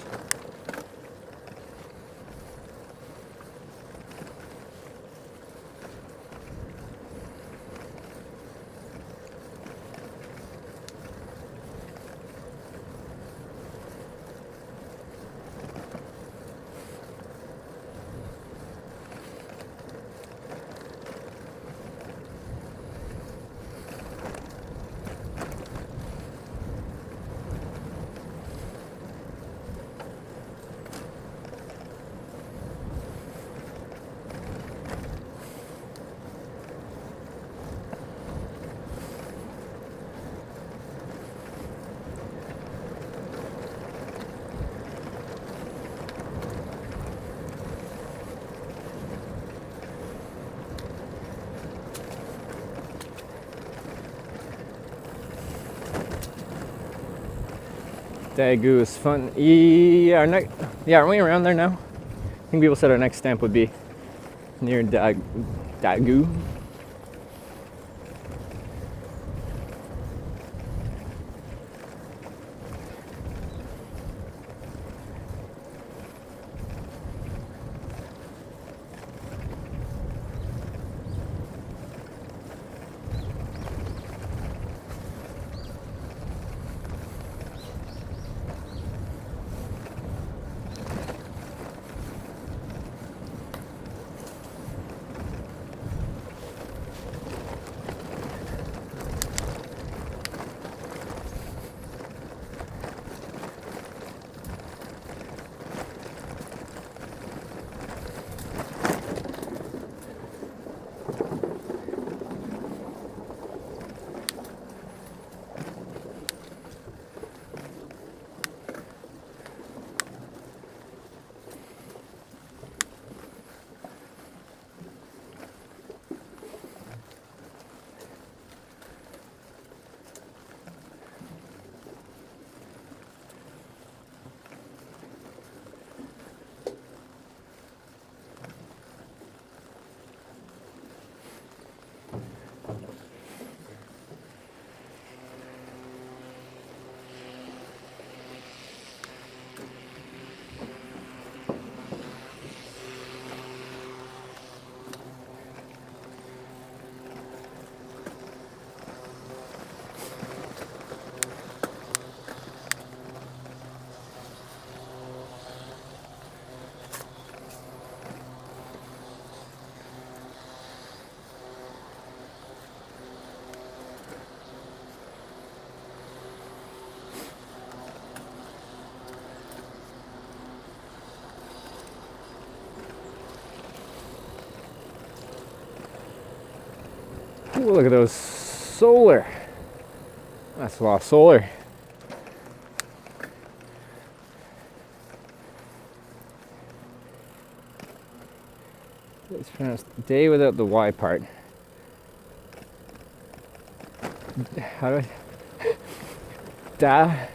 Daegu is fun. Yeah, aren't we around there now? I think people said our next stamp would be near Daegu. Ooh, look at those solar. That's a lot of solar. It's pronounced day without the Y part. How do I? De.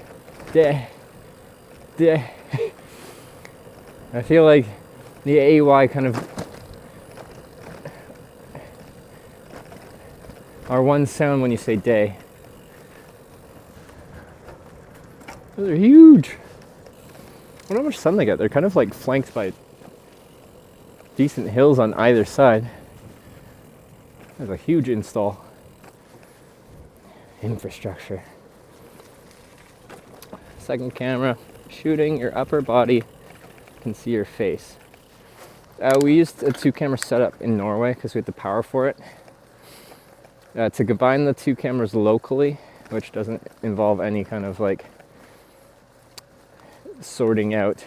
I feel like the AY kind of are one sound when you say day. Those are huge. I wonder how much sun they get. They're kind of like flanked by decent hills on either side. There's a huge infrastructure. Second camera, shooting your upper body, you can see your face. We used a 2-camera setup in Norway because we had the power for it. To combine the 2 cameras locally, which doesn't involve any kind of like sorting out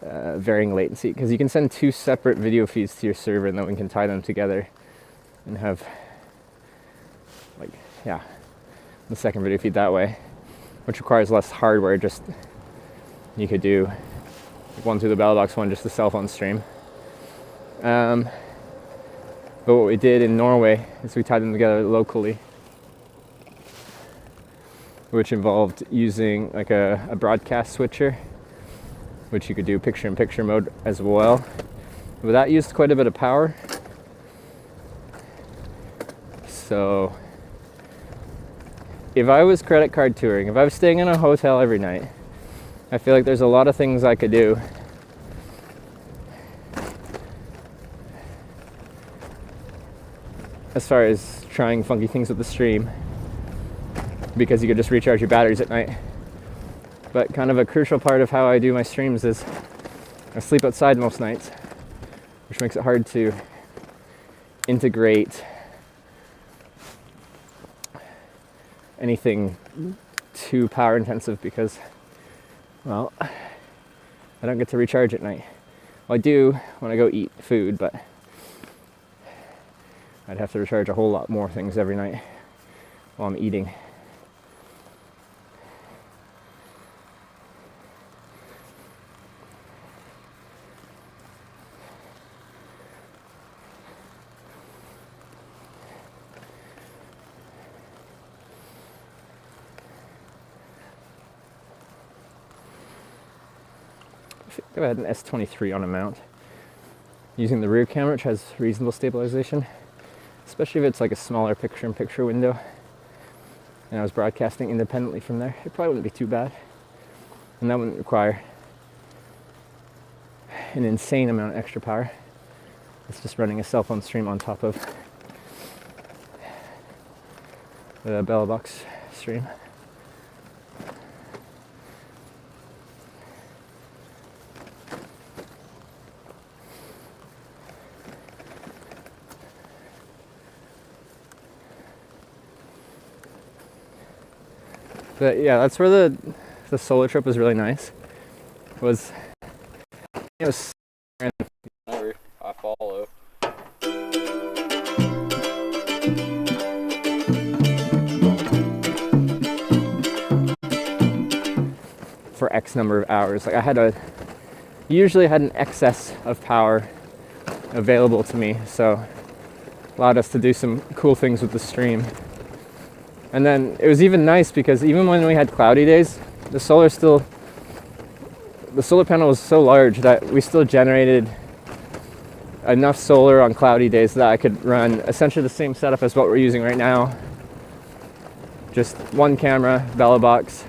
varying latency, because you can send 2 separate video feeds to your server and then we can tie them together and have like, yeah, the second video feed that way, which requires less hardware. Just you could do one through the battle box, one just the cell phone stream. But what we did in Norway is we tied them together locally, which involved using like a broadcast switcher, which you could do picture-in-picture mode as well. But that used quite a bit of power. So if I was credit card touring, if I was staying in a hotel every night, I feel like there's a lot of things I could do as far as trying funky things with the stream, because you could just recharge your batteries at night. But kind of a crucial part of how I do my streams is I sleep outside most nights, which makes it hard to integrate anything too power intensive because, well, I don't get to recharge at night. Well, I do when I go eat food, but I'd have to recharge a whole lot more things every night while I'm eating. Go ahead and S23 on a mount. Using the rear camera, which has reasonable stabilization, especially if it's like a smaller picture-in-picture window, and I was broadcasting independently from there, it probably wouldn't be too bad. And that wouldn't require an insane amount of extra power. It's just running a cell phone stream on top of the Bella Box stream. But yeah, that's where the solo trip was really nice. It was I follow. For X number of hours. Like usually had an excess of power available to me, so allowed us to do some cool things with the stream. And then it was even nice because even when we had cloudy days, the solar panel was so large that we still generated enough solar on cloudy days that I could run essentially the same setup as what we're using right now. Just one camera, Bella Box.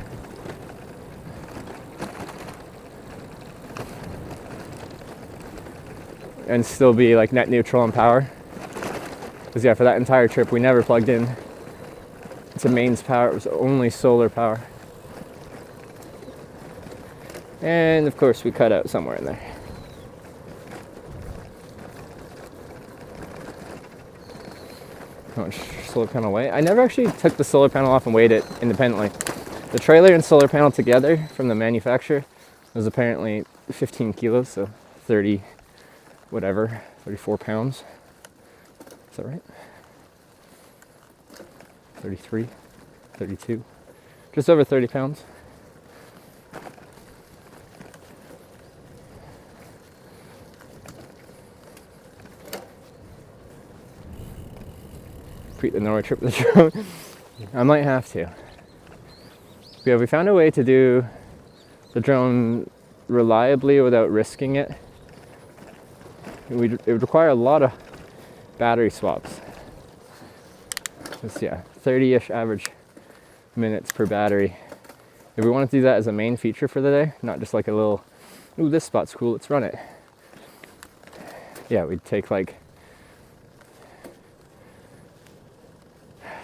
And still be like net neutral on power. Because yeah, for that entire trip we never plugged in to mains power, it was only solar power. And of course we cut out somewhere in there. How much solar panel weight? I never actually took the solar panel off and weighed it independently. The trailer and solar panel together from the manufacturer was apparently 15 kilos, so 34 pounds. Is that right? 33, 32, just over 30 pounds. Repeat the Norway trip with the drone. I might have to. Yeah, we found a way to do the drone reliably without risking it. It would require a lot of battery swaps. Just, yeah, 30-ish average minutes per battery. If we want to do that as a main feature for the day, not just like a little, ooh, this spot's cool, let's run it. Yeah, we'd take like,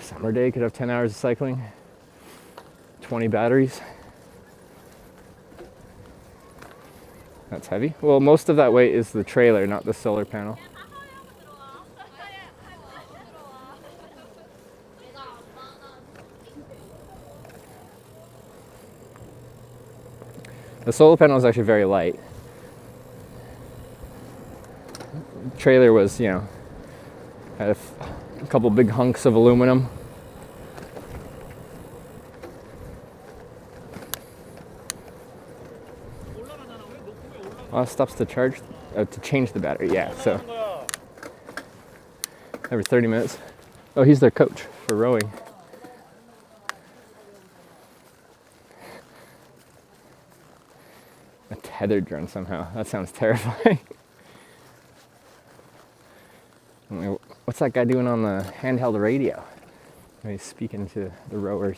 summer day could have 10 hours of cycling, 20 batteries. That's heavy. Well, most of that weight is the trailer, not the solar panel. The solar panel is actually very light. The trailer was, you know, had a couple big hunks of aluminum. Stops to charge, to change the battery, yeah, so every 30 minutes. Oh, he's their coach for rowing. A tethered drone somehow, that sounds terrifying. What's that guy doing on the handheld radio? He's speaking to the rowers.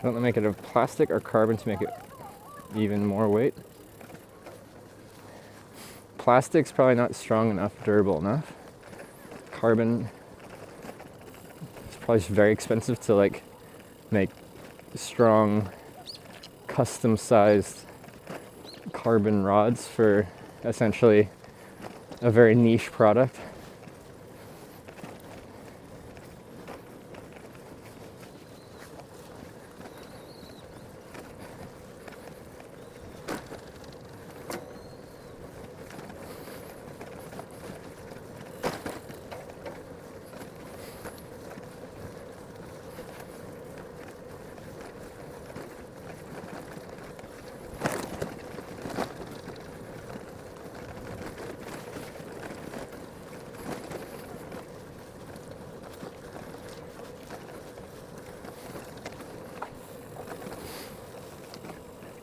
Don't they make it of plastic or carbon to make it even more weight? Plastic's probably not strong enough, durable enough. Carbon is probably just very expensive to like make strong, custom-sized carbon rods for essentially a very niche product.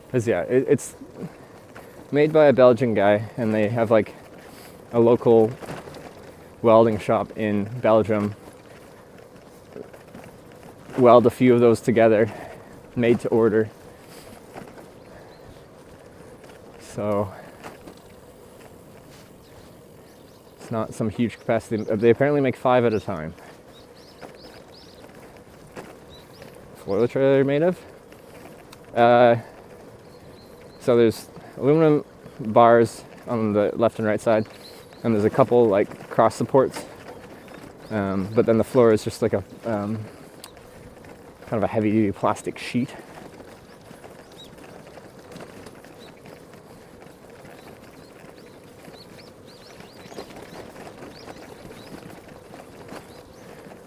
Because yeah, it's made by a Belgian guy, and they have like a local welding shop in Belgium. Weld a few of those together, made to order. So it's not some huge capacity. They apparently make 5 at a time. What the trailer made of? So there's aluminum bars on the left and right side, and there's a couple like cross supports, but then the floor is just like a kind of a heavy-duty plastic sheet.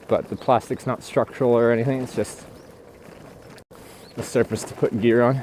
But the plastic's not structural or anything, it's just a surface to put gear on.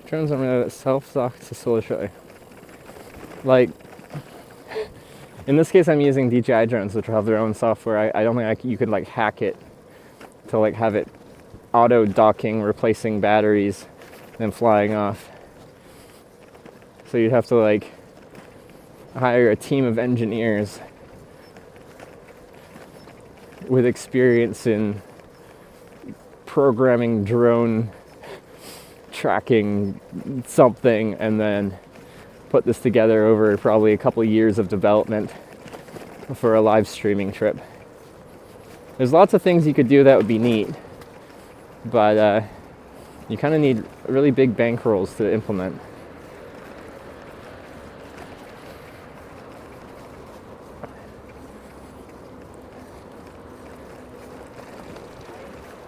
Drones are self-sock to solitary. Like, in this case I'm using DJI drones, which have their own software. I don't think you could like hack it to like have it auto docking, replacing batteries, then flying off. So you'd have to like hire a team of engineers with experience in programming drone tracking something, and then put this together over probably a couple of years of development for a live streaming trip. There's lots of things you could do that would be neat, but you kind of need really big bankrolls to implement.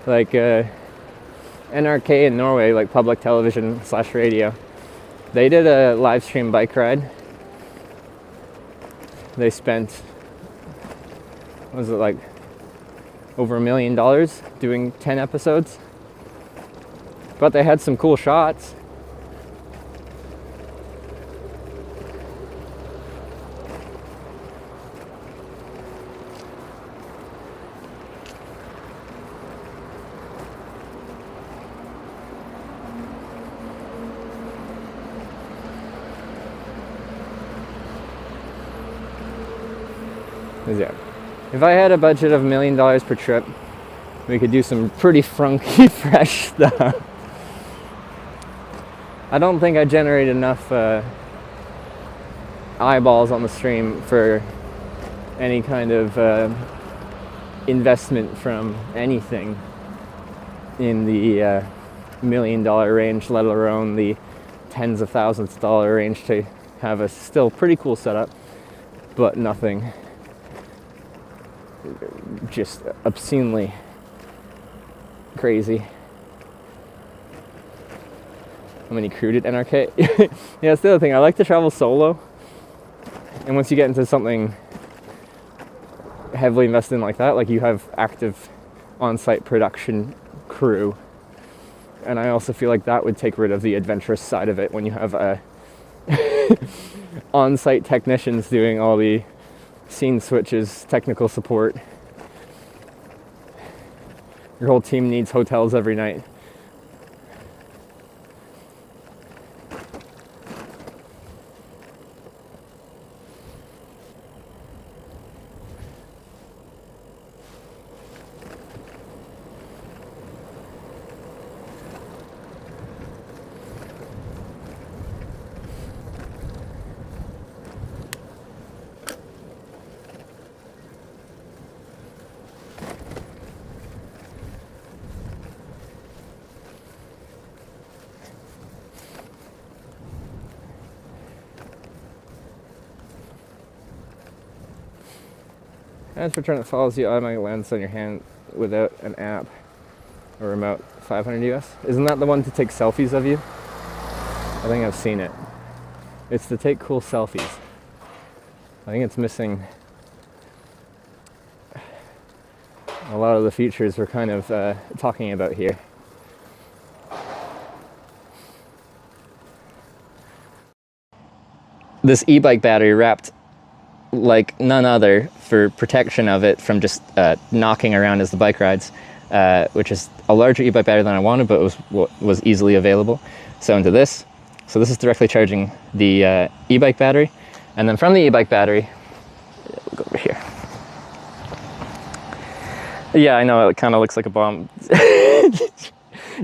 Like NRK in Norway, like public television / radio, they did a live stream bike ride. They spent, what was it, like over $1 million doing 10 episodes, but they had some cool shots. Yeah. If I had a budget of $1 million per trip, we could do some pretty funky, fresh stuff. I don't think I generate enough eyeballs on the stream for any kind of investment from anything in the $1 million range, let alone the tens of thousands of dollar range to have a still pretty cool setup, but nothing just obscenely crazy. How many crewed at NRK? Yeah, that's the other thing. I like to travel solo, and once you get into something heavily invested in like that, like you have active on-site production crew, and I also feel like that would take rid of the adventurous side of it when you have on-site technicians doing all the scene switches, technical support. Your whole team needs hotels every night. As for turn that follows you automatically lands on your hand without an app or remote, 500 US. Isn't that the one to take selfies of you? I think I've seen it. It's to take cool selfies. I think it's missing a lot of the features we're kind of talking about here. This e-bike battery wrapped like none other for protection of it from just knocking around as the bike rides, which is a larger e-bike battery than I wanted, but it was easily available. So into this. So this is directly charging the e-bike battery, and then from the e-bike battery, we'll go over here. Yeah, I know it kind of looks like a bomb.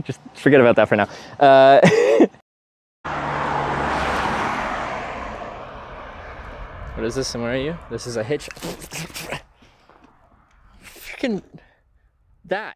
Just forget about that for now. What is this, and where are you? This is a hitch. Freaking that.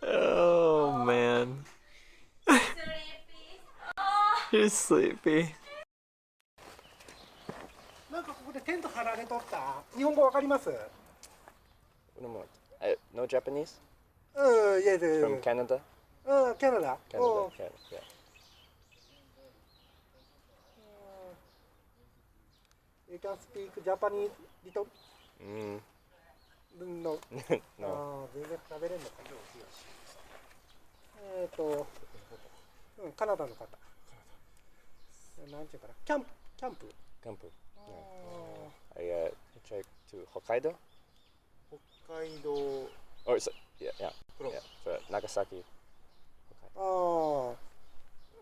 Oh man. You're sleepy. なんかここでテント張られとった。日本語わかります？ No more. No Japanese? Yes. From Canada? Canada. Canada, Oh. yeah. You can speak Japanese little? No. No. 全然喋れんのかな。カナダの方。なんていうかな。キャンプ。Kampu. I hitchhiked to Hokkaido. Hokkaido. Or so, yeah. So Nagasaki.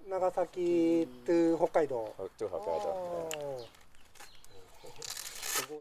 Nagasaki to Hokkaido. To Hokkaido. Yeah.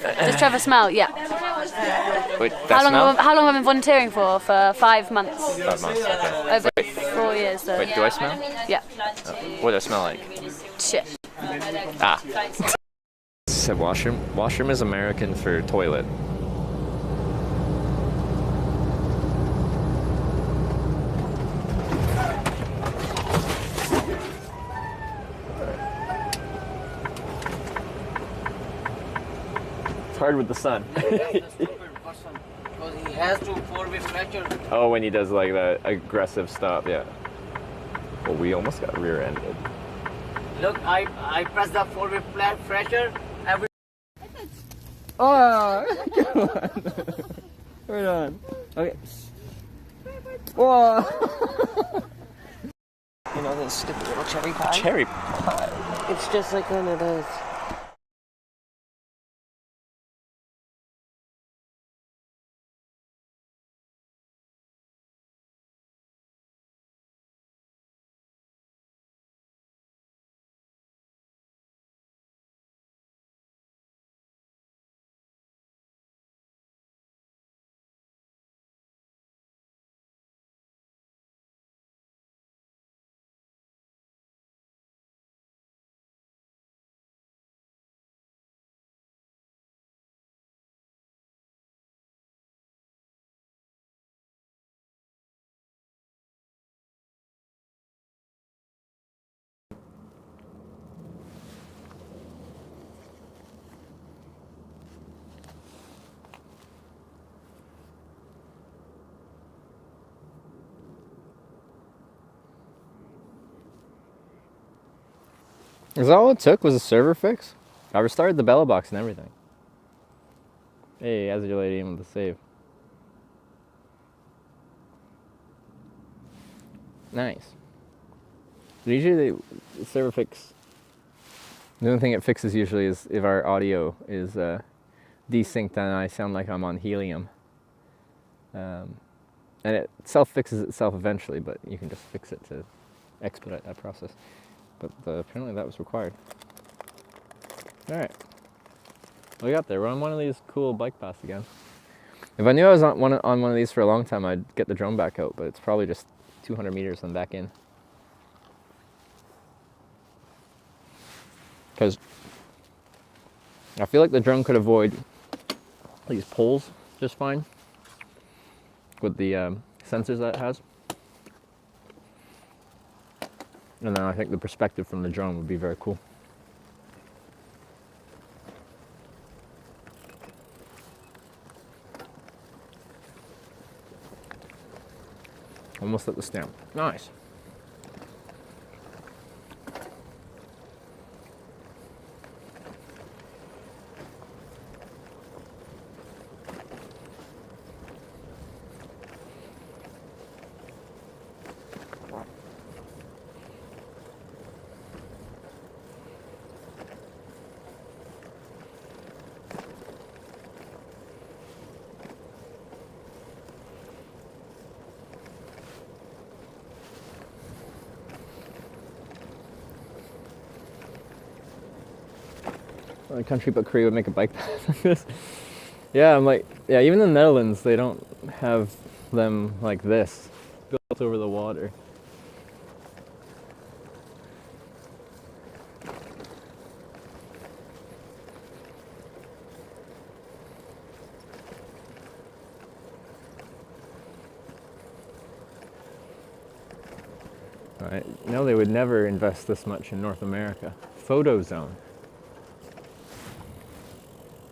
Does Trevor smell? Yeah. Wait, that smell? How long have I been volunteering for? For 5 months. 5 months, okay. Over 4 years though. Wait, do I smell? Yeah. What does it smell like? Shit. Ah. Said washroom. Washroom is American for toilet. It's hard with the sun. Because he has to four-way fracture. Oh, when he does like that aggressive stop, yeah. Well, we almost got rear-ended. Look, I press the four-way fracture. Every. Oh, come on. Right on. Okay. Whoa. You know this stupid little cherry pie? Cherry pie. It's just like one of those. Is that all it took? Was a server fix? I restarted the Bella box and everything. Hey, as your lady able to save. Nice. Usually the server fix, the only thing it fixes usually is if our audio is desynced and I sound like I'm on helium. And it self-fixes itself eventually, but you can just fix it to expedite that process. But apparently that was required. Alright. We got there. We're on one of these cool bike paths again. If I knew I was on one of these for a long time, I'd get the drone back out, but it's probably just 200 meters and back in. Because I feel like the drone could avoid these poles just fine with the sensors that it has. And then I think the perspective from the drone would be very cool. Almost at the stamp. Nice. A country but Korea would make a bike path like this. Yeah, I'm like, yeah, even in the Netherlands, they don't have them like this, built over the water. Right. No, they would never invest this much in North America. Photo zone.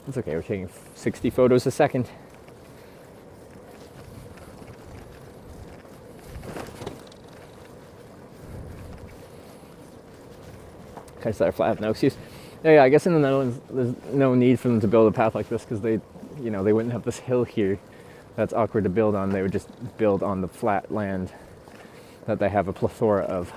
It's okay, we're taking 60 photos a second. Can I start flat? No excuse. Yeah, I guess in the Netherlands, there's no need for them to build a path like this because they wouldn't have this hill here that's awkward to build on. They would just build on the flat land that they have a plethora of.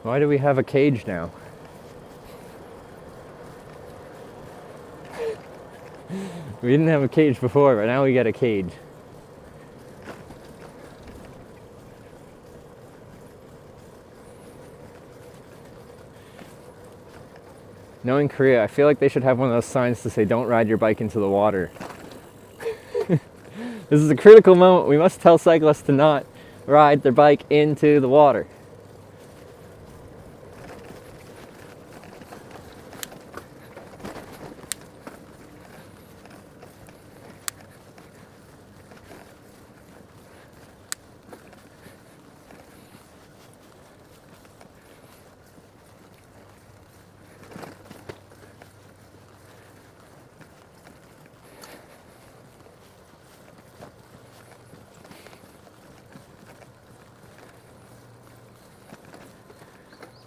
Why do we have a cage now? We didn't have a cage before, but now we got a cage. Knowing Korea, I feel like they should have one of those signs to say, "Don't ride your bike into the water." This is a critical moment. We must tell cyclists to not ride their bike into the water.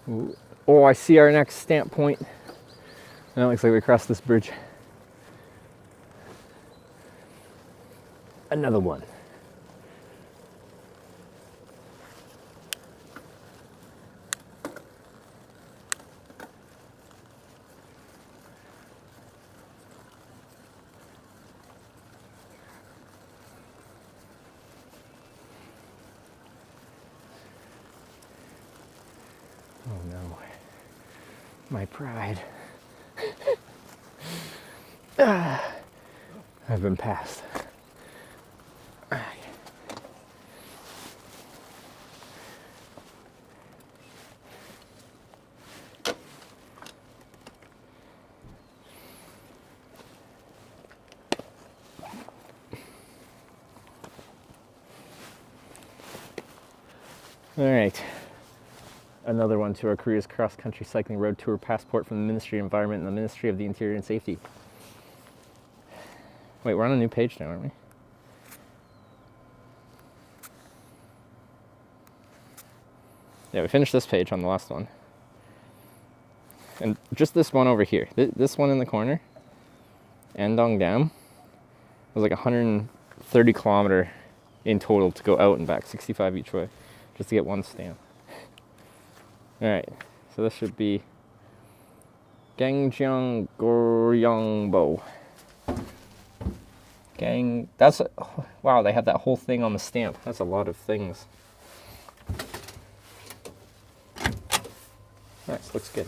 Ooh. Oh, I see our next stamp point. Now it looks like we crossed this bridge. Another one. Oh no, my pride. I've been passed. All right. Another one to our Korea's cross-country cycling road tour passport from the Ministry of Environment and the Ministry of the Interior and Safety. Wait, we're on a new page now, aren't we? Yeah, we finished this page on the last one. And just this one over here, this one in the corner, Andong Dam, was like 130 kilometer in total to go out and back, 65 each way, just to get one stamp. Alright, so this should be Gangjeong Goryongbo. That's, oh, wow, they have that whole thing on the stamp. That's a lot of things. Nice, looks good.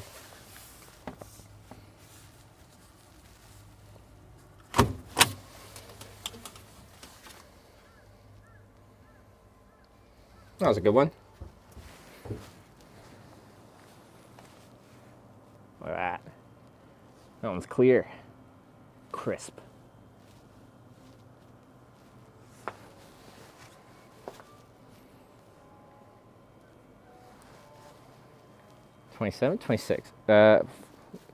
That was a good one. Look at that. That one's clear. Crisp. $27, $26.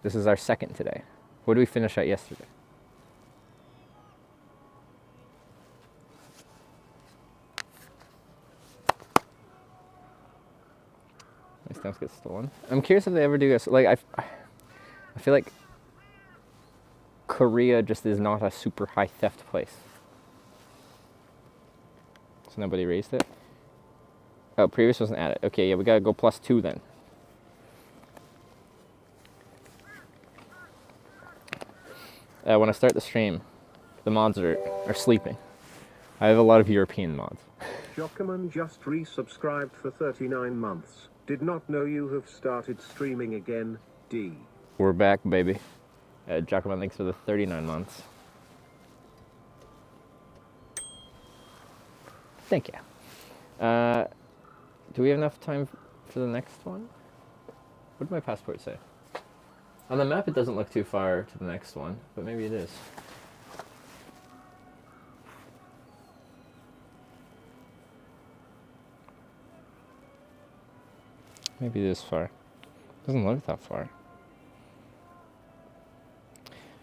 This is our second today. What did we finish at yesterday? My stamps get stolen. I'm curious if they ever do this. Like, I feel like Korea just is not a super high theft place. So nobody raised it? Oh, previous wasn't added. Okay, yeah, we gotta go +2 then. When I start the stream, the mods are sleeping. I have a lot of European mods. Jockerman just resubscribed for 39 months. Did not know you have started streaming again, D. We're back, baby. Jockerman, thanks for the 39 months. Thank you. Do we have enough time for the next one? What did my passport say? On the map, it doesn't look too far to the next one, but maybe it is. Maybe it is far. Doesn't look that far.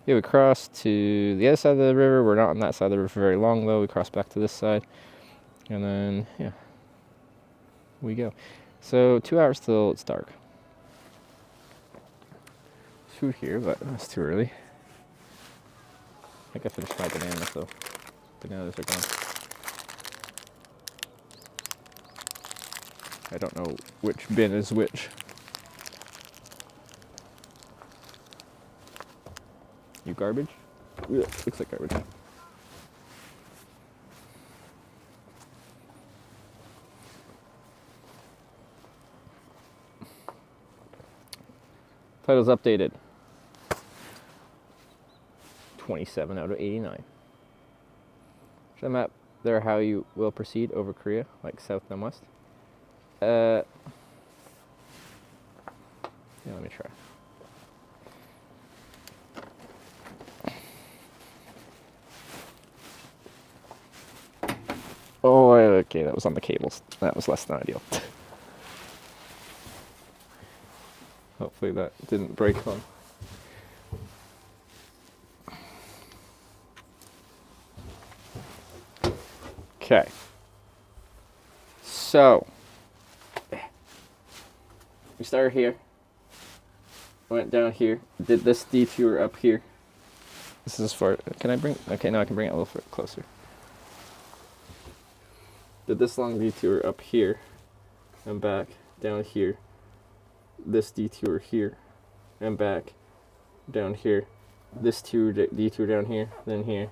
Yeah, we crossed to the other side of the river. We're not on that side of the river for very long, though. We crossed back to this side. And then, yeah, we go. So 2 hours till it's dark. Food here, but that's too early. I think I finished my bananas, though. Bananas are gone. I don't know which bin is which. You garbage? Ugh, looks like garbage. Title's updated. 27 out of 89. Should I map there how you will proceed over Korea, like south and west? Yeah, let me try. Oh, okay, that was on the cables. That was less than ideal. Hopefully that didn't break on. Okay. So, we started here, went down here, did this detour up here. This is as far, can I bring, okay, now I can bring it a little bit closer. Did this long detour up here, and back, down here. This detour here, and back, down here. This detour down here, then here.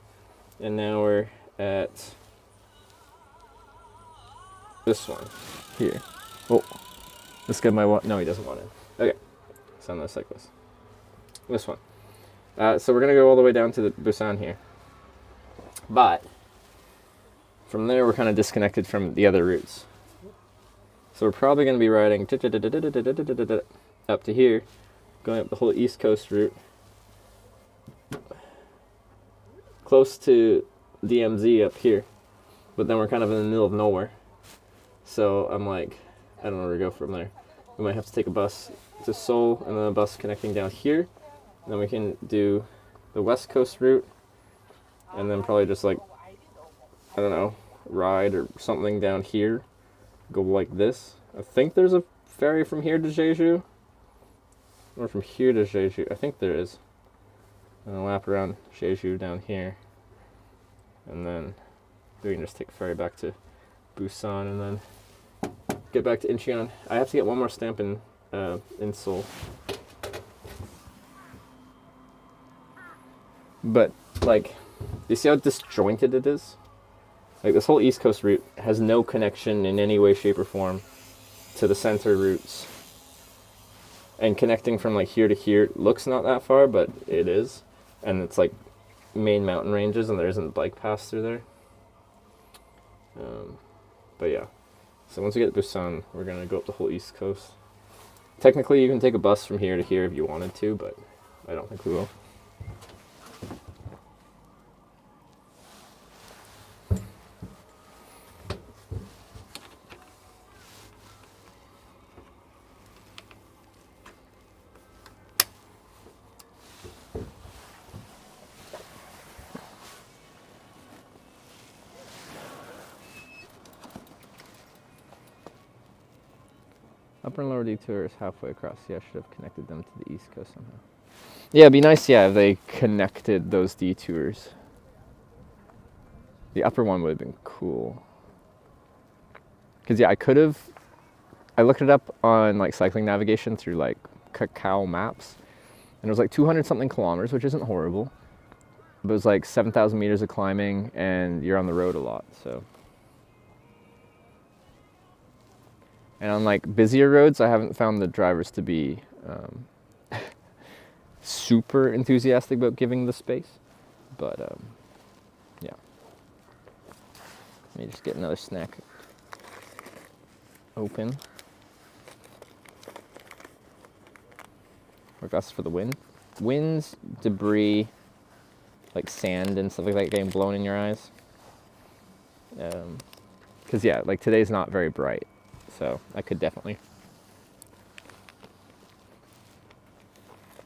And now we're at this one here. Oh, this guy might want, no, he doesn't want it. Okay, so I'm not cyclist. This one. So we're gonna go all the way down to the Busan here. But from there, we're kind of disconnected from the other routes. So we're probably going to be riding up to here, going up the whole East Coast route, close to DMZ up here, but then we're kind of in the middle of nowhere. So I'm like, I don't know where to go from there. We might have to take a bus to Seoul, and then a bus connecting down here. And then we can do the West Coast route, and then probably just like, I don't know, ride or something down here, go like this. I think there's a ferry from here to Jeju, or from here to Jeju. I think there is. And then lap around Jeju down here, and then we can just take a ferry back to Busan, and then get back to Incheon. I have to get one more stamp in Seoul. But like, you see how disjointed it is? Like, this whole East Coast route has no connection in any way, shape, or form to the center routes. And connecting from like here to here looks not that far, but it is. And it's like main mountain ranges, and there isn't bike paths through there. But yeah. So once we get to Busan, we're going to go up the whole East Coast. Technically, you can take a bus from here to here if you wanted to, but I don't think we will. Upper and lower detours halfway across. Yeah, I should have connected them to the East Coast somehow. Yeah, it'd be nice, yeah, if they connected those detours. The upper one would have been cool. Because, yeah, I looked it up on, like, cycling navigation through, like, Kakao Maps. And it was, like, 200-something kilometers, which isn't horrible. But it was, like, 7,000 meters of climbing, and you're on the road a lot, so. And on like busier roads, I haven't found the drivers to be super enthusiastic about giving the space. But yeah. Let me just get another snack open. Or glasses for the wind. Winds, debris, like sand and stuff like that getting blown in your eyes. Because yeah, like today's not very bright. So I could definitely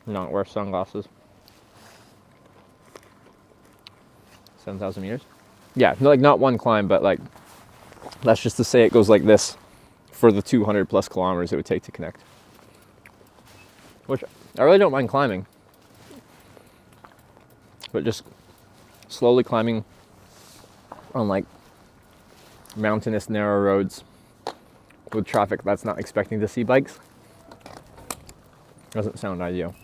not wear sunglasses. 7,000 meters? Yeah, like not one climb, but like, that's just to say it goes like this for the 200 plus kilometers it would take to connect. Which I really don't mind climbing. But just slowly climbing on like mountainous narrow roads with traffic that's not expecting to see bikes doesn't sound ideal.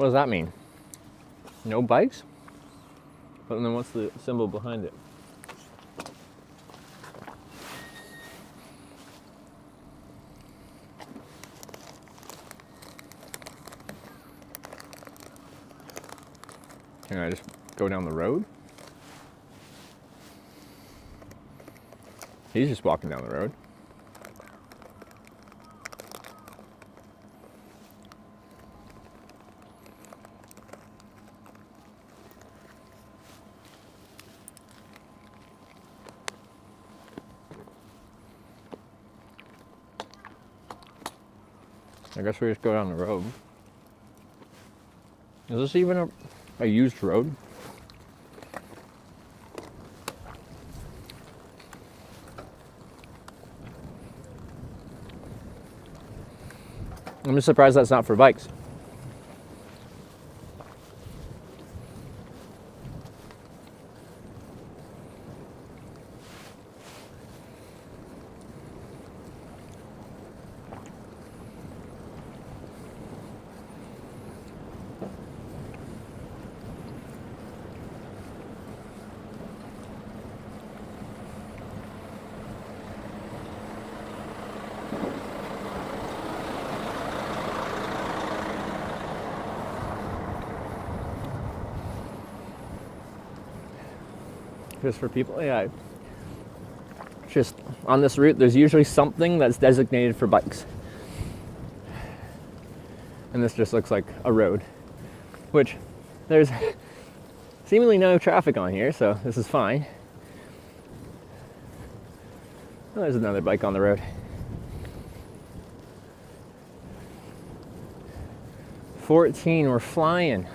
What does that mean? No bikes? But then what's the symbol behind it? Can I just go down the road? He's just walking down the road. I guess we just go down the road. Is this even a used road? I'm just surprised that's not for bikes. Just for people, yeah. Just on this route, there's usually something that's designated for bikes. And this just looks like a road, which there's seemingly no traffic on here, so this is fine. Oh, there's another bike on the road. 14, we're flying.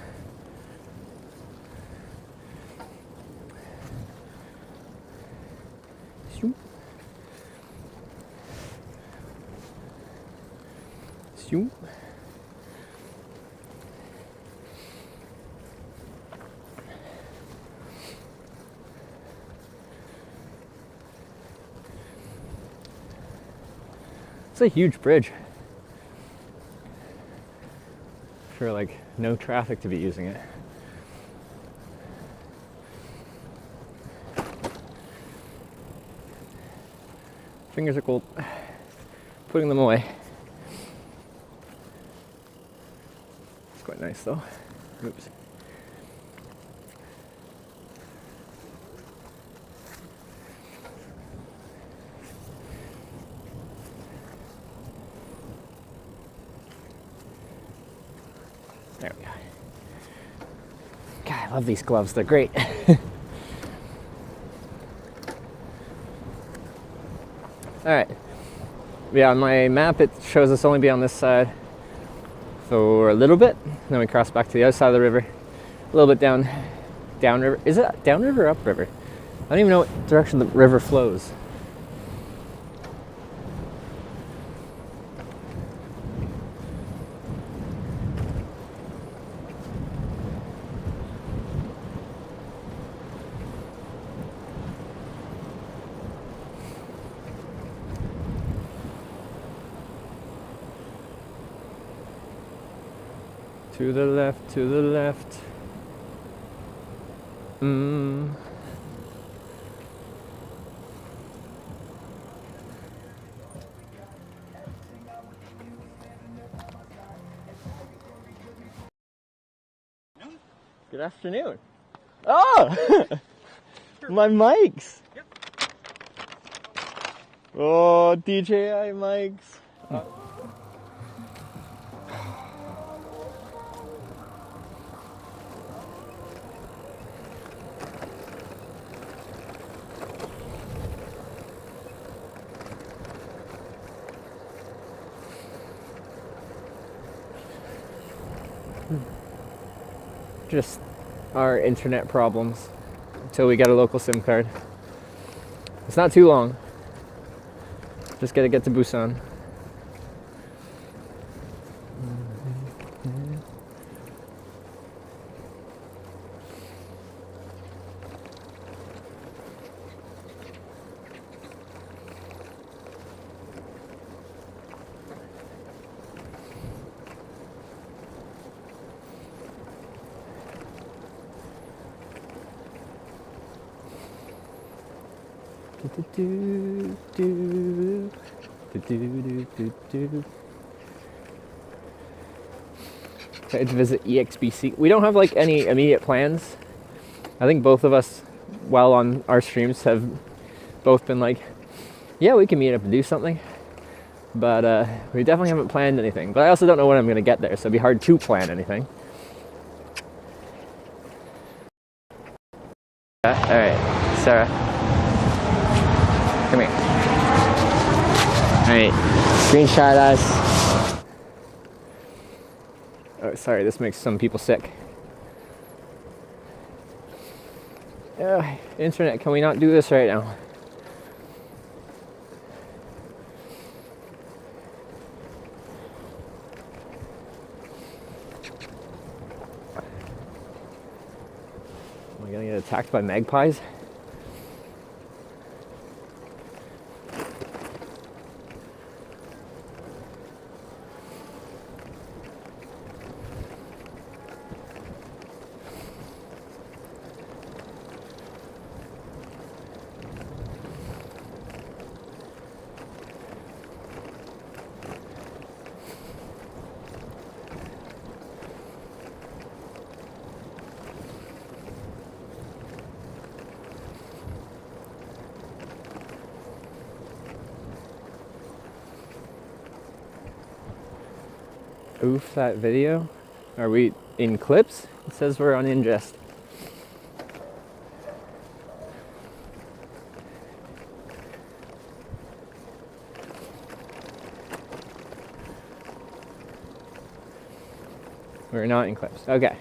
It's a huge bridge. For like no traffic to be using it. Fingers are cold. Putting them away. It's quite nice though. Oops. There we go. God, I love these gloves. They're great. All right. Yeah, on my map it shows us only be on this side for a little bit. Then we cross back to the other side of the river. A little bit downriver. Is it downriver or upriver? I don't even know what direction the river flows. To the left, to the left. Good afternoon. Oh! My mics! Oh, DJI mics. Just our internet problems until we get a local SIM card. It's not too long. Just gotta get to Busan. Tried to visit EXBC. We don't have like any immediate plans. I think both of us, while on our streams, have both been like, yeah, we can meet up and do something. But we definitely haven't planned anything. But I also don't know when I'm going to get there, so it'd be hard to plan anything. Alright, Sarah. Come here. Alright, screenshot us. Oh, sorry, this makes some people sick. Internet, can we not do this right now? Am I gonna get attacked by magpies? Oof, that video. Are we in clips? It says we're on ingest. We're not in clips. Okay.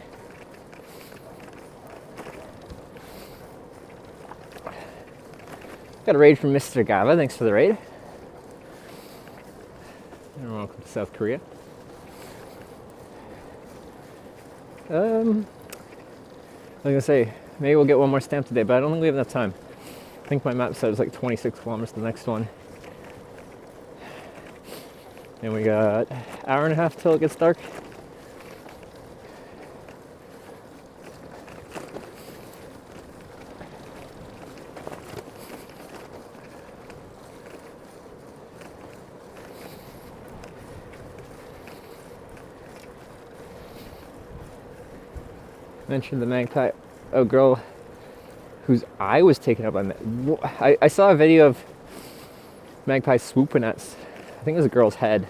Got a raid from Mr. Gava. Thanks for the raid. And welcome to South Korea. I was gonna say, maybe we'll get one more stamp today, but I don't think we have enough time. I think my map says like 26 kilometers to the next one. And we got an hour and a half till it gets dark. Mentioned the magpie, a girl whose eye was taken up by I saw a video of magpies swooping at, I think it was a girl's head,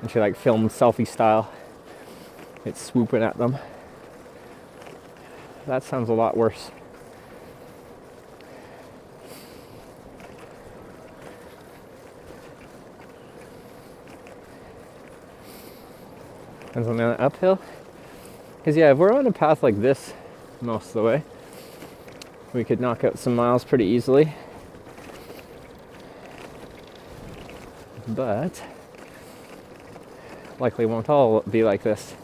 and she like filmed selfie style. It's swooping at them. That sounds a lot worse. Depends on the uphill. Because yeah, if we're on a path like this most of the way, we could knock out some miles pretty easily. But likely won't all be like this.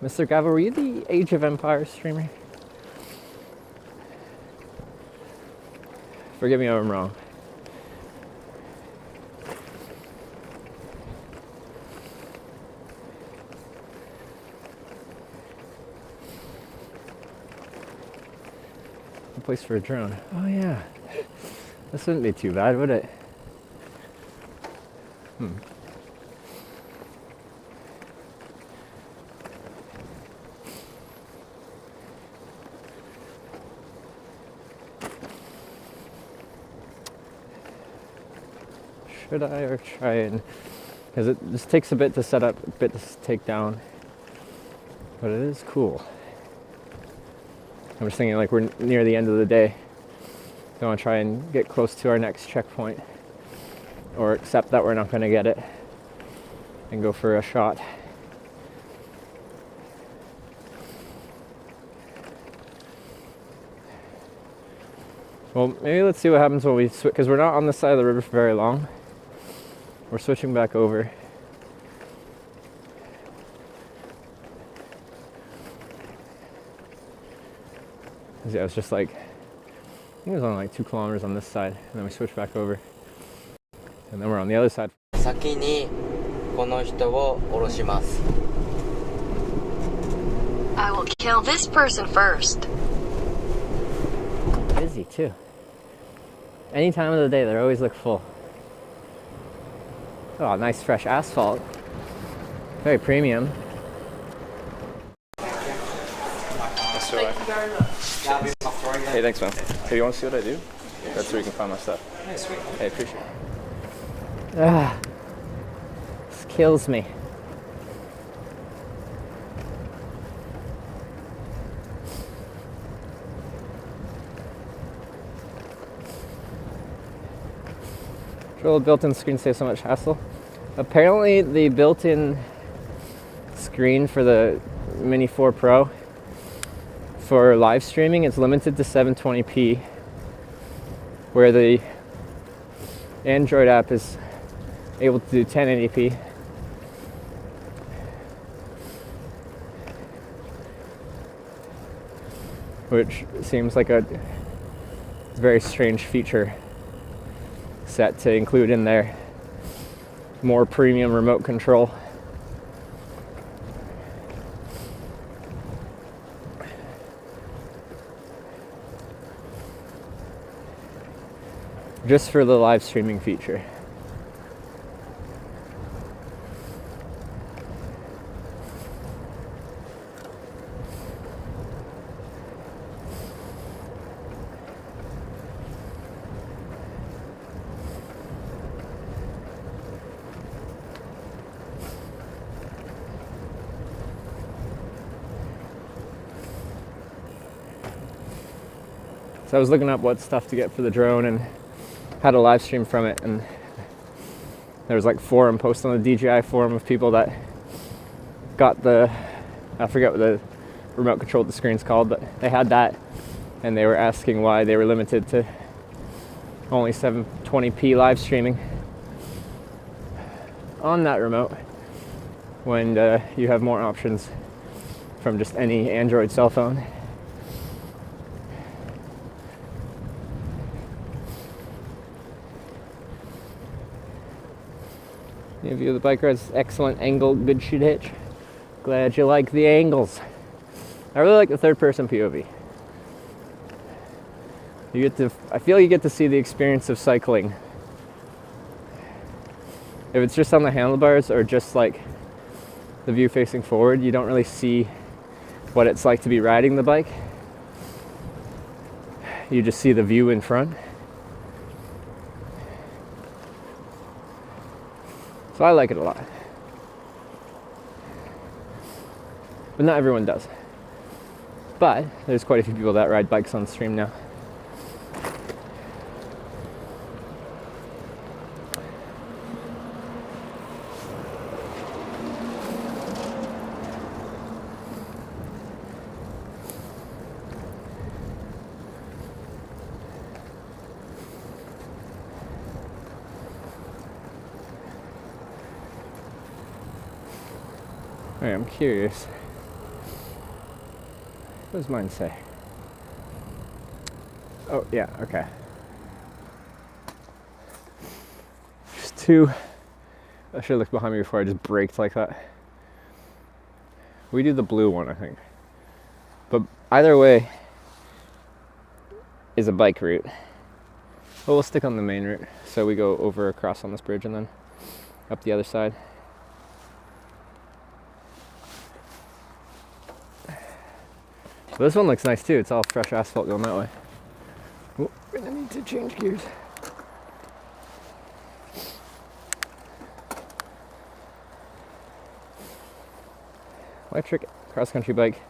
Mr. Gava, were you the Age of Empires streamer? Forgive me if I'm wrong. A place for a drone. Oh yeah. This wouldn't be too bad, would it? Should I or try and, because it just takes a bit to set up, a bit to take down, but it is cool. I'm just thinking like we're near the end of the day. Don't want to try and get close to our next checkpoint, or accept that we're not going to get it and go for a shot. Well, maybe let's see what happens when we switch, because we're not on this side of the river for very long. We're switching back over. Yeah, it was just like, I think it was only like 2 kilometers on this side, and then we switched back over, and then we're on the other side. 先にこの人を降ろします。 I will kill this person first. Busy too. Any time of the day, they always look full. Oh, nice fresh asphalt. Very premium. Thank you very much. Hey, thanks, man. Hey, you want to see what I do? That's where you can find my stuff. Hey, sweet. Hey, appreciate it. Ah, this kills me. Drill built-in screen saves so much hassle. Apparently, the built-in screen for the Mini 4 Pro for live streaming is limited to 720p, where the Android app is able to do 1080p. Which seems like a very strange feature set to include in there. More premium remote control. Just for the live streaming feature. So I was looking up what stuff to get for the drone and how to live stream from it, and there was like forum posts on the DJI forum of people that got the, I forget what the remote control the screen's called, but they had that, and they were asking why they were limited to only 720p live streaming on that remote when you have more options from just any Android cell phone. New view of the bike ride's excellent angle, good shoot hitch. Glad you like the angles. I really like the third person POV. You get to, I feel you get to see the experience of cycling. If it's just on the handlebars or just like the view facing forward, you don't really see what it's like to be riding the bike. You just see the view in front. So I like it a lot. But not everyone does. But there's quite a few people that ride bikes on stream now. Alright, I'm curious. What does mine say? Oh, yeah, okay. Just two. I should have looked behind me before I just braked like that. We do the blue one, I think. But either way is a bike route. Well, we'll stick on the main route. So we go over across on this bridge and then up the other side. But this one looks nice too. It's all fresh asphalt going that way. Oh, we're gonna need to change gears. Electric cross-country bike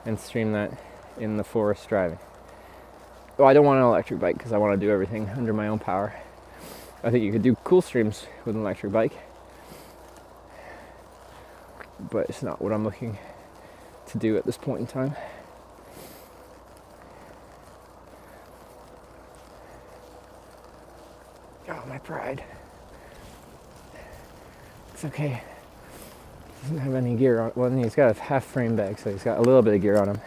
and stream that in the forest driving. Oh, I don't want an electric bike because I want to do everything under my own power. I think you could do cool streams with an electric bike, but it's not what I'm looking to do at this point in time. Oh, my pride. It's okay. Doesn't have any gear on. Well, he's got a half frame bag, so he's got a little bit of gear on him.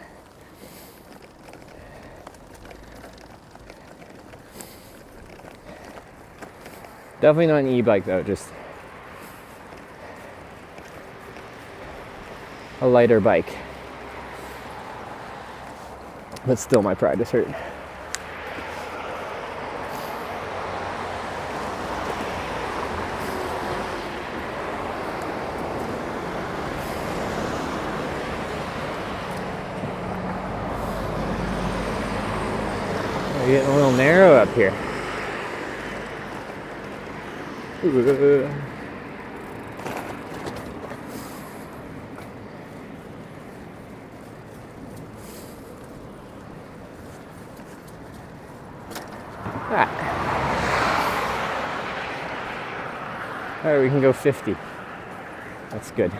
Definitely not an e-bike though, just a lighter bike. But still my pride is hurt. We're getting a little narrow up here. Alright, we can go 50. That's good.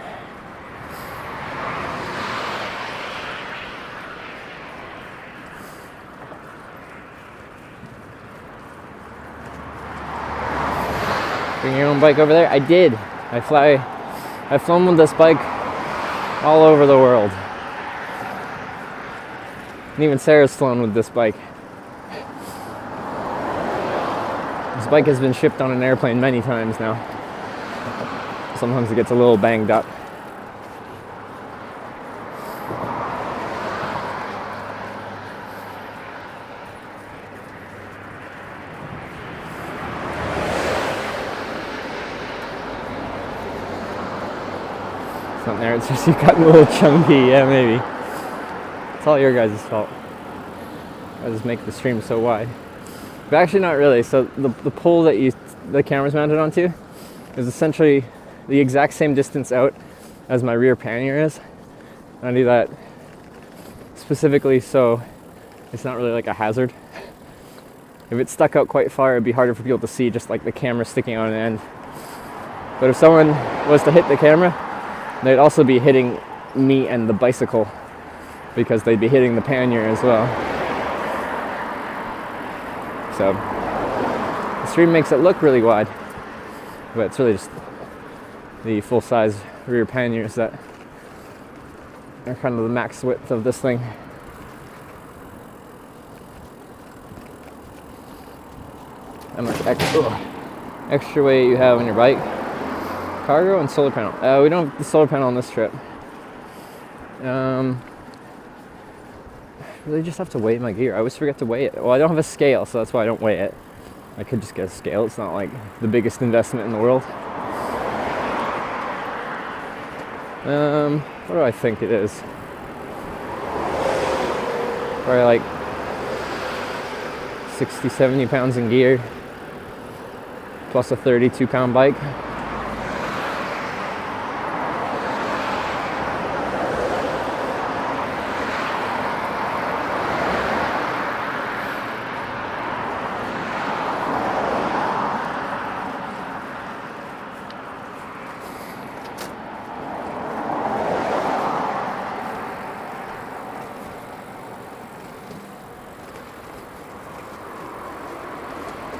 Bring your own bike over there? I did. I've flown with this bike all over the world. And even Sarah's flown with this bike. This bike has been shipped on an airplane many times now. Sometimes it gets a little banged up. Something there, it's just you got a little chunky, yeah, maybe. It's all your guys' fault. I just make the stream so wide. But actually not really, so the pole that the camera's mounted onto is essentially the exact same distance out as my rear pannier is. I do that specifically so it's not really like a hazard. If it stuck out quite far, it'd be harder for people to see, just like the camera sticking out on an end. But if someone was to hit the camera, they'd also be hitting me and the bicycle because they'd be hitting the pannier as well. So the stream makes it look really wide, but it's really just the full-size rear panniers that are kind of the max width of this thing. How much extra weight you have on your bike? Cargo and solar panel. We don't have the solar panel on this trip. Really just have to weigh my gear. I always forget to weigh it. Well, I don't have a scale, so that's why I don't weigh it. I could just get a scale. It's not like the biggest investment in the world. What do I think it is? Probably like 60, 70 pounds in gear, plus a 32-pound bike.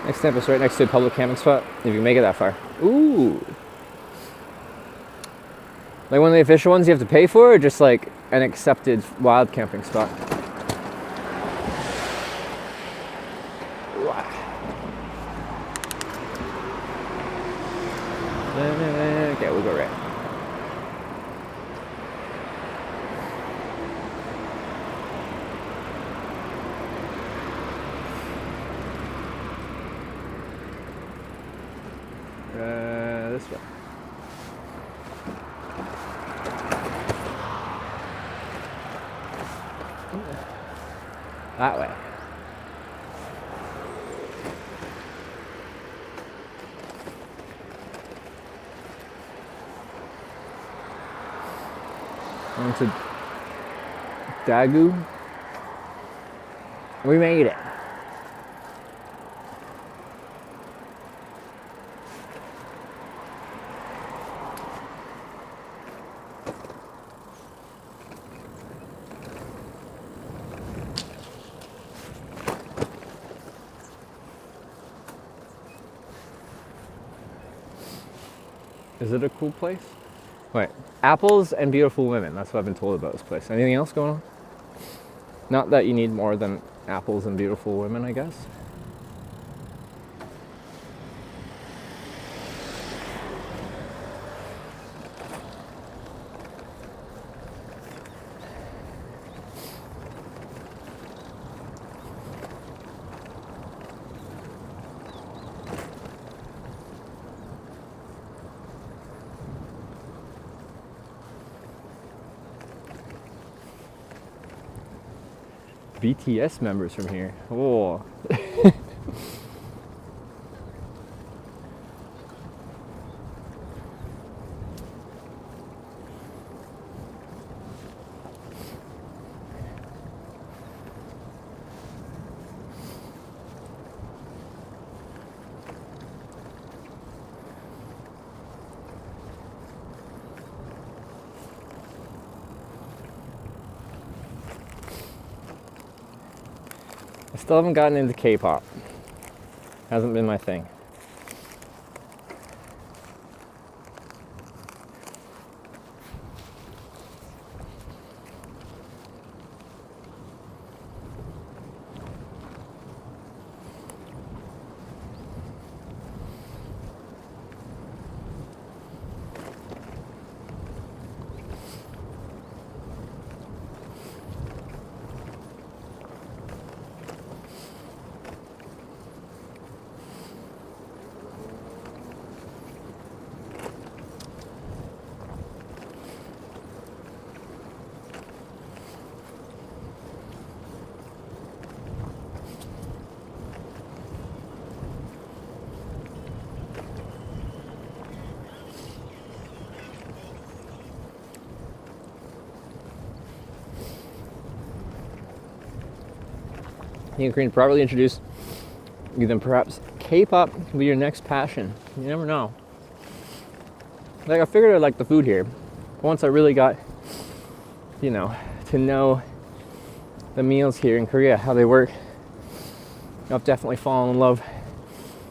Next campus right next to a public camping spot, if you can make it that far. Ooh. Like one of the official ones you have to pay for, or just like an accepted wild camping spot? Okay, we'll go right. This way. That way. On to Dagu. We made it. Is it a cool place? Wait, apples and beautiful women. That's what I've been told about this place. Anything else going on? Not that you need more than apples and beautiful women, I guess. BTS members from here. Oh. I still haven't gotten into K-pop. Hasn't been my thing. You can properly introduce you, then perhaps K-pop will be your next passion. You never know. Like, I figured I liked the food here. But once I really got, you know, to know the meals here in Korea, how they work, I've definitely fallen in love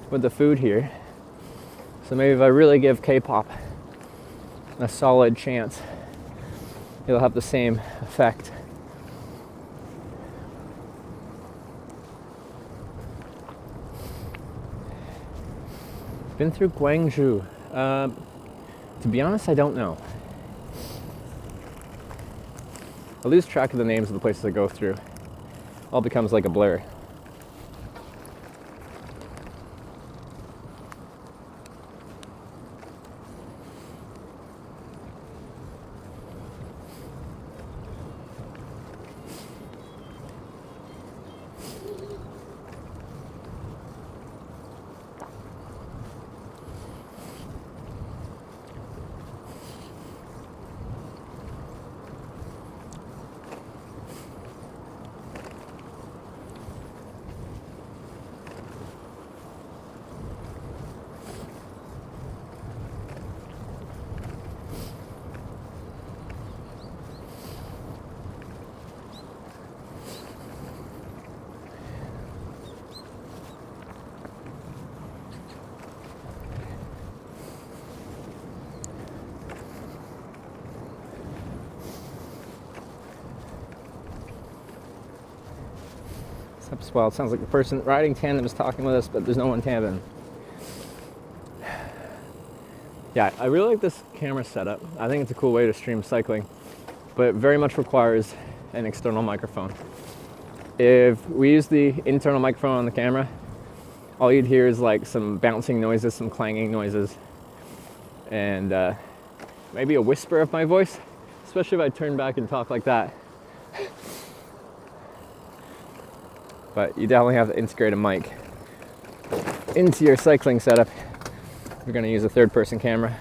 with the food here. So maybe if I really give K-pop a solid chance, it'll have the same effect. Been through Gwangju. To be honest, I don't know. I lose track of the names of the places I go through. All becomes like a blur. Well, it sounds like the person riding tandem is talking with us, but there's no one tandem. Yeah, I really like this camera setup. I think it's a cool way to stream cycling, but it very much requires an external microphone. If we use the internal microphone on the camera, all you'd hear is like some bouncing noises, some clanging noises, and maybe a whisper of my voice, especially if I turn back and talk like that. But you definitely have to integrate a mic into your cycling setup if you're going to use a third-person camera.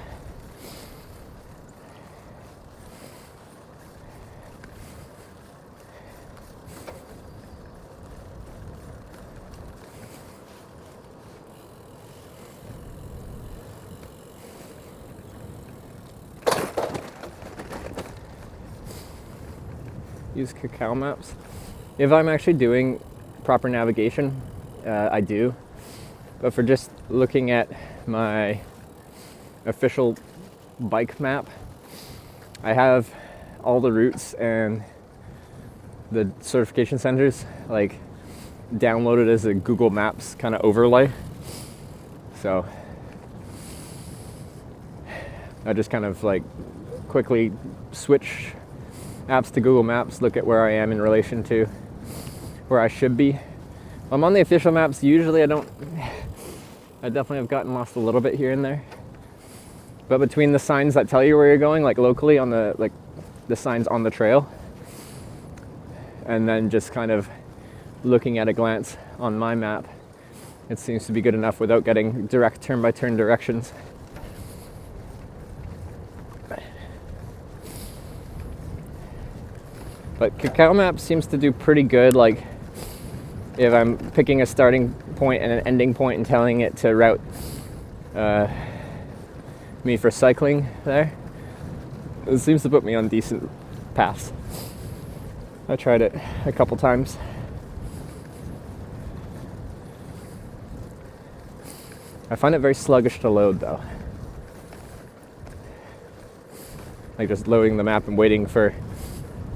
Use Kakao Maps. If I'm actually doing proper navigation, I do, but for just looking at my official bike map, I have all the routes and the certification centers like downloaded as a Google Maps kind of overlay, so I just kind of like quickly switch apps to Google Maps, look at where I am in relation to where I should be. I'm on the official maps. Usually I definitely have gotten lost a little bit here and there. But between the signs that tell you where you're going, like locally on the signs on the trail, and then just kind of looking at a glance on my map, it seems to be good enough without getting direct turn-by-turn directions. But Cacao Map seems to do pretty good, like if I'm picking a starting point and an ending point and telling it to route me for cycling there. It seems to put me on decent paths. I tried it a couple times. I find it very sluggish to load though. Like just loading the map and waiting for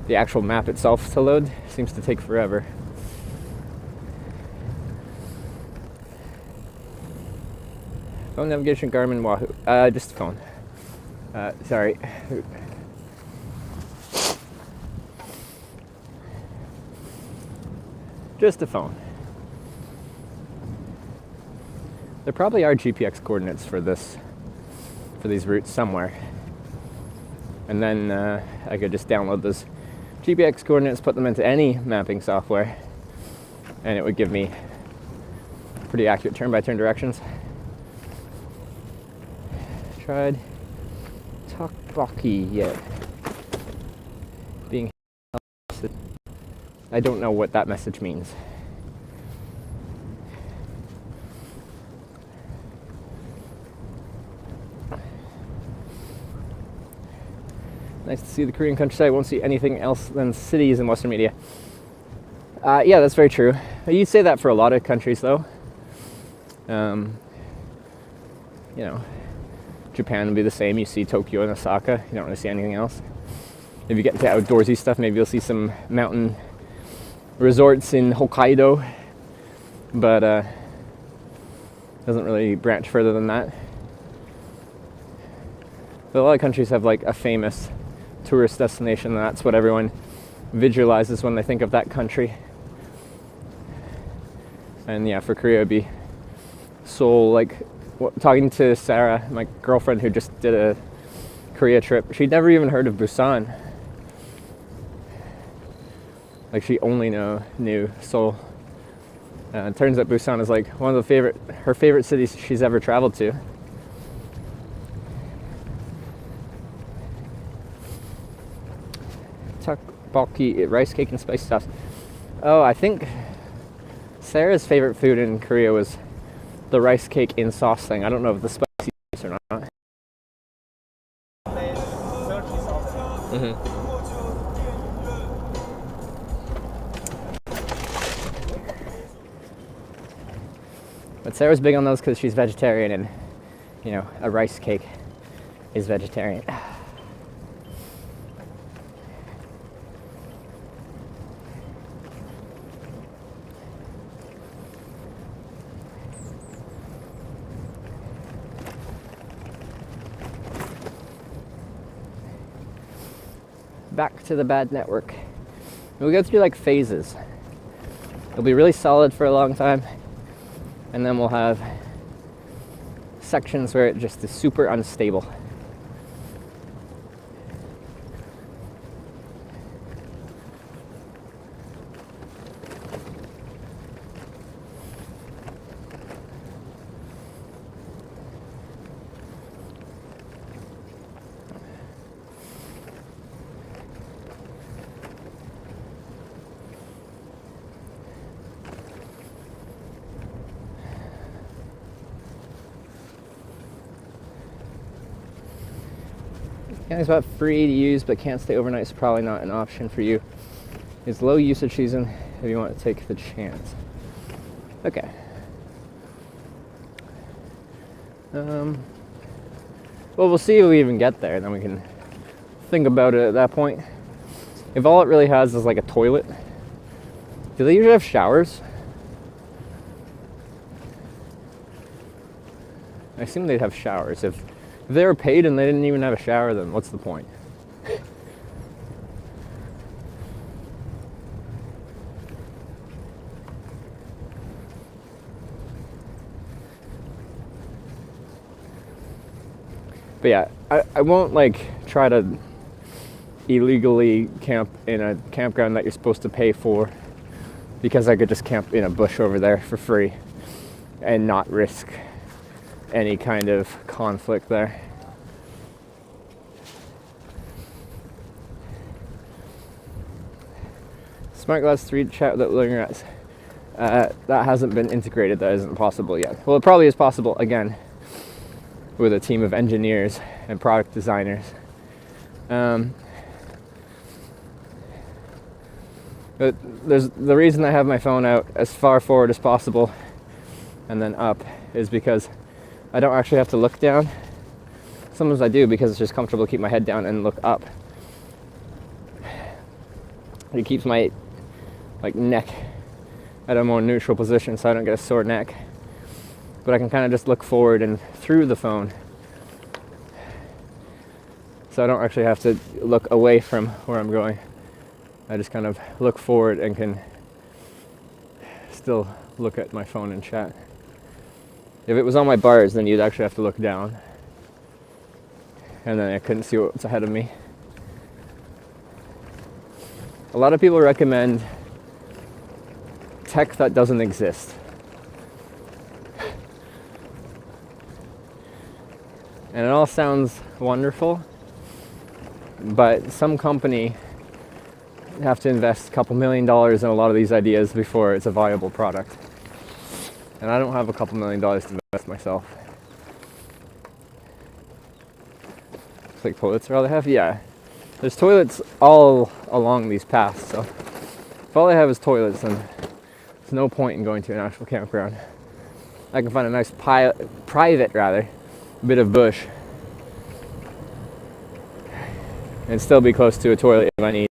the actual map itself to load seems to take forever. Phone navigation, Garmin, Wahoo. Just phone. Sorry. Just a phone. There probably are GPX coordinates for these routes somewhere. And then I could just download those GPX coordinates, put them into any mapping software, and it would give me pretty accurate turn-by-turn directions. Tried Tokboki yet. Being I don't know what that message means. Nice to see the Korean countryside. Won't see anything else than cities in Western media. Yeah, that's very true. You'd say that for a lot of countries, though. You know, Japan would be the same. You see Tokyo and Osaka. You don't really see anything else. If you get into outdoorsy stuff, maybe you'll see some mountain resorts in Hokkaido, but doesn't really branch further than that. But a lot of countries have like a famous tourist destination, and that's what everyone visualizes when they think of that country. And yeah, for Korea, it'd be Seoul. Like talking to Sarah, my girlfriend who just did a Korea trip, she'd never even heard of Busan. Like she only knew Seoul. It turns out Busan is like one of her favorite cities she's ever traveled to. Tteokbokki, rice cake and spicy sauce. Oh, I think Sarah's favorite food in Korea was the rice cake in sauce thing. I don't know if the spicy sauce or not. Mm-hmm. But Sarah's big on those because she's vegetarian, and you know, a rice cake is vegetarian. Back to the bad network. We go through like phases. It'll be really solid for a long time, and then we'll have sections where it just is super unstable. It's about free to use, but can't stay overnight, so probably not an option for you. It's low usage season if you want to take the chance. Okay. Well, we'll see if we even get there, and then we can think about it at that point. If all it really has is like a toilet, do they usually have showers? I assume they'd have showers. If they were paid and they didn't even have a shower, then what's the point? But yeah, I won't like try to illegally camp in a campground that you're supposed to pay for, because I could just camp in a bush over there for free and not risk any kind of conflict there. Smart Glass 3 chat without looking at that hasn't been integrated. That isn't possible yet. Well, it probably is possible again with a team of engineers and product designers. But the reason I have my phone out as far forward as possible and then up is because I don't actually have to look down. Sometimes I do because it's just comfortable to keep my head down and look up. It keeps my neck at a more neutral position so I don't get a sore neck. But I can kind of just look forward and through the phone. So I don't actually have to look away from where I'm going. I just kind of look forward and can still look at my phone and chat. If it was on my bars, then you'd actually have to look down. And then I couldn't see what's ahead of me. A lot of people recommend tech that doesn't exist. And it all sounds wonderful, but some company have to invest a couple $1 million in a lot of these ideas before it's a viable product. And I don't have a couple $1 million to invest myself. It's like toilets are all they have? Yeah. There's toilets all along these paths, so if all I have is toilets, then there's no point in going to an actual campground. I can find a nice private bit of bush and still be close to a toilet if I need.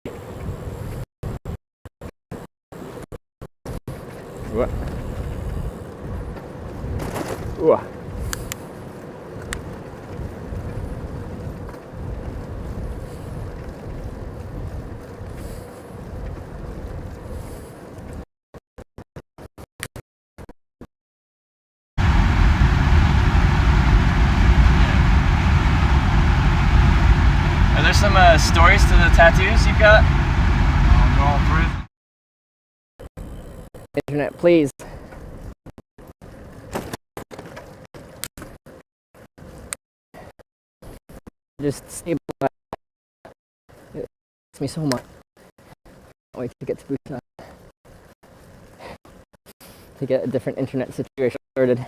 What? Ooh. Are there some stories to the tattoos you've got? Internet, please. Just stable that. It hurts me so much. Can't wait to get to Bhutan. To get a different internet situation started.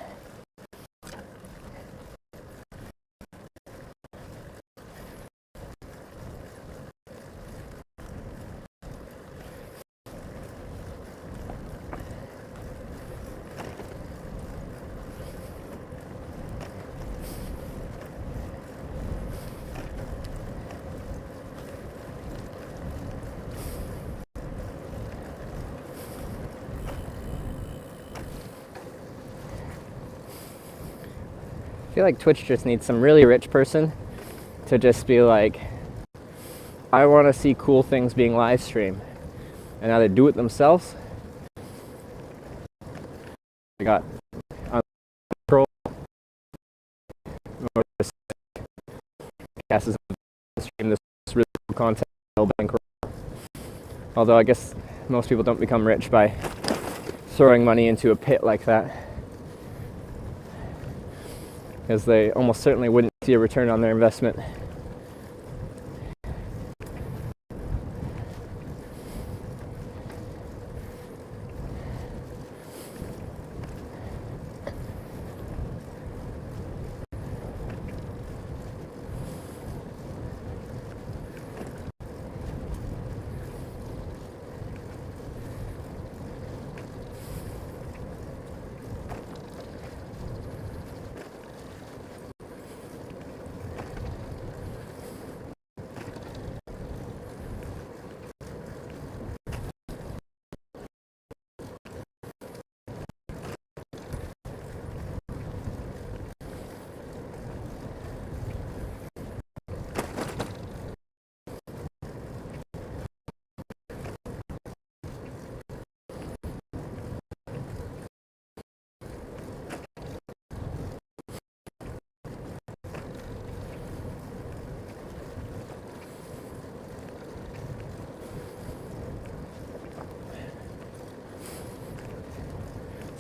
I feel like Twitch just needs some really rich person to just be like, I want to see cool things being live streamed, and either do it themselves. I got control or just guesses stream this really cool content. Although I guess most people don't become rich by throwing money into a pit like that, because they almost certainly wouldn't see a return on their investment.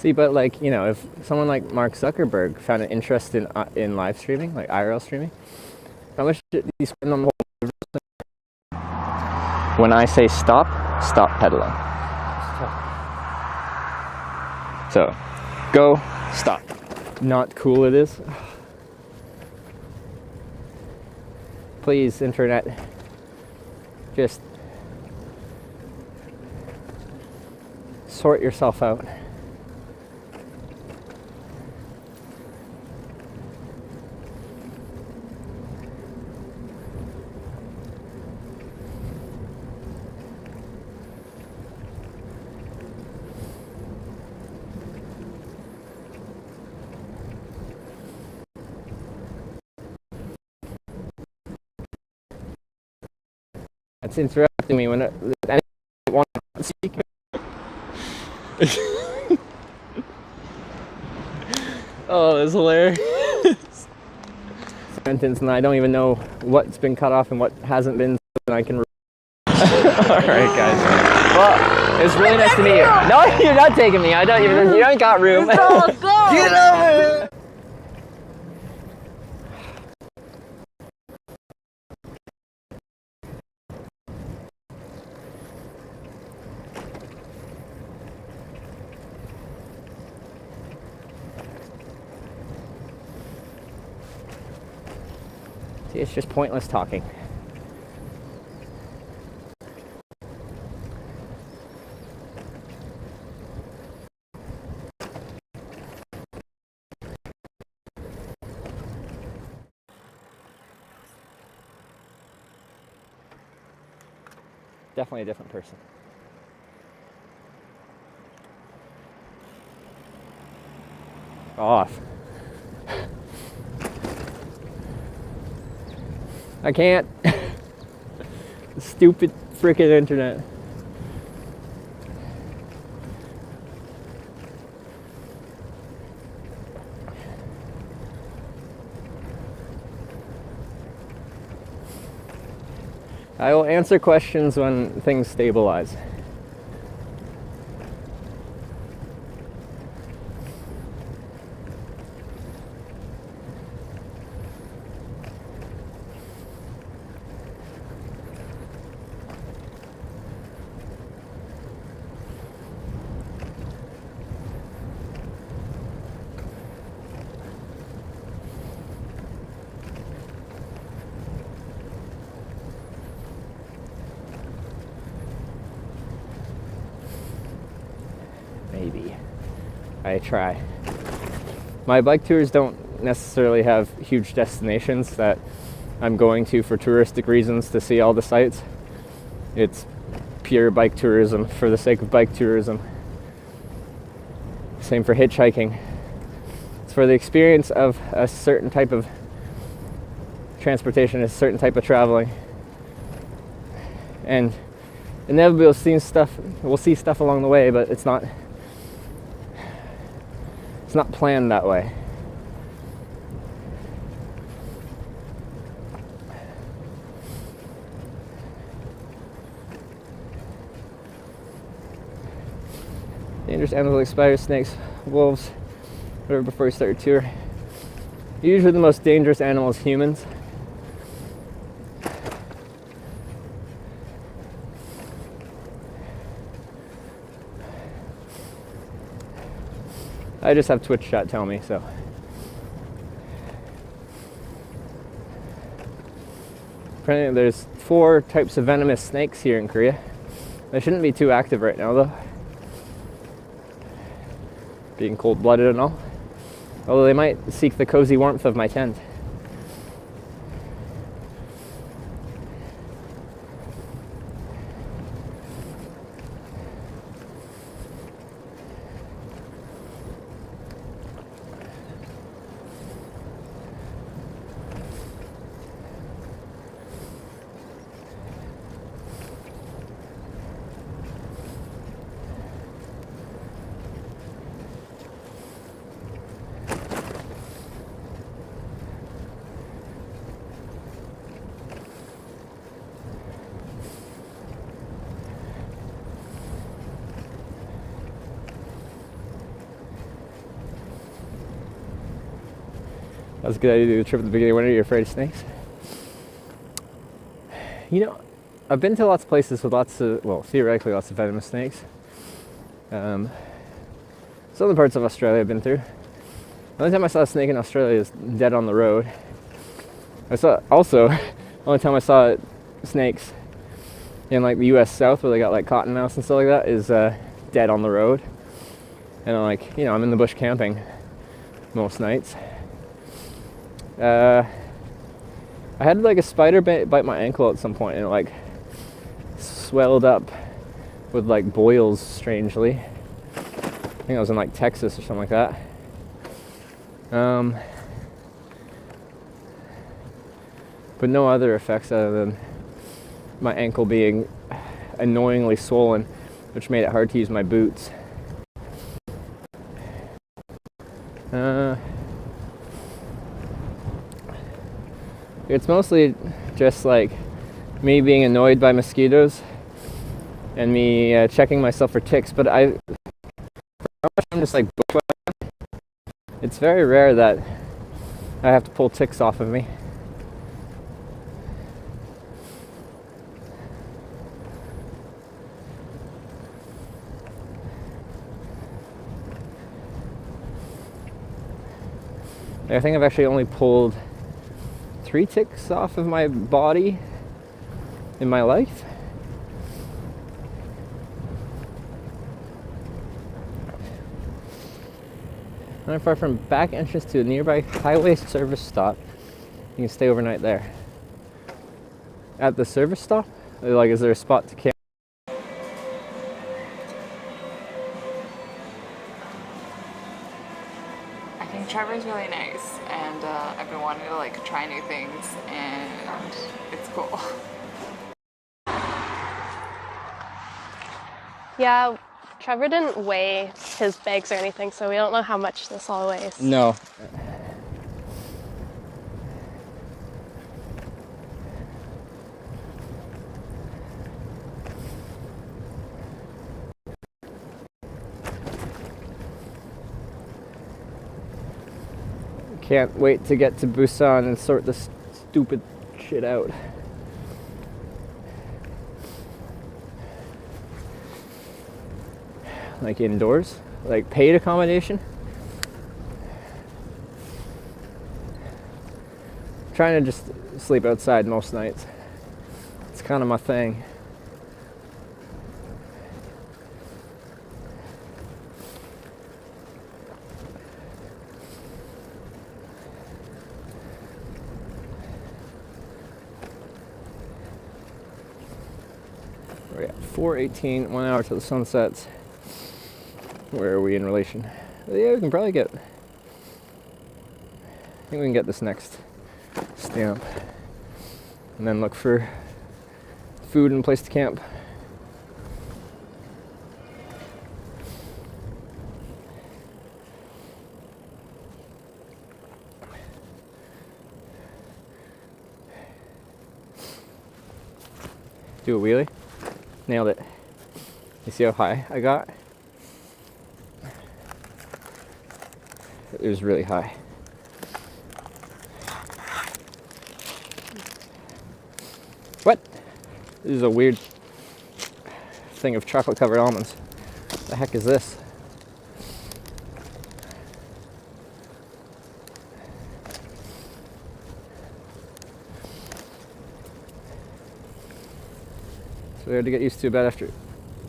See, but like, you know, if someone like Mark Zuckerberg found an interest in live streaming, like IRL streaming, how much did you spend on the whole? When I say stop, stop pedaling. So, go, stop. Not cool it is. Please, internet, just sort yourself out. It's interrupting me when anyone wants to speak. Oh, that's hilarious. Sentence, and I don't even know what's been cut off and what hasn't been, and I can. Alright, guys. Well, it was really nice to meet you. No, you're not taking me. I don't even. You don't got room. Get over here. See, it's just pointless talking. Definitely a different person. Off. I can't. Stupid frickin' internet. I will answer questions when things stabilize. Maybe. I try. My bike tours don't necessarily have huge destinations that I'm going to for touristic reasons to see all the sites. It's pure bike tourism for the sake of bike tourism. Same for hitchhiking. It's for the experience of a certain type of transportation, a certain type of traveling. And inevitably we'll see stuff along the way, but it's not planned that way. Dangerous animals like spiders, snakes, wolves, whatever before you start your tour. Usually the most dangerous animal is humans. I just have Twitch chat tell me, so. Apparently there's 4 types of venomous snakes here in Korea. They shouldn't be too active right now though. Being cold-blooded and all. Although they might seek the cozy warmth of my tent. was a good idea to do the trip at the beginning. When are you afraid of snakes? You know, I've been to lots of places with lots of, well, theoretically lots of venomous snakes. Some of the parts of Australia I've been through. The only time I saw a snake in Australia is dead on the road. I saw, also, the only time I saw snakes in like the US South where they got like cottonmouths and stuff like that is dead on the road. And I'm like, you know, I'm in the bush camping most nights. I had like a spider bite my ankle at some point and it like swelled up with like boils strangely. I think I was in like Texas or something like that. But no other effects other than my ankle being annoyingly swollen, which made it hard to use my boots. It's mostly just like me being annoyed by mosquitoes and me checking myself for ticks, but I'm just like bushwhacking. It's very rare that I have to pull ticks off of me. I think I've actually only pulled 3 ticks off of my body in my life. Not far from back entrance to a nearby highway service stop. You can stay overnight there. At the service stop? Like, is there a spot to camp? I think Trevor's really nice, and I've been wanting to like try new things, and it's cool. Yeah, Trevor didn't weigh his bags or anything, so we don't know how much this all weighs. No. Can't wait to get to Busan and sort this stupid shit out. Like indoors, like paid accommodation. Trying to just sleep outside most nights. It's kind of my thing. We're at 4:18, 1 hour till the sun sets. Where are we in relation? Yeah, we can probably get, I think we can get this next stamp and then look for food and a place to camp. Do a wheelie. Nailed it. You see how high I got? It was really high. What? This is a weird thing of chocolate covered almonds. What the heck is this? It's weird to get used to bed after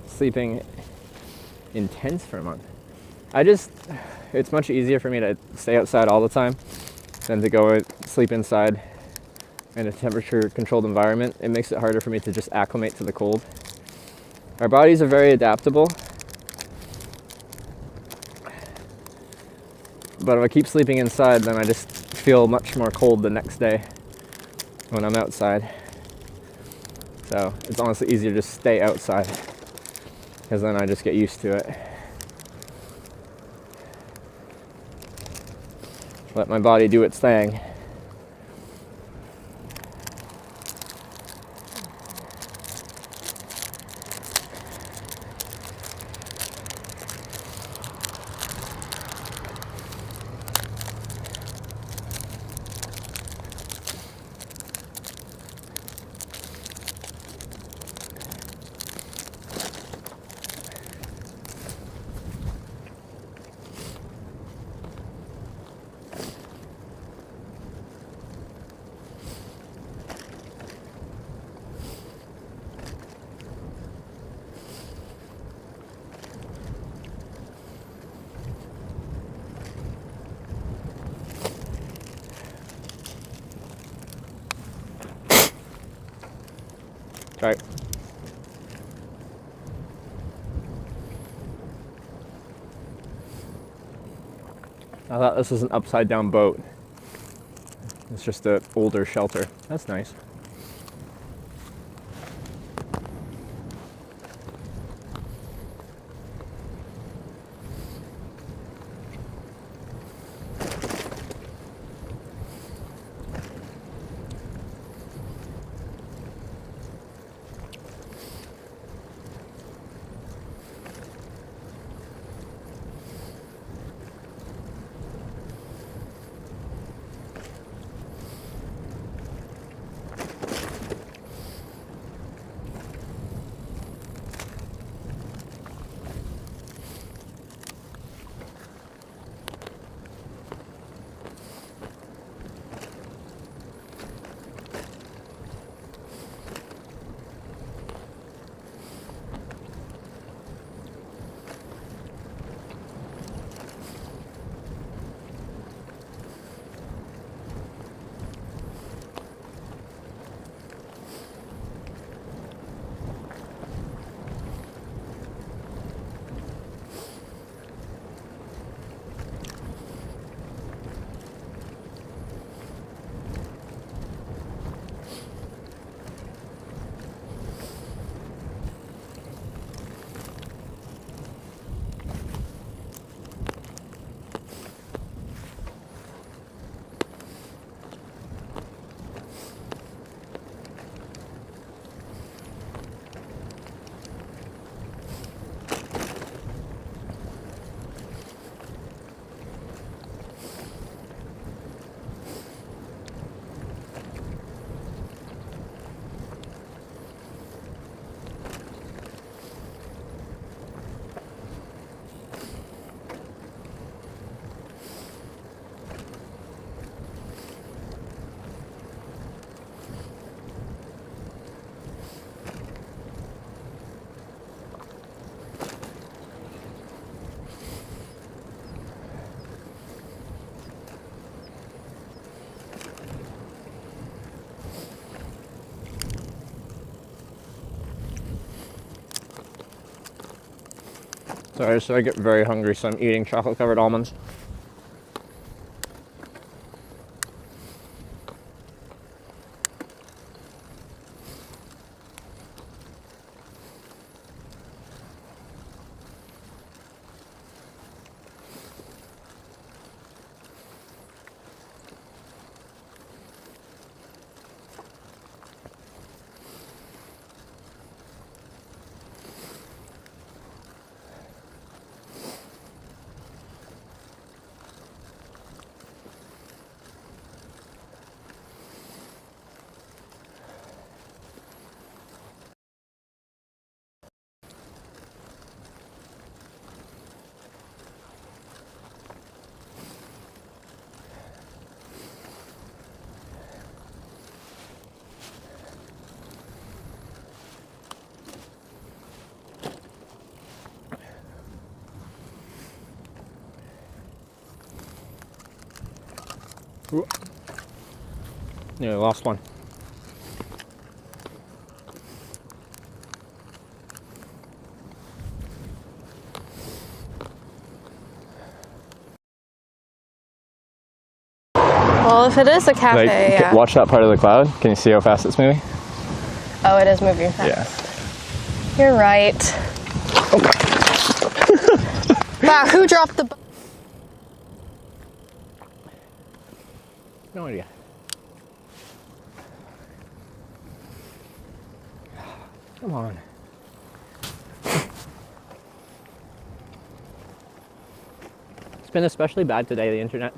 sleeping in tents for a month. It's much easier for me to stay outside all the time than to go sleep inside in a temperature controlled environment. It makes it harder for me to just acclimate to the cold. Our bodies are very adaptable, but if I keep sleeping inside, then I just feel much more cold the next day when I'm outside. So it's honestly easier to just stay outside, because then I just get used to it. Let my body do its thing. Right. I thought this was an upside down boat. It's just an older shelter. That's nice. Sorry, so I get very hungry, so I'm eating chocolate-covered almonds. Ooh. Yeah, lost one. Well, if it is a cafe, yeah. Watch that part of the cloud. Can you see how fast it's moving? Oh, it is moving fast. Yeah. You're right. Wow, who dropped the... No idea. Come on. It's been especially bad today, the internet.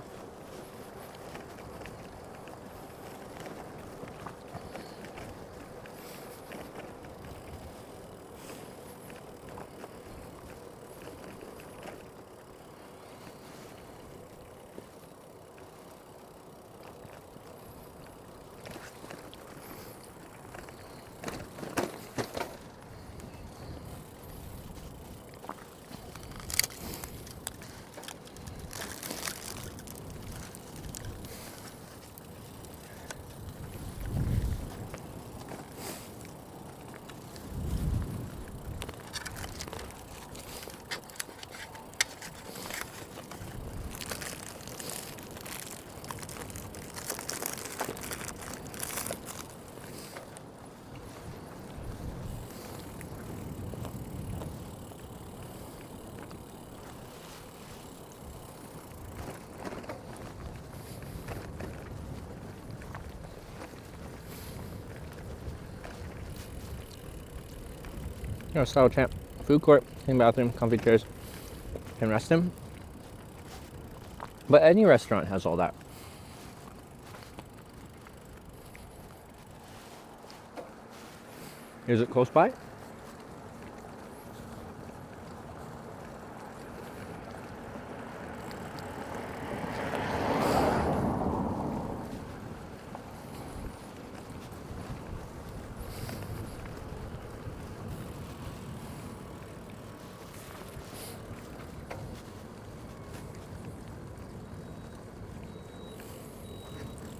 No, style champ. Food court, clean bathroom, comfy chairs. Can rest him. But any restaurant has all that. Is it close by?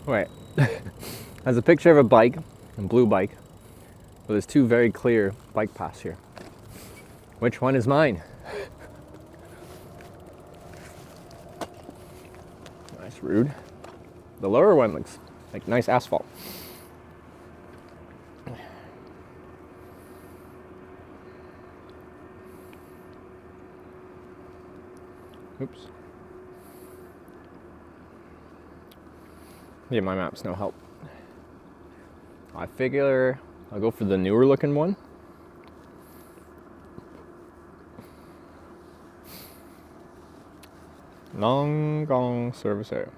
Wait. Has a picture of a bike, a blue bike, but there's two very clear bike paths here. Which one is mine? Nice, rude. The lower one looks like nice asphalt. Oops. Yeah, my map's no help. I figure I'll go for the newer looking one. Long Gong service area.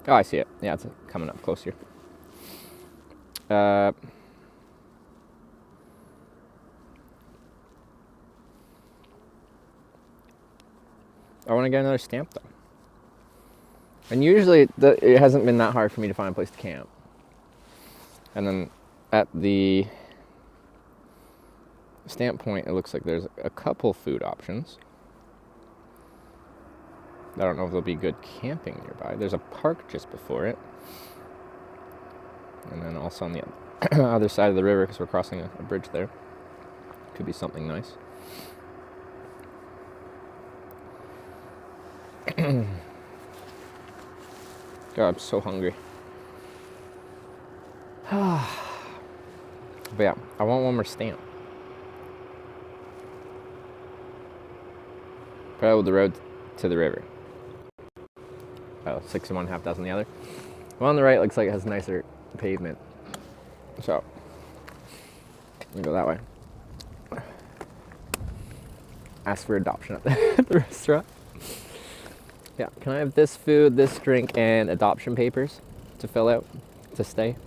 Oh, I see it. Yeah, it's coming up close here. I want to get another stamp though. And usually it hasn't been that hard for me to find a place to camp. And then at the stamp point, it looks like there's a couple food options. I don't know if there'll be good camping nearby. There's a park just before it. And then also on the other side of the river, because we're crossing a bridge there, could be something nice. God, I'm so hungry. But yeah, I want one more stamp. Parallel the road to the river. Oh, 6 in one, half dozen the other. One on the right looks like it has nicer pavement. So, I'm gonna go that way. Ask for adoption at the restaurant. Yeah, can I have this food, this drink, and adoption papers to fill out to stay?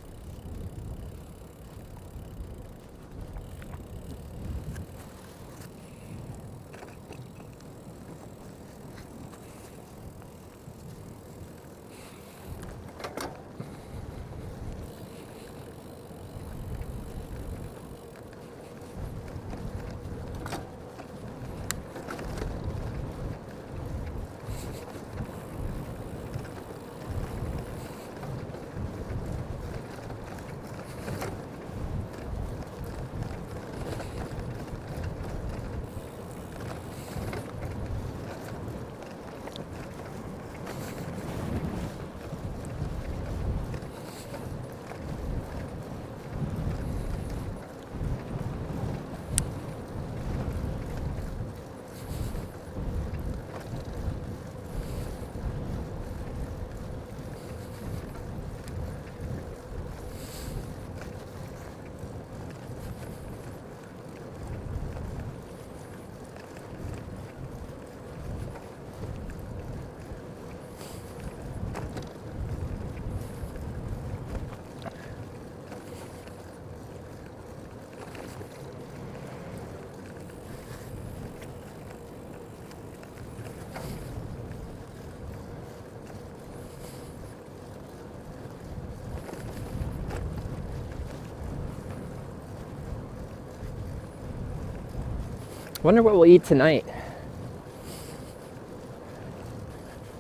Wonder what we'll eat tonight.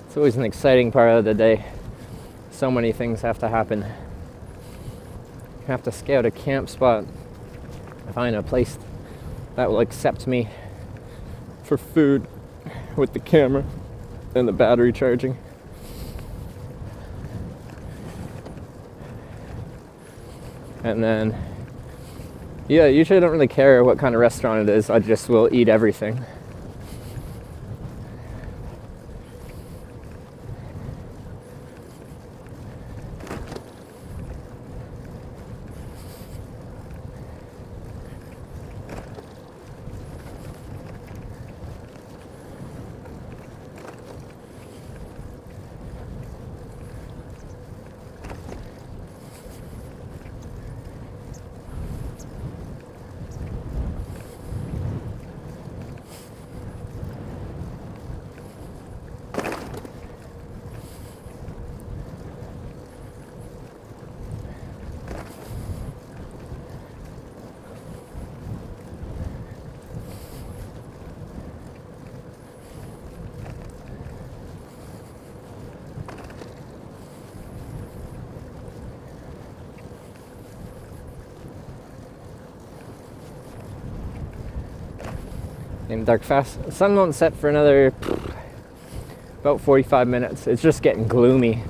It's always an exciting part of the day. So many things have to happen. You have to scout a camp spot, find a place that will accept me for food with the camera and the battery charging. And then, yeah, usually I don't really care what kind of restaurant it is. I just will eat everything. in dark fast. The sun won't set for another about 45 minutes. It's just getting gloomy.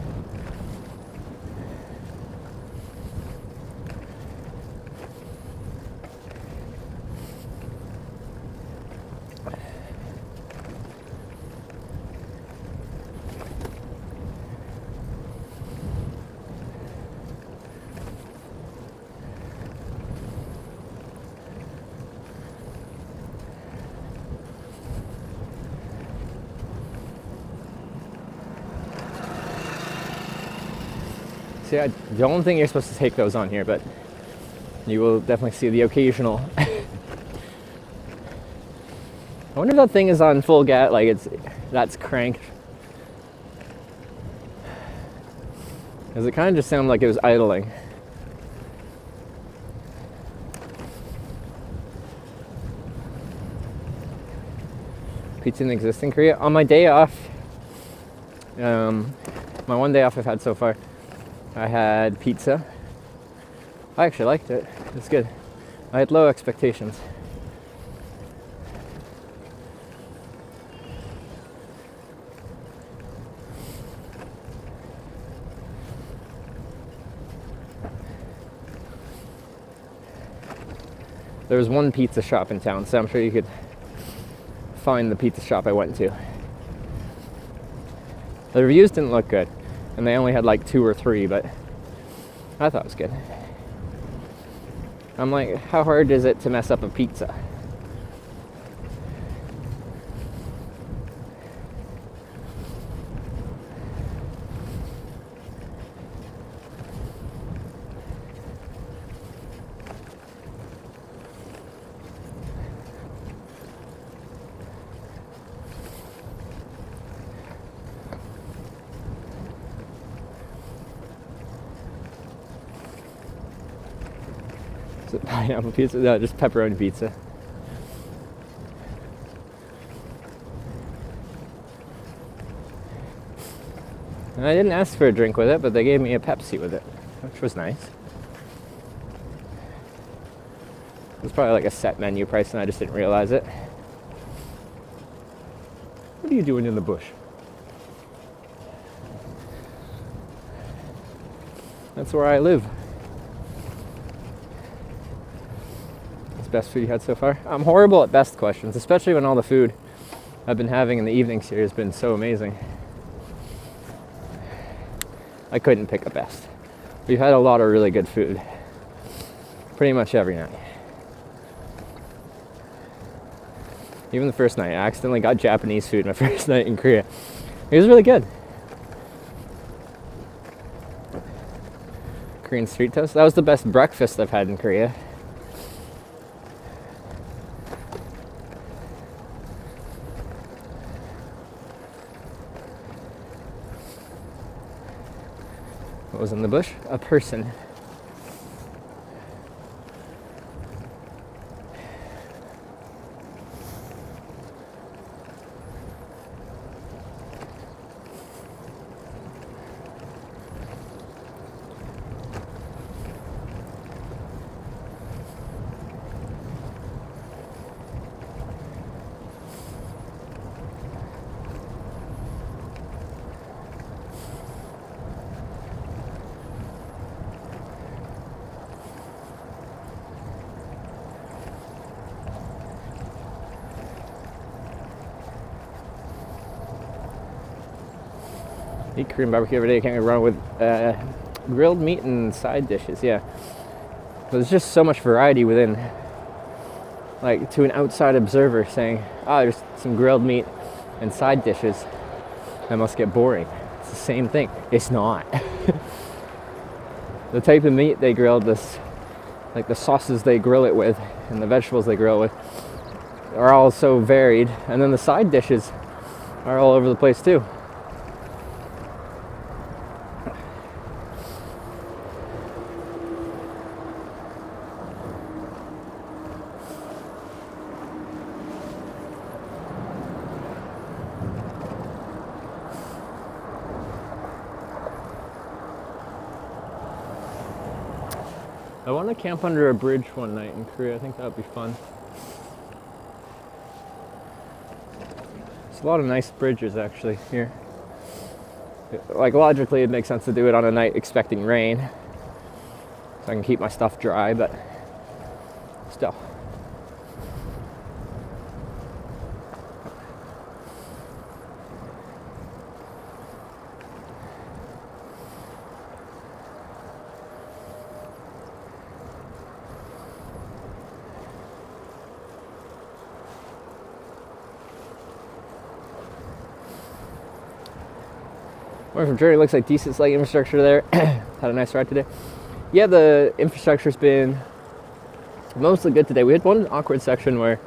See, I don't think you're supposed to take those on here, but you will definitely see the occasional. I wonder if that thing is on full gas, like that's cranked. Because it kind of just sounded like it was idling. Pizza didn't exist in Korea. On my day off, my one day off I've had so far, I had pizza. I actually liked it. It's good. I had low expectations. There was one pizza shop in town, so I'm sure you could find the pizza shop I went to. The reviews didn't look good, and they only had like 2 or 3, but I thought it was good. I'm like, how hard is it to mess up a pizza? Is it pineapple pizza? No, just pepperoni pizza. And I didn't ask for a drink with it, but they gave me a Pepsi with it, which was nice. It was probably like a set menu price and I just didn't realize it. What are you doing in the bush? That's where I live. Best food you had so far? I'm horrible at best questions, especially when all the food I've been having in the evenings here has been so amazing. I couldn't pick a best. We've had a lot of really good food pretty much every night. Even the first night, I accidentally got Japanese food my first night in Korea. It was really good. Korean street toast. That was the best breakfast I've had in Korea. What was in the bush? A person. Eat Korean barbecue every day. Can't go wrong with grilled meat and side dishes. Yeah, but there's just so much variety within. Like, to an outside observer saying, "Oh, there's some grilled meat and side dishes," that must get boring. It's the same thing. It's not. The type of meat they grill, like the sauces they grill it with, and the vegetables they grill it with, are all so varied. And then the side dishes are all over the place too. I want to camp under a bridge one night in Korea. I think that would be fun. a lot of nice bridges actually here. Like logically it makes sense to do it on a night expecting rain, so I can keep my stuff dry, but still. Where from Jerry, looks like decent slight infrastructure there. Had a nice ride today. Yeah, the infrastructure's been mostly good today. We had one awkward section where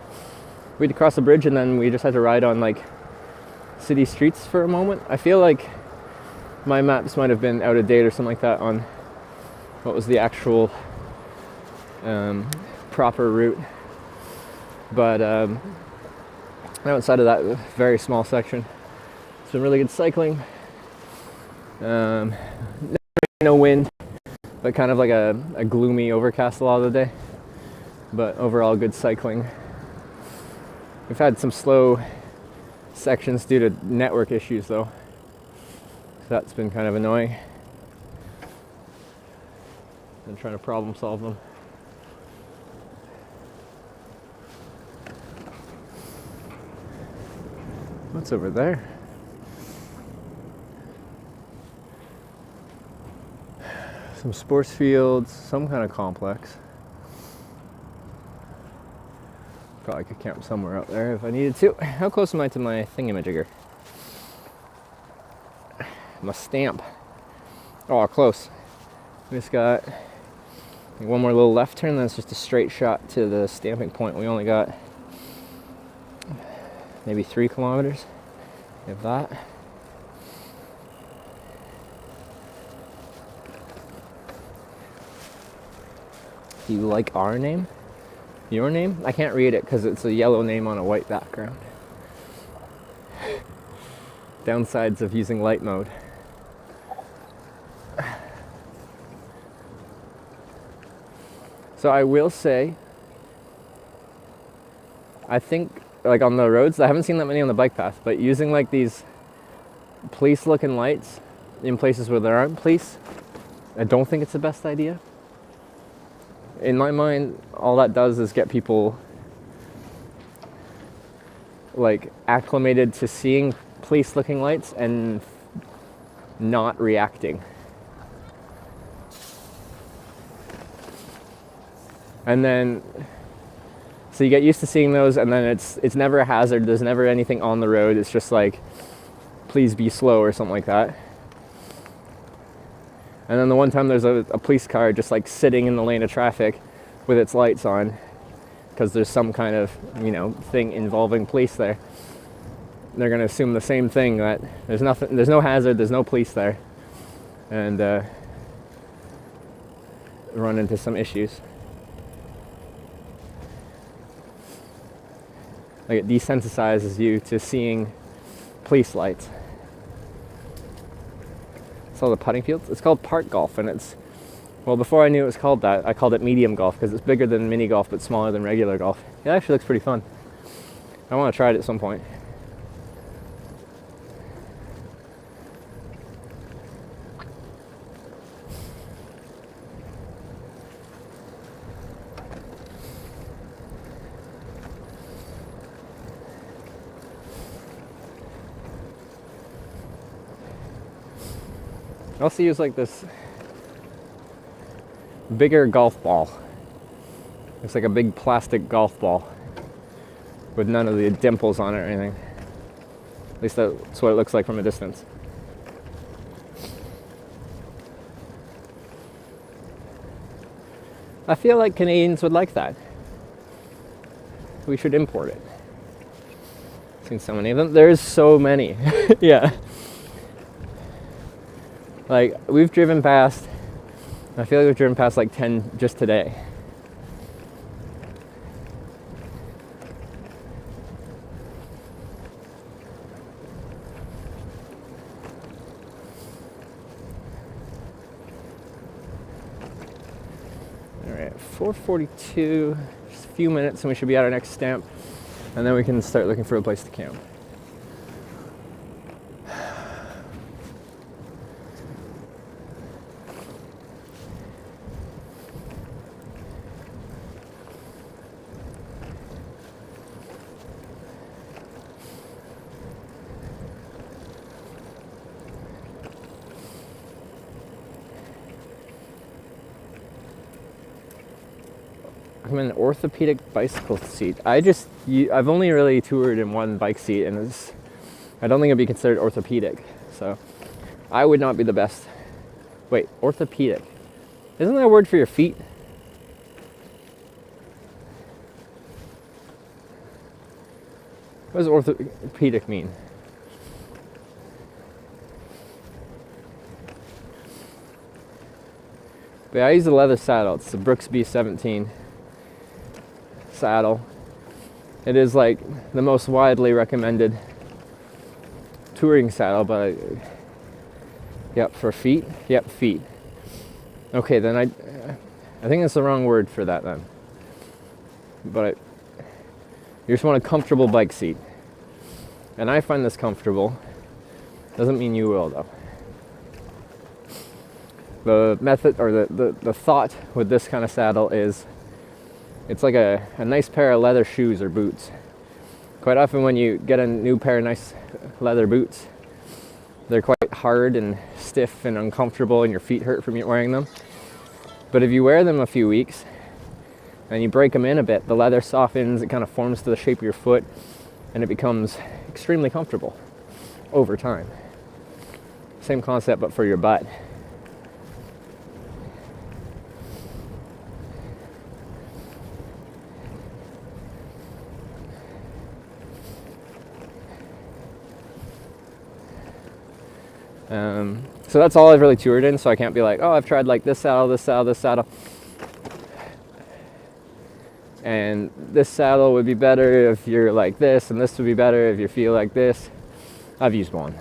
we had to cross the bridge and then we just had to ride on like city streets for a moment. I feel like my maps might have been out of date or something like that on what was the actual proper route. But outside of that very small section, it's been really good cycling. No wind, but kind of like a gloomy overcast a lot of the day, but overall good cycling. We've had some slow sections due to network issues though, so that's been kind of annoying. I'm trying to problem solve them. What's over there? Some sports fields, some kind of complex. Probably could camp somewhere out there if I needed to. How close am I to my thingamajigger? My stamp. Oh, close. We just got one more little left turn, then it's just a straight shot to the stamping point. We only got maybe 3 kilometers, if that. Do you like our name? Your name? I can't read it because it's a yellow name on a white background. Downsides of using light mode. So I will say, I think like on the roads, I haven't seen that many on the bike path, but using like these police looking lights in places where there aren't police, I don't think it's the best idea. In my mind, all that does is get people like acclimated to seeing police looking lights and not reacting. And then so you get used to seeing those, and then it's never a hazard, there's never anything on the road, it's just like please be slow or something like that. And then the one time there's a police car just like sitting in the lane of traffic with its lights on because there's some kind of, you know, thing involving police there. They're going to assume the same thing, that there's nothing, there's no hazard, there's no police there, and run into some issues. Like it desensitizes you to seeing police lights. It's all the putting fields. It's called park golf, and it's, well, before I knew it was called that, I called it medium golf because it's bigger than mini golf but smaller than regular golf. It actually looks pretty fun. I want to try it at some point. I also use like this bigger golf ball. It's like a big plastic golf ball with none of the dimples on it or anything. At least that's what it looks like from a distance. I feel like Canadians would like that. We should import it. I've seen so many of them. There's so many. Yeah. Like, we've driven past, I feel like we've driven past like 10 just today. Alright, 4:42, just a few minutes and we should be at our next stamp, and then we can start looking for a place to camp. recommend an orthopedic bicycle seat. I've only really toured in one bike seat, and I don't think it'd be considered orthopedic. So I would not be the best. Wait, orthopedic. Isn't that a word for your feet? What does orthopedic mean? But yeah, I use a leather saddle. It's the Brooks B17 saddle. It is like the most widely recommended touring saddle, but yep, for feet. Yep, feet. Okay, then I think that's the wrong word for that then. But you just want a comfortable bike seat, and I find this comfortable. Doesn't mean you will though. The method or the thought with this kind of saddle is it's like a nice pair of leather shoes or boots. Quite often when you get a new pair of nice leather boots, they're quite hard and stiff and uncomfortable and your feet hurt from wearing them. But if you wear them a few weeks and you break them in a bit, the leather softens, it kind of forms to the shape of your foot, and it becomes extremely comfortable over time. Same concept, but for your butt. So that's all I've really toured in, so I can't be like, oh, I've tried like this saddle, this saddle, this saddle. And this saddle would be better if you're like this, and this would be better if you feel like this. I've used one.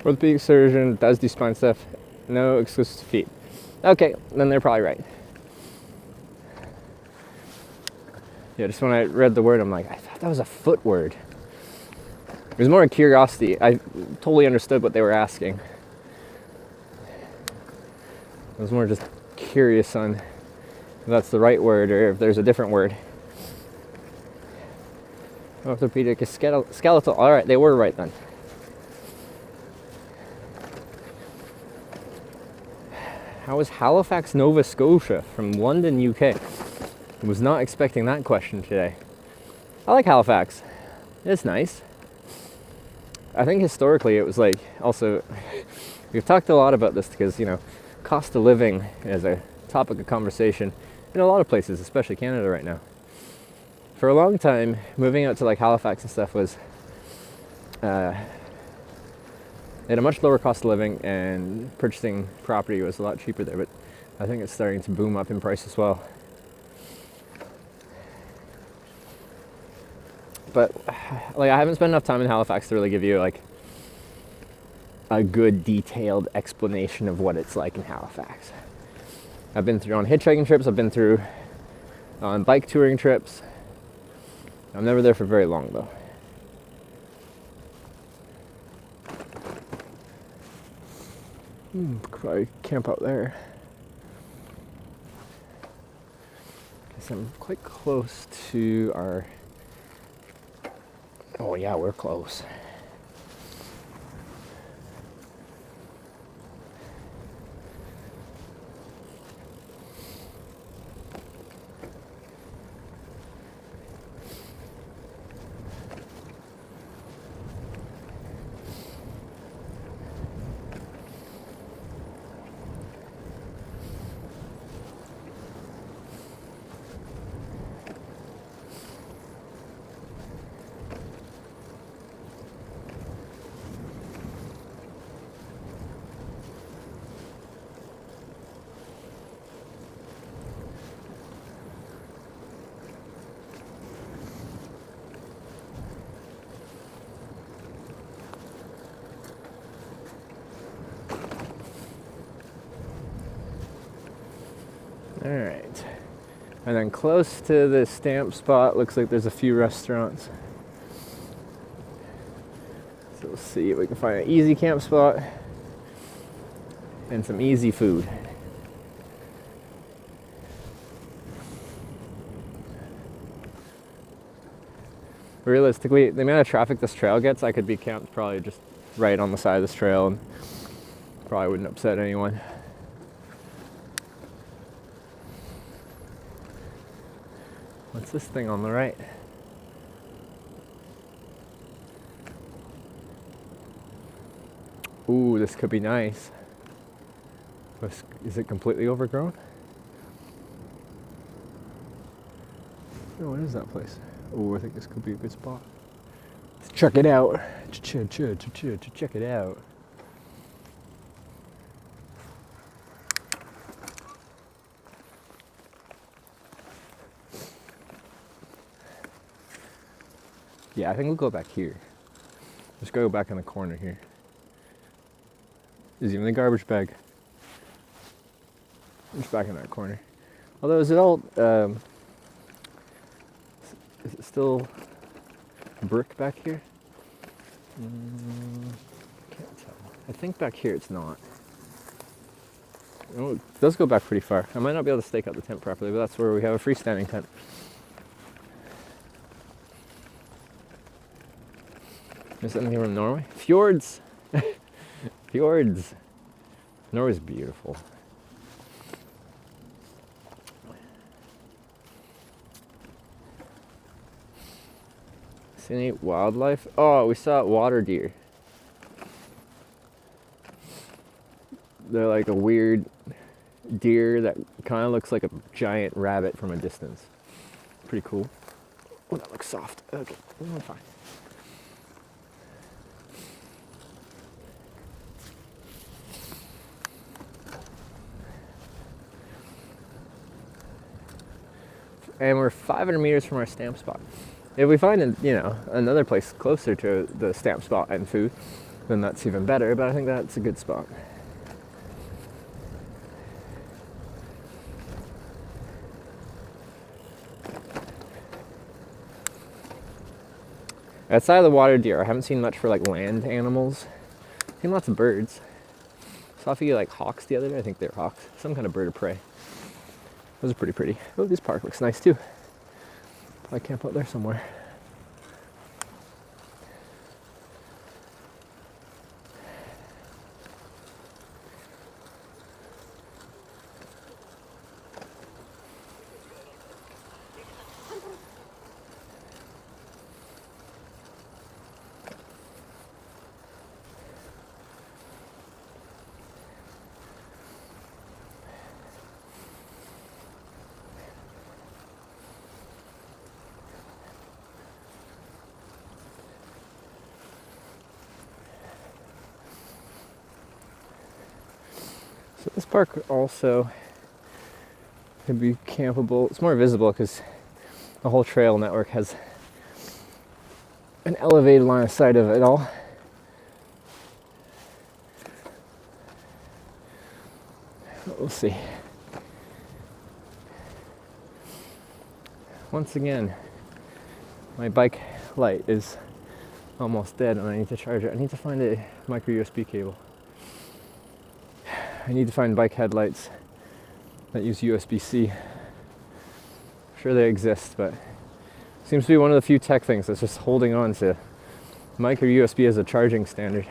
Orthopedic surgeon does do spine stuff, no exclusive to feet. Okay, then they're probably right. Yeah, just when I read the word, I'm like, I thought that was a foot word. It was more a curiosity. I totally understood what they were asking. I was more just curious on if that's the right word or if there's a different word. Orthopedic is skeletal. All right, they were right then. How is Halifax, Nova Scotia from London, UK? I was not expecting that question today. I like Halifax. It's nice. I think historically it was like, also, we've talked a lot about this because, you know, cost of living is a topic of conversation in a lot of places, especially Canada right now. For a long time, moving out to like Halifax and stuff was, they had a much lower cost of living and purchasing property was a lot cheaper there, but I think it's starting to boom up in price as well. But like, I haven't spent enough time in Halifax to really give you like a good detailed explanation of what it's like in Halifax. I've been through on hitchhiking trips, I've been through on bike touring trips. I'm never there for very long though. Probably camp out there. Guess I'm quite close to our... Oh yeah, we're close. Alright, and then close to the stamp spot, looks like there's a few restaurants. So we'll see if we can find an easy camp spot and some easy food. Realistically, the amount of traffic this trail gets, I could be camped probably just right on the side of this trail and probably wouldn't upset anyone. What's this thing on the right? Ooh, this could be nice. Is it completely overgrown? Oh, what is that place? Oh, I think this could be a good spot. Let's check it out. Check it out. Yeah, I think we'll go back here. Just go back in the corner here. There's even the garbage bag. Just back in that corner. Although, is it all, is it still brick back here? Can't tell. I think back here it's not. Oh, it does go back pretty far. I might not be able to stake out the tent properly, but that's where we have a freestanding tent. Is that anything from Norway? Fjords! Fjords! Norway's beautiful. See any wildlife? Oh, we saw water deer. They're like a weird deer that kind of looks like a giant rabbit from a distance. Pretty cool. Oh, that looks soft. Okay, fine. And we're 500 meters from our stamp spot. If we find, another place closer to the stamp spot and food, then that's even better, but I think that's a good spot. Outside of the water deer, I haven't seen much for like land animals. I've seen lots of birds. Saw a few like hawks the other day. I think they're hawks. Some kind of bird of prey. Those are pretty pretty. Oh, this park looks nice too. I camp out there somewhere. So this park also could be campable. It's more visible because the whole trail network has an elevated line of sight of it all. We'll see. Once again, my bike light is almost dead and I need to charge it. I need to find a micro USB cable. I need to find bike headlights that use USB-C. I'm sure they exist, but it seems to be one of the few tech things that's just holding on to micro USB as a charging standard.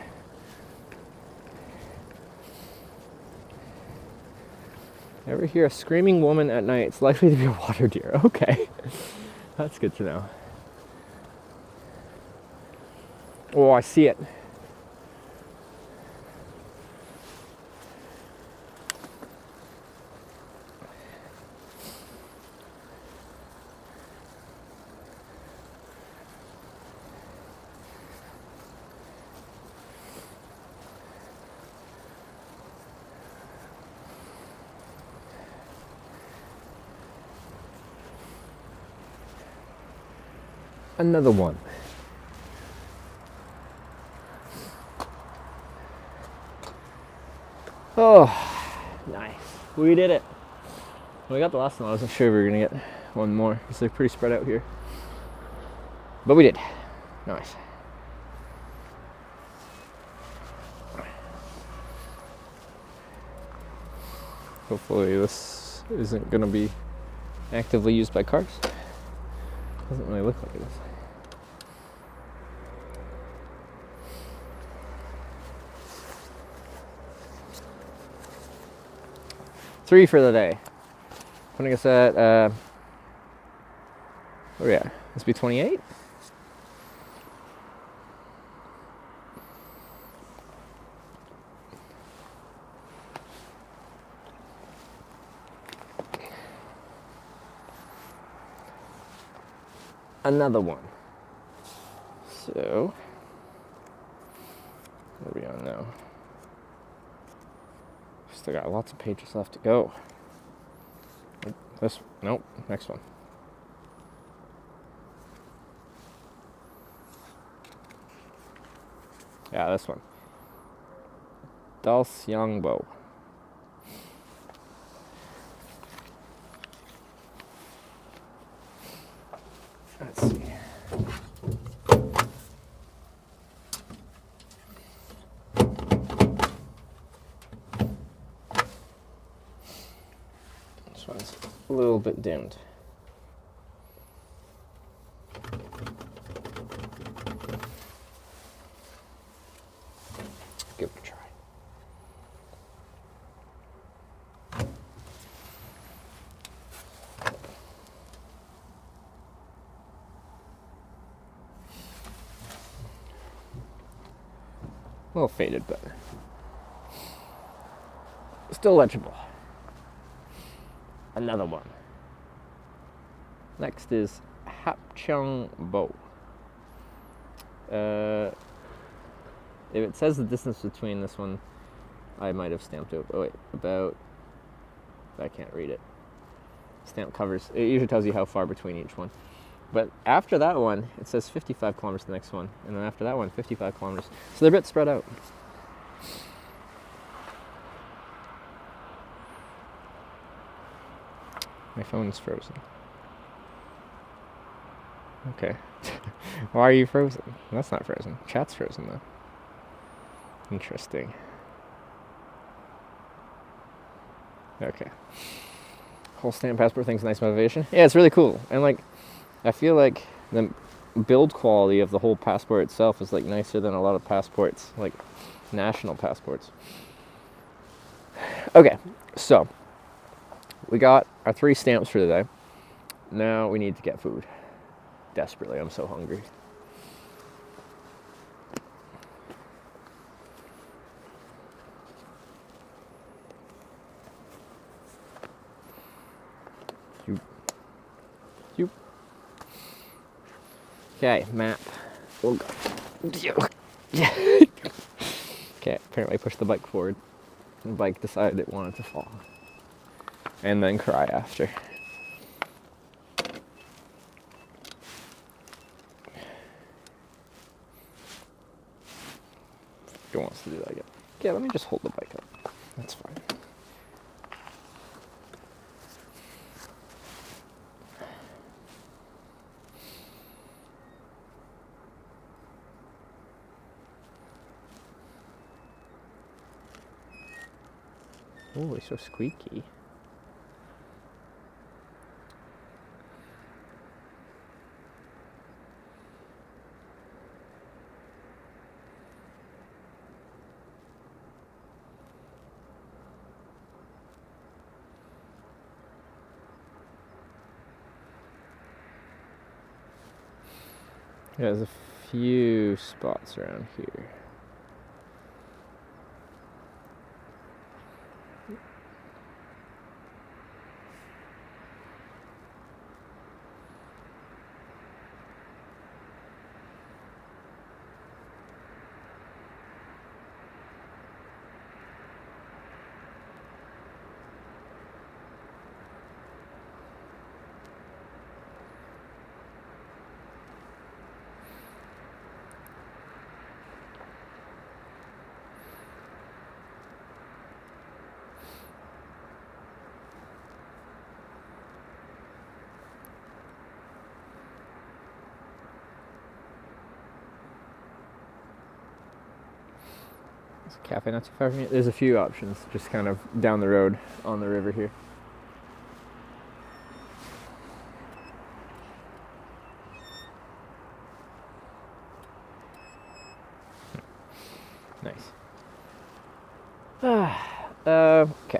Ever hear a screaming woman at night? It's likely to be a water deer. Okay, that's good to know. Oh, I see it. Another one. Oh, nice. We did it. When we got the last one, I wasn't sure we were going to get one more because they're pretty spread out here. But we did. Nice. Hopefully this isn't going to be actively used by cars. Doesn't really look like it is. 3 for the day. Putting us at, oh yeah, must be 28? Another one. So, what are we on now? Still got lots of pages left to go. Nope, next one. Yeah, this one. Dalsyangbo. Let's see. This one's a little bit dimmed. Give it a try. A little faded, but still legible. Another one. Next is Hapcheongbo. If it says the distance between this one, I might have stamped it. Oh wait, about, I can't read it. Stamp covers, it usually tells you how far between each one. But after that one, it says 55 kilometers the next one. And then after that one, 55 kilometers. So they're a bit spread out. My phone's frozen. Okay. Why are you frozen? That's not frozen. Chat's frozen though. Interesting. Okay. Whole stamp passport thing's a nice motivation. Yeah, it's really cool. And like, I feel like the build quality of the whole passport itself is like nicer than a lot of passports, like national passports. Okay, so we got our 3 stamps for today. Now we need to get food. Desperately, I'm so hungry. Okay, map. Oh god. Okay, apparently I pushed the bike forward. The bike decided it wanted to fall. And then cry after. Who wants to do that again? Okay, let me just hold the bike up. That's fine. Oh, it's so squeaky. Yeah, there's a few spots around here. There's a cafe not too far from me. There's a few options just kind of down the road on the river here. Nice. Okay.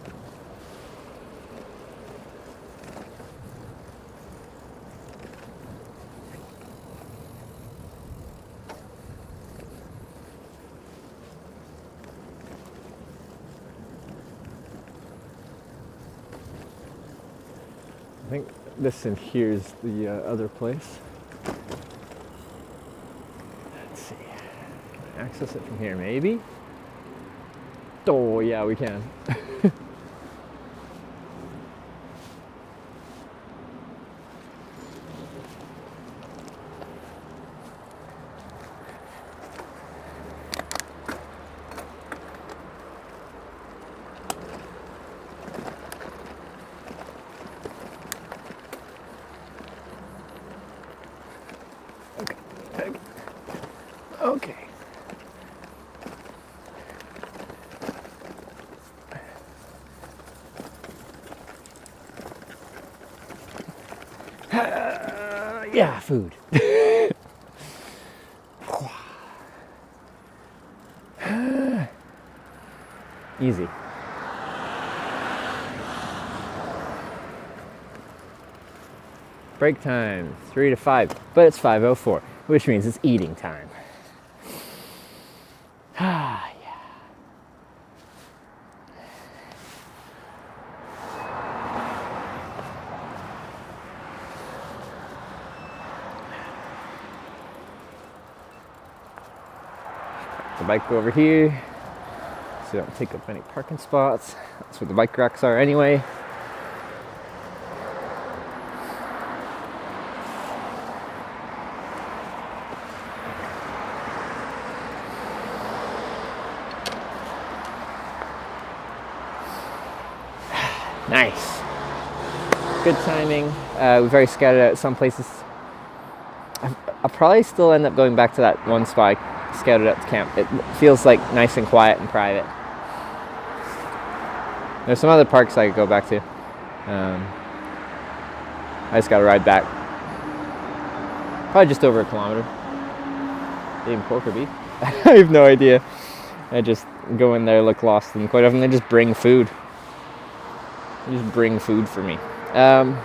think this in here is the other place. Let's see. Can I access it from here? Maybe? Oh, yeah, we can. Okay. Yeah, food. Easy. Break time, 3 to 5, but it's 5:04, which means it's eating time. Ah, yeah. The bike over here, so don't take up any parking spots. That's where the bike racks are anyway. Nice. Good timing. We've already scouted out some places. I'll probably still end up going back to that one spot I scouted out the camp. It feels like nice and quiet and private. There's some other parks I could go back to. I just gotta ride back. Probably just over a kilometer. Eating pork or beef? I have no idea. I just go in there, look lost, and quite often they just bring food. They just bring food for me. And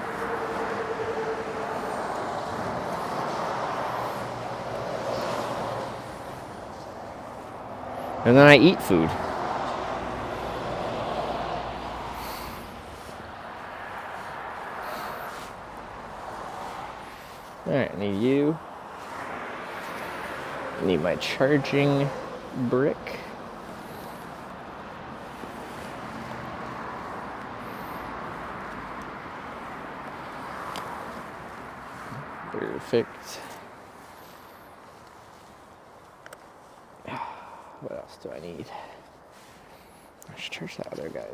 then I eat food. Alright, I need you. I need my charging brick. Perfect. What else do I need? I should charge that other guy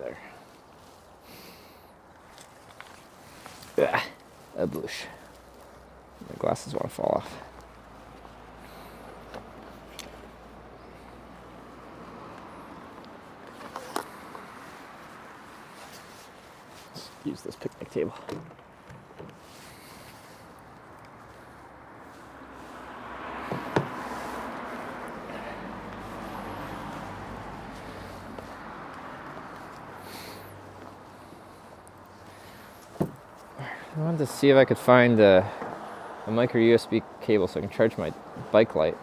there. Ah, a bush. My glasses want to fall off. Let's use this picnic table. I wanted to see if I could find a micro USB cable so I can charge my bike light.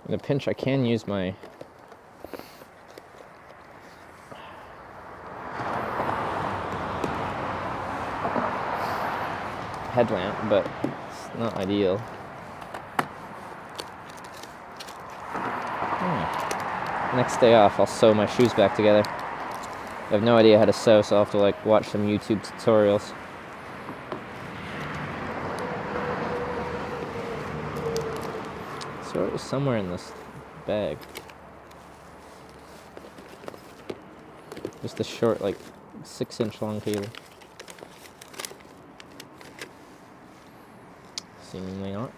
In a pinch, I can use my headlamp, but it's not ideal. Next day off, I'll sew my shoes back together. I have no idea how to sew, so I'll have to watch some YouTube tutorials. So it was somewhere in this bag. Just a short, 6-inch long cable. Seemingly not.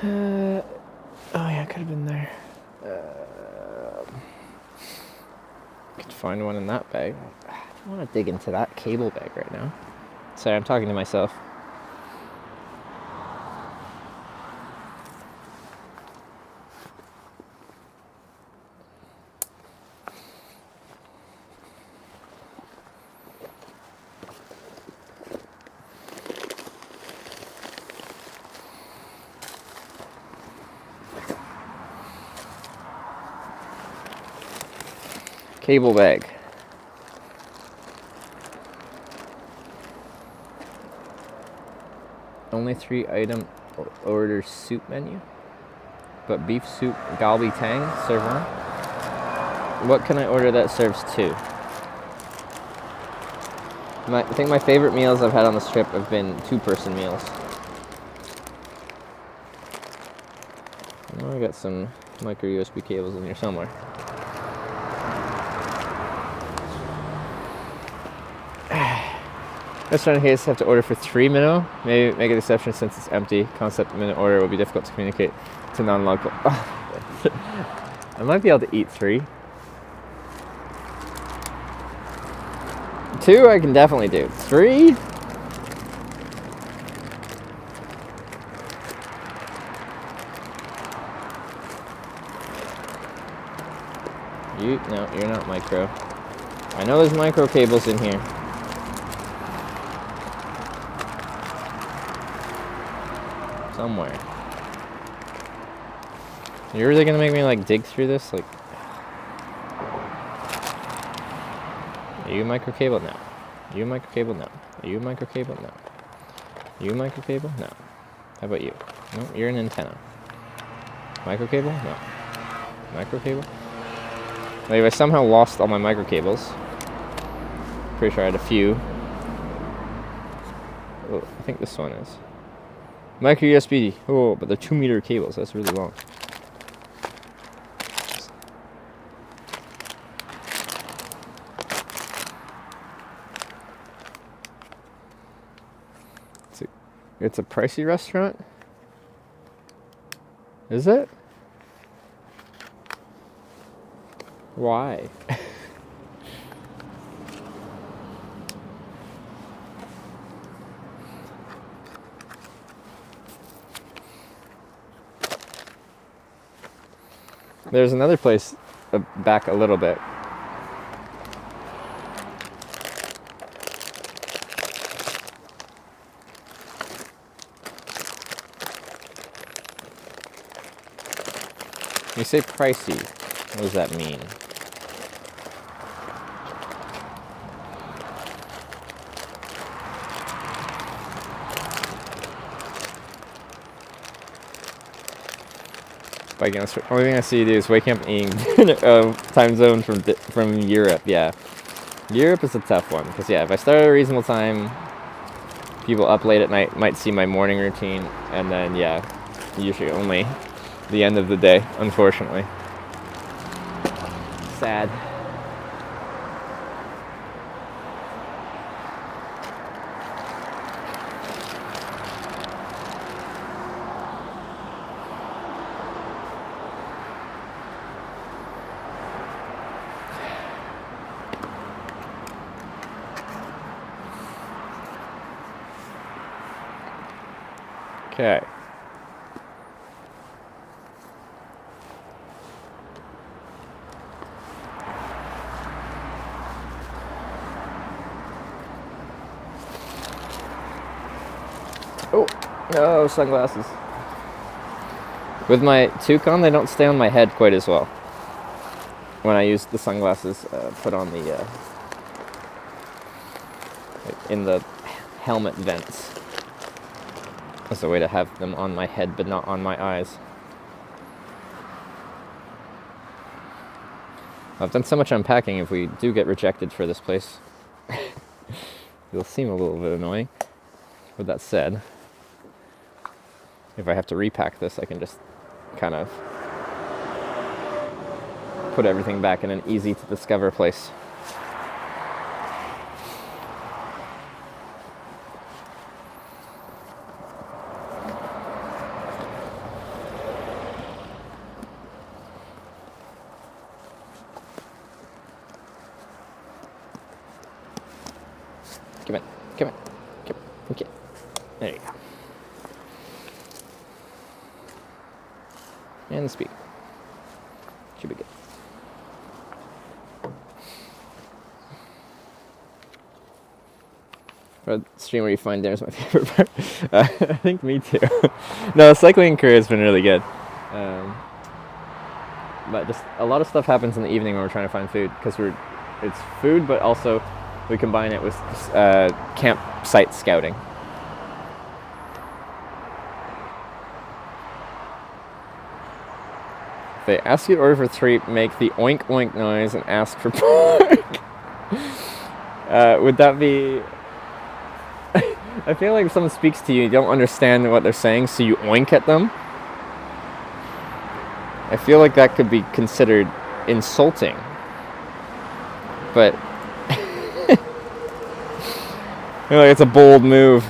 Oh yeah, I could have been there. Could find one in that bag. I don't want to dig into that cable bag right now. Sorry, I'm talking to myself. Cable bag. Only 3 item order soup menu. But beef soup galbi tang, serve 1. What can I order that serves 2? I think my favorite meals I've had on this trip have been 2-person meals. Oh, I got some micro USB cables in here somewhere. Restaurant case have to order for 3 minnow. Maybe make an exception since it's empty. Concept minute order will be difficult to communicate to non-local. I might be able to eat 3. 2 I can definitely do. 3? No, you're not micro. I know there's micro cables in here. Somewhere. You're really gonna make me like dig through this? Like, are you a micro cable? No. Are you a micro cable? No. Are you a micro cable? No. Are you a micro cable? No. How about you? No, you're an antenna. Micro cable? No. Micro cable? Like, if I somehow lost all my micro cables, pretty sure I had a few. Oh, I think this one is. Micro USB. Oh, but they're 2-meter cables. That's really long. It's a pricey restaurant? Is it? Why? There's another place back a little bit. You say pricey. What does that mean? The only thing I see you do is waking up and eating time zone from Europe. Yeah, Europe is a tough one because if I start at a reasonable time, people up late at night might see my morning routine, and then usually only the end of the day, unfortunately. Sad. Okay. Oh, no, sunglasses. With my toucan, they don't stay on my head quite as well. When I use the sunglasses put on the in the helmet vents. That's a way to have them on my head but not on my eyes. I've done so much unpacking. If we do get rejected for this place, it'll seem a little bit annoying. With that said, if I have to repack this, I can just kind of put everything back in an easy to discover place. Come on. Come on. Come on. Okay. There you go. And speak. Should be good. The stream where you find dinner is my favorite part. I think me too. No, the cycling career has been really good. But just a lot of stuff happens in the evening when we're trying to find food because it's food, but also we combine it with campsite scouting. If they ask you to order for 3, make the oink oink noise and ask for pork. Would that be... I feel like if someone speaks to you, you don't understand what they're saying, so you oink at them. I feel like that could be considered insulting. But I feel like it's a bold move.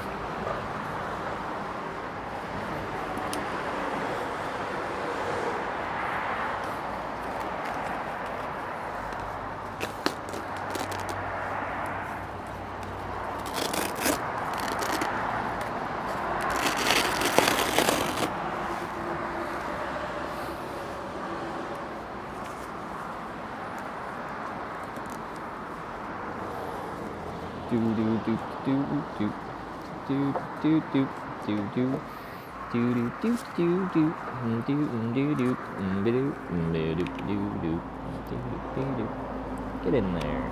Get in there.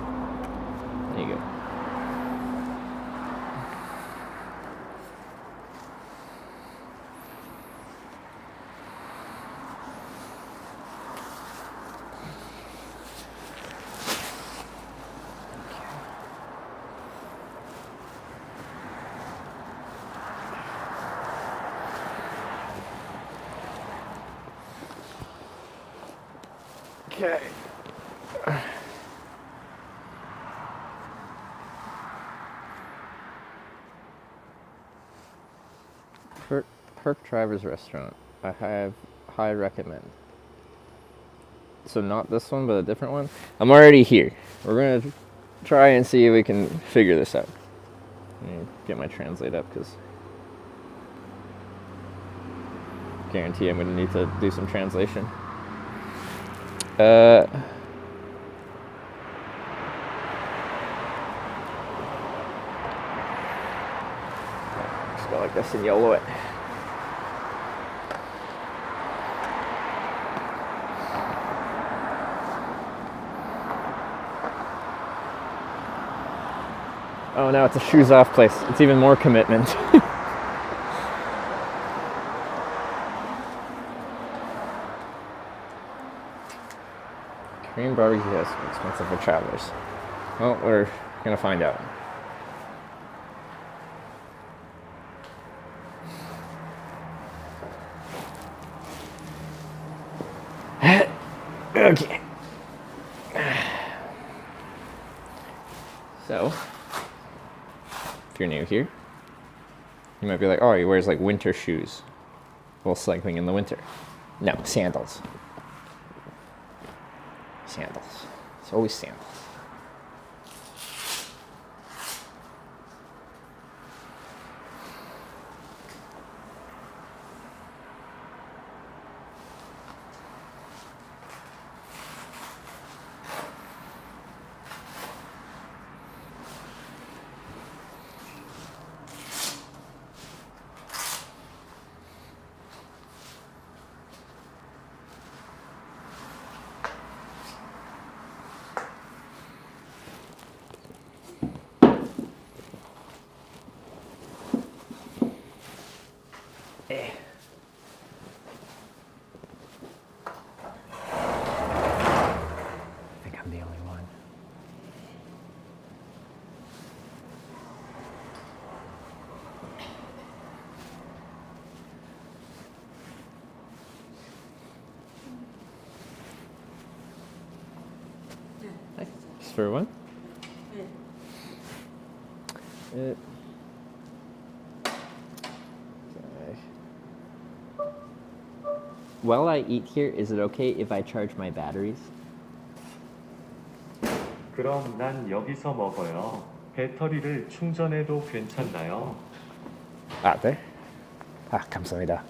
There you go. Okay. Perk Drivers Restaurant. I have high recommend. So not this one, but a different one. I'm already here. We're gonna try and see if we can figure this out. Let me get my translate up because guarantee I'm gonna need to do some translation. Just go like this and YOLO it. Oh, now it's a shoes off place. It's even more commitment. Korean barbecue is expensive for travelers. Well, we're gonna find out. Okay. So, if you're new here, you might be like, oh, he wears like winter shoes while cycling in the winter. No, sandals. Sandals. It's always sandals. For one? Okay. While I eat here, is it okay if I charge my batteries? 그럼 난 여기서 먹어요. 배터리를 충전해도 괜찮나요? 네. 감사합니다.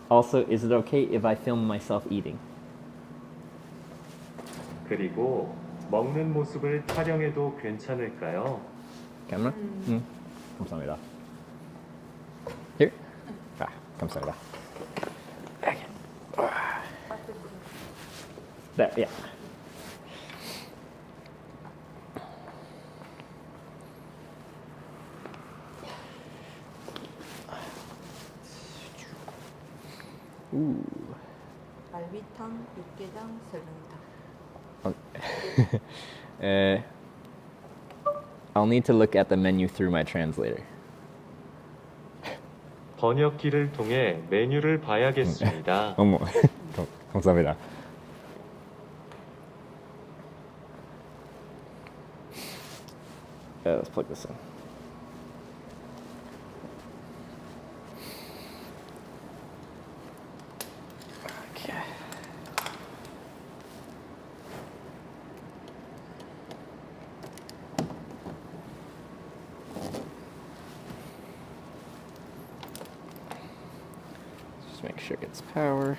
Also, is it okay if I film myself eating? 그리고 먹는 모습을 촬영해도 괜찮을까요? Camera? 감사합니다. Here? 감사합니다. There, yeah. Ooh. 갈비탕, 육개장, 설렁탕. I'll need to look at the menu through my translator. 번역기를 통해 메뉴를 봐야겠습니다. 어머, 감사합니다. Let's plug this in. Okay. Just make sure it gets power.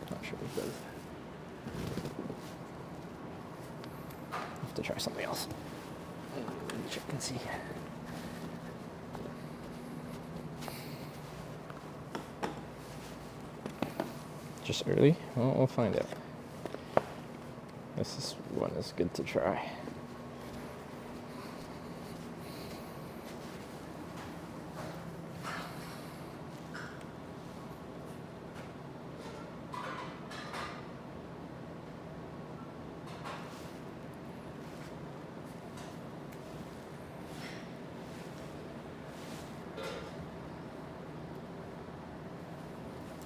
Not sure what it does. I'll have to try something else. Check and see. Just early? Well, we'll find out. This one is good to try.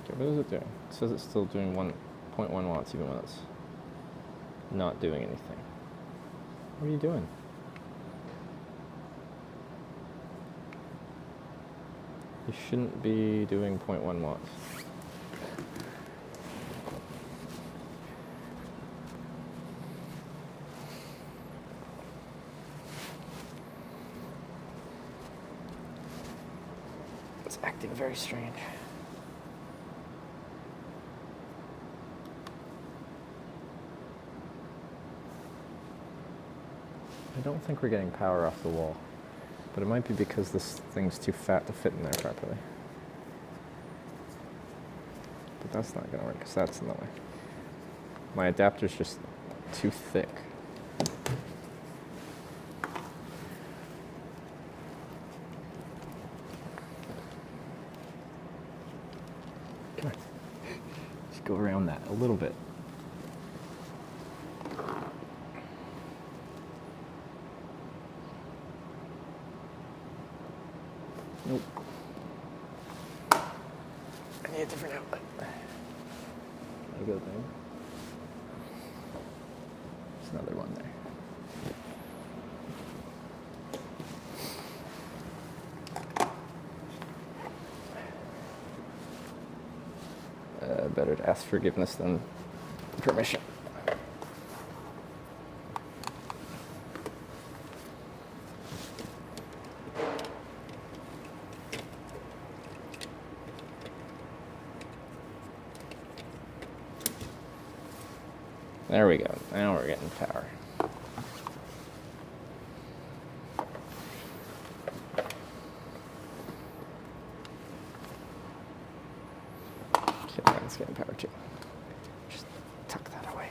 Okay, what is it doing? It says it's still doing 1.1 watts even when it's not doing anything. What are you doing? You shouldn't be doing 0.1 watts. It's acting very strange. I don't think we're getting power off the wall, but it might be because this thing's too fat to fit in there properly. But that's not going to work because that's in the way. My adapter's just too thick. Come on. Just go around that a little bit. Nope. I need a different outlet. A good thing. There's another one there. Better to ask forgiveness than permission. There we go. Now we're getting power. Okay, that's getting power too. Just tuck that away.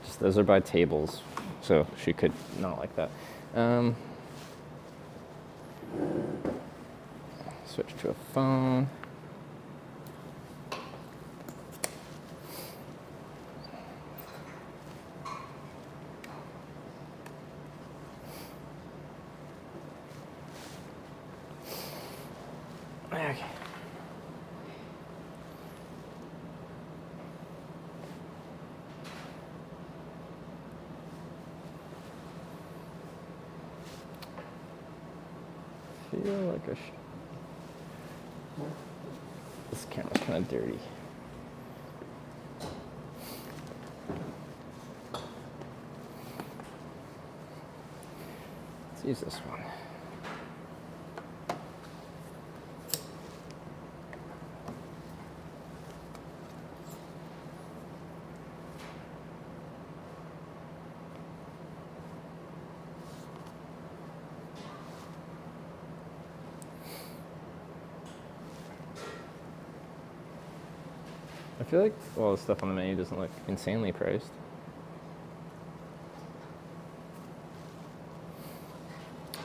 Just, those are by tables. So she could not like that. Switch to a phone. Okay. feel like I should. This camera's kind of dirty. Let's use this one. I feel like all the stuff on the menu doesn't look insanely priced.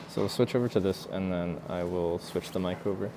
So we'll switch over to this and then I will switch the mic over.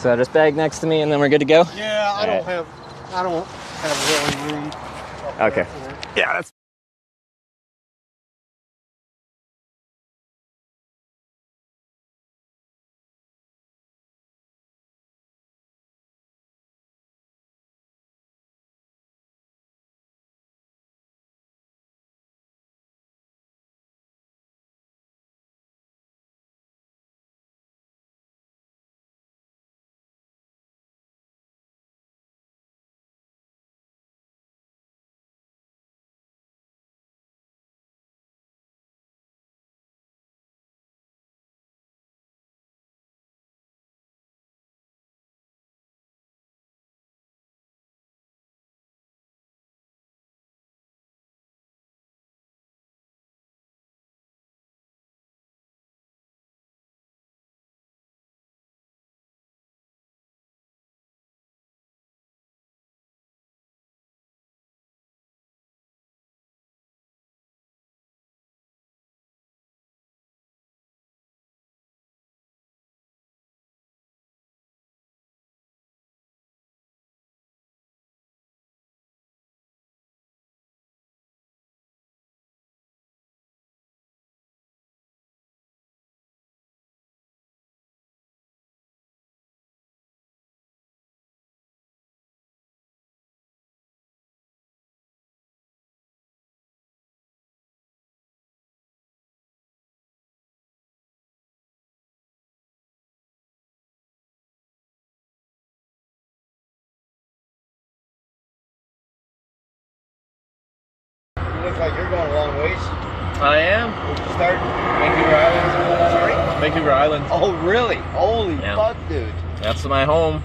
So just bag next to me and then we're good to go? Yeah, I don't have really room. Okay. Yeah, that's like you're going a long ways. I am. Where'd you start? Vancouver Island. Sorry? Vancouver Island. Oh, really? Holy Yeah. fuck, dude. That's my home.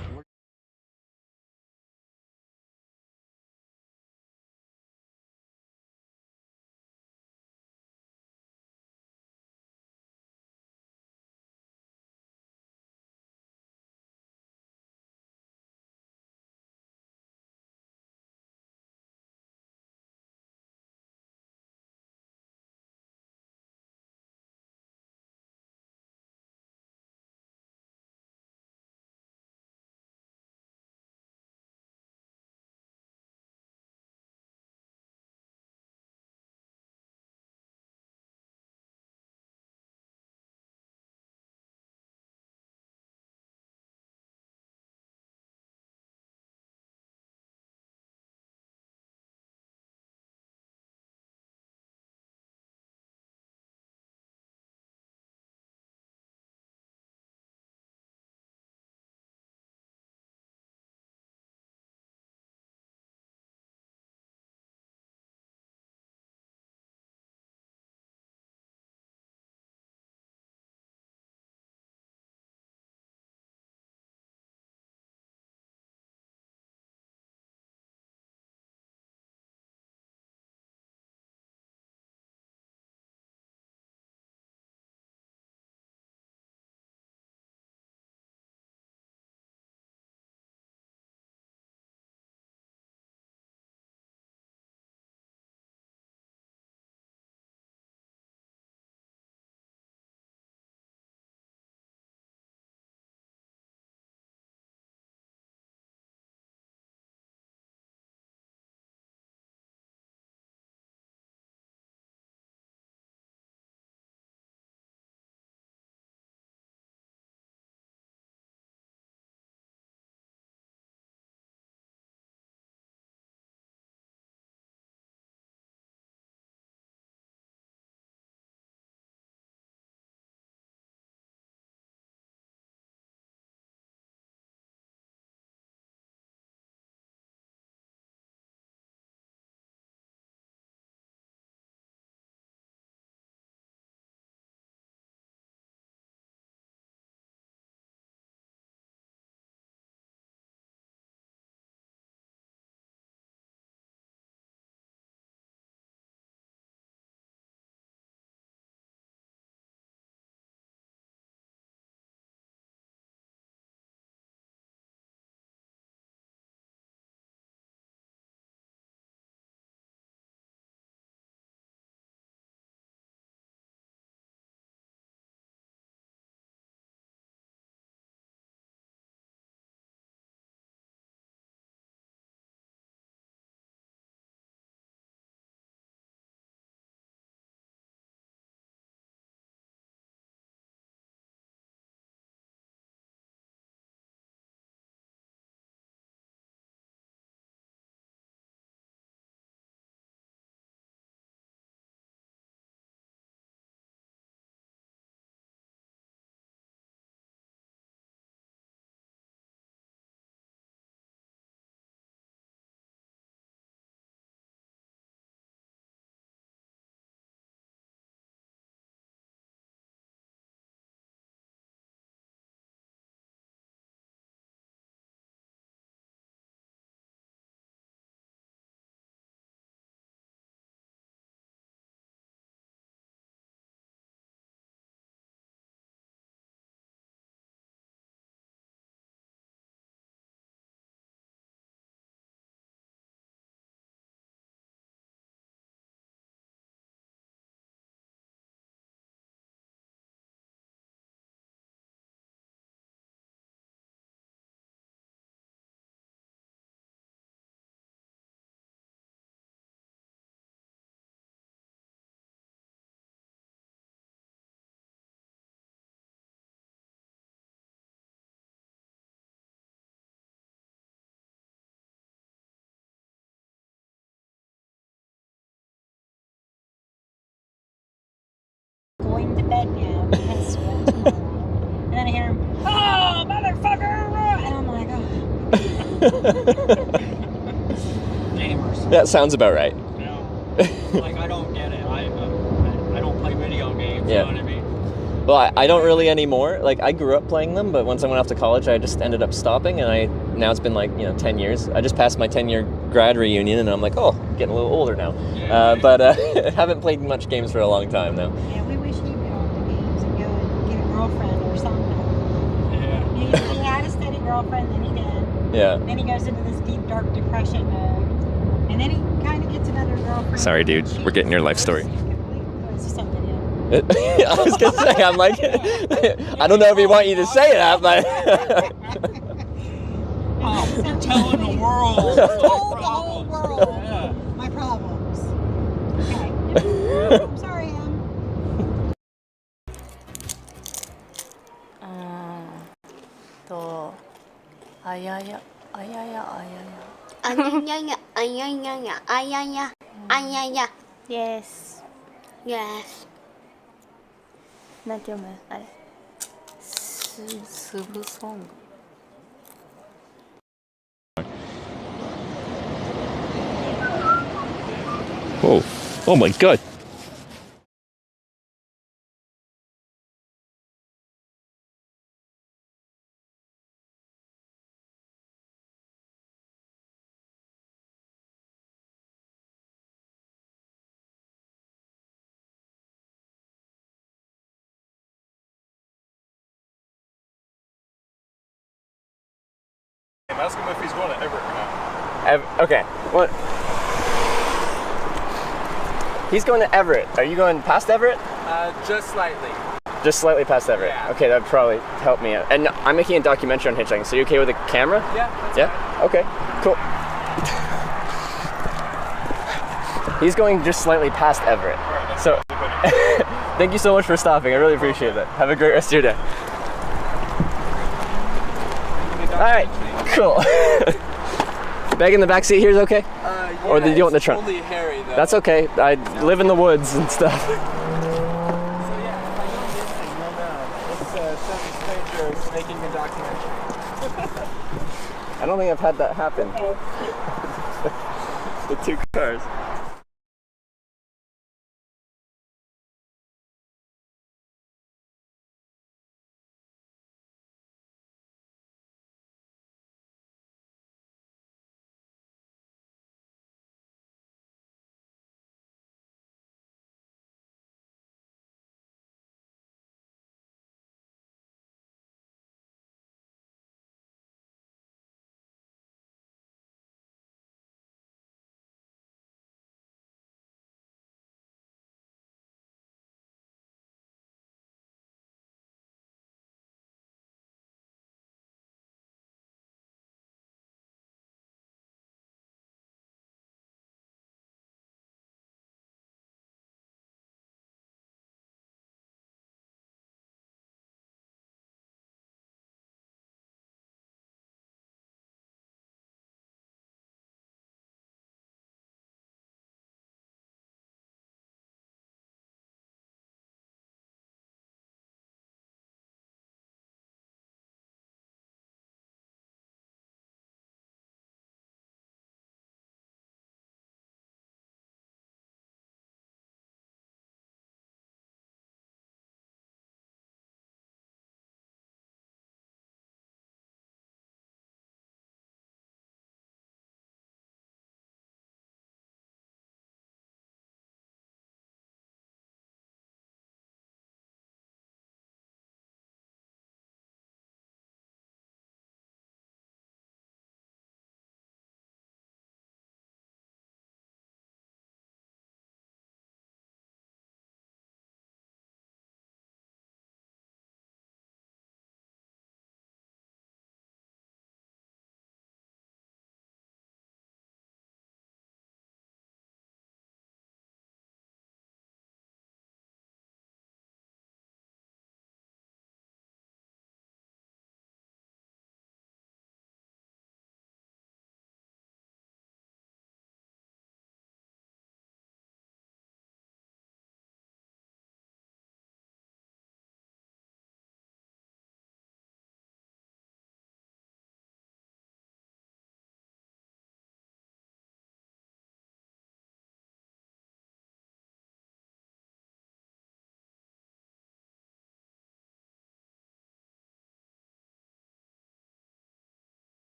Going to bed now because school tomorrow. And then I hear him, oh, motherfucker! And I'm like, oh. That sounds about right. Like, I don't get it. I don't play video games, Yeah. you know what I mean? Well, I don't really anymore. Like, I grew up playing them, but once I went off to college, I just ended up stopping, and now it's been like, 10 years. I just passed my 10-year grad reunion, and I'm like, oh, getting a little older now. But haven't played much games for a long time now. Yeah, we wish you'd go off the games and go and get a girlfriend or something. Yeah. He had a steady girlfriend, then he did. Yeah. Then he goes into this deep, dark depression mode. And then he kind of gets another girlfriend. Sorry, dude. We're getting your life story. It's just something, yeah. I was going to say, I'm like, I don't know if you want you to say that, but... You're telling the world. Told the whole world my problems. Okay. I'm sorry, Em. Ayaya, ayaya, ayaya. Yes. Yes. なんて読むあれスブソング Whoa. Oh my god. Ask him if he's going to Everett or not. Okay. What? He's going to Everett. Are you going past Everett? Just slightly. Just slightly past Everett. Yeah. Okay, that'd probably help me out. And I'm making a documentary on hitchhiking, so you okay with the camera? Yeah. Yeah? Okay, cool. He's going just slightly past Everett. So, thank you so much for stopping. I really appreciate that. Have a great rest of your day. Alright, cool. Bag in the back seat here is okay? Yeah, or do you want the trunk? Only hairy though. That's okay. I live in the woods and stuff. So yeah, if I go missing, you'll know. It's some stranger making a documentary. I don't think I've had that happen. The two cars.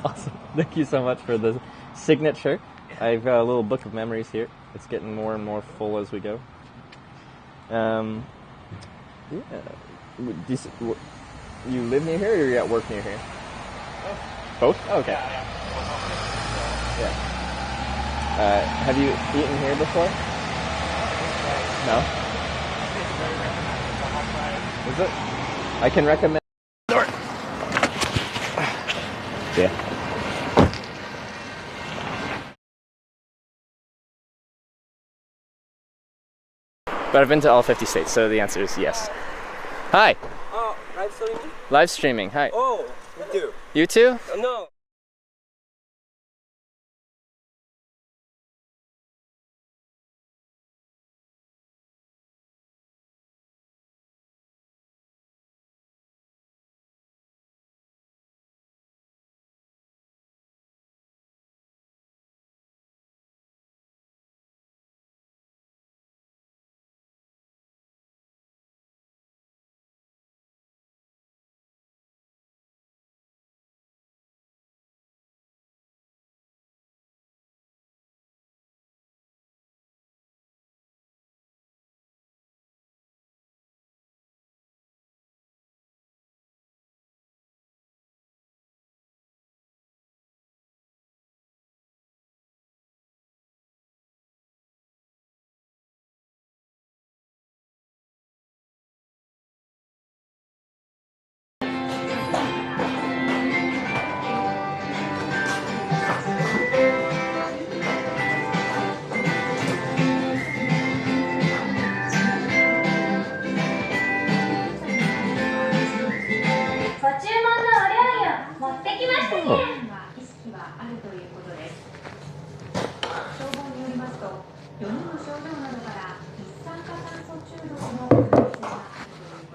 Awesome. Thank you so much for the signature. I've got a little book of memories here. It's getting more and more full as we go. Yeah. You live near here, or you're at work near here? Both? Oh, okay. Yeah. Have you eaten here before? No? Is it? I can recommend. Yeah. But I've been to all 50 states, so the answer is yes. Hi. Oh, live streaming? Live streaming. Hi. Oh, me too. You too? No.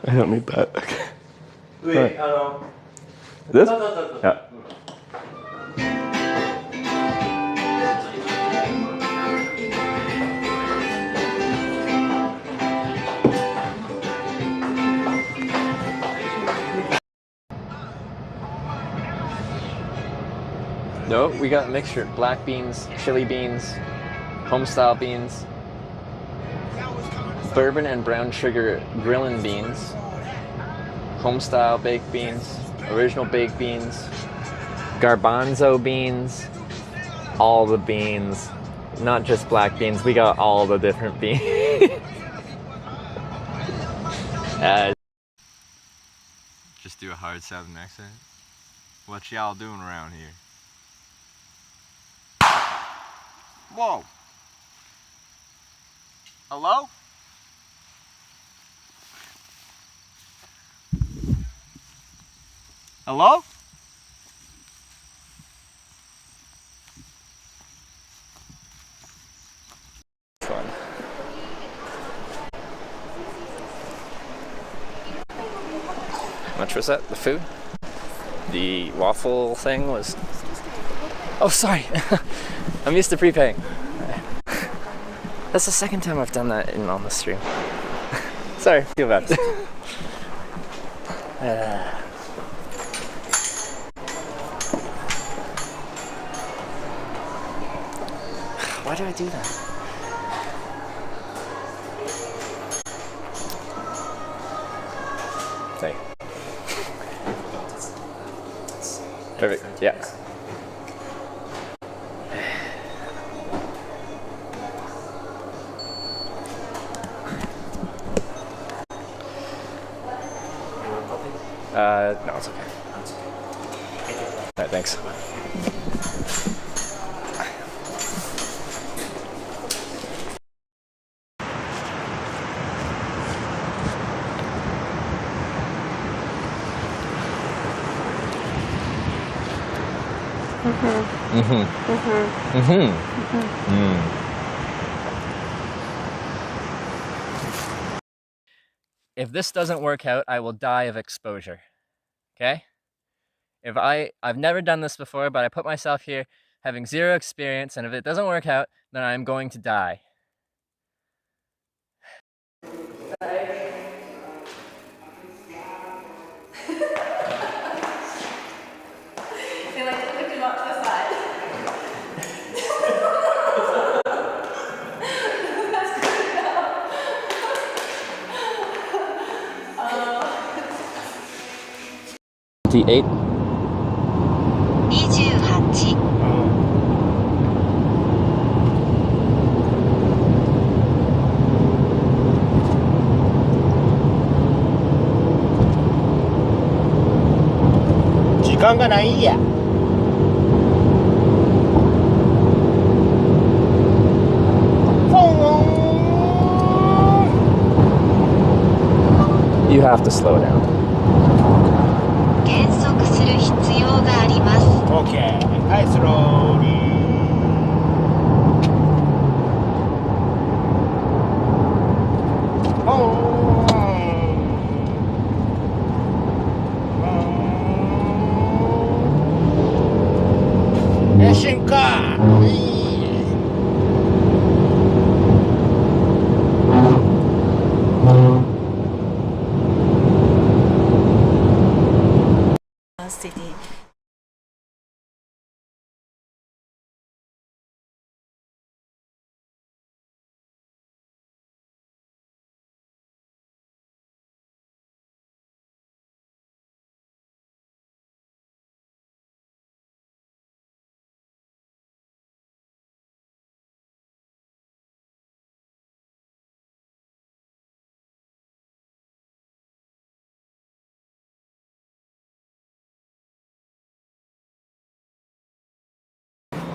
I don't need that. Okay. Wait, This? no. Yeah. No, we got a mixture. Black beans, chili beans, homestyle beans, bourbon and brown sugar grillin' beans, homestyle baked beans, original baked beans, garbanzo beans, all the beans, not just black beans, we got all the different beans. Just do a hard southern accent. What y'all doing around here? Whoa! Hello? Hello? Fun. How much was that? The food? The waffle thing was... Oh, sorry. I'm used to prepaying. That's the second time I've done that on the stream. Sorry, feel bad. Why do I do that? Say. Perfect. Yeah. No, it's okay. Alright, thanks. If this doesn't work out, I will die of exposure. Okay? I've never done this before, but I put myself here having zero experience, and if it doesn't work out, then I'm going to die. 28? 28。時間がないんや。You have to slow down. 減速する必要があります。 OK。はい、スローリー。よしんか。City.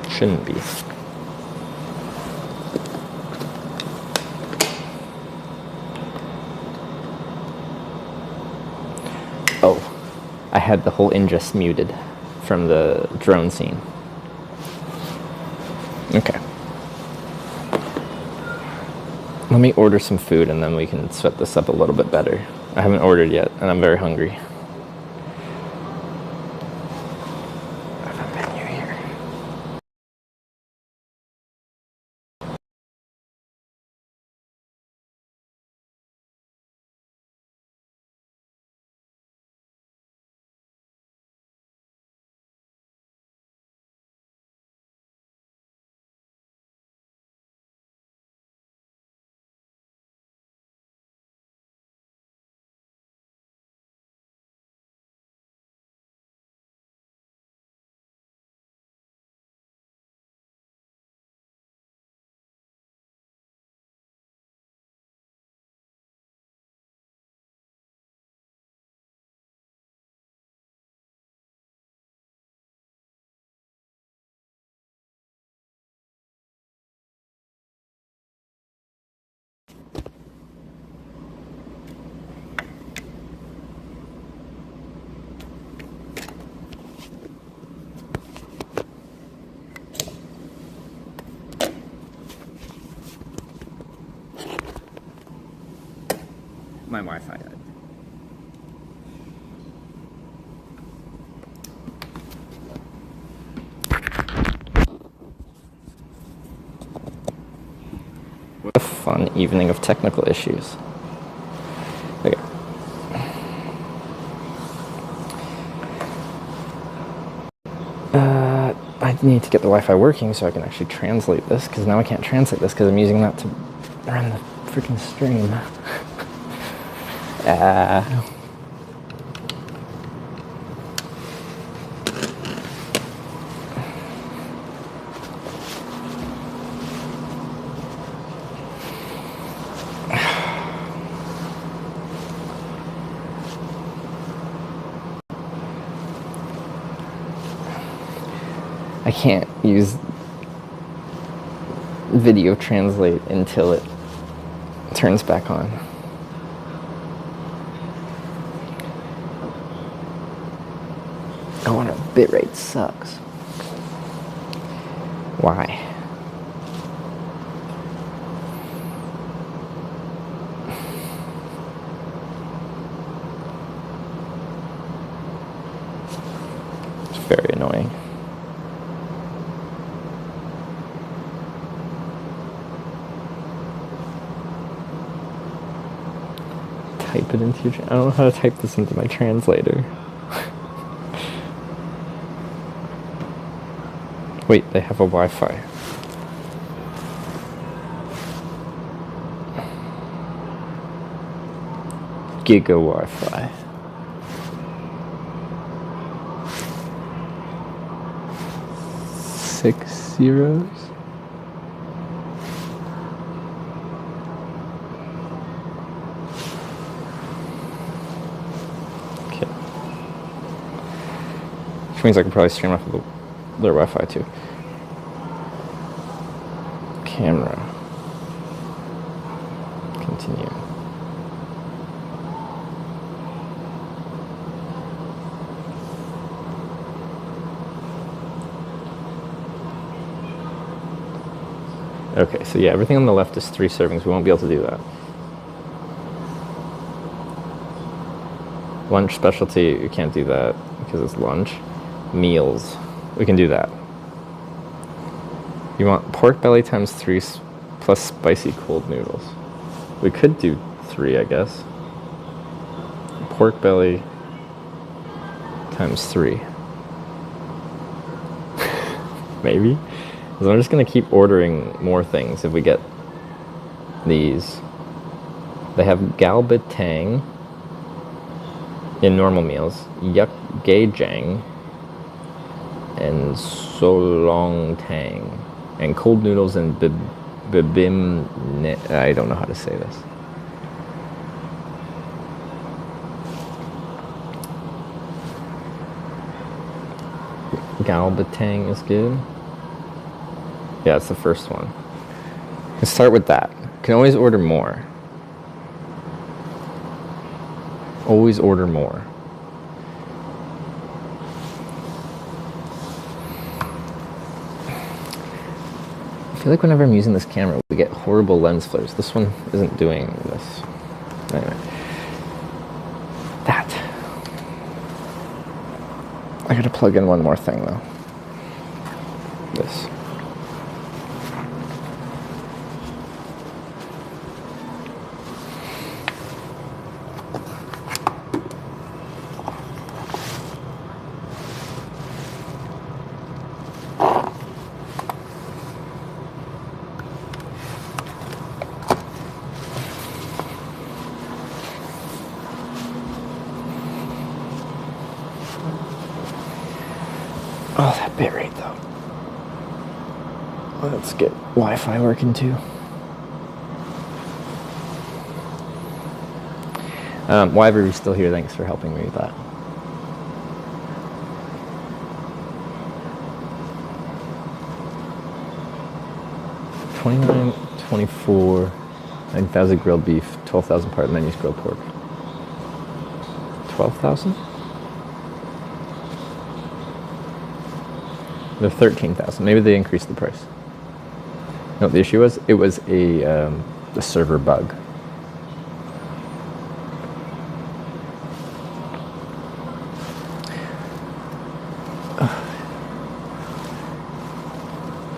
Shouldn't be. Oh, I had the whole ingest muted from the drone scene. Okay. Let me order some food and then we can set this up a little bit better. I haven't ordered yet and I'm very hungry. I have a menu here. My Wi-Fi died. What a fun evening of technical issues. Okay. I need to get the Wi-Fi working so I can actually translate this, because now I can't translate this because I'm using that to run the freaking stream. I can't use video translate until it turns back on. Oh, and our bitrate sucks. Why? It's very annoying. Type it into your... I don't know how to type this into my translator. Wait, they have a Wi-Fi. Giga Wi-Fi. 6 zeros. Okay. Which means I can probably stream off of their Wi-Fi too. Camera. Continue. Okay, so yeah, everything on the left is 3 servings. We won't be able to do that. Lunch specialty, you can't do that because it's lunch. Meals, we can do that. You want pork belly times 3 plus spicy cold noodles. We could do 3, I guess. Pork belly times 3. Maybe. So I'm just gonna keep ordering more things if we get these. They have galbatang in normal meals, yuk gejang, and solong tang, and cold noodles and bibim. I don't know how to say this. Galbatang is good. Yeah, it's the first one. Let's start with that. You can always order more. Always order more. I feel like whenever I'm using this camera, we get horrible lens flares. This one isn't doing this. Anyway. That. I gotta plug in one more thing though. This. Oh, that bit rate though. Let's get Wi-Fi working too. Why are we still here? Thanks for helping me with that. $29, $24, 9,000 grilled beef, 12,000 part menus grilled pork. 12,000? They're 13,000. Maybe they increased the price. No, the issue was it was a server bug.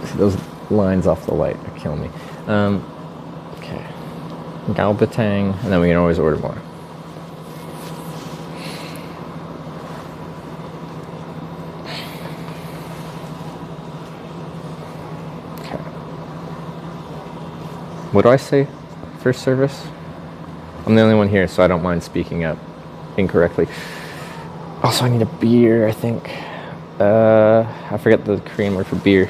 See, those lines off the light are killing me. Okay, galbatang, and then we can always order more. What do I say? First service? I'm the only one here, so I don't mind speaking up incorrectly. Also, I need a beer, I think. I forget the Korean word for beer.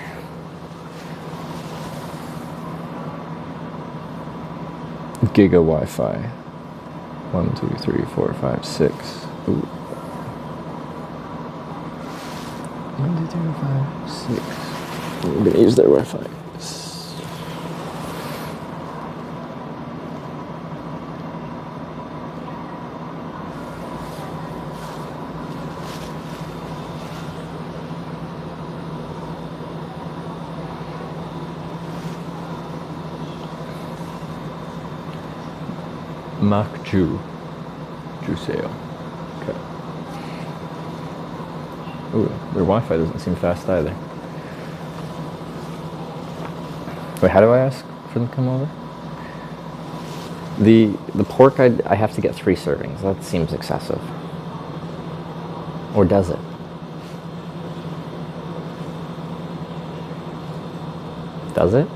Giga Wi-Fi. 1, 2, 3, 4, 5, 6. Ooh. 1, 2, 3, 5, 6. I'm gonna use their Wi-Fi. Makju. Juseo. Okay. Ooh, their Wi-Fi doesn't seem fast either. Wait, how do I ask for them to come over? The pork, I have to get 3 servings. That seems excessive. Or does it? Does it?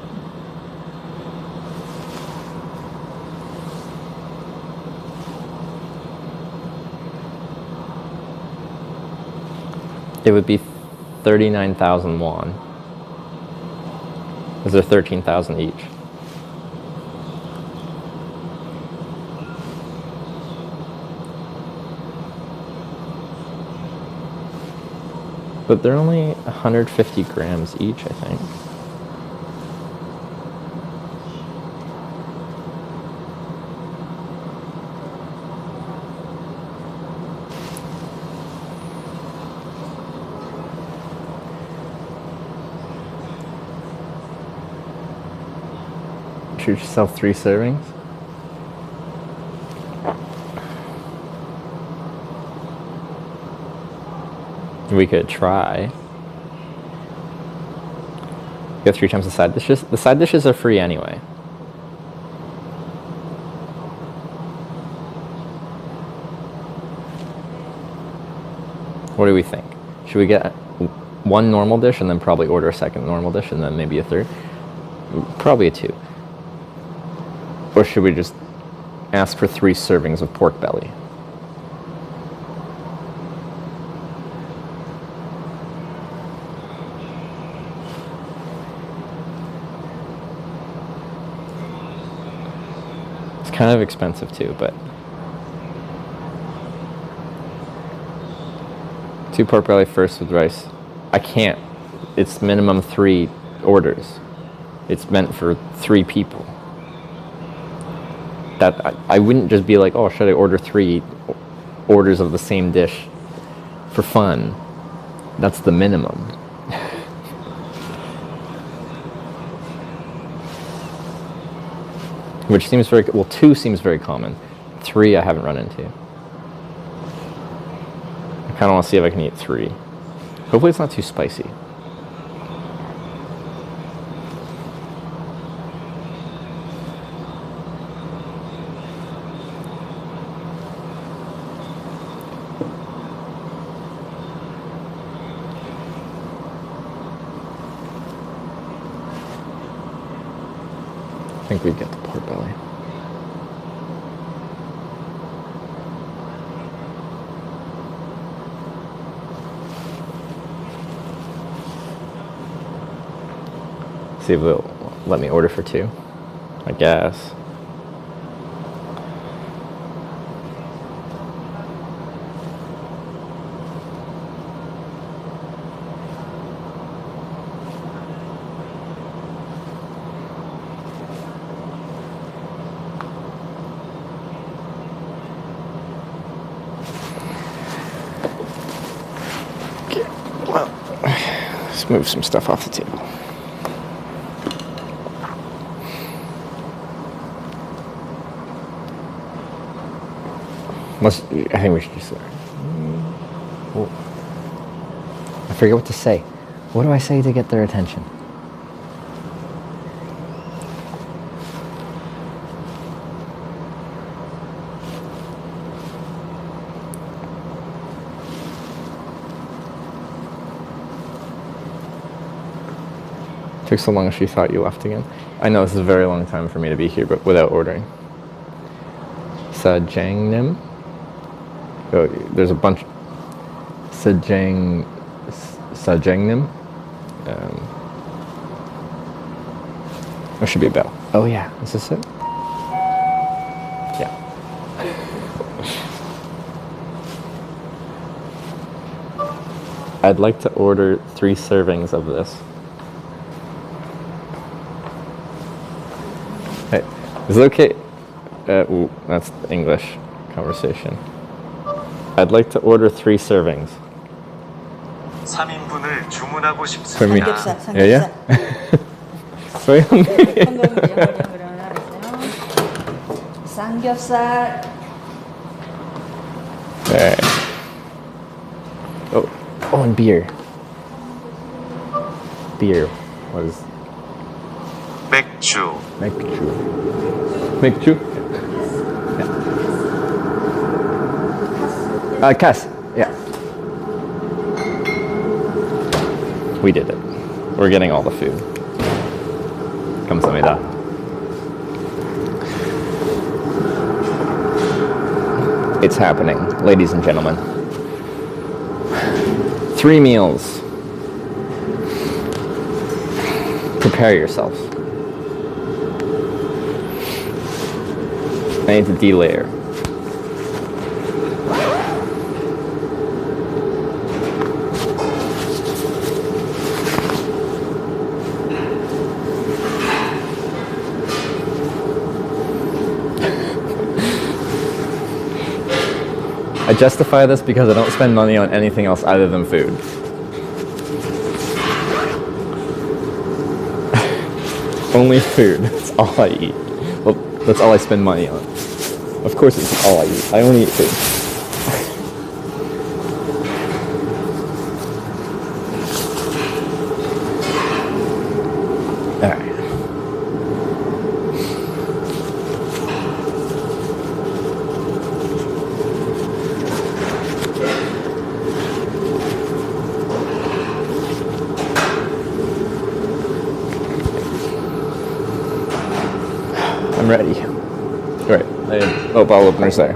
It would be 39,000 won Because they're 13,000 each. But they're only 150 grams each, I think. Treat yourself 3 servings. We could try. Get 3 times the side dishes. The side dishes are free anyway. What do we think? Should we get 1 normal dish and then probably order a second normal dish and then maybe a third? Probably a 2. Or should we just ask for 3 servings of pork belly? It's kind of expensive too, but 2 pork belly first with rice. I can't. It's minimum 3 orders. It's meant for 3 people. That I wouldn't just be like, oh, should I order 3 orders of the same dish for fun? That's the minimum. Which seems very, well, 2 seems very common. 3 I haven't run into. I kind of want to see if I can eat 3. Hopefully it's not too spicy. I think we'd get the pork belly. See if they'll let me order for 2, I guess. Well, let's move some stuff off the table. I think we should just. Oh. I forget what to say. What do I say to get their attention? Took so long she thought you left again. I know this is a very long time for me to be here, but without ordering. Sajangnim. Oh, there's a bunch. Sajangnim. There should be a bell. Oh yeah, is this it? Yeah. I'd like to order 3 servings of this. Hey, is it okay? Ooh, that's English conversation. I'd like to order 3 servings. 3인분을 주문하고 For me. 싶습니다. Yeah, yeah. So hungry. 삼겹살. Alright. Oh, and beer. Beer. What is? 맥주. 맥주? Yeah. Cass. Yeah. We did it. We're getting all the food. 감사합니다. It's happening, ladies and gentlemen. 3 meals. Prepare yourself. I need to delayer. I justify this because I don't spend money on anything else other than food. Only food. That's all I eat. Well, that's all I spend money on. Of course it's all I eat. I only eat food. Alright. I'm ready. Right. Oh, bottle opener's there.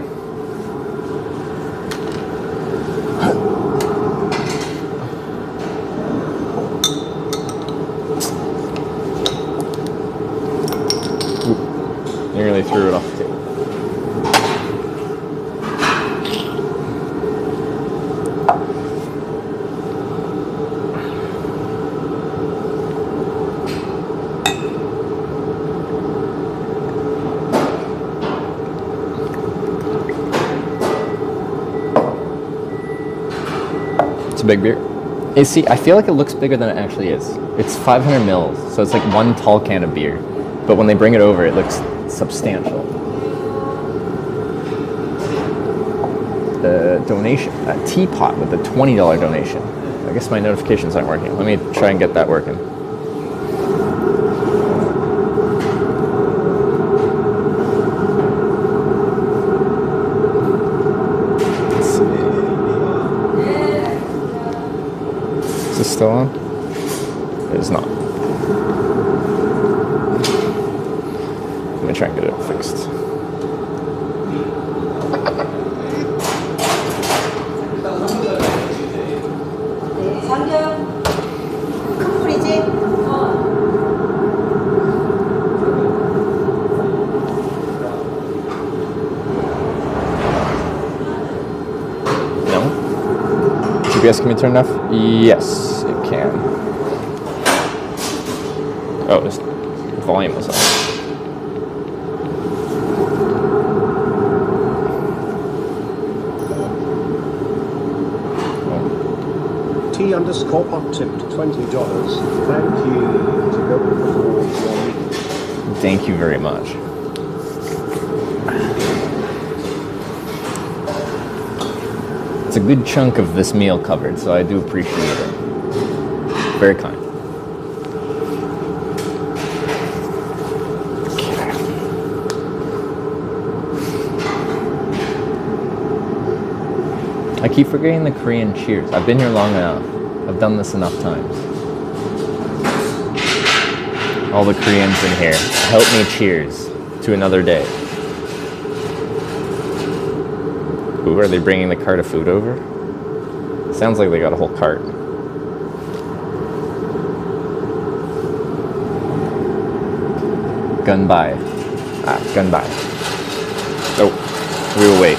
Oop. Nearly threw it off the table. It's a big beer. You see, I feel like it looks bigger than it actually is. It's 500 mils, so it's like one tall can of beer. But when they bring it over, it looks substantial. The donation, a teapot with a $20 donation. I guess my notifications aren't working. Let me try and get that working. Is this still on? It is not. Let me try and get it fixed. GPS can be turned off? Yes, it can. Oh, this volume was off. T_pot tipped $20. Thank you to go towards your meal. Thank you very much. It's a good chunk of this meal covered, so I do appreciate it. Very kind. I keep forgetting the Korean cheers. I've been here long enough. I've done this enough times. All the Koreans in here, help me cheers to another day. Ooh, are they bringing the cart of food over? Sounds like they got a whole cart. Gun by. Gun by. Oh, we will wait.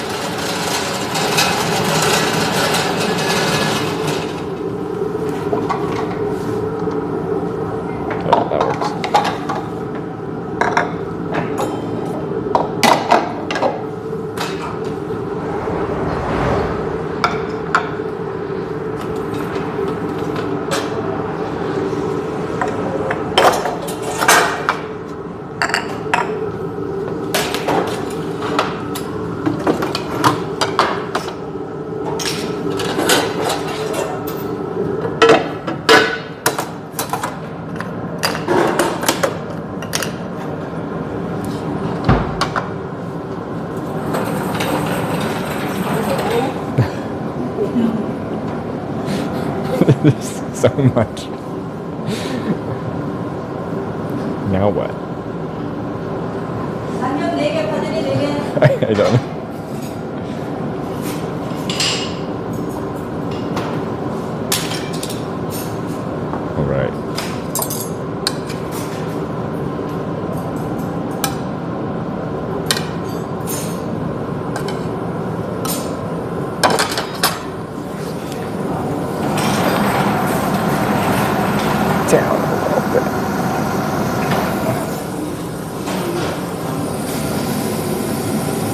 Oh, that works. There's so much. Now what? I don't know. All right.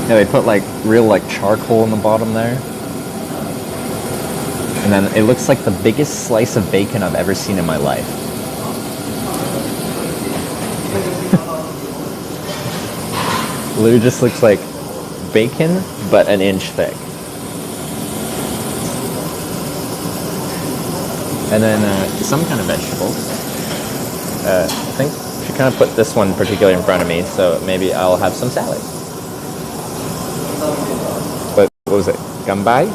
Yeah, they put like real like charcoal in the bottom there. And then it looks like the biggest slice of bacon I've ever seen in my life. Literally just looks like bacon, but an inch thick. And then some kind of vegetables. I think she kind of put this one particularly in front of me, so maybe I'll have some salad. What was it? Gumbai?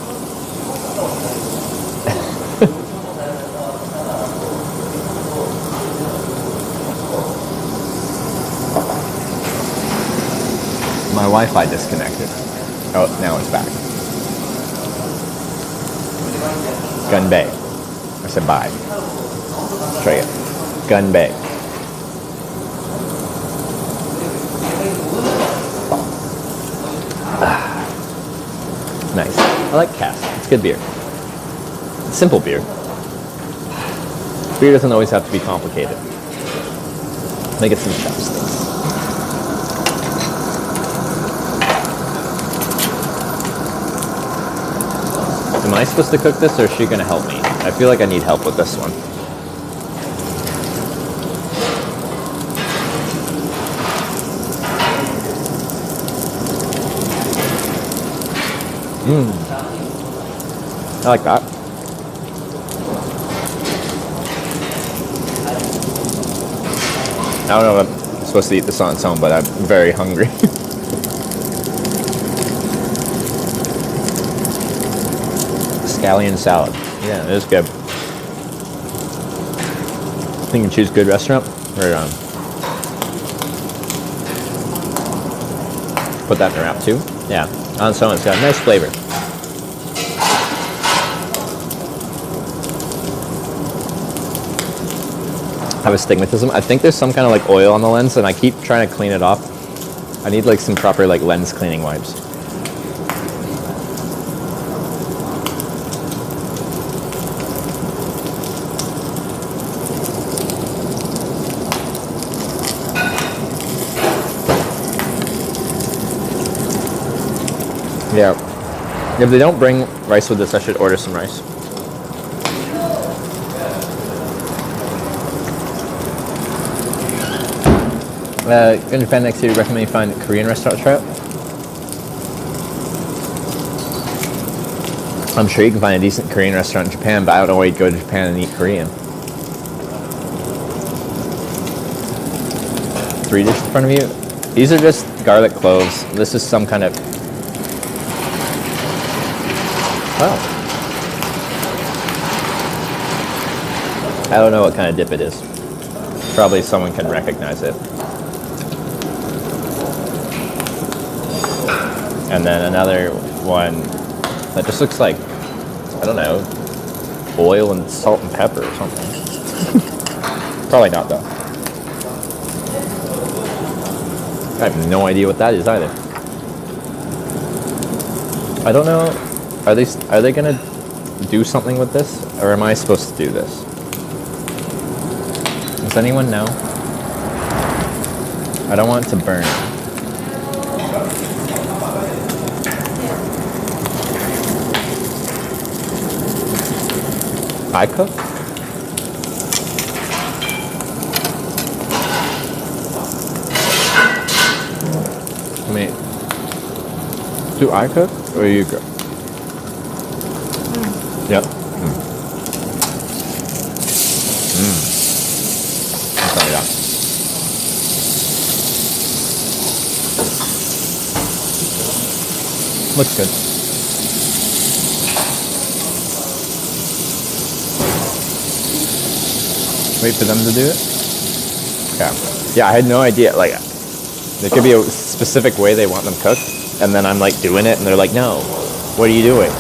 My Wi-Fi disconnected. Oh, now it's back. Gunbei. I said bye. Try it. Gunbei. Nice. I like cask. It's good beer. It's simple beer. Beer doesn't always have to be complicated. Let me get some chopsticks. Am I supposed to cook this, or is she gonna help me? I feel like I need help with this one. I like that. I don't know if I'm supposed to eat this on its own, but I'm very hungry. Scallion salad. Yeah, it is good. I think you can choose a good restaurant. Or put that in a wrap too. Yeah, on its own, it's got a nice flavor. I have astigmatism. I think there's some kind of like oil on the lens, and I keep trying to clean it off. I need like some proper like lens cleaning wipes. Yeah. If they don't bring rice with this, I should order some rice. In Japan next year, you recommend you find a Korean restaurant to try out? I'm sure you can find a decent Korean restaurant in Japan, but I don't know why you'd go to Japan and eat Korean. 3 dishes in front of you. These are just garlic cloves. This is some kind of... Wow. I don't know what kind of dip it is. Probably someone can recognize it. And then another one that just looks like, I don't know, oil and salt and pepper or something. Probably not though. I have no idea what that is either. I don't know. Are they gonna do something with this, or am I supposed to do this? Does anyone know? I don't want it to burn. I cook? I mean, do I cook or you cook? Yep. I'll tell you that. Looks good. Wait for them to do it? Okay. Yeah, I had no idea. Like, there could be a specific way they want them cooked, and then I'm like doing it, and they're like, no, what are you doing?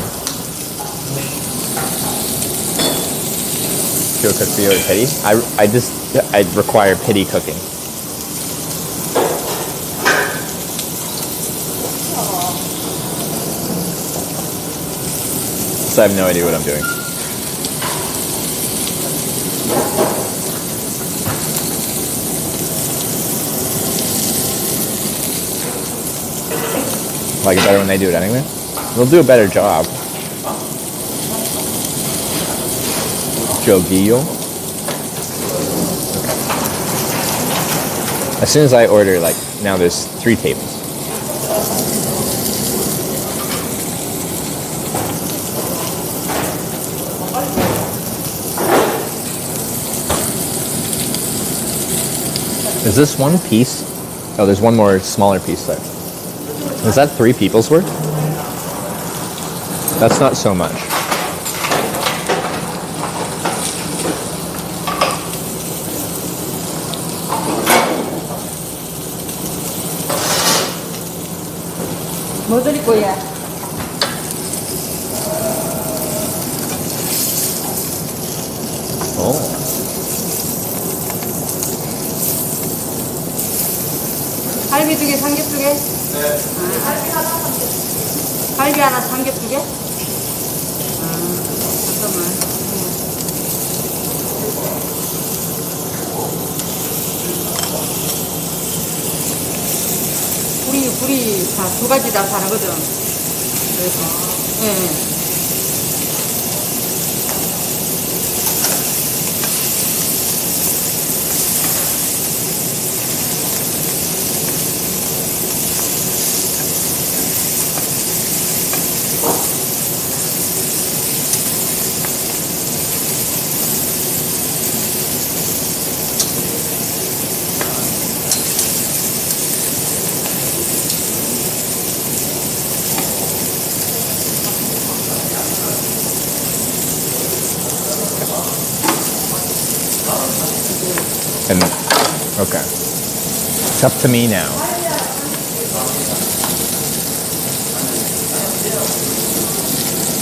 She'll cook for you or pity? I require pity cooking. So I have no idea what I'm doing. Like it better when they do it anyway? They'll do a better job. Joguillo. Okay. As soon as I order, like, now there's 3 tables. Is this one piece? Oh, there's one more smaller piece there. Is that 3 people's worth? That's not so much. 뭐 드릴 거야? Oh. 갈비 2개, 삼겹 2개? 네. 갈비 하나, 삼겹 2개? 잠깐만. 불이 다 2가지 다 다르거든. 그래서, 예. And, okay. It's up to me now.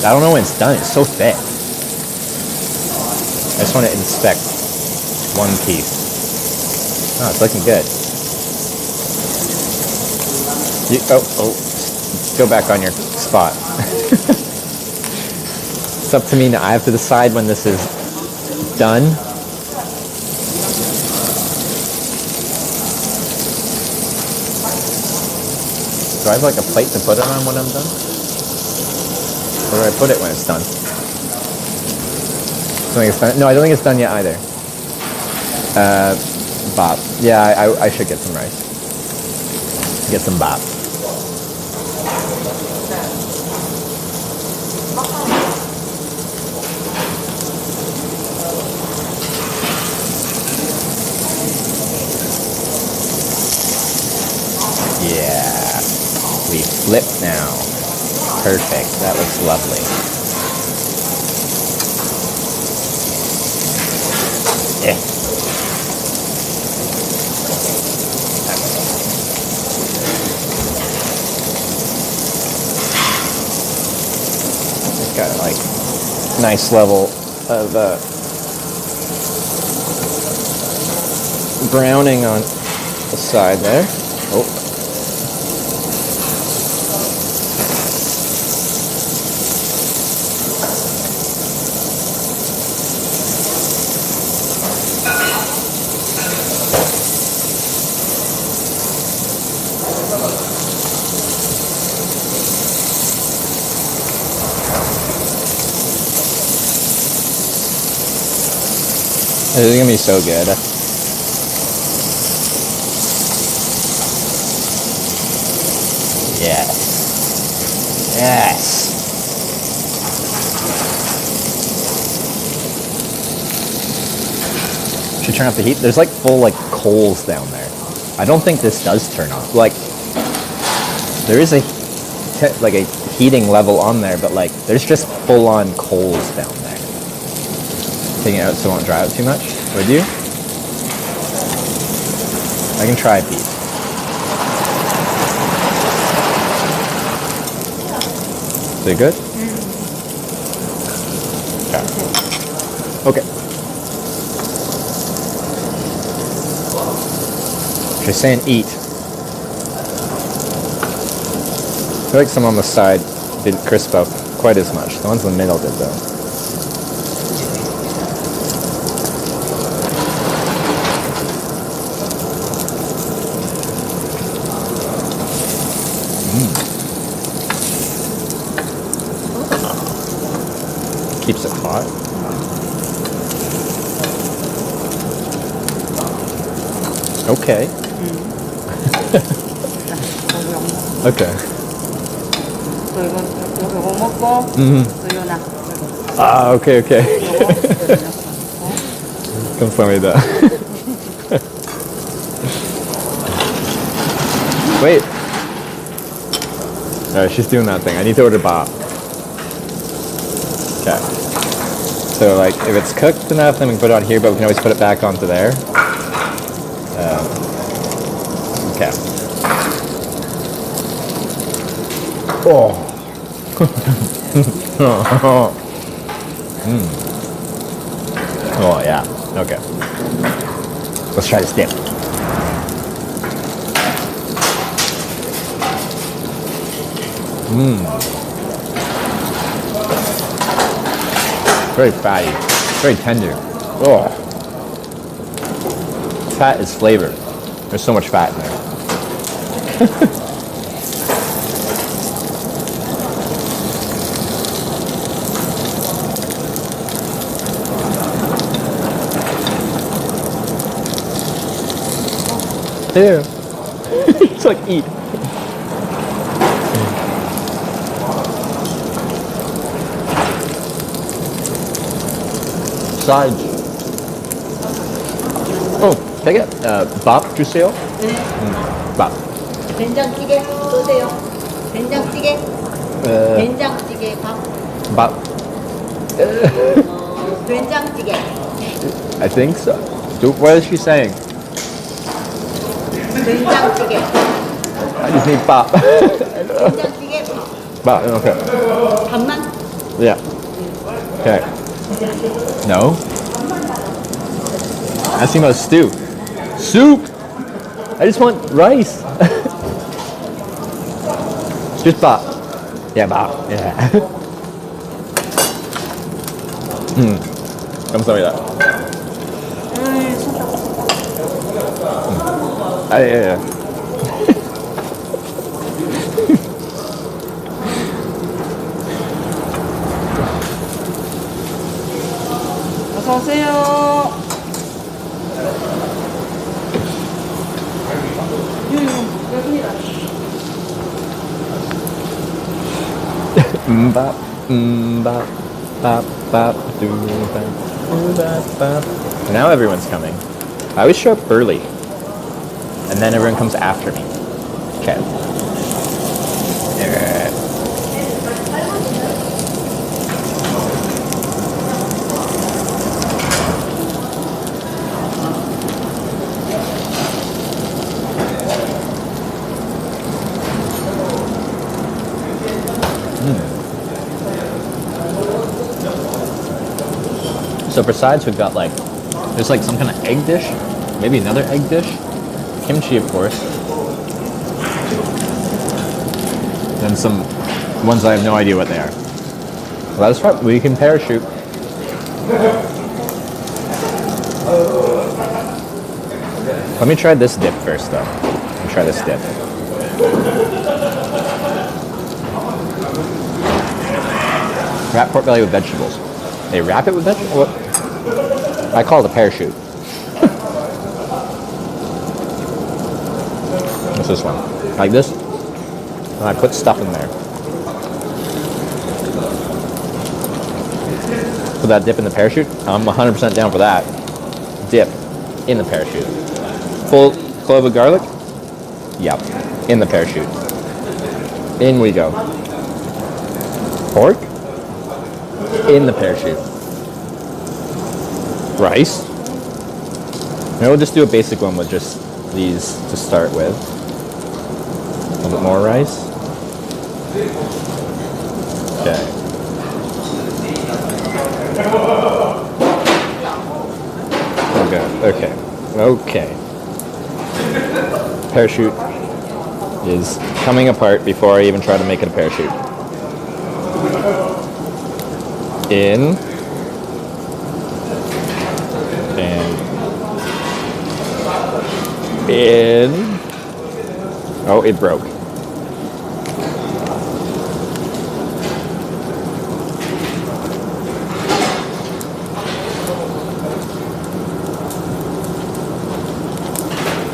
I don't know when it's done. It's so thick. I just want to inspect one piece. Oh, it's looking good. Go back on your spot. It's up to me now. I have to decide when this is done. Do I have like a plate to put it on when I'm done? Where do I put it when it's done? Don't think it's done. No, I don't think it's done yet either. Bop. Yeah, I should get some rice. Get some bop. Yeah. We flip now. Perfect. That looks lovely. Yeah. It's got like nice level of browning on the side there. Oh. This is gonna be so good. Yes. Yes. Should turn up the heat. There's like full like coals down there. I don't think this does turn off. Like there is a heating level on there, but like there's just full on coals down there. Taking it out so it won't dry out too much. Would you? I can try, Pete. Is it good? Okay. She's saying eat. I feel like some on the side didn't crisp up quite as much. The ones in the middle did though. Okay. Okay. 또 이거 먹고 또 이거 나. Ah, okay, okay. 감사합니다. Wait. Alright, she's doing that thing. I need to order bop. Okay. So, like, if it's cooked enough, then we can put it on here, but we can always put it back onto there. Okay. Oh. Oh, yeah. Okay. Let's try this dip. Very fatty. Very tender. Oh. Fat is flavor. There's so much fat in there. There. It's like eat. Sides. Oh, can I get bop 주세요? Bop. 된장찌개 쏘세요. 된장찌개. 된장찌개 밥. Bop. 된장찌개. I think so. What is she saying? 된장찌개. I just need bop. 된장찌개 밥. Bop, okay. 밥만? Yeah. Okay. No? Asking about stew. Soup! I just want rice. Just bop. Yeah, bop. Yeah. 감사합니다. Yeah. 어서 오세요. 여기입니다. Bop, bop, bop, bop, doo, bop, doo, bop, bop. Now everyone's coming. I always show up early, and then everyone comes after me. Okay. So for sides, we've got like, there's like some kind of egg dish, maybe another egg dish, kimchi of course, and some ones I have no idea what they are. Well, that's right, we can parachute. Let me try this dip first though. Let me try this dip. Wrap pork belly with vegetables. They wrap it with vegetables? I call it a parachute. What's this one? Like this? And I put stuff in there. Put that dip in the parachute? I'm 100% down for that. Dip in the parachute. Full clove of garlic? Yep. In the parachute. In we go. Pork? In the parachute. Rice? Maybe we'll just do a basic one with just these to start with. A little bit more rice. Okay. Okay. Okay. Parachute is coming apart before I even try to make it a parachute. In. In. Oh, it broke.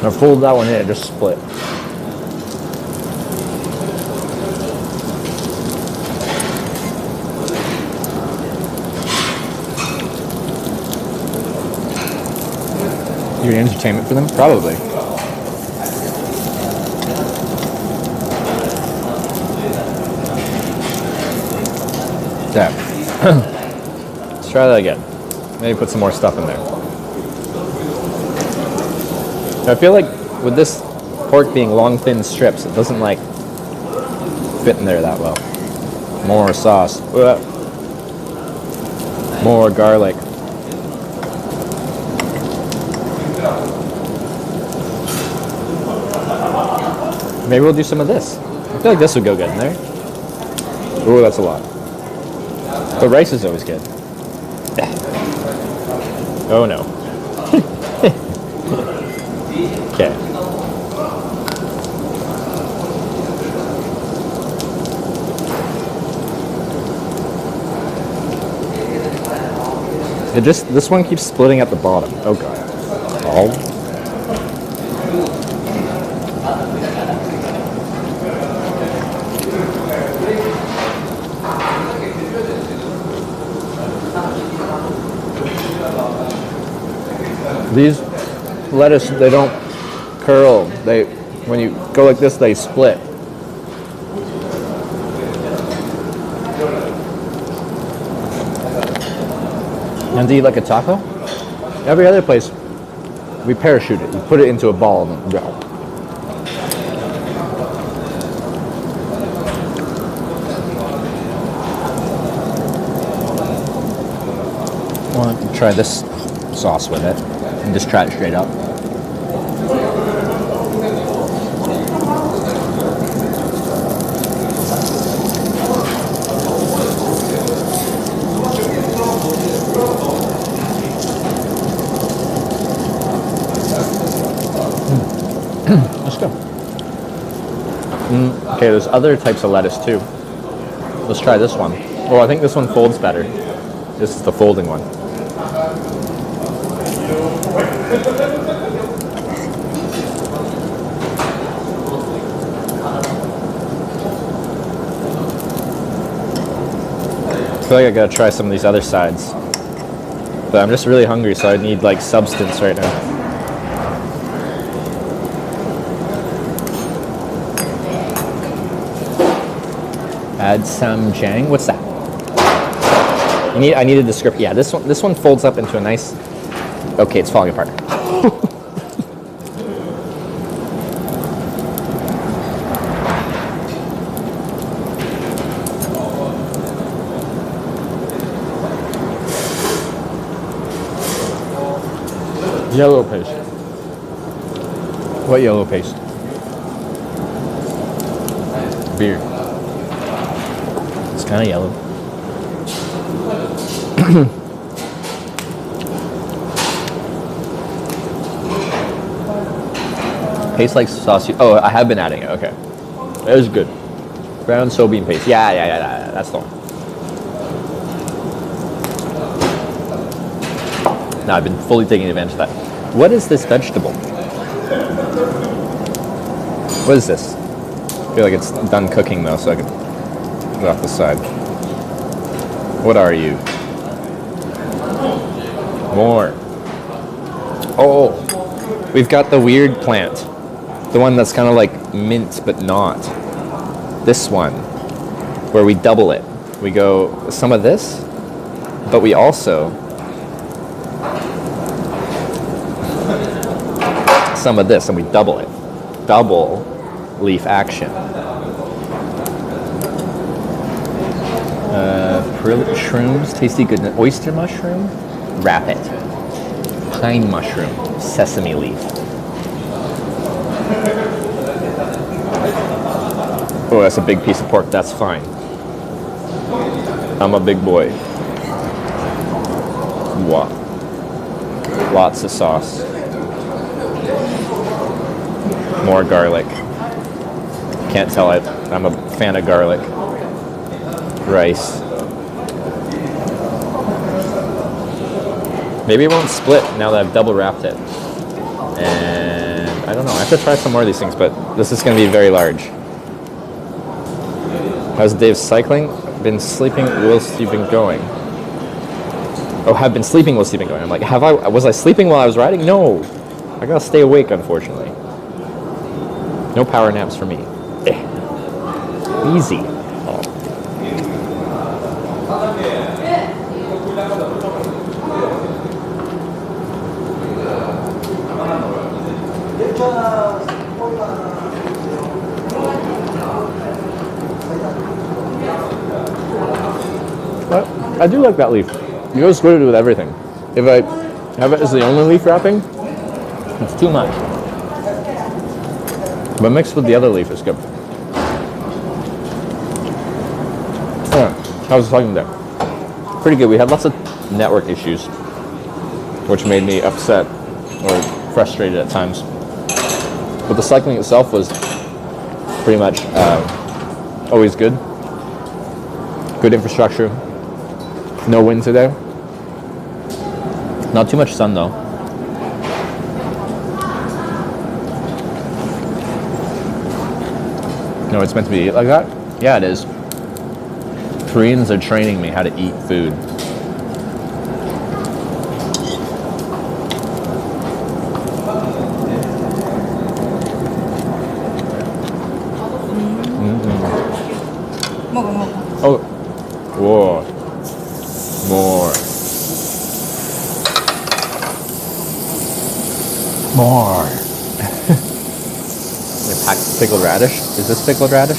I folded that one in, it just split. You an entertainment for them? Probably. Yeah. Let's try that again. Maybe put some more stuff in there. I feel like with this pork being long, thin strips, it doesn't like fit in there that well. More sauce. More garlic. Maybe we'll do some of this. I feel like this would go good in there. Ooh, that's a lot. But rice is always good. Oh no. Okay. This one keeps splitting at the bottom. Oh god. Oh. These lettuce, they don't curl. When you go like this, they split. And to eat like a taco? Every other place, we parachute it. You put it into a ball and then go. I want to try this sauce with it and just try it straight up. Let's go. Okay, there's other types of lettuce too. Let's try this one. Oh, I think this one folds better. This is the folding one. I feel like I gotta try some of these other sides. But I'm just really hungry, so I need like substance right now. Add some jang. What's that? I need a description. Yeah, this one folds up into a nice. Okay, it's falling apart. Yellow paste. What yellow paste? Beer. It's kind of yellow. Tastes like sauce. Oh, I have been adding it. Okay, it was good. Brown soybean paste. Yeah. That's the one. No, I've been fully taking advantage of that. What is this vegetable? What is this? I feel like it's done cooking though, so I can go off the side. What are you? More. Oh, we've got the weird plant. The one that's kind of like mint, but not. This one, where we double it. We go some of this, but we also some of this, and we double it. Double leaf action. Shrooms, tasty goodness. Oyster mushroom, wrap it. Pine mushroom, sesame leaf. Oh, that's a big piece of pork. That's fine. I'm a big boy. Wow. Lots of sauce. More garlic. Can't tell it. I'm a fan of garlic. Rice. Maybe it won't split now that I've double wrapped it. And I don't know. I have to try some more of these things, but this is going to be very large. How's Dave cycling? Been sleeping whilst you've been going. Oh, have been sleeping whilst you've been going. I'm like, was I sleeping while I was riding? No. I gotta stay awake, unfortunately. No power naps for me. Easy. Oh. But I do like that leaf. It goes good with everything. If I have it as the only leaf wrapping, it's too much. But mixed with the other leaf is good. I was talking there. Pretty good. We had lots of network issues, which made me upset or frustrated at times. But the cycling itself was pretty much always good. Good infrastructure. No wind today. Not too much sun though. No, it's meant to be like that? Yeah, it is. Koreans are training me how to eat food. Oh, whoa, more. Pickled radish. Is this pickled radish?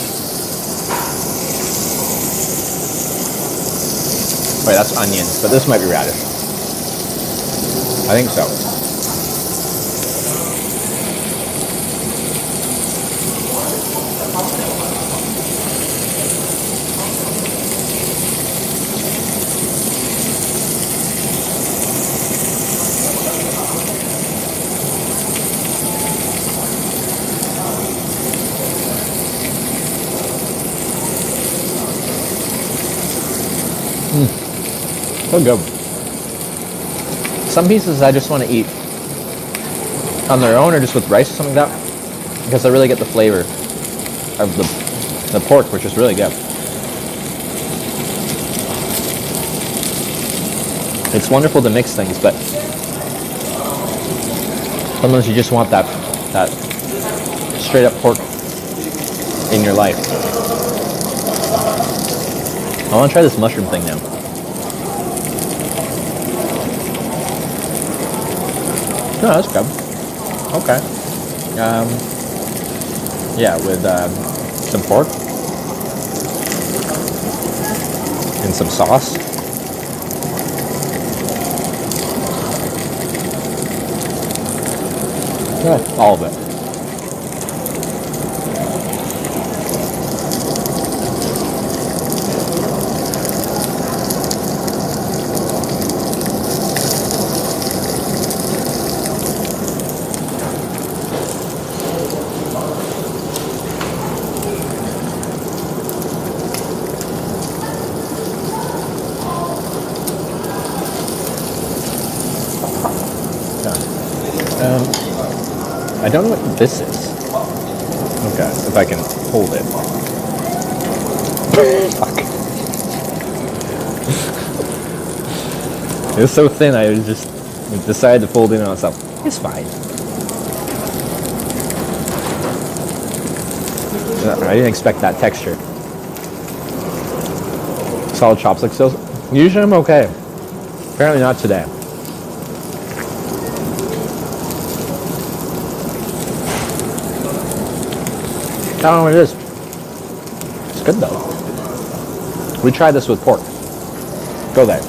Wait, that's onions, but this might be radish. I think so. So good. Some pieces I just want to eat on their own or just with rice or something like that, because I really get the flavor of the pork, which is really good. It's wonderful to mix things, but sometimes you just want that straight up pork in your life. I want to try this mushroom thing now. No, that's good. Okay. Yeah, with some pork and some sauce. Yeah, all of it. I don't know what this is. Okay, if I can hold it. Fuck. It was so thin, I just decided to fold it in on itself. It's fine. I didn't expect that texture. Solid chopstick skills. Usually I'm okay. Apparently not today. I don't know what it is. It's good though. We tried this with pork. Go there.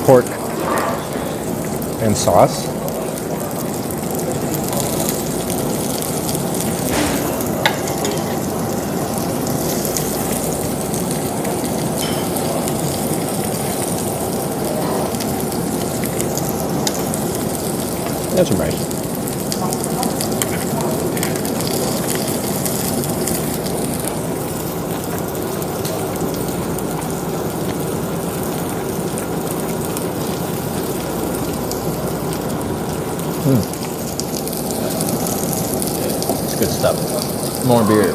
Pork and sauce. That's some rice. It's good stuff. More beer.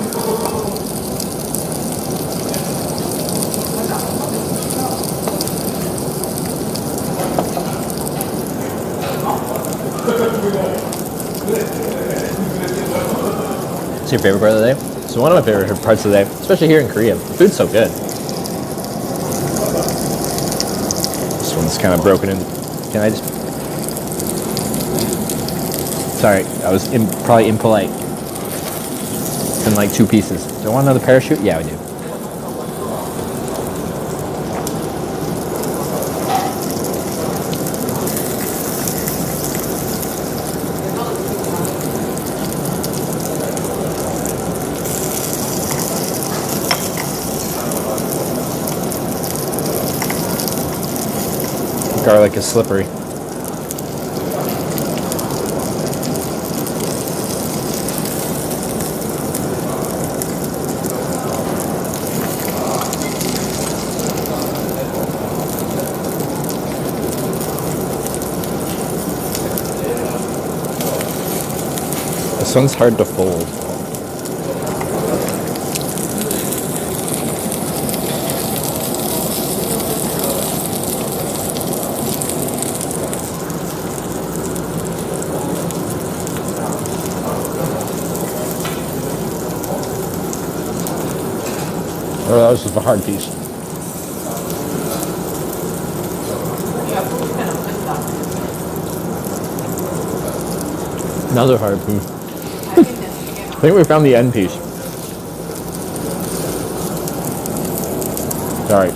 What's your favorite part of the day? So one of my favorite parts of the day, especially here in Korea, the food's so good. This one's kind of broken in. Can I just... Sorry, I was probably impolite. It's in like 2 pieces. Do I want another parachute? Yeah, we do. Garlic is slippery. This one's hard to fold. Oh, that was just a hard piece. Another hard piece. I think we found the end piece. Sorry.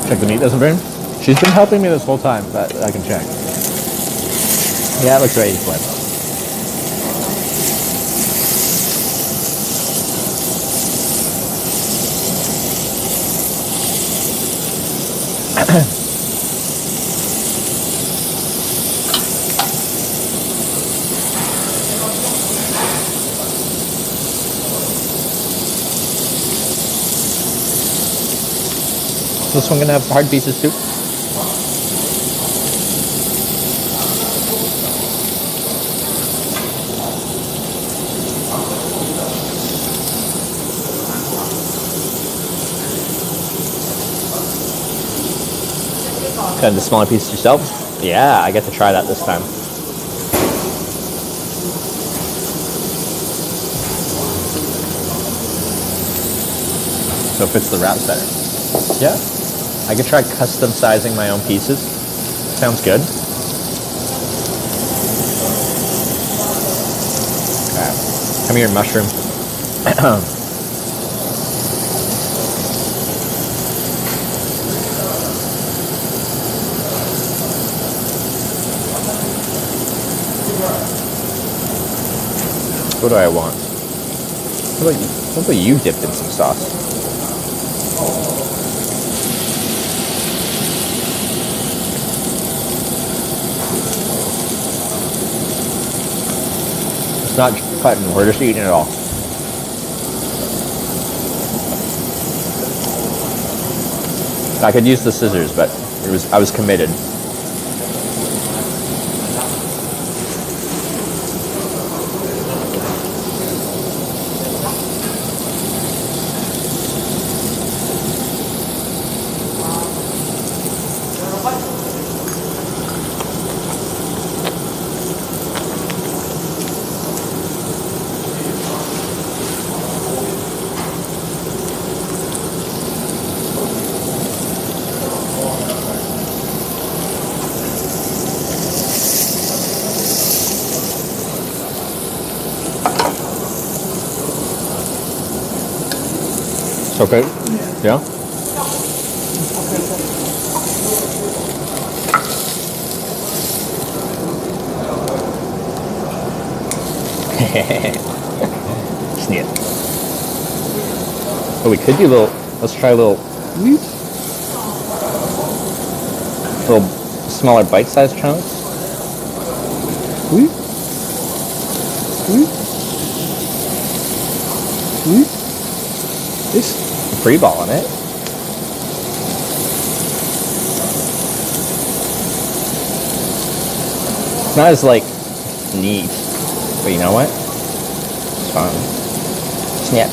Check the meat doesn't burn. She's been helping me this whole time, but I can check. Yeah, it looks ready to flip. This one gonna have hard pieces too? Cut the smaller pieces yourself? Yeah, I get to try that this time. So it fits the wraps better. Yeah. I could try custom sizing my own pieces. Sounds good. Okay. Come here, mushroom. What do I want? What about you dipped in some sauce? It's not cutting, we're just eating it all. I could use the scissors, but I was committed. Okay. Yeah? Sneak. Oh, we could do let's try a little smaller bite-sized chunks. This free ball on it. It's not as like neat, but you know what? It's fun. Snap.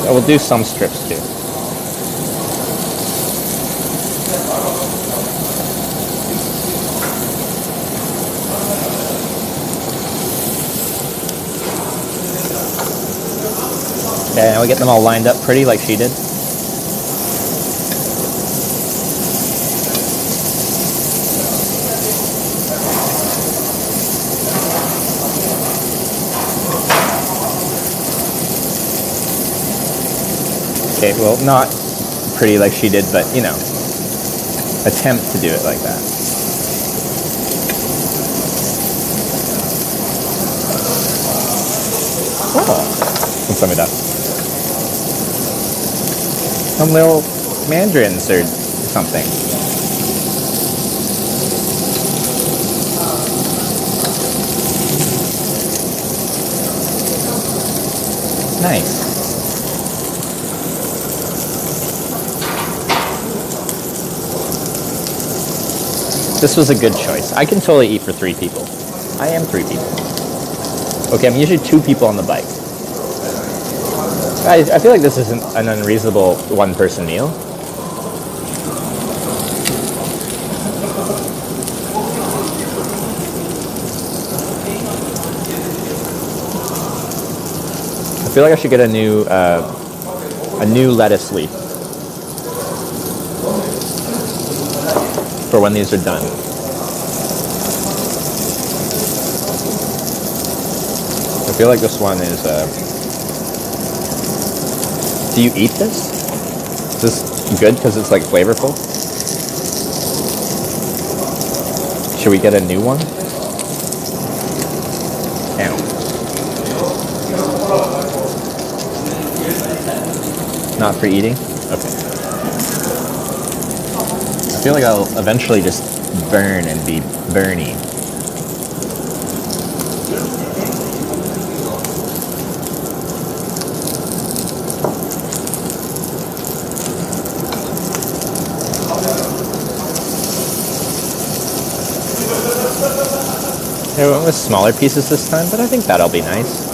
We'll do some strips too. Okay, now we get them all lined up pretty like she did. Okay, well, not pretty like she did, but, you know, attempt to do it like that. Oh, what's some of that? Some little mandarins or something. Nice. This was a good choice. I can totally eat for 3 people. I am 3 people. Okay, I'm usually 2 people on the bike. I feel like this isn't an unreasonable one-person meal. I feel like I should get a new lettuce leaf for when these are done. I feel like this one is. Do you eat this? Is this good because it's like flavorful? Should we get a new one? Ow. Not for eating? Okay. I feel like I'll eventually just burn and be burny. I went with smaller pieces this time, but I think that'll be nice.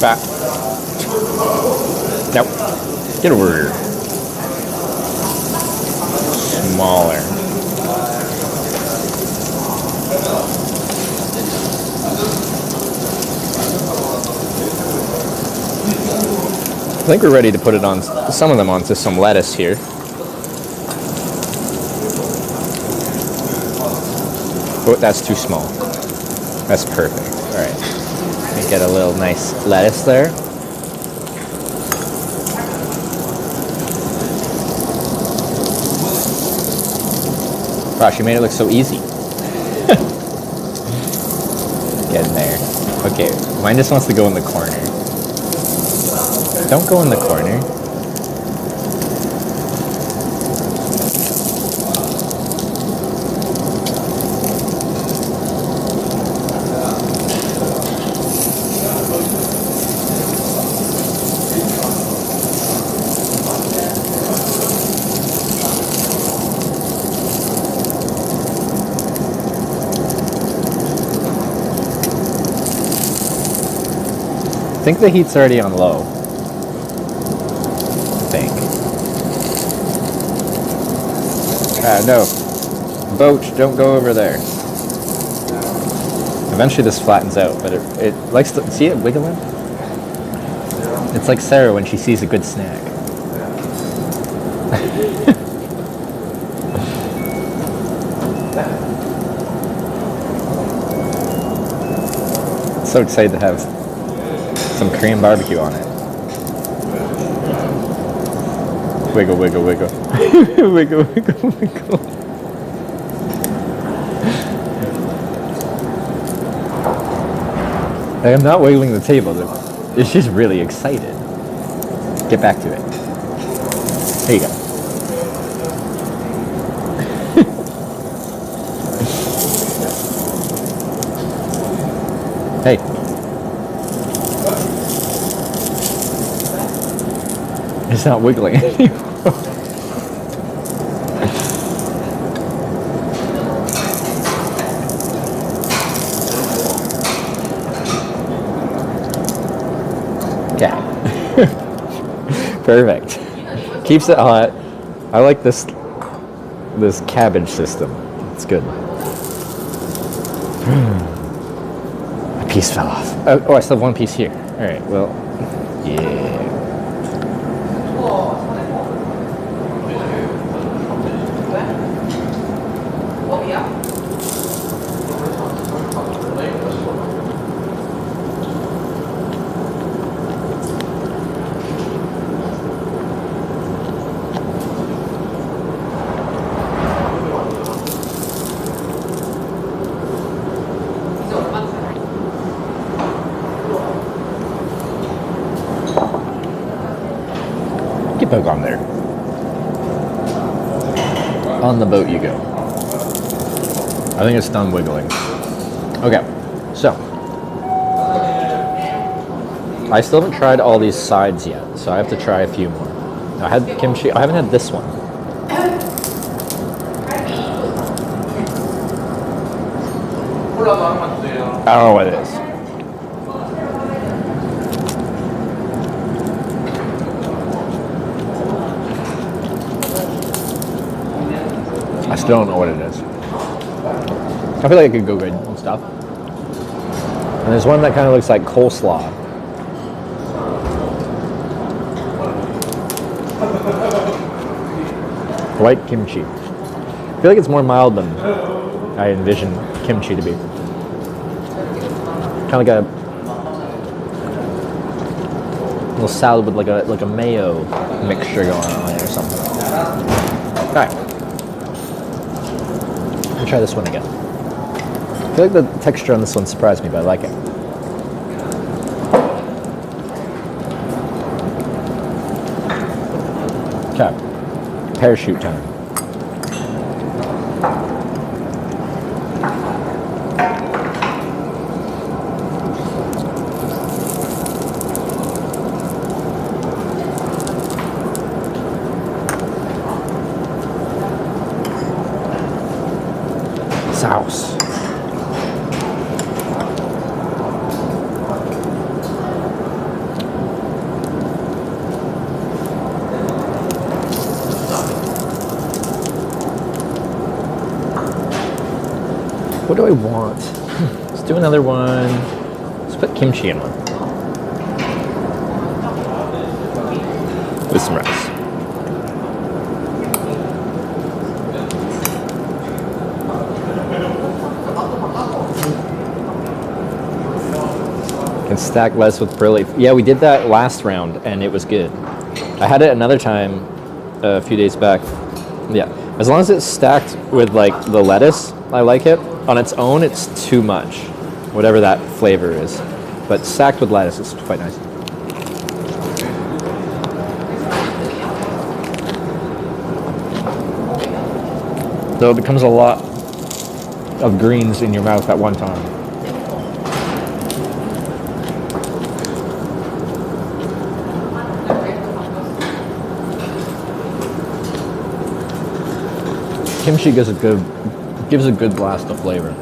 Back. Nope. Get over here. Smaller. I think we're ready to put it on some of them onto some lettuce here. Oh, that's too small. That's perfect. All right. Let me get a little nice lettuce there. Gosh, you made it look so easy. Get in there. Okay, mine just wants to go in the corner. Don't go in the corner. I think the heat's already on low. No. Boat, don't go over there. Eventually this flattens out, but it likes to... See it wiggling? It's like Sarah when she sees a good snack. So excited to have some Korean barbecue on it. Wiggle, wiggle, wiggle. Wiggle, wiggle, wiggle. I am not wiggling the table. It's just really excited. Get back to it. There you go. Hey. It's not wiggling anymore. Okay. Perfect. Keeps it hot. I like this cabbage system. It's good. A piece fell off. Oh, I still have one piece here. All right. Well, yeah. Get back on there. On the boat you go. I think it's done wiggling. Okay, so I still haven't tried all these sides yet, so I have to try a few more. I had kimchi. I haven't had this one. I don't know what it is. I still don't know what it is. I feel like it could go good and stuff. And there's one that kind of looks like coleslaw. White kimchi. I feel like it's more mild than I envisioned kimchi to be. Kind of like a little salad with like a mayo mixture going on there or something. All right. I'll try this one again. I feel like the texture on this one surprised me, but I like it. Okay. Parachute time. Sauce. What do I want? Let's do another one. Let's put kimchi in one. With some rice. Can stack less with pearl leaf. Yeah, we did that last round and it was good. I had it another time a few days back. Yeah, as long as it's stacked with like the lettuce, I like it. On its own, it's too much, whatever that flavor is. But stacked with lettuce is quite nice. So it becomes a lot of greens in your mouth at one time. Kimchi gives a good blast of flavor.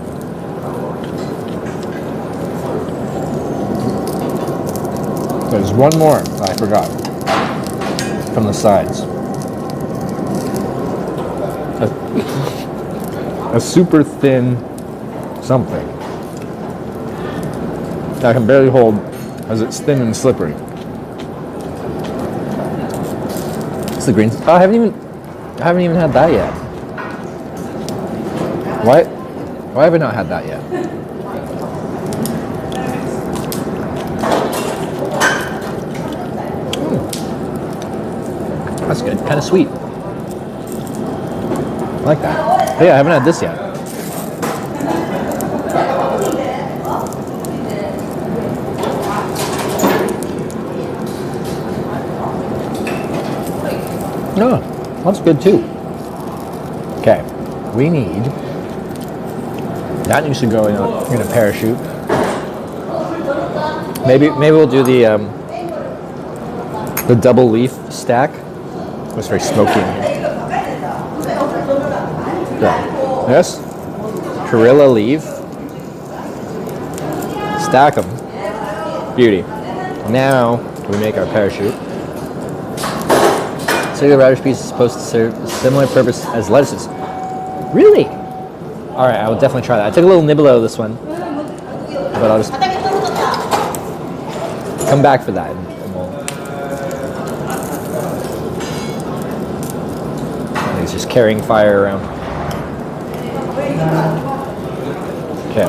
There's one more I forgot from the sides. A super thin something that I can barely hold as it's thin and slippery. It's the greens. Oh, I haven't even had that yet. Why have I not had that yet? That's good. Kind of sweet. I like that. Hey, I haven't had this yet. No, that's good too. Okay, we need. That needs to go in a parachute. Maybe we'll do the double leaf stack. It's very smoky in here. Yeah. Yes. Perilla leaf. Stack them. Beauty. Now we make our parachute. So the radish piece is supposed to serve a similar purpose as lettuces. Really? All right, I will definitely try that. I took a little nibble out of this one, but I'll just come back for that, and we'll. And he's just carrying fire around. Okay.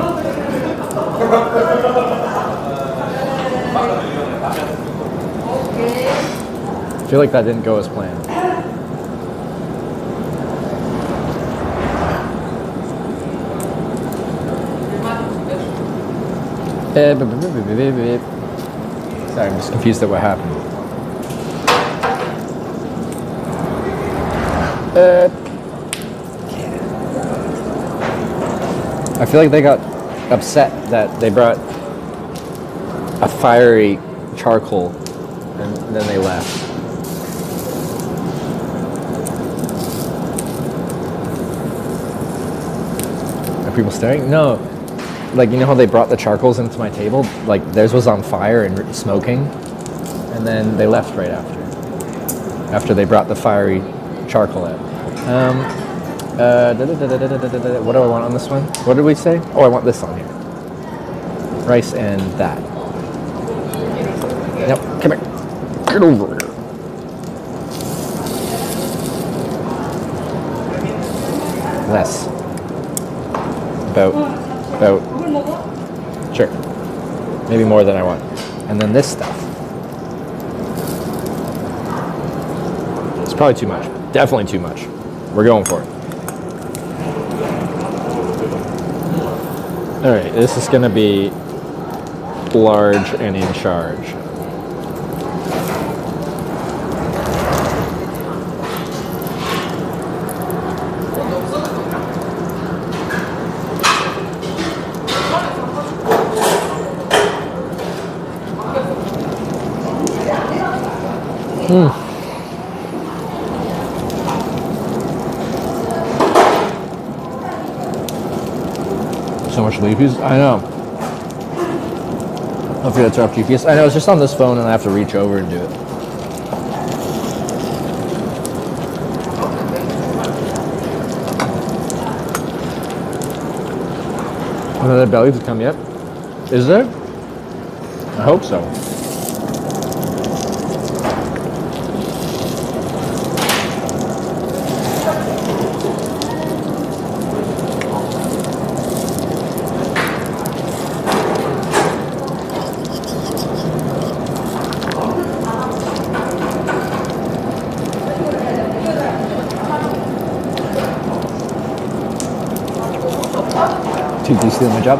I feel like that didn't go as planned. Sorry, I'm just confused at what happened. I feel like they got upset that they brought a fiery charcoal and then they left. Are people staring? No. Like, you know how they brought the charcoals into my table? Like, theirs was on fire and smoking, and then they left right after they brought the fiery charcoal out. What do I want on this one? What did we say? Oh, I want this on here. Rice and that. Nope, come here. Get over here. Less. About. Sure. Maybe more than I want. And then this stuff. It's probably too much. Definitely too much. We're going for it. Alright, this is going to be large and in charge. So much leafies. I know. Don't forget to turn off GPS. I know, it's just on this phone and I have to reach over and do it. Another belly to come yet? Is there? I hope so. Too stealing my job?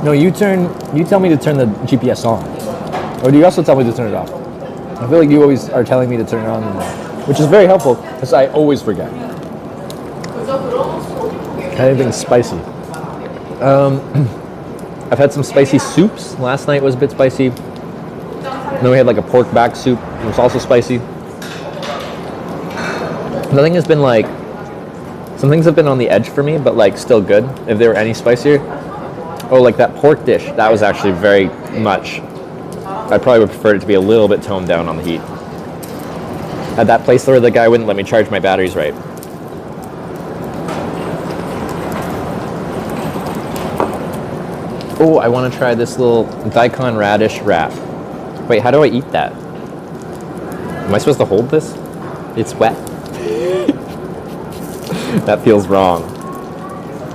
No, you tell me to turn the GPS on. Or do you also tell me to turn it off? I feel like you always are telling me to turn it on, which is very helpful because I always forget. Anything spicy. I've had some spicy soups. Last night was a bit spicy. Then we had like a pork back soup. It was also spicy. Nothing has been like, some things have been on the edge for me, but like still good if they were any spicier. Oh, like that pork dish. That was actually very much. I probably would prefer it to be a little bit toned down on the heat. At that place where the guy wouldn't let me charge my batteries right. Oh, I want to try this little daikon radish wrap. Wait, how do I eat that? Am I supposed to hold this? It's wet. That feels wrong.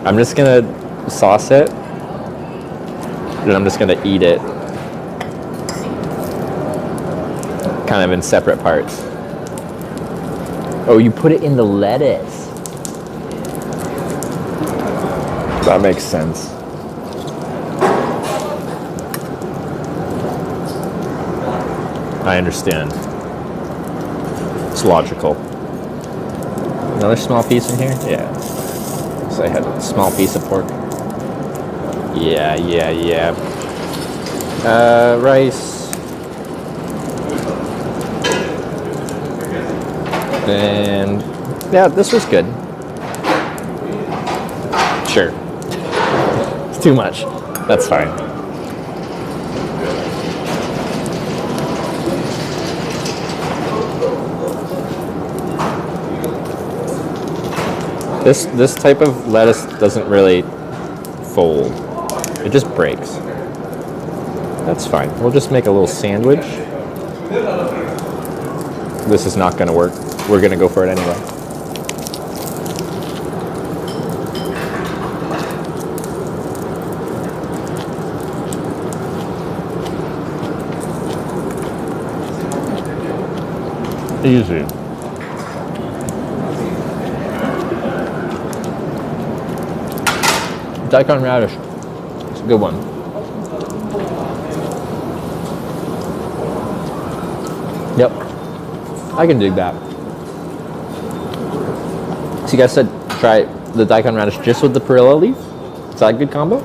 I'm just gonna sauce it, and I'm just gonna eat it kind of in separate parts. Oh, you put it in the lettuce. That makes sense. I understand. It's logical. Another small piece in here? Yeah. So I had a small piece of pork. Yeah. Rice. And yeah, this was good. Sure. It's too much. That's fine. This type of lettuce doesn't really fold. It just breaks. That's fine. We'll just make a little sandwich. This is not going to work. We're going to go for it anyway. Easy. Daikon radish. It's a good one. Yep. I can dig that. So you guys said try the daikon radish just with the perilla leaf? Is that a good combo?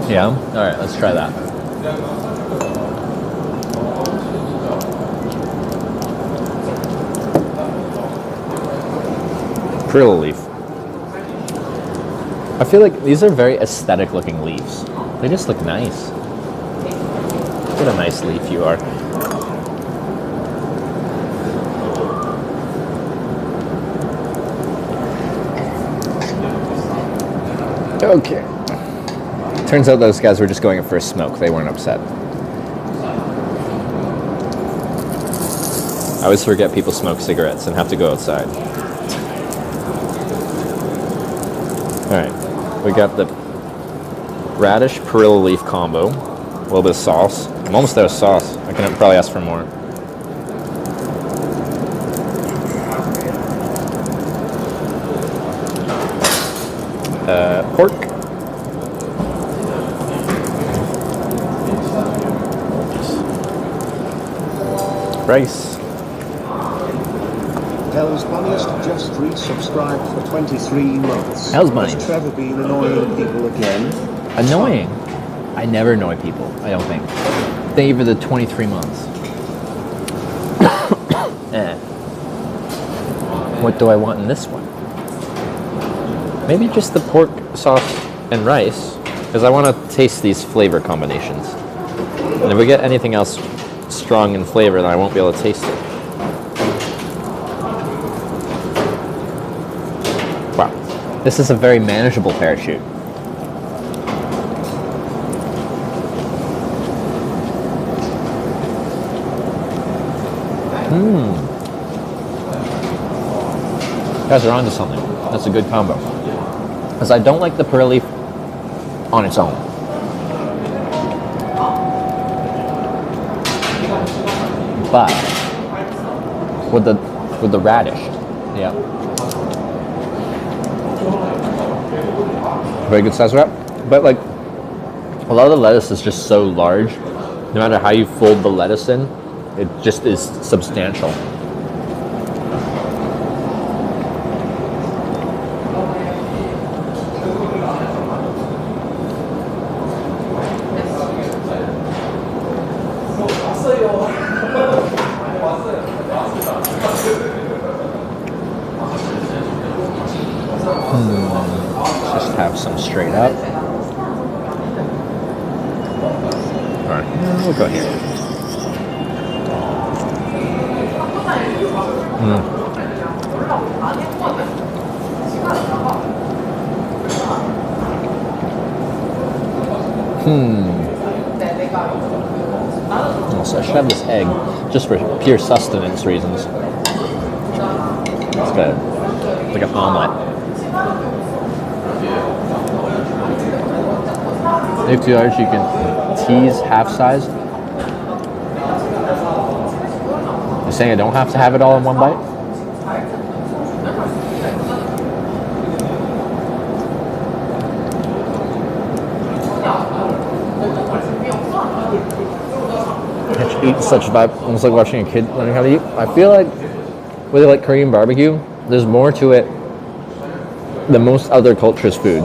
Yeah? Alright, let's try that. Perilla leaf. I feel like these are very aesthetic looking leaves. They just look nice. What a nice leaf you are. Okay. Turns out those guys were just going for a smoke. They weren't upset. I always forget people smoke cigarettes and have to go outside. Alright, we got the radish perilla leaf combo. A little bit of sauce. I'm almost out of sauce. I can probably ask for more. Pork. Rice. Hell's Bunniest just resubscribed for 23 months. Hell's Bunny. Has Trevor been annoying people again? Annoying? I never annoy people, I don't think. Thank you for the 23 months. What do I want in this one? Maybe just the pork sauce and rice, because I want to taste these flavor combinations. And if we get anything else strong in flavor, then I won't be able to taste it. Wow, this is a very manageable parachute. You guys are onto something. That's a good combo. Because I don't like the perilla leaf on its own. But with the radish, yeah. Very good size wrap. But like a lot of the lettuce is just so large. No matter how you fold the lettuce in, it just is substantial. Just have some straight up. Alright, we'll go here. So I should have this egg just for pure sustenance reasons. It's good. It's like an omelet. If you are, you can tease half size. You're saying I don't have to have it all in one bite? eat such a vibe, almost like watching a kid learning how to eat. I feel like with like Korean barbecue, there's more to it than most other cultures' food.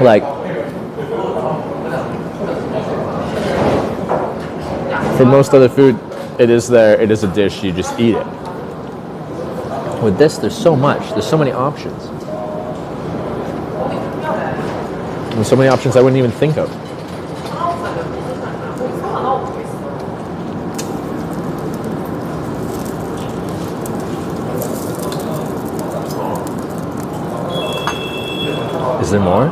Like, for most other food, it is there, it is a dish, you just eat it. With this, there's so much, there's so many options. There's so many options I wouldn't even think of. Is there more?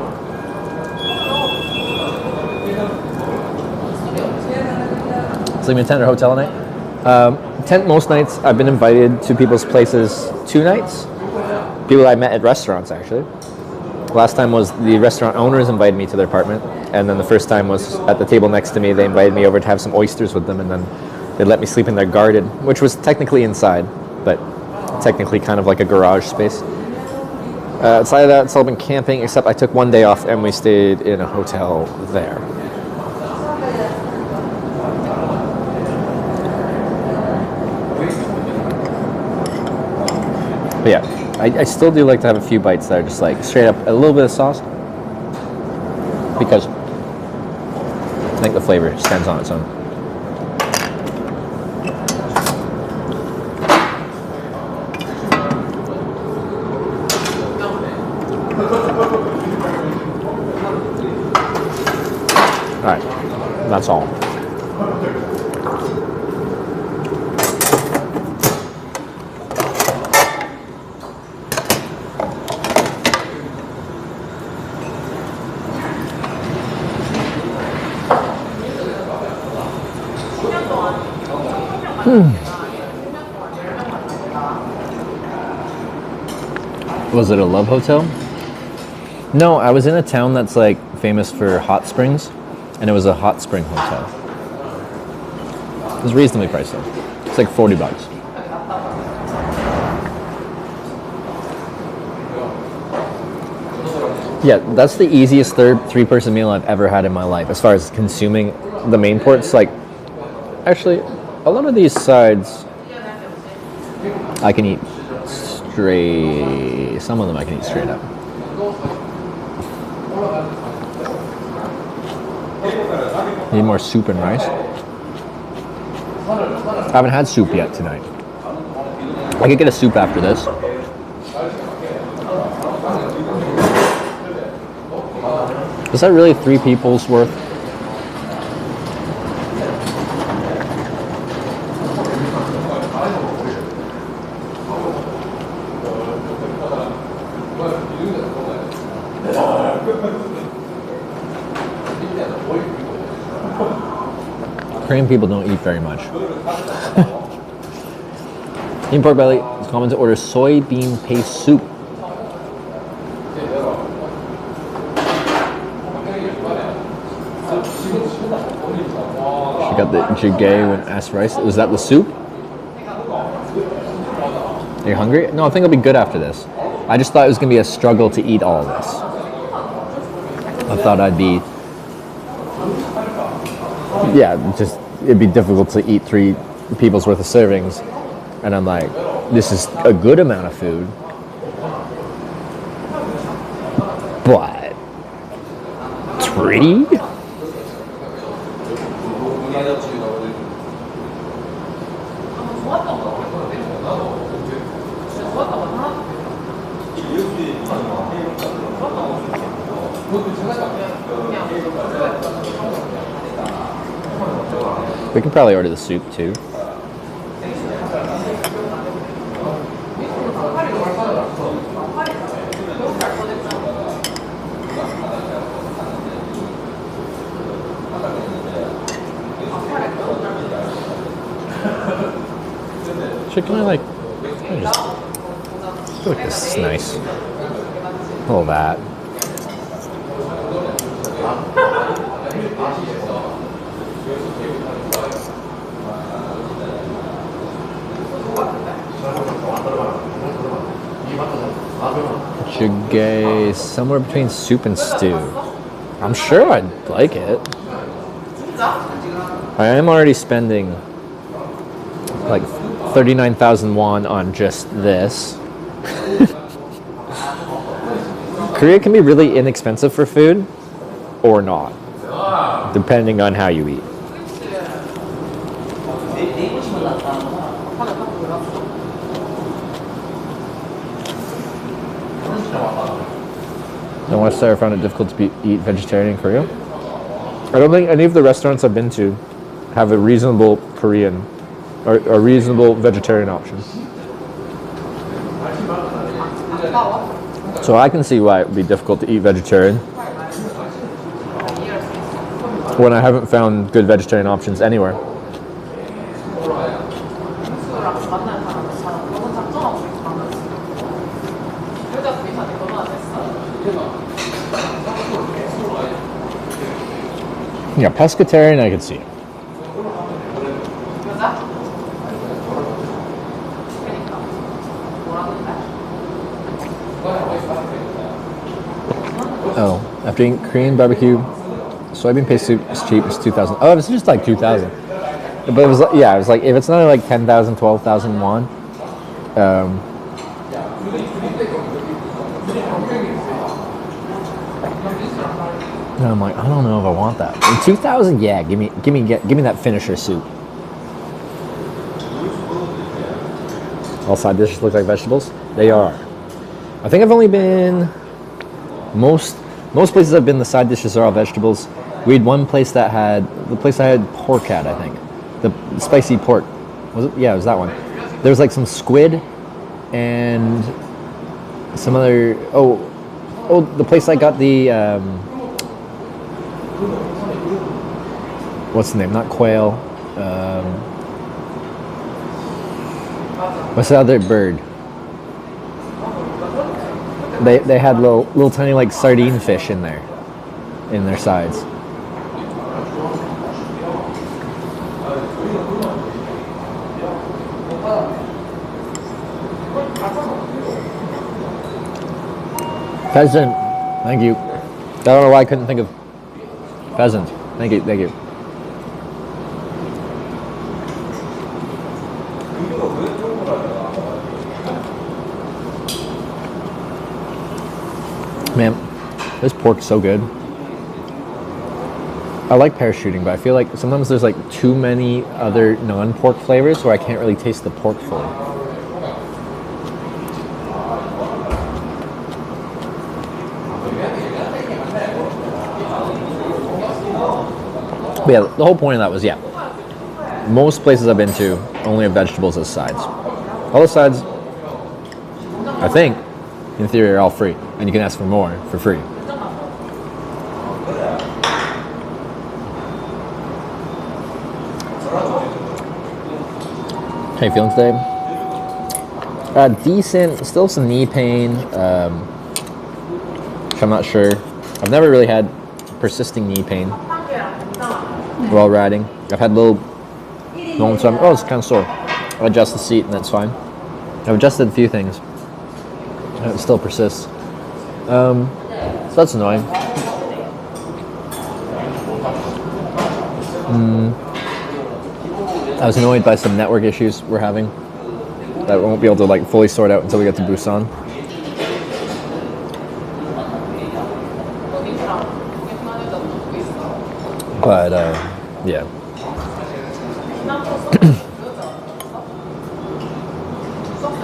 Sleeping in a tent or hotel night? Tent most nights. I've been invited to people's places 2 nights. People I met at restaurants, actually. Last time was the restaurant owners invited me to their apartment, and then the first time was at the table next to me. They invited me over to have some oysters with them, and then they let me sleep in their garden, which was technically inside, but technically kind of like a garage space. Outside of that, it's all been camping, except I took 1 day off and we stayed in a hotel there. But yeah, I still do like to have a few bites that are just like straight up a little bit of sauce, because I think the flavor stands on its own. Alright, that's all. Was it a love hotel? No, I was in a town that's like famous for hot springs, and it was a hot spring hotel. It was reasonably priced though. It's like $40. Yeah, that's the easiest 3-person meal I've ever had in my life as far as consuming the main ports. Like, actually, a lot of these sides I can eat straight. Some of them I can eat straight up. Need more soup and rice? I haven't had soup yet tonight. I could get a soup after this. Is that really 3 people's worth? Korean people don't eat very much. In Pork Belly, it's common to order soybean paste soup. She got the jjigae with ass rice. Was that the soup? Are you hungry? No, I think it'll be good after this. I just thought it was going to be a struggle to eat all of this. I thought I'd be... Yeah, it'd be difficult to eat 3 people's worth of servings. And I'm like, this is a good amount of food. But 3? We can probably order the soup too. Chicken, I feel like this is nice. All that. Jjigae, somewhere between soup and stew. I'm sure I'd like it. I am already spending like 39,000 won on just this. Korea can be really inexpensive for food or not, depending on how you eat. I want to say I found it difficult to eat vegetarian in Korea. I don't think any of the restaurants I've been to have a reasonable Korean or a reasonable vegetarian option. So I can see why it would be difficult to eat vegetarian when I haven't found good vegetarian options anywhere. Yeah, pescatarian I could see. Oh, after eating Korean barbecue, soybean paste soup is cheap. It's 2,000. Oh, it's just like 2,000. But it was like, yeah, it was like if it's not like 10,000, 12,000 won. And I'm like, I don't know if I want that. In 2,000, yeah, give me that finisher soup. All side dishes look like vegetables. They are. I think I've only been most places I've been. The side dishes are all vegetables. We had one place that had the place I had pork at. I think the spicy pork was it? Yeah, it was that one. There was like some squid and some other. Oh, the place I got the. What's the name? Not quail. What's the other bird? They had little tiny like sardine fish in there, in their sides. Pheasant. Thank you. I don't know why I couldn't think of pheasant. Thank you. Man, this pork's so good. I like parachuting, but I feel like sometimes there's like too many other non-pork flavors where I can't really taste the pork fully. But yeah, the whole point of that was, yeah, most places I've been to only have vegetables as sides. All the sides, I think, in theory, are all free, and you can ask for more for free. How you feeling today? Decent. Still some knee pain, which I'm not sure. I've never really had persisting knee pain while riding. I've had little moments where it's kind of sore. I adjust the seat and that's fine. I've adjusted a few things. It still persists. So that's annoying. I was annoyed by some network issues we're having that we won't be able to like fully sort out until we get to Busan. But yeah.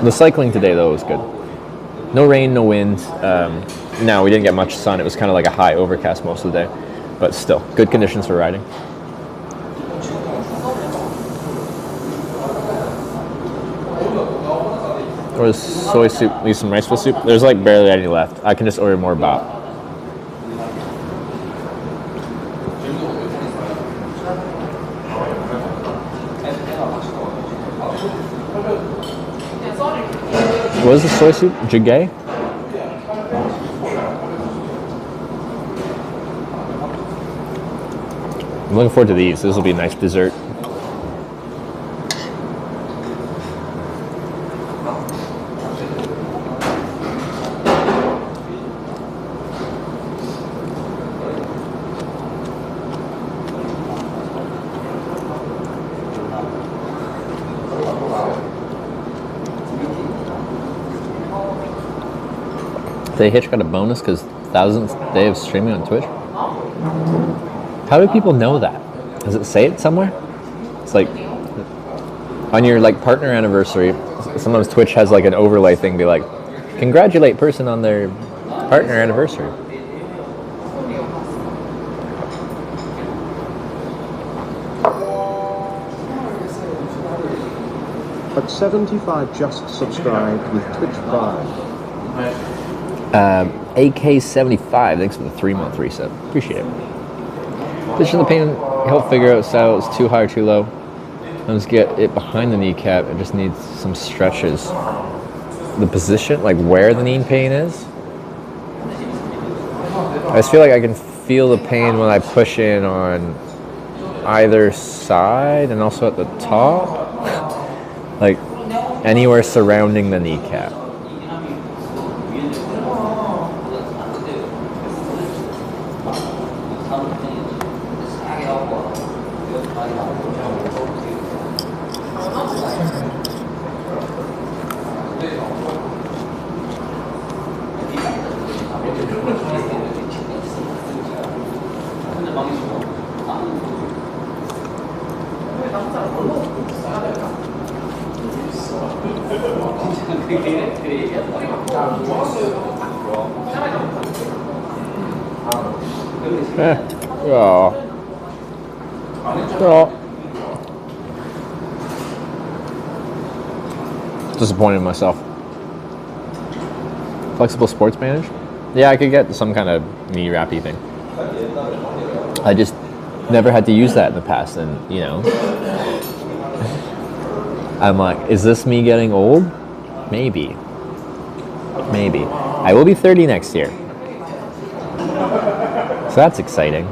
The cycling today though was good. No rain, no wind. No, we didn't get much sun. It was kind of like a high overcast most of the day, but still good conditions for riding. Or soy soup, leave some rice bowl soup. There's like barely any left. I can just order more bap. What is the soy soup? Jjigae? I'm looking forward to these. This will be a nice dessert. Today Hitch got a bonus because 1000th day of streaming on Twitch. How do people know that? Does it say it somewhere? It's like on your like partner anniversary. Sometimes Twitch has like an overlay thing, be like, congratulate person on their partner anniversary. At 75 just subscribed with Twitch Prime. AK75, thanks for the 3-month reset. Appreciate it. Position the pain, help figure out style is too high or too low. Let's get it behind the kneecap. It just needs some stretches. The position, like where the knee pain is. I just feel like I can feel the pain when I push in on either side and also at the top. Like anywhere surrounding the kneecap. Disappointed in myself. Flexible sports bandage? Yeah, I could get some kind of knee wrappy thing. I just never had to use that in the past, and you know, I'm like, is this me getting old? Maybe. Maybe. I will be 30 next year. So that's exciting.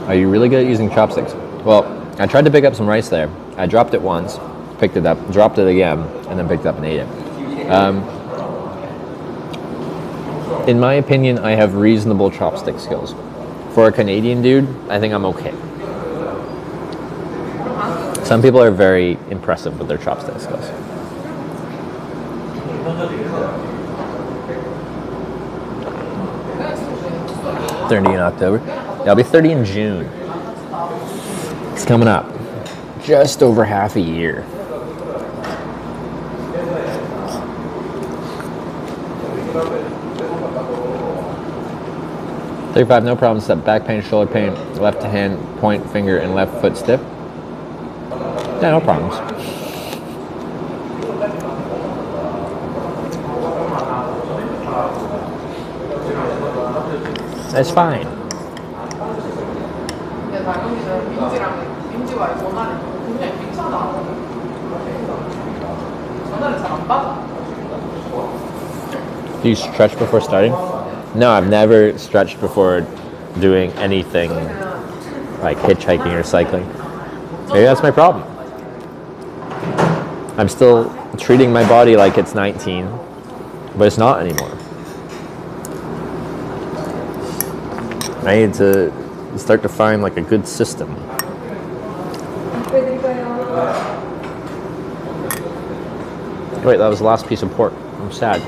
Are you really good at using chopsticks? Well, I tried to pick up some rice there. I dropped it once, picked it up, dropped it again, and then picked it up and ate it. In my opinion, I have reasonable chopstick skills. For a Canadian dude, I think I'm okay. Some people are very impressive with their chopstick skills. 30 in October. Yeah, I'll be 30 in June. It's coming up. Just over half a year. $35, no problem. Except back pain, shoulder pain, left hand, point finger, and left foot stiff. Yeah, no problems. That's fine. Do you stretch before starting? No, I've never stretched before doing anything like hitchhiking or cycling. Maybe that's my problem. I'm still treating my body like it's 19, but it's not anymore. I need to start to find like a good system. Wait, that was the last piece of pork. I'm sad.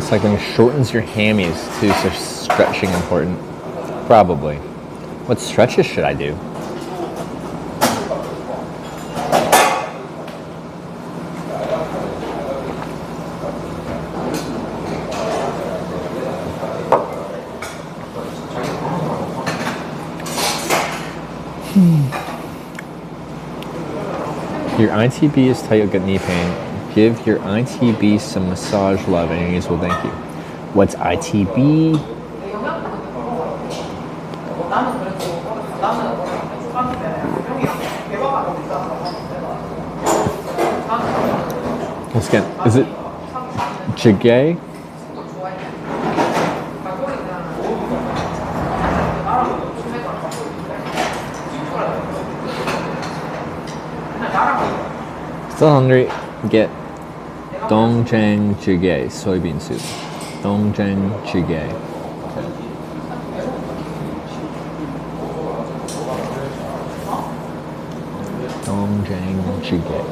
Cycling shortens your hammies too, so stretching important. Probably. What stretches should I do? Your ITB is tight, you'll get knee pain. Give your ITB some massage love and your knees will thank you. What's ITB? Once again, is it jjigae? Still hungry? Get Dongjang jjigae soybean soup. Dongjang jjigae. Dongjang jjigae.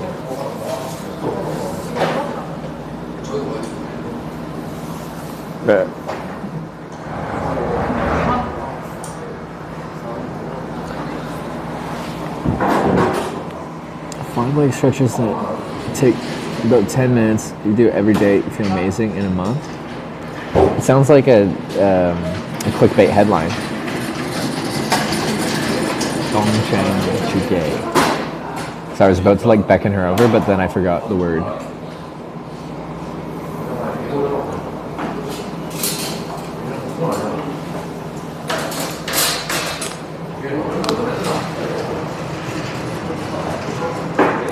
But find leg stretches that take about 10 minutes. You do it every day. You feel amazing in a month. It sounds like a clickbait headline. Dongjang jjigae. So I was about to like beckon her over, but then I forgot the word.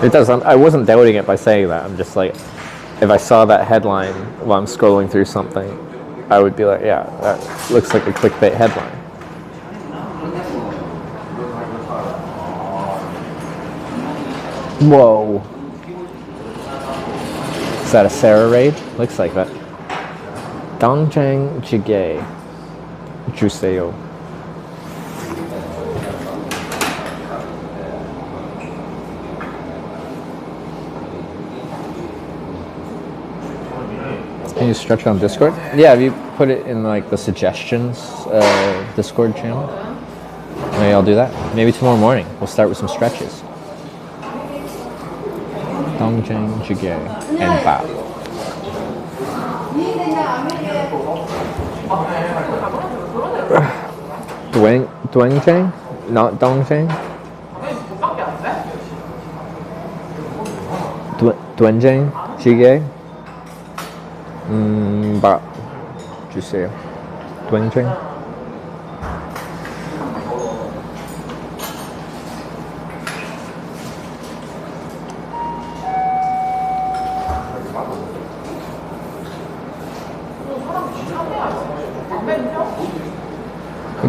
It does. I wasn't doubting it by saying that. I'm just like, if I saw that headline while I'm scrolling through something, I would be like, yeah, that looks like a clickbait headline. Whoa. Is that a Sarah raid? Looks like that. Dongjang jjigae. Juseyo. Can you stretch on Discord? Yeah, if you put it in like the suggestions Discord channel, maybe I'll do that. Maybe tomorrow morning we'll start with some stretches. Dongjang jjigae and bap. Doenjang, not Dongjang. Doenjang jjigae. Bap. Juseyo. Doenjang.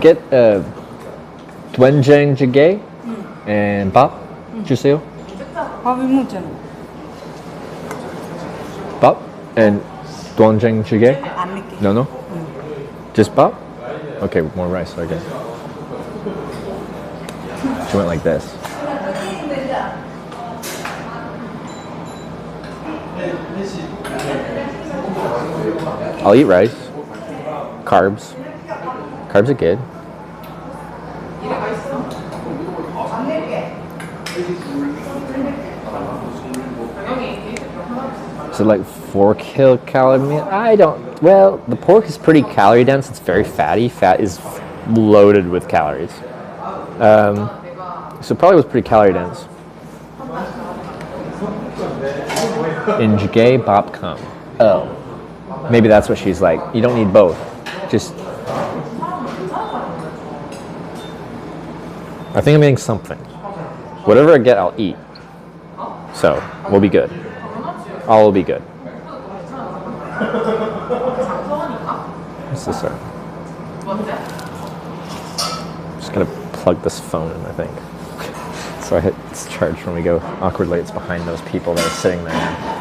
Get Doenjang jjigae and bap 주세요. 밥이 먹잖아. Bap and Doenjang jjigae? 안 먹게. No. Just bap? Okay, more rice, I guess. She went like this. I'll eat rice. Carbs. Carbs are good. Is it like 4 kilocalorie meal? I don't. Well, the pork is pretty calorie dense. It's very fatty. Fat is loaded with calories. So it probably was pretty calorie dense. In jjigae bap come. Oh. Maybe that's what she's like. You don't need both. Just. I think I'm eating something. Whatever I get, I'll eat. So, we'll be good. All will be good. What's this? Just gonna plug this phone in, I think. So I hit charge when we go. Awkwardly, it's behind those people that are sitting there.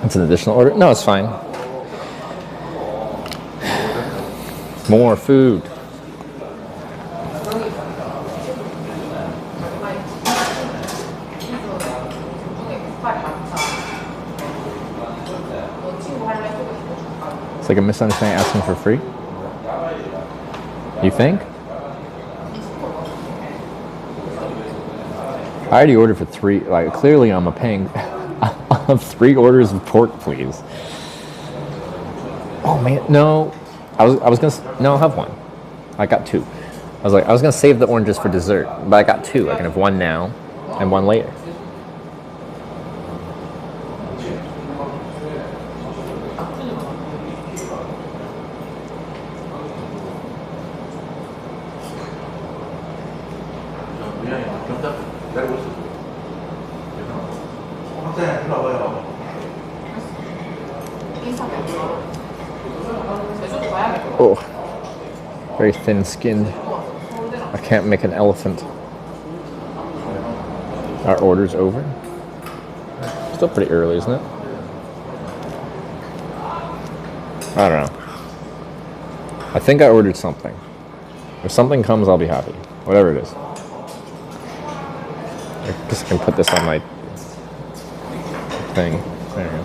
It's an additional order? No, it's fine. More food. It's like a misunderstanding asking for free. You think? I already ordered for 3. Like, clearly I'm paying 3 orders of pork, please. Oh man, no. I was gonna, no, I'll have 1. I got 2. I was gonna save the oranges for dessert, but I got 2. I can have 1 now and 1 later. Oh, very thin-skinned. I can't make an elephant. Our order's over. Still pretty early, isn't it? I don't know. I think I ordered something. If something comes, I'll be happy. Whatever it is. I guess I can put this on my thing. There you go.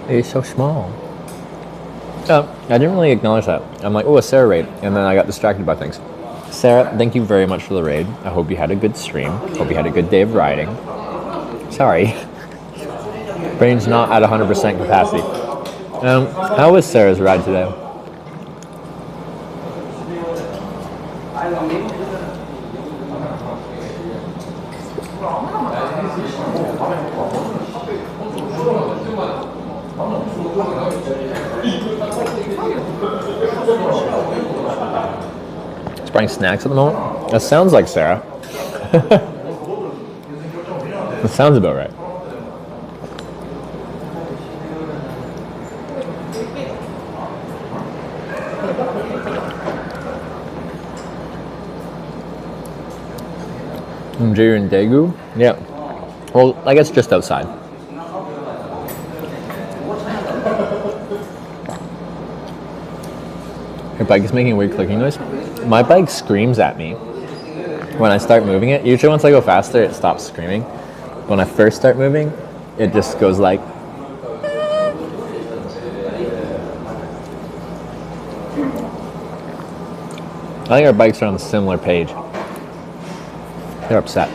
It's so small. I didn't really acknowledge that. I'm like, oh, a Sarah raid. And then I got distracted by things. Sarah, thank you very much for the raid. I hope you had a good stream. Hope you had a good day of riding. Sorry. Brain's not at 100% capacity. How was Sarah's ride today? Just buying snacks at the moment? That sounds like Sarah. That sounds about right. You're in Daegu? Yeah. Well, I guess just outside. Your bike is making a weird clicking noise. My bike screams at me when I start moving it. Usually once I go faster, it stops screaming. When I first start moving, it just goes like... I think our bikes are on a similar page. They're upset.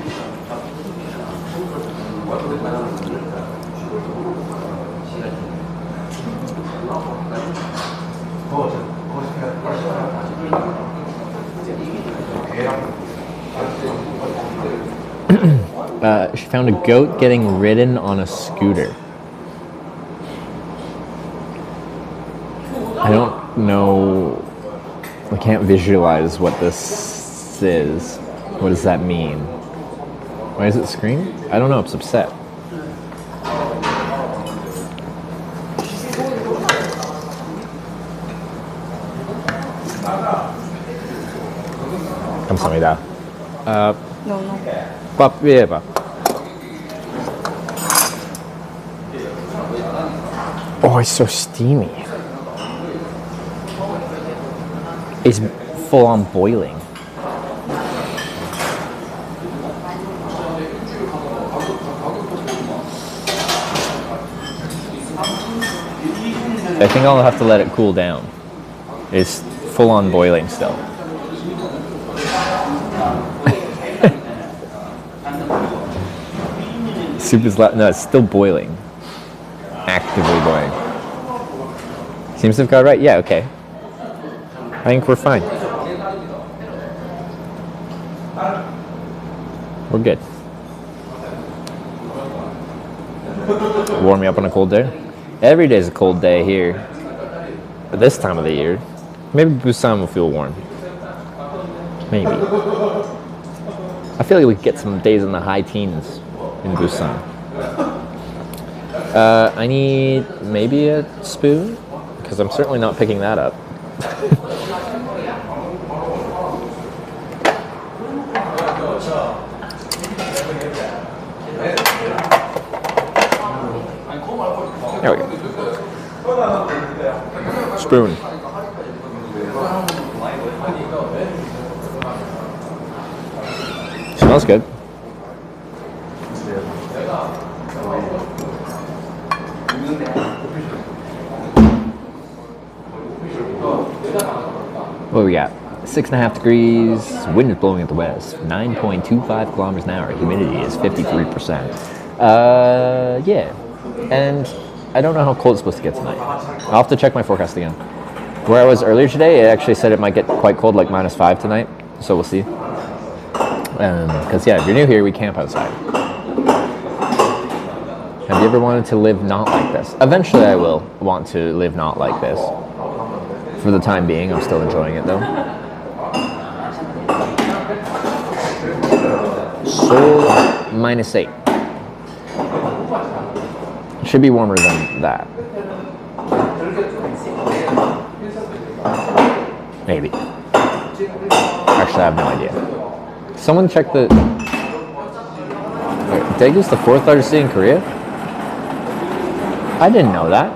She found a goat getting ridden on a scooter. I don't know. I can't visualize what this is. What does that mean? Why does it scream? I don't know. It's upset. 감사합니다. No, no. 밥. Oh, it's so steamy. It's full on boiling. I think I'll have to let it cool down. It's full on boiling still. Soup is no, it's still boiling. Actively boiling. Seems to have got it right. Yeah, okay. I think we're fine. We're good. Warm me up on a cold day. Every day's a cold day here. But this time of the year, maybe Busan will feel warm. Maybe. I feel like we could get some days in the high teens in Busan. I need maybe a spoon, because I'm certainly not picking that up. There we go. Spoon. Smells good. What do we got? 6.5 degrees, wind is blowing at the west, 9.25 kilometers an hour, humidity is 53%. Yeah, and I don't know how cold it's supposed to get tonight. I'll have to check my forecast again. Where I was earlier today, it actually said it might get quite cold, like -5 tonight, so we'll see. Because yeah, if you're new here, we camp outside. Have you ever wanted to live not like this? Eventually I will want to live not like this. For the time being, I'm still enjoying it though. Seoul -8. It should be warmer than that. Maybe. Actually, I have no idea. Someone check the... Daegu's the 4th largest city in Korea? I didn't know that.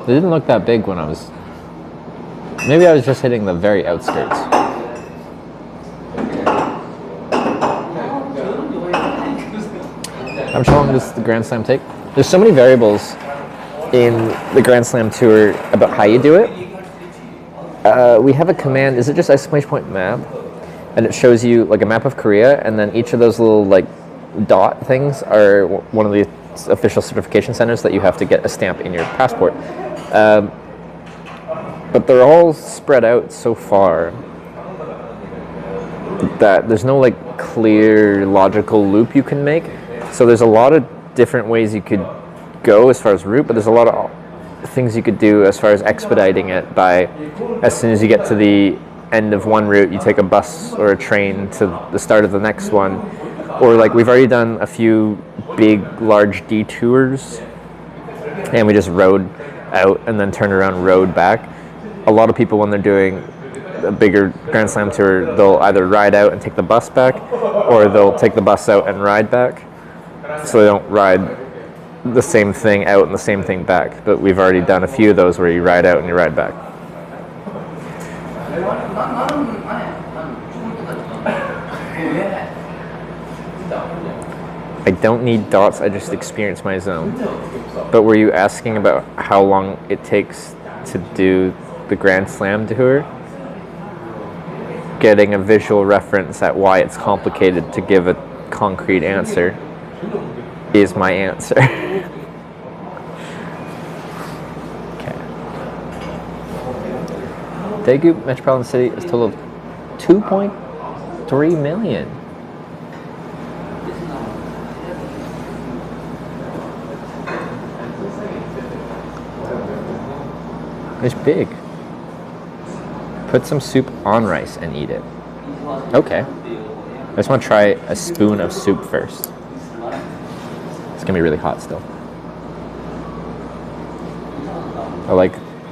It didn't look that big when I was... Maybe I was just hitting the very outskirts. How much long does the Grand Slam take? There's so many variables in the Grand Slam tour about how you do it. We have a command, is it just exclamation point map? And it shows you like a map of Korea, and then each of those little like dot things are one of the official certification centers that you have to get a stamp in your passport. But they're all spread out so far that there's no like clear logical loop you can make. So there's a lot of different ways you could go as far as route, but there's a lot of things you could do as far as expediting it by, as soon as you get to the end of one route, you take a bus or a train to the start of the next one. Or like we've already done a few big, large detours, and we just rode out and then turned around and rode back. A lot of people, when they're doing a bigger Grand Slam tour, they'll either ride out and take the bus back, or they'll take the bus out and ride back. So they don't ride the same thing out and the same thing back. But we've already done a few of those where you ride out and you ride back. I don't need dots, I just experience my zone. But were you asking about how long it takes to do the Grand Slam tour? Getting a visual reference at why it's complicated to give a concrete answer is my answer. Okay. Daegu Metropolitan City is a total of 2.3 million. It's big. Put some soup on rice and eat it. Okay. I just want to try a spoon of soup first. It's gonna be really hot still.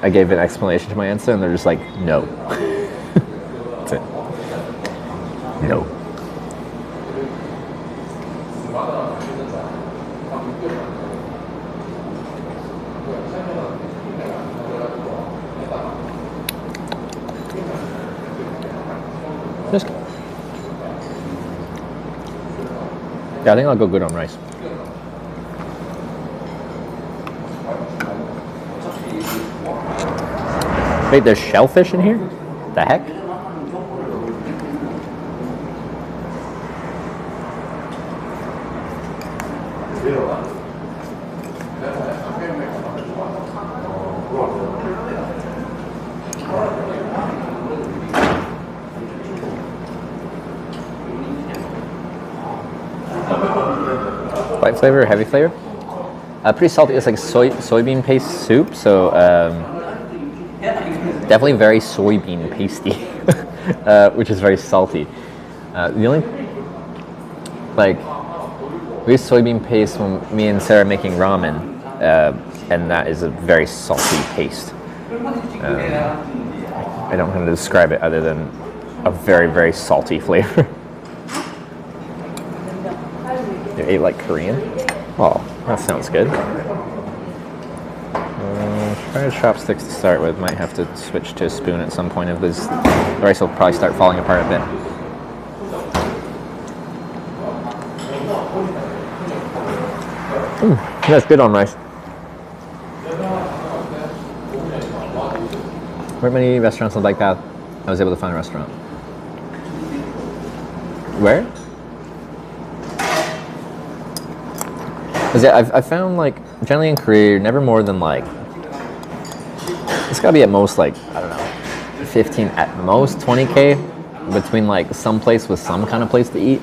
I gave an explanation to my answer and they're just like, no. That's it. No. Just, yeah, I think I'll go good on rice. Wait, there's shellfish in here? The heck? Light flavor, heavy flavor? Pretty salty. It's like soybean paste soup, so definitely very soybean pasty, which is very salty. The only, we use soybean paste when me and Sarah are making ramen, and that is a very salty paste. I don't know how to describe it other than a very, very salty flavor. You ate like Korean? Oh, that sounds good. Try chopsticks to start with. Might have to switch to a spoon at some point if the rice will probably start falling apart a bit. That's good on rice. Weren't many restaurants like that. I was able to find a restaurant. Where? Because I found like generally in Korea, you're never more than like, it's gotta be at most like, I don't know, 15 at most 20K between like some place with some kind of place to eat.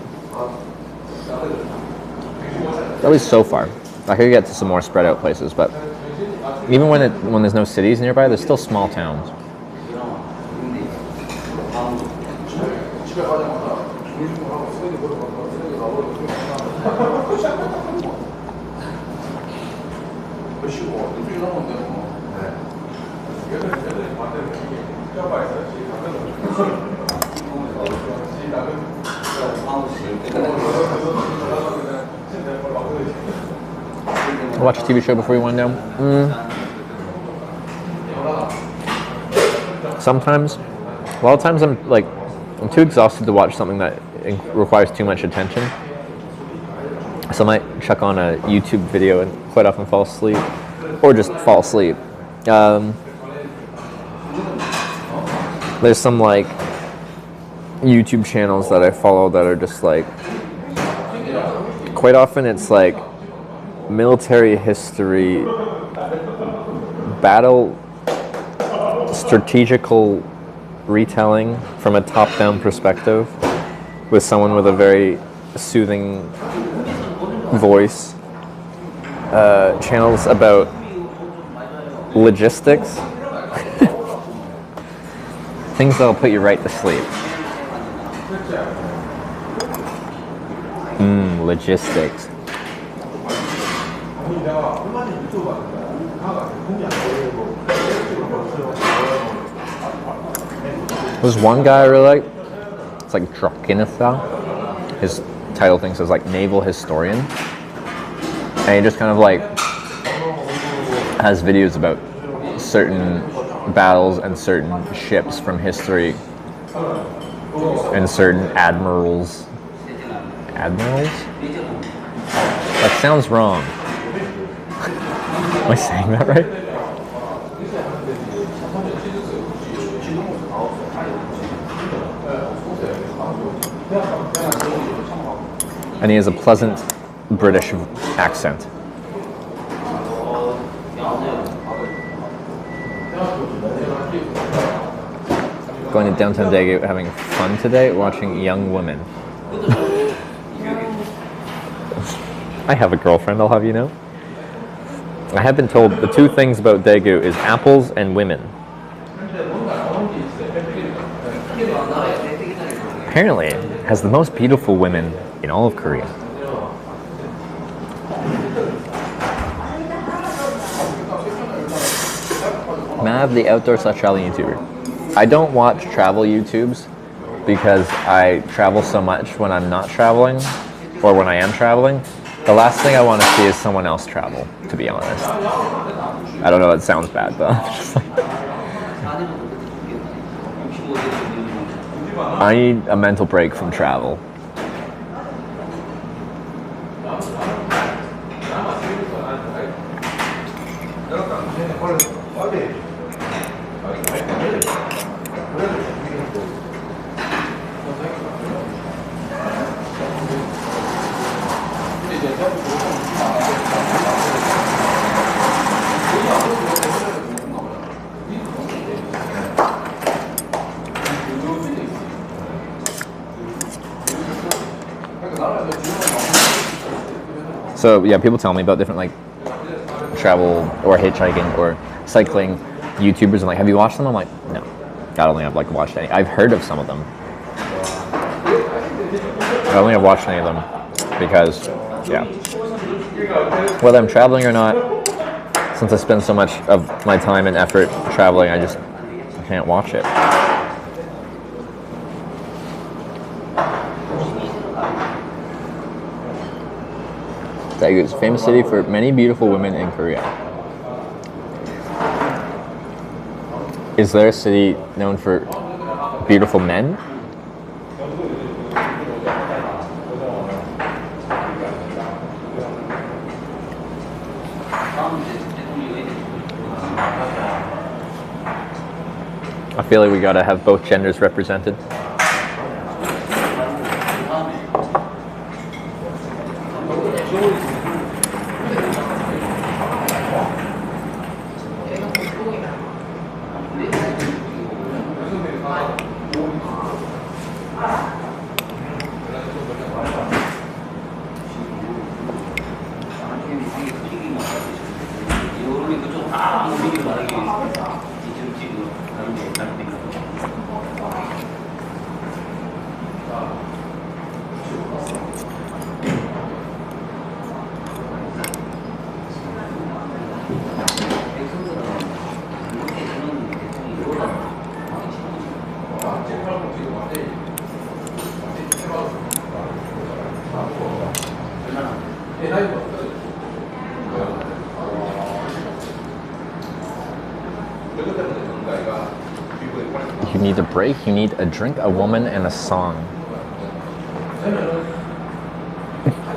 At least so far. I could get to some more spread out places, but even when there's no cities nearby, there's still small towns. Watch a TV show before you wind down? Sometimes. A lot of times I'm too exhausted to watch something that requires too much attention. So I might chuck on a YouTube video and quite often fall asleep. Or just fall asleep. There's some like YouTube channels that I follow that are just like, quite often it's like military history, battle, strategical retelling from a top-down perspective with someone with a very soothing voice. Channels about logistics. Things that'll put you right to sleep. Logistics. There's one guy I really like. It's like Drokinatha. His title thing says like naval historian. And he just kind of like has videos about certain battles and certain ships from history and certain admirals. Admirals? That sounds wrong. Am I saying that right? And he has a pleasant British accent. Going to downtown Daegu, having fun today, watching Young Women. I have a girlfriend, I'll have you know. I have been told the two things about Daegu is apples and women. Apparently, it has the most beautiful women in all of Korea. Mav, the outdoor/traveling YouTuber. I don't watch travel YouTubes because I travel so much when I'm not traveling, or when I am traveling. The last thing I want to see is someone else travel, to be honest. I don't know, it sounds bad, but I need a mental break from travel. So yeah, people tell me about different like travel or hitchhiking or cycling YouTubers and like, have you watched them? I'm like, no. I don't think I've like watched any. I've heard of some of them. I don't think I've watched any of them because, yeah. Whether I'm traveling or not, since I spend so much of my time and effort traveling, I can't watch it. Daegu is a famous city for many beautiful women in Korea. Is there a city known for beautiful men? I feel like we gotta have both genders represented. You need a break, you need a drink, a woman, and a song.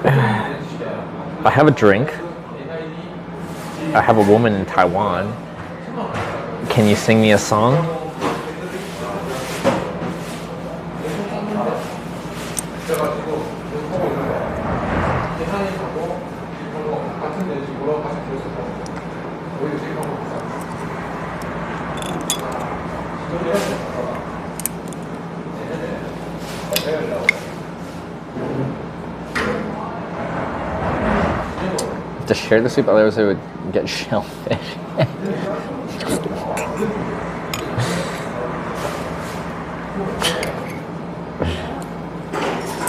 I have a drink. I have a woman in Taiwan. Can you sing me a song? To share the soup, otherwise I would get shellfish.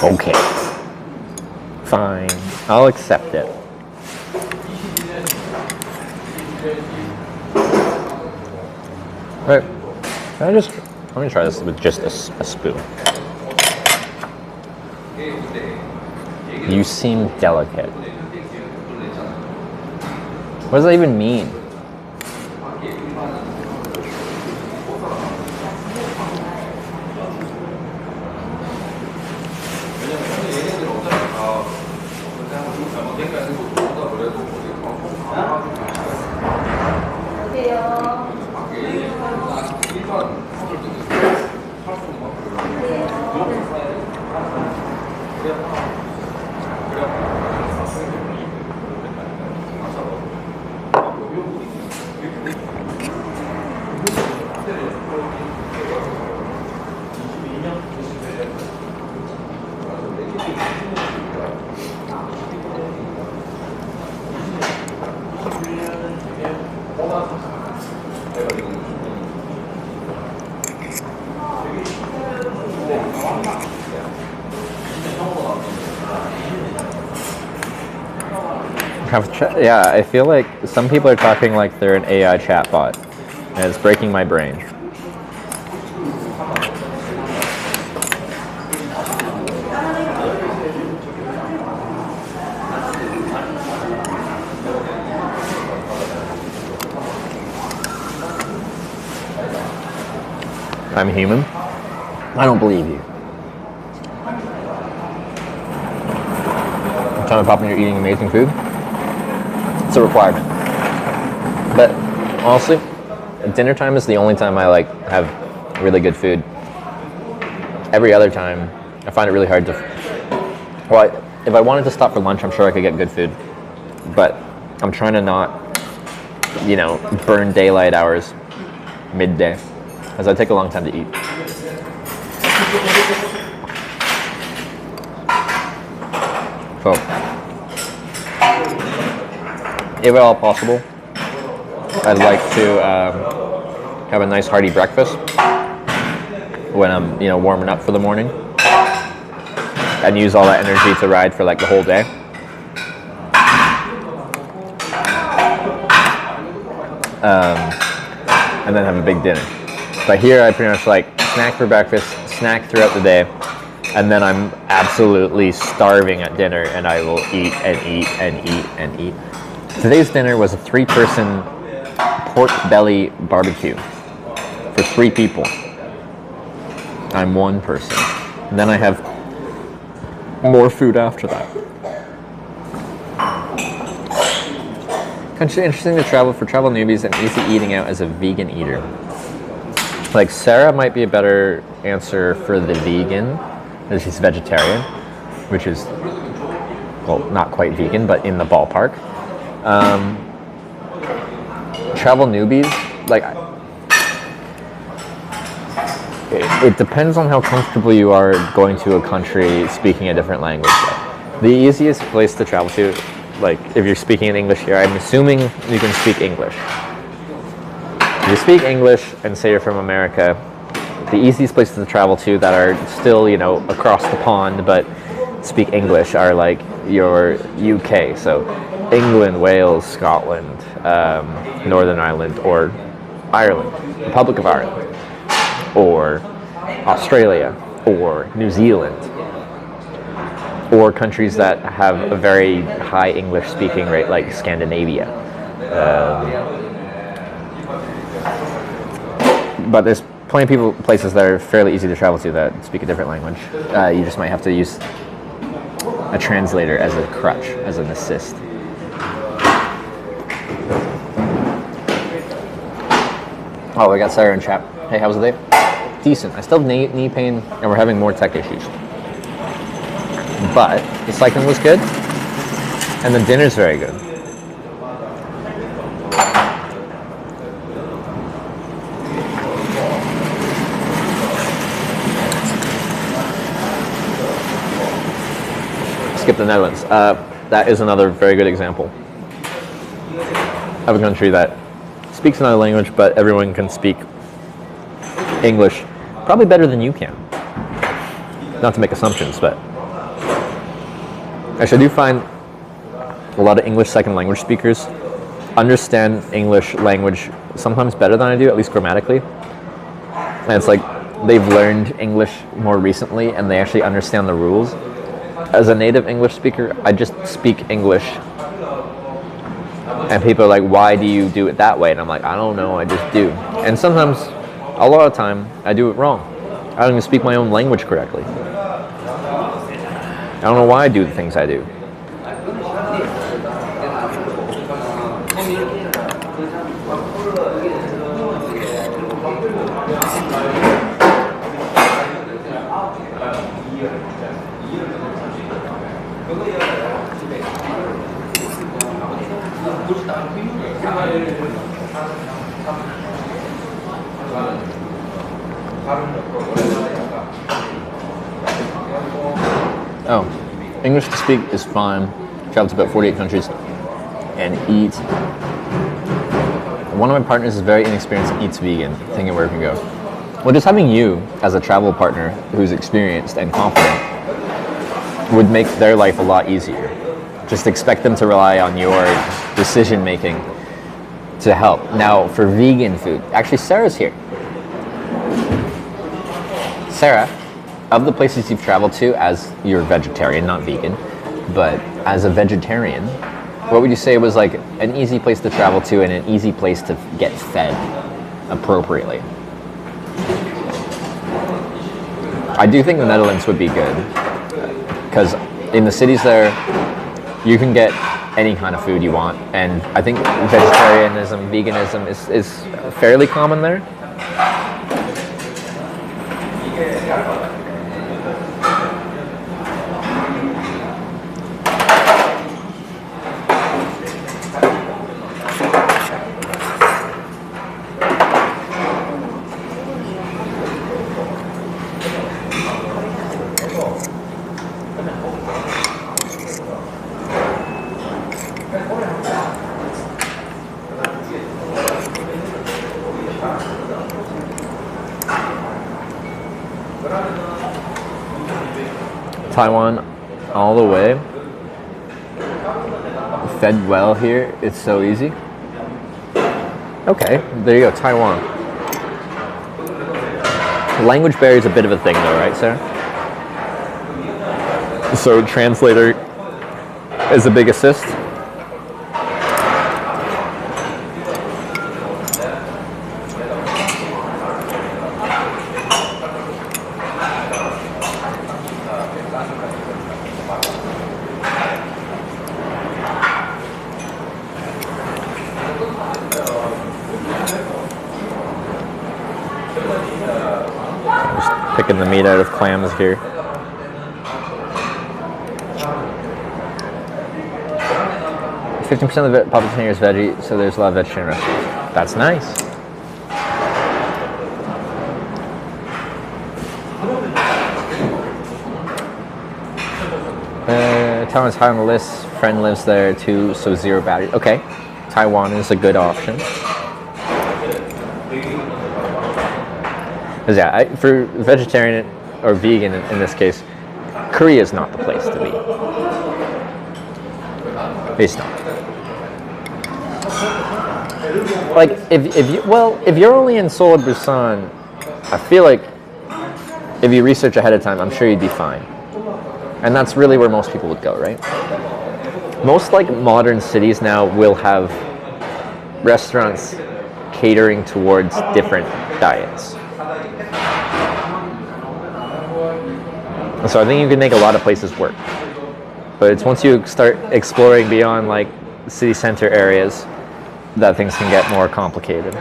Okay. Fine. I'll accept it. Right. I'm gonna try this with just a spoon. You seem delicate. What does that even mean? Yeah, I feel like some people are talking like they're an AI chatbot, and it's breaking my brain. I'm human? I don't believe you. I'm trying to pop in, you're eating amazing food. It's a requirement. But honestly, dinner time is the only time I like have really good food. Every other time, I find it really hard to. Well, if I wanted to stop for lunch, I'm sure I could get good food. But I'm trying to not, burn daylight hours midday, as I take a long time to eat. So, if at all possible, I'd like to have a nice hearty breakfast when I'm, warming up for the morning, and use all that energy to ride for like the whole day. And then have a big dinner. But here I pretty much like snack for breakfast, snack throughout the day, and then I'm absolutely starving at dinner, and I will eat and eat and eat and eat. Today's dinner was a 3-person pork belly barbecue for 3 people. I'm 1 person. And then I have more food after that. Kind of interesting to travel for travel newbies and easy eating out as a vegan eater. Like Sarah might be a better answer for the vegan, because she's vegetarian, which is, well, not quite vegan, but in the ballpark. Travel newbies, like, it depends on how comfortable you are going to a country speaking a different language. The easiest place to travel to, like if you're speaking in English here, I'm assuming you can speak English. If you speak English and say you're from America, the easiest places to travel to that are still, you know, across the pond but speak English are like your UK, so England, Wales, Scotland, Northern Ireland, or Ireland, Republic of Ireland, or Australia, or New Zealand, or countries that have a very high English speaking rate like Scandinavia. But there's plenty of places that are fairly easy to travel to that speak a different language. You just might have to use a translator as a crutch, as an assist. Oh, we got Sarah in chat. Hey, how was the day? Decent. I still have knee pain, and we're having more tech issues. But the cycling was good, and the dinner's very good. Skip the Netherlands. That is another very good example of a country that speaks another language, but everyone can speak English probably better than you can. Not to make assumptions, but actually I do find a lot of English second language speakers understand English language sometimes better than I do, at least grammatically. And it's like they've learned English more recently and they actually understand the rules. As a native English speaker, I just speak English. And people are like, why do you do it that way? And I'm like, I don't know, I just do. And sometimes, a lot of the time, I do it wrong. I don't even speak my own language correctly. I don't know why I do the things I do. Oh, English to speak is fine. Traveled to about 48 countries and eat. One of my partners is very inexperienced and eats vegan, thinking where it can go. Well, just having you as a travel partner who's experienced and confident would make their life a lot easier. Just expect them to rely on your decision making to help. Now, for vegan food, actually Sarah's here. Sarah, of the places you've traveled to as you're vegetarian, not vegan, but as a vegetarian, what would you say was like an easy place to travel to and an easy place to get fed appropriately? I do think the Netherlands would be good because in the cities there, you can get any kind of food you want, and I think vegetarianism, veganism is fairly common there. Taiwan all the way. Fed well here, it's so easy. Okay, there you go, Taiwan. Language barrier is a bit of a thing though, right, Sarah? So translator is a big assist. picking the meat out of clams here. %50 of the population here is veggie, so there's a lot of vegetarian restaurants. That's nice. Taiwan is high on the list. Friend lives there too, so 0 battery. Okay, Taiwan is a good option. Because yeah, for vegetarian or vegan in this case, Korea is not the place to be. It's not. Like if you're only in Seoul or Busan, I feel like if you research ahead of time, I'm sure you'd be fine. And that's really where most people would go, right? Most like modern cities now will have restaurants catering towards different diets. So I think you can make a lot of places work. But it's once you start exploring beyond like city center areas that things can get more complicated.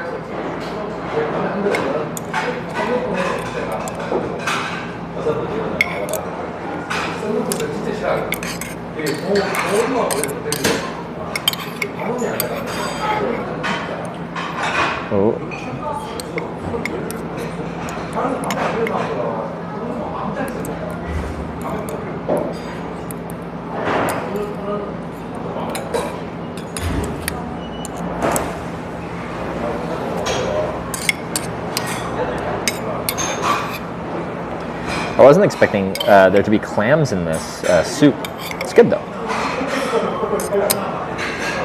Oh. I wasn't expecting there to be clams in this soup. It's good though.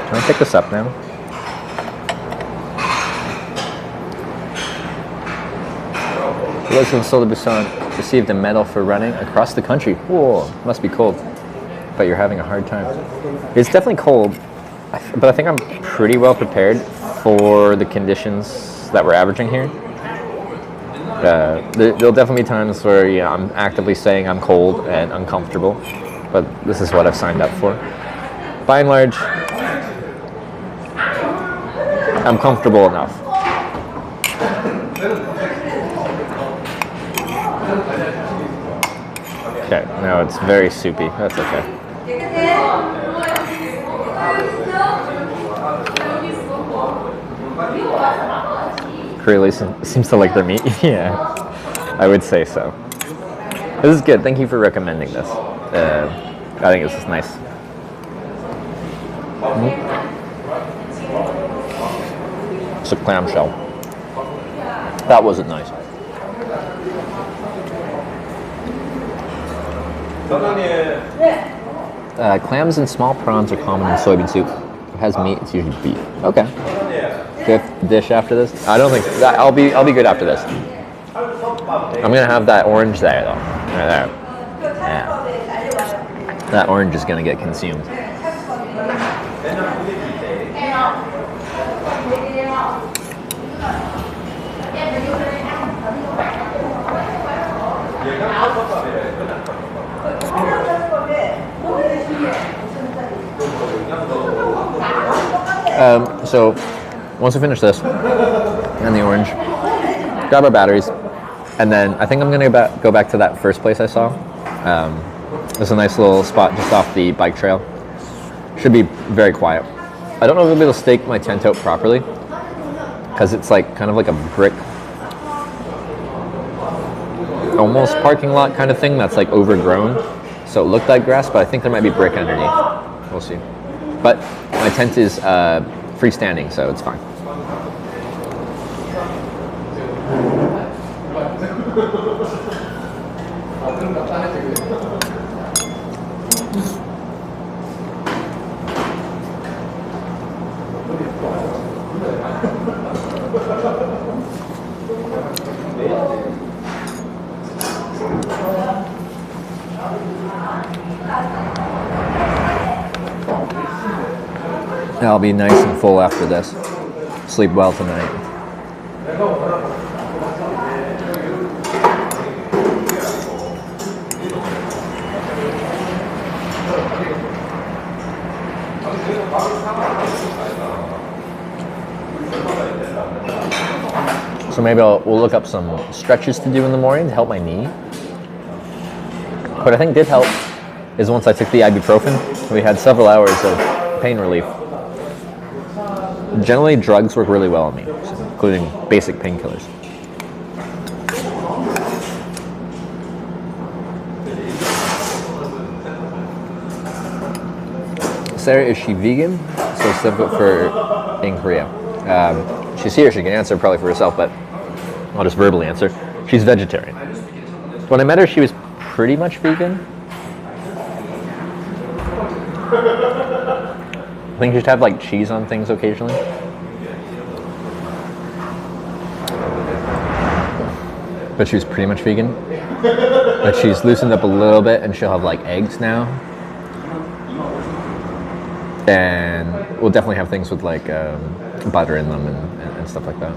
Can I pick this up now? Those in Seoul, Busan received a medal for running across the country. Whoa, must be cold. But you're having a hard time. It's definitely cold, but I think I'm pretty well prepared for the conditions that we're averaging here. There'll definitely be times where I'm actively saying I'm cold and uncomfortable, but this is what I've signed up for. By and large, I'm comfortable enough. Okay, now it's very soupy. That's okay. Korea seems to like their meat. Yeah, I would say so. This is good. Thank you for recommending this. I think this is nice. It's a clamshell. That wasn't nice. Clams and small prawns are common in soybean soup. If it has meat, it's usually beef. Okay. Fifth dish after this? I don't think I'll be good after this. I'm gonna have that orange there though. Right there. Yeah. That orange is gonna get consumed. So once we finish this and the orange, grab our batteries, and then I think I'm gonna go back to that first place I saw. There's a nice little spot just off the bike trail. Should be very quiet. I don't know if I'll be able to stake my tent out properly because it's like kind of like a brick, almost parking lot kind of thing that's like overgrown. So it looked like grass, but I think there might be brick underneath. We'll see. But my tent is freestanding, so it's fine. I'll be nice and full after this. Sleep well tonight. So maybe we'll look up some stretches to do in the morning to help my knee. What I think did help is once I took the ibuprofen, we had several hours of pain relief. Generally, drugs work really well on me, including basic painkillers. Sarah, is she vegan? So it's difficult for in Korea. She's here, she can answer probably for herself, but I'll just verbally answer. She's vegetarian. When I met her, she was pretty much vegan. I think she'd have like cheese on things occasionally. But she was pretty much vegan. But she's loosened up a little bit and she'll have like eggs now. And we'll definitely have things with like butter in them and stuff like that.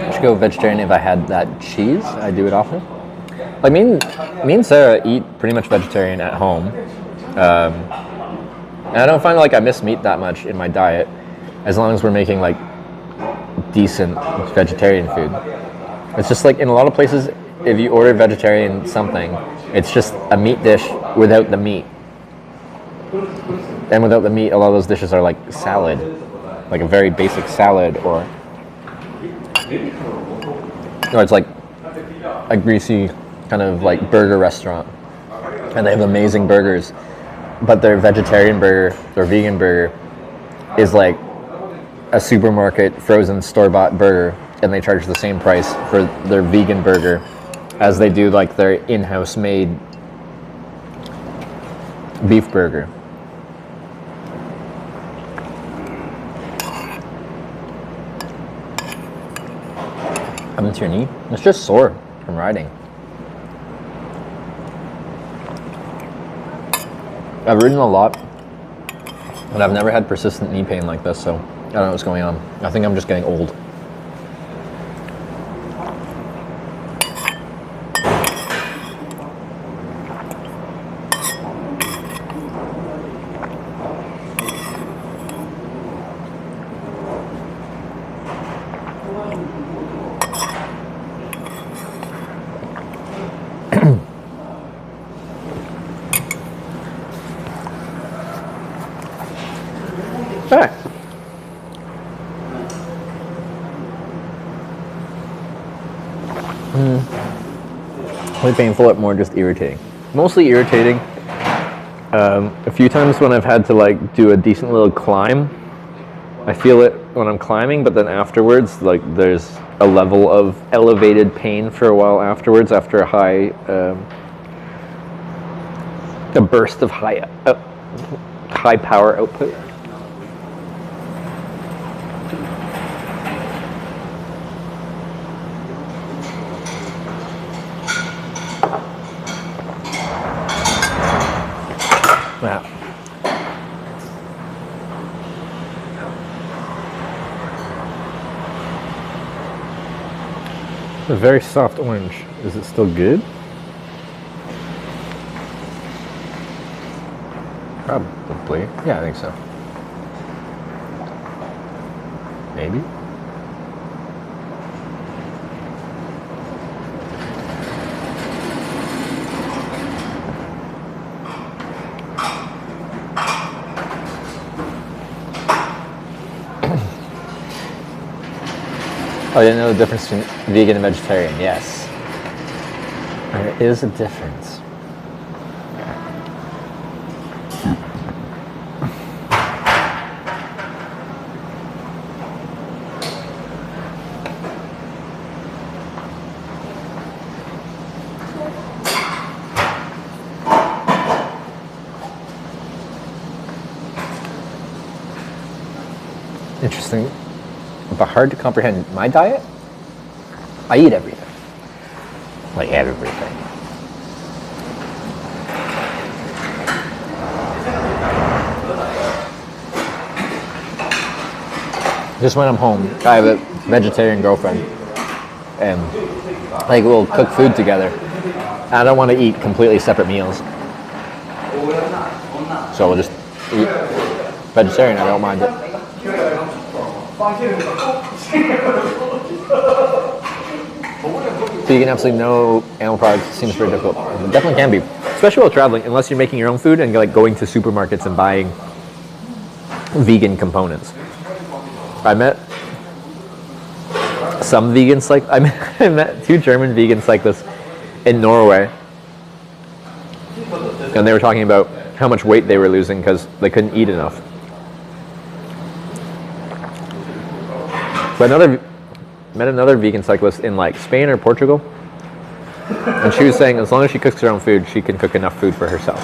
I should go vegetarian if I had that cheese. I do it often. Like me and Sarah eat pretty much vegetarian at home. And I don't find like I miss meat that much in my diet, as long as we're making like decent vegetarian food. It's just like in a lot of places, if you order vegetarian something, it's just a meat dish without the meat. And without the meat, a lot of those dishes are like salad, like a very basic salad, or it's like a greasy kind of like burger restaurant, and they have amazing burgers, but their vegetarian burger or vegan burger is like a supermarket frozen store-bought burger, and they charge the same price for their vegan burger as they do like their in-house made beef burger. Happened to your knee? It's just sore from riding. I've ridden a lot, but I've never had persistent knee pain like this, so I don't know what's going on. I think I'm just getting old. Back. Really painful, but more just irritating. Mostly irritating. A few times when I've had to like do a decent little climb, I feel it when I'm climbing, but then afterwards, like there's a level of elevated pain for a while afterwards, after a high, a burst of high power output. Wow. A very soft orange. Is it still good? Probably. Yeah, I think so. Maybe. Oh, you didn't know the difference between vegan and vegetarian? Yes. There is a difference. Interesting, but hard to comprehend. My diet, I eat everything. Like everything. Just when I'm home, I have a vegetarian girlfriend, and like we'll cook food together. I don't want to eat completely separate meals, so we'll just eat vegetarian. I don't mind it. Vegan, absolutely no animal products seems very difficult. It definitely can be, especially while traveling, unless you're making your own food and like going to supermarkets and buying vegan components. I met some vegan I met 2 German vegan cyclists in Norway, and they were talking about how much weight they were losing because they couldn't eat enough. But met another vegan cyclist in like Spain or Portugal, and she was saying as long as she cooks her own food, she can cook enough food for herself.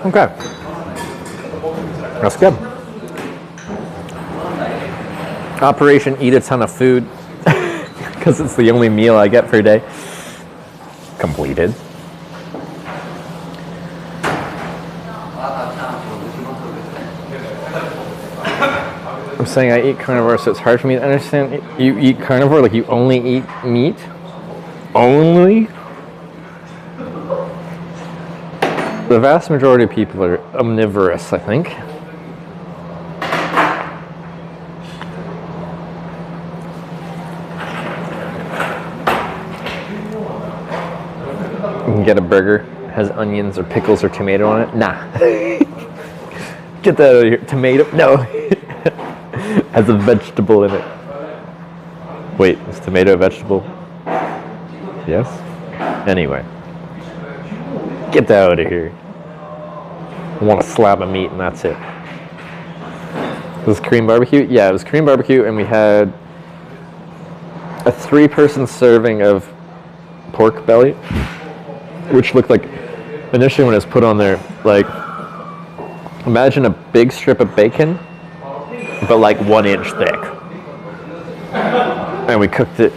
Okay, that's good. Operation Eat a Ton of Food, because it's the only meal I get per day. Completed. I'm saying I eat carnivore, so it's hard for me to understand. You eat carnivore, like you only eat meat? Only? The vast majority of people are omnivorous, I think. You can get a burger, has onions or pickles or tomato on it. Nah. Get that out of here. Tomato? No. Has a vegetable in it. Wait, is tomato a vegetable? Yes? Anyway. Get that out of here. I want a slab of meat and that's it. It was Korean barbecue? Yeah, it was Korean barbecue, and we had a 3-person serving of pork belly, which looked like, initially when it was put on there, like, imagine a big strip of bacon, but like 1 inch thick. And we cooked it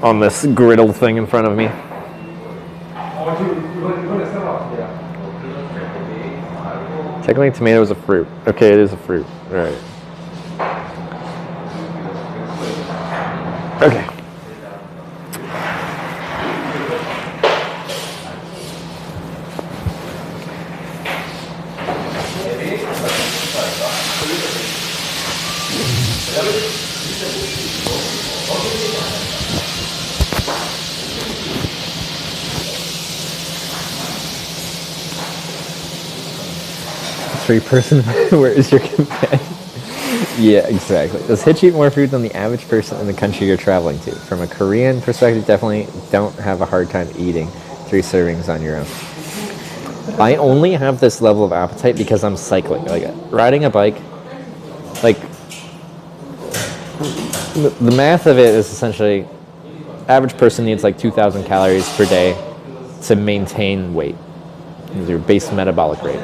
on this griddle thing in front of me. Technically, tomato is a fruit. Okay, it is a fruit. All right. Okay. Three-person, where is your companion? Yeah, exactly. Does Hitch eat more food than the average person in the country you're traveling to? From a Korean perspective, definitely don't have a hard time eating 3 servings on your own. I only have this level of appetite because I'm cycling. Like, riding a bike, like, the math of it is essentially, average person needs like 2,000 calories per day to maintain weight. It's your base metabolic rate.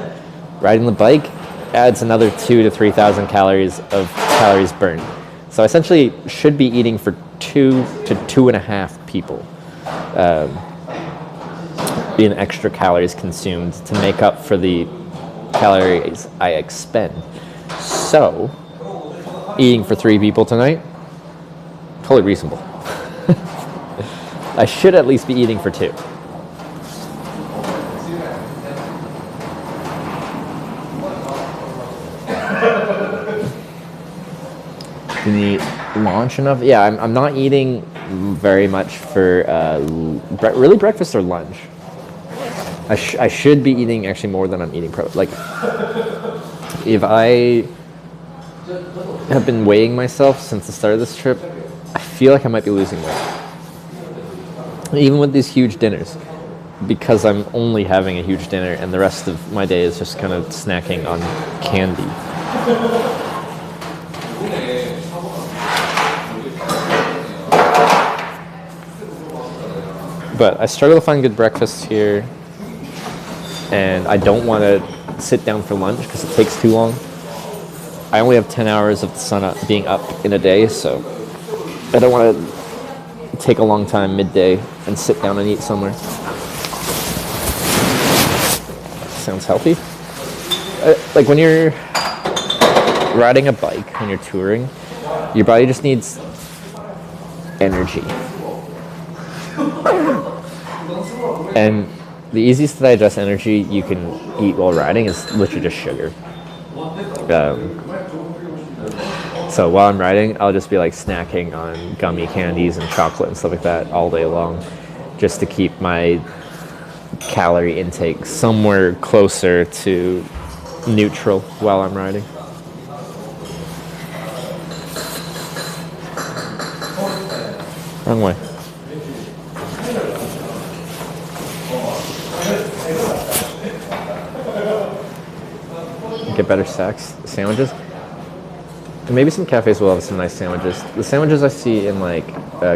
Riding the bike adds another 2,000 to 3,000 calories of calories burned. So I essentially should be eating for 2 to 2.5 people in extra calories consumed to make up for the calories I expend. So, eating for 3 people tonight, totally reasonable. I should at least be eating for 2. The launch enough? Yeah, I'm not eating very much for really breakfast or lunch. I should be eating actually more than I'm eating. Like, if I have been weighing myself since the start of this trip, I feel like I might be losing weight. Even with these huge dinners, because I'm only having a huge dinner and the rest of my day is just kind of snacking on candy. But I struggle to find good breakfasts here, and I don't want to sit down for lunch because it takes too long. I only have 10 hours of the sun being up in a day, so I don't want to take a long time midday and sit down and eat somewhere. Sounds healthy. Like when you're riding a bike, when you're touring, your body just needs energy. And the easiest to digest energy you can eat while riding is literally just sugar. So while I'm riding, I'll just be like snacking on gummy candies and chocolate and stuff like that all day long, just to keep my calorie intake somewhere closer to neutral while I'm riding. Wrong way. Get better sandwiches. And maybe some cafes will have some nice sandwiches. The sandwiches I see in like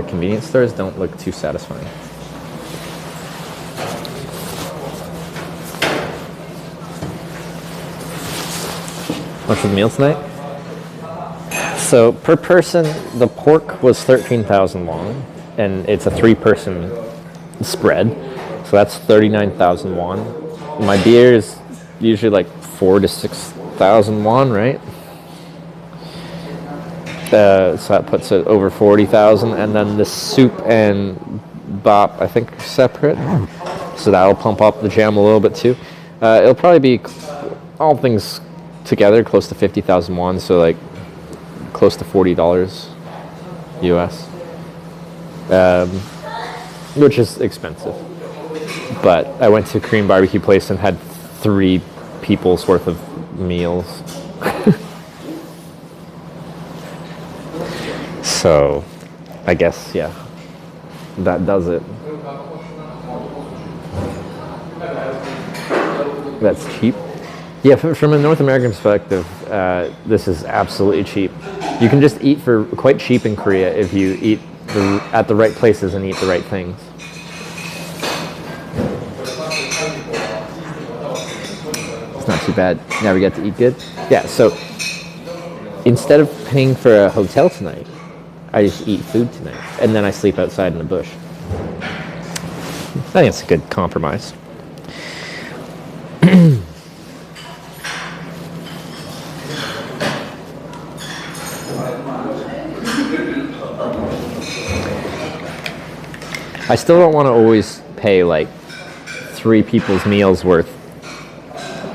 convenience stores don't look too satisfying. What's the meal tonight? So per person, the pork was 13,000 won, and it's a 3-person spread. So that's 39,000 won. My beer is usually like 4,000 to 6,000 won, right? So that puts it over 40,000, and then the soup and bop, I think, are separate. So that'll pump up the jam a little bit too. It'll probably be, all things together, close to 50,000 won, so like close to $40 US, which is expensive. But I went to a Korean barbecue place and had 3 people's worth of meals. So I guess, yeah, that does it. That's cheap. Yeah, from a North American perspective, this is absolutely cheap. You can just eat for quite cheap in Korea if you eat at the right places and eat the right things. It's not too bad. Now we get to eat good. Yeah, so instead of paying for a hotel tonight, I just eat food tonight, and then I sleep outside in the bush. I think it's a good compromise. I still don't want to always pay like 3 people's meals worth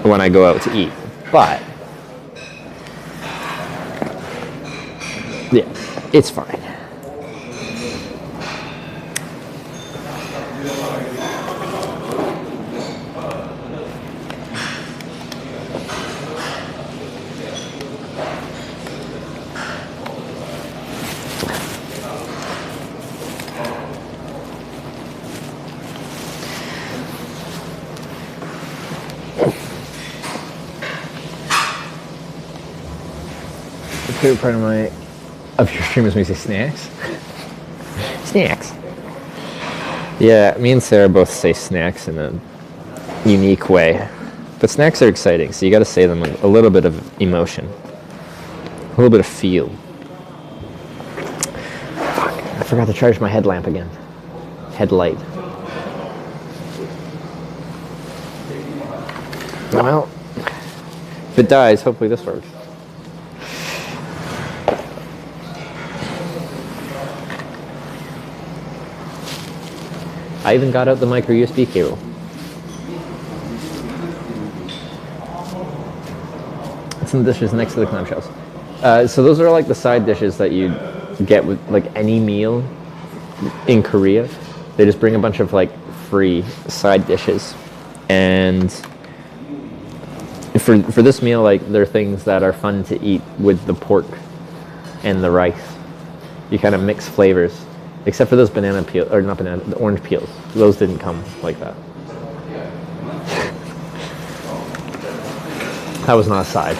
when I go out to eat, but yeah, it's fine. The favorite part of your stream is when you say snacks. Snacks. Yeah, me and Sarah both say snacks in a unique way. But snacks are exciting, so you gotta say them with a little bit of emotion. A little bit of feel. Fuck, I forgot to charge my headlamp again. Headlight. Well, if it dies, hopefully this works. I even got out the micro USB cable. It's in the dishes next to the clamshells. So those are like the side dishes that you get with like any meal in Korea. They just bring a bunch of like free side dishes, and for this meal, like they're things that are fun to eat with the pork and the rice. You kind of mix flavors. Except for those banana peel, or not banana, the orange peels. Those didn't come like that. That was not a side.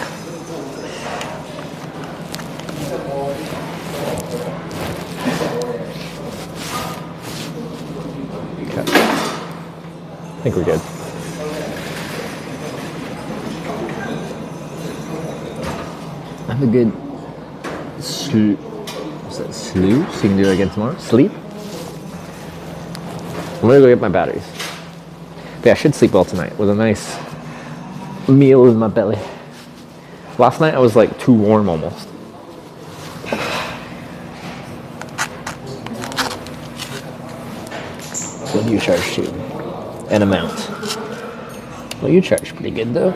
Okay. think we're good. Have a good sleep. What's that? Sleep? So you can do it again tomorrow? Sleep? I'm gonna go get my batteries. But yeah, I should sleep well tonight with a nice meal in my belly. Last night I was like too warm almost. What do you charge to? An amount. Well, you charge pretty good though.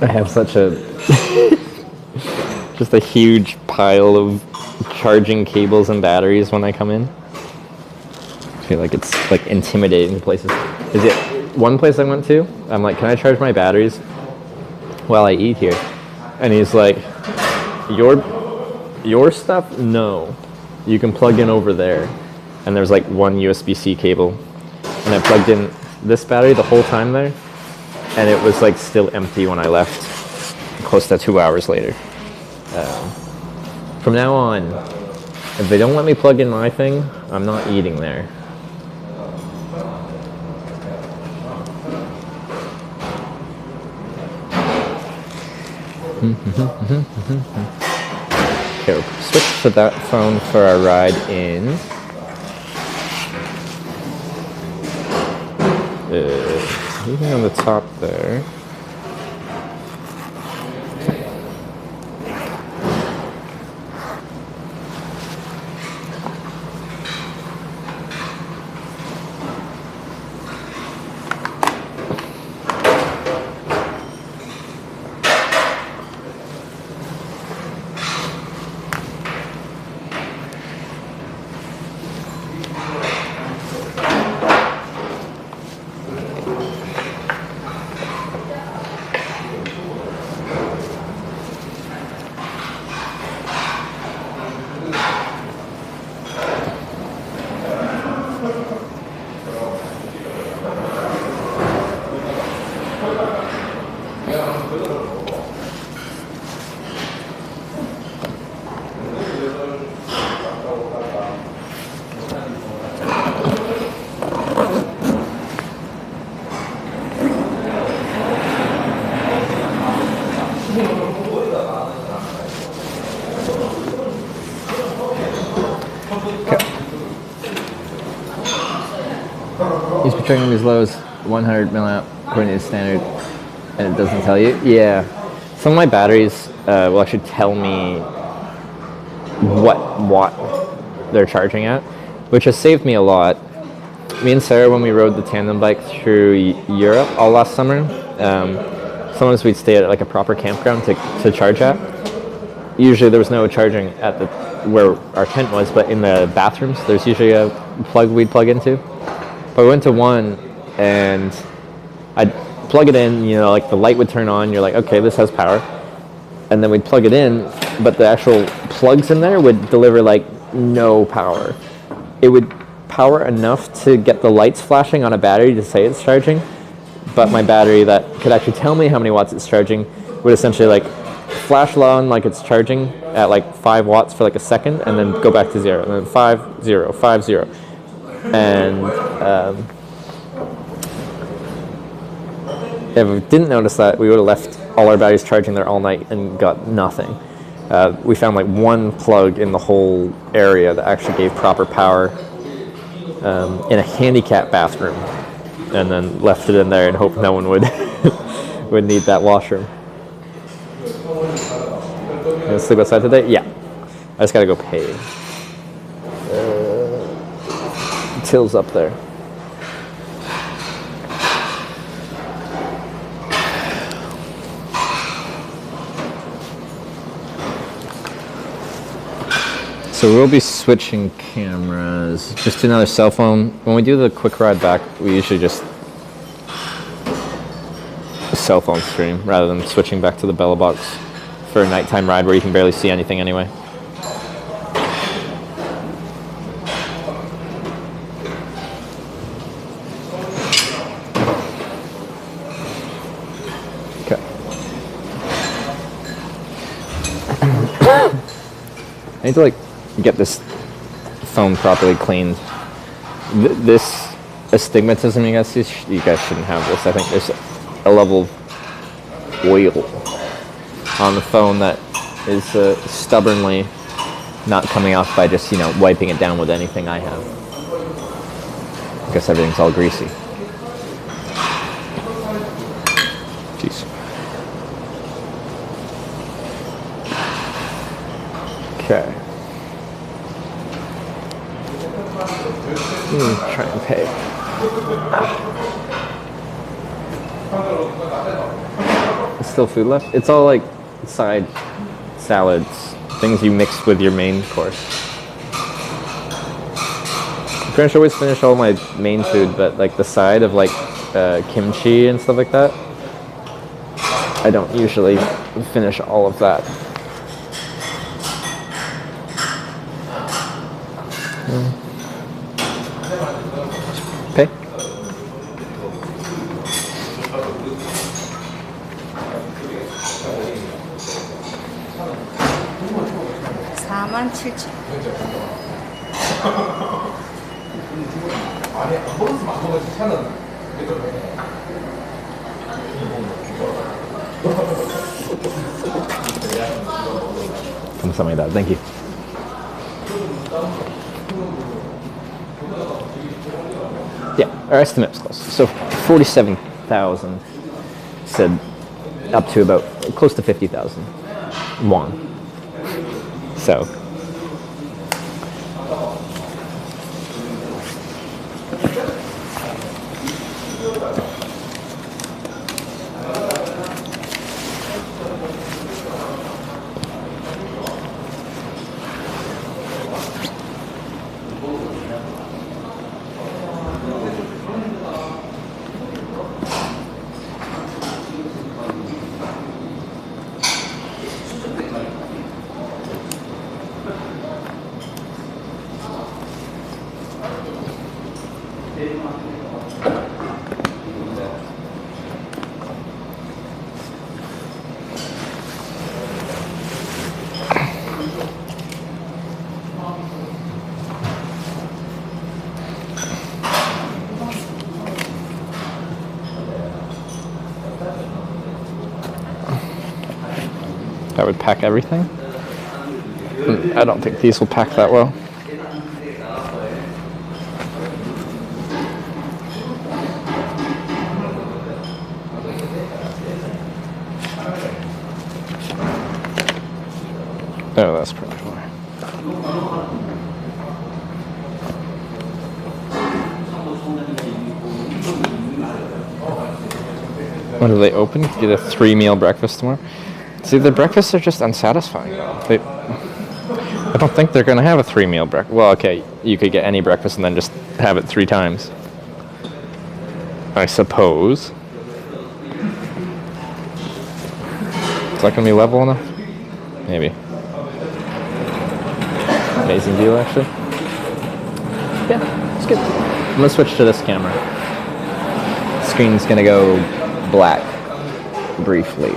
I have such a just a huge pile of charging cables and batteries when I come in. I feel like it's like intimidating places. Is it one place I went to? I'm like, can I charge my batteries while I eat here? And he's like, your stuff? No. You can plug in over there. And there's like one USB-C cable. And I plugged in this battery the whole time there. And it was like still empty when I left, close to 2 hours later. From now on, if they don't let me plug in my thing, I'm not eating there. Okay, we'll switch to that phone for our ride in. Anything on the top there? He's portraying these lows 100 milliamp according to standard, and it doesn't tell you. Yeah, some of my batteries will actually tell me what watt they're charging at, which has saved me a lot. Me and Sarah, when we rode the tandem bike through Europe all last summer, sometimes we'd stay at like a proper campground to charge at. Usually there was no charging at the where our tent was, but in the bathrooms there's usually a plug we'd plug into. But we went to one and I'd plug it in, you know, like the light would turn on, you're like, okay, this has power. And then we'd plug it in, but the actual plugs in there would deliver like no power. It would power enough to get the lights flashing on a battery to say it's charging, but my battery that could actually tell me how many watts it's charging would essentially like flash on like it's charging at like 5 watts for like a second and then go back to 0, and then 5, 0, 5, 0. And if we didn't notice that, we would have left all our batteries charging there all night and got nothing. We found like one plug in the whole area that actually gave proper power in a handicap bathroom, and then left it in there and hoped no one would would need that washroom. You gonna sleep outside today? Yeah. I just gotta go pay. Till's up there. So we'll be switching cameras just to another cell phone. When we do the quick ride back, we usually just cell phone stream rather than switching back to the Bella box for a nighttime ride where you can barely see anything anyway. I need to like get this phone properly cleaned. This astigmatism, you guys shouldn't have this. I think there's a level of oil on the phone that is stubbornly not coming off by just, wiping it down with anything I have. I guess everything's all greasy. Jeez. Okay. Try and pay. There's still food left? It's all like side salads, things you mix with your main course. I pretty much always finish all my main food, but like the side of like kimchi and stuff like that, I don't usually finish all of that. Pay. 감사합니다. Thank you. Yeah, our estimate was close. So 47,000 said up to about close to 50,000 won. So that would pack everything. I don't think these will pack that well. Oh, that's pretty cool. What, do they open? Get a 3-meal breakfast tomorrow? See, the breakfasts are just unsatisfying, though. I don't think they're going to have a 3-meal breakfast. Well, okay, you could get any breakfast and then just have it 3 times. I suppose. Is that going to be level enough? Maybe. Amazing view, actually. Yeah, it's good. I'm going to switch to this camera. Screen's going to go black briefly.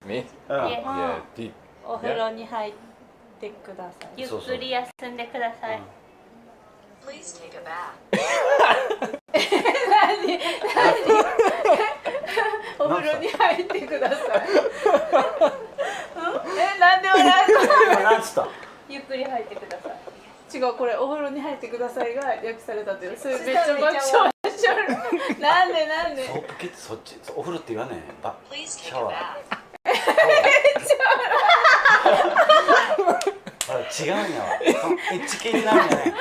Me? Yes. Yeah, deep. お風呂に入ってください。ゆっくり休んでください。Please take a bath. 何お風呂に入ってください。なんで笑うの？何つった？ゆっくり入ってください。違う、これお風呂に入ってくださいが略されたっていう。それめっちゃ爆笑しちゃう。なんでなんで？ソープキッズそっちお風呂って言わねえ。シャワー。違うんやわ。エッチ系になるんやね。違うか。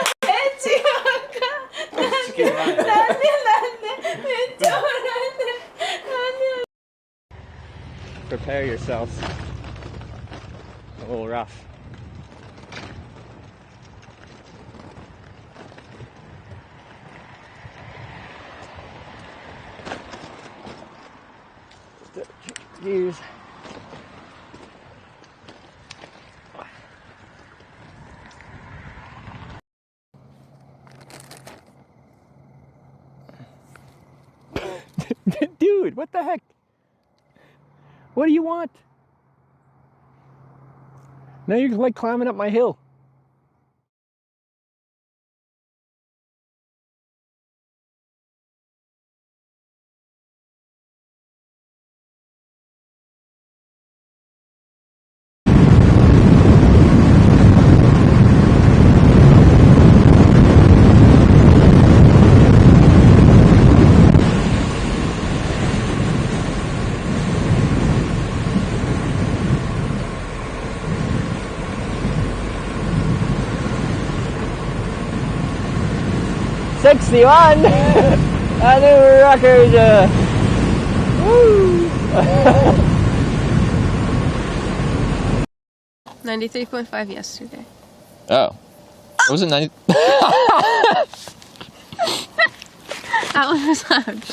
なんでめっちゃ笑って。Prepare yourselves. A little rough. Gears. Dude, what the heck? What do you want? Now you're like climbing up my hill. '61, a new record. Woo! 93.5 yesterday. Oh, was it 90? That one was loud.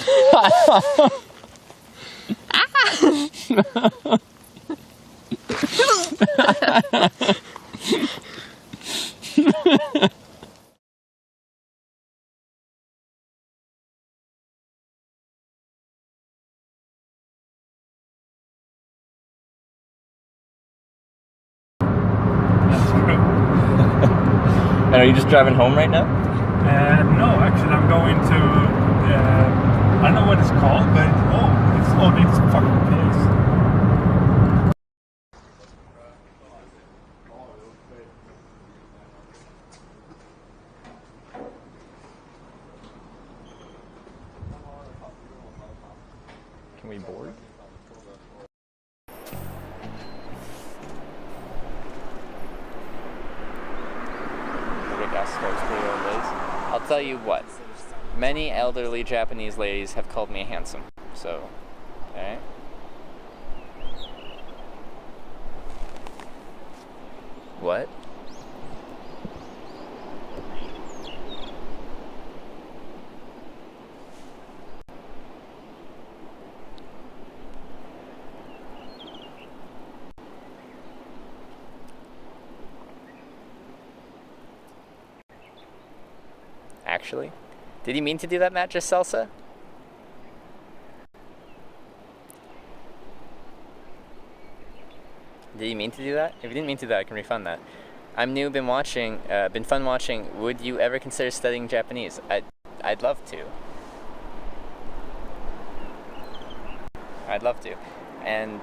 And are you just driving home right now? No, actually, I'm going to. I don't know what it's called, but it's fucking place. Can we board? I'll tell you what, many elderly Japanese ladies have called me handsome, so, okay. What? Actually? Did he mean to do that, Matt, just salsa? Did he mean to do that? If he didn't mean to do that, I can refund that. I'm new, been fun watching. Would you ever consider studying Japanese? I'd love to. I'd love to. And...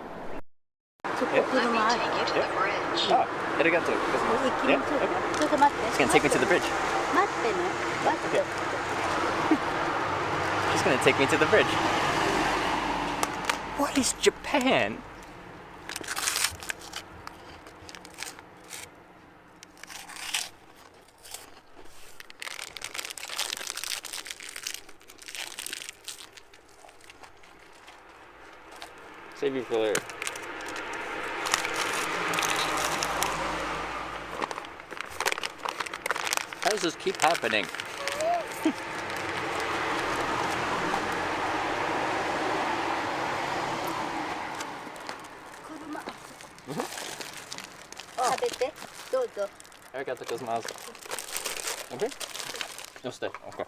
Let me take you to the bridge. Ah, arigato. Yeah, okay. It's gonna take me to the bridge. She's gonna take me to the bridge. What is Japan? Save you for later. How does this keep happening? Arigato gozaimasu. Okay? No stay. Okay.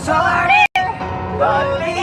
started, but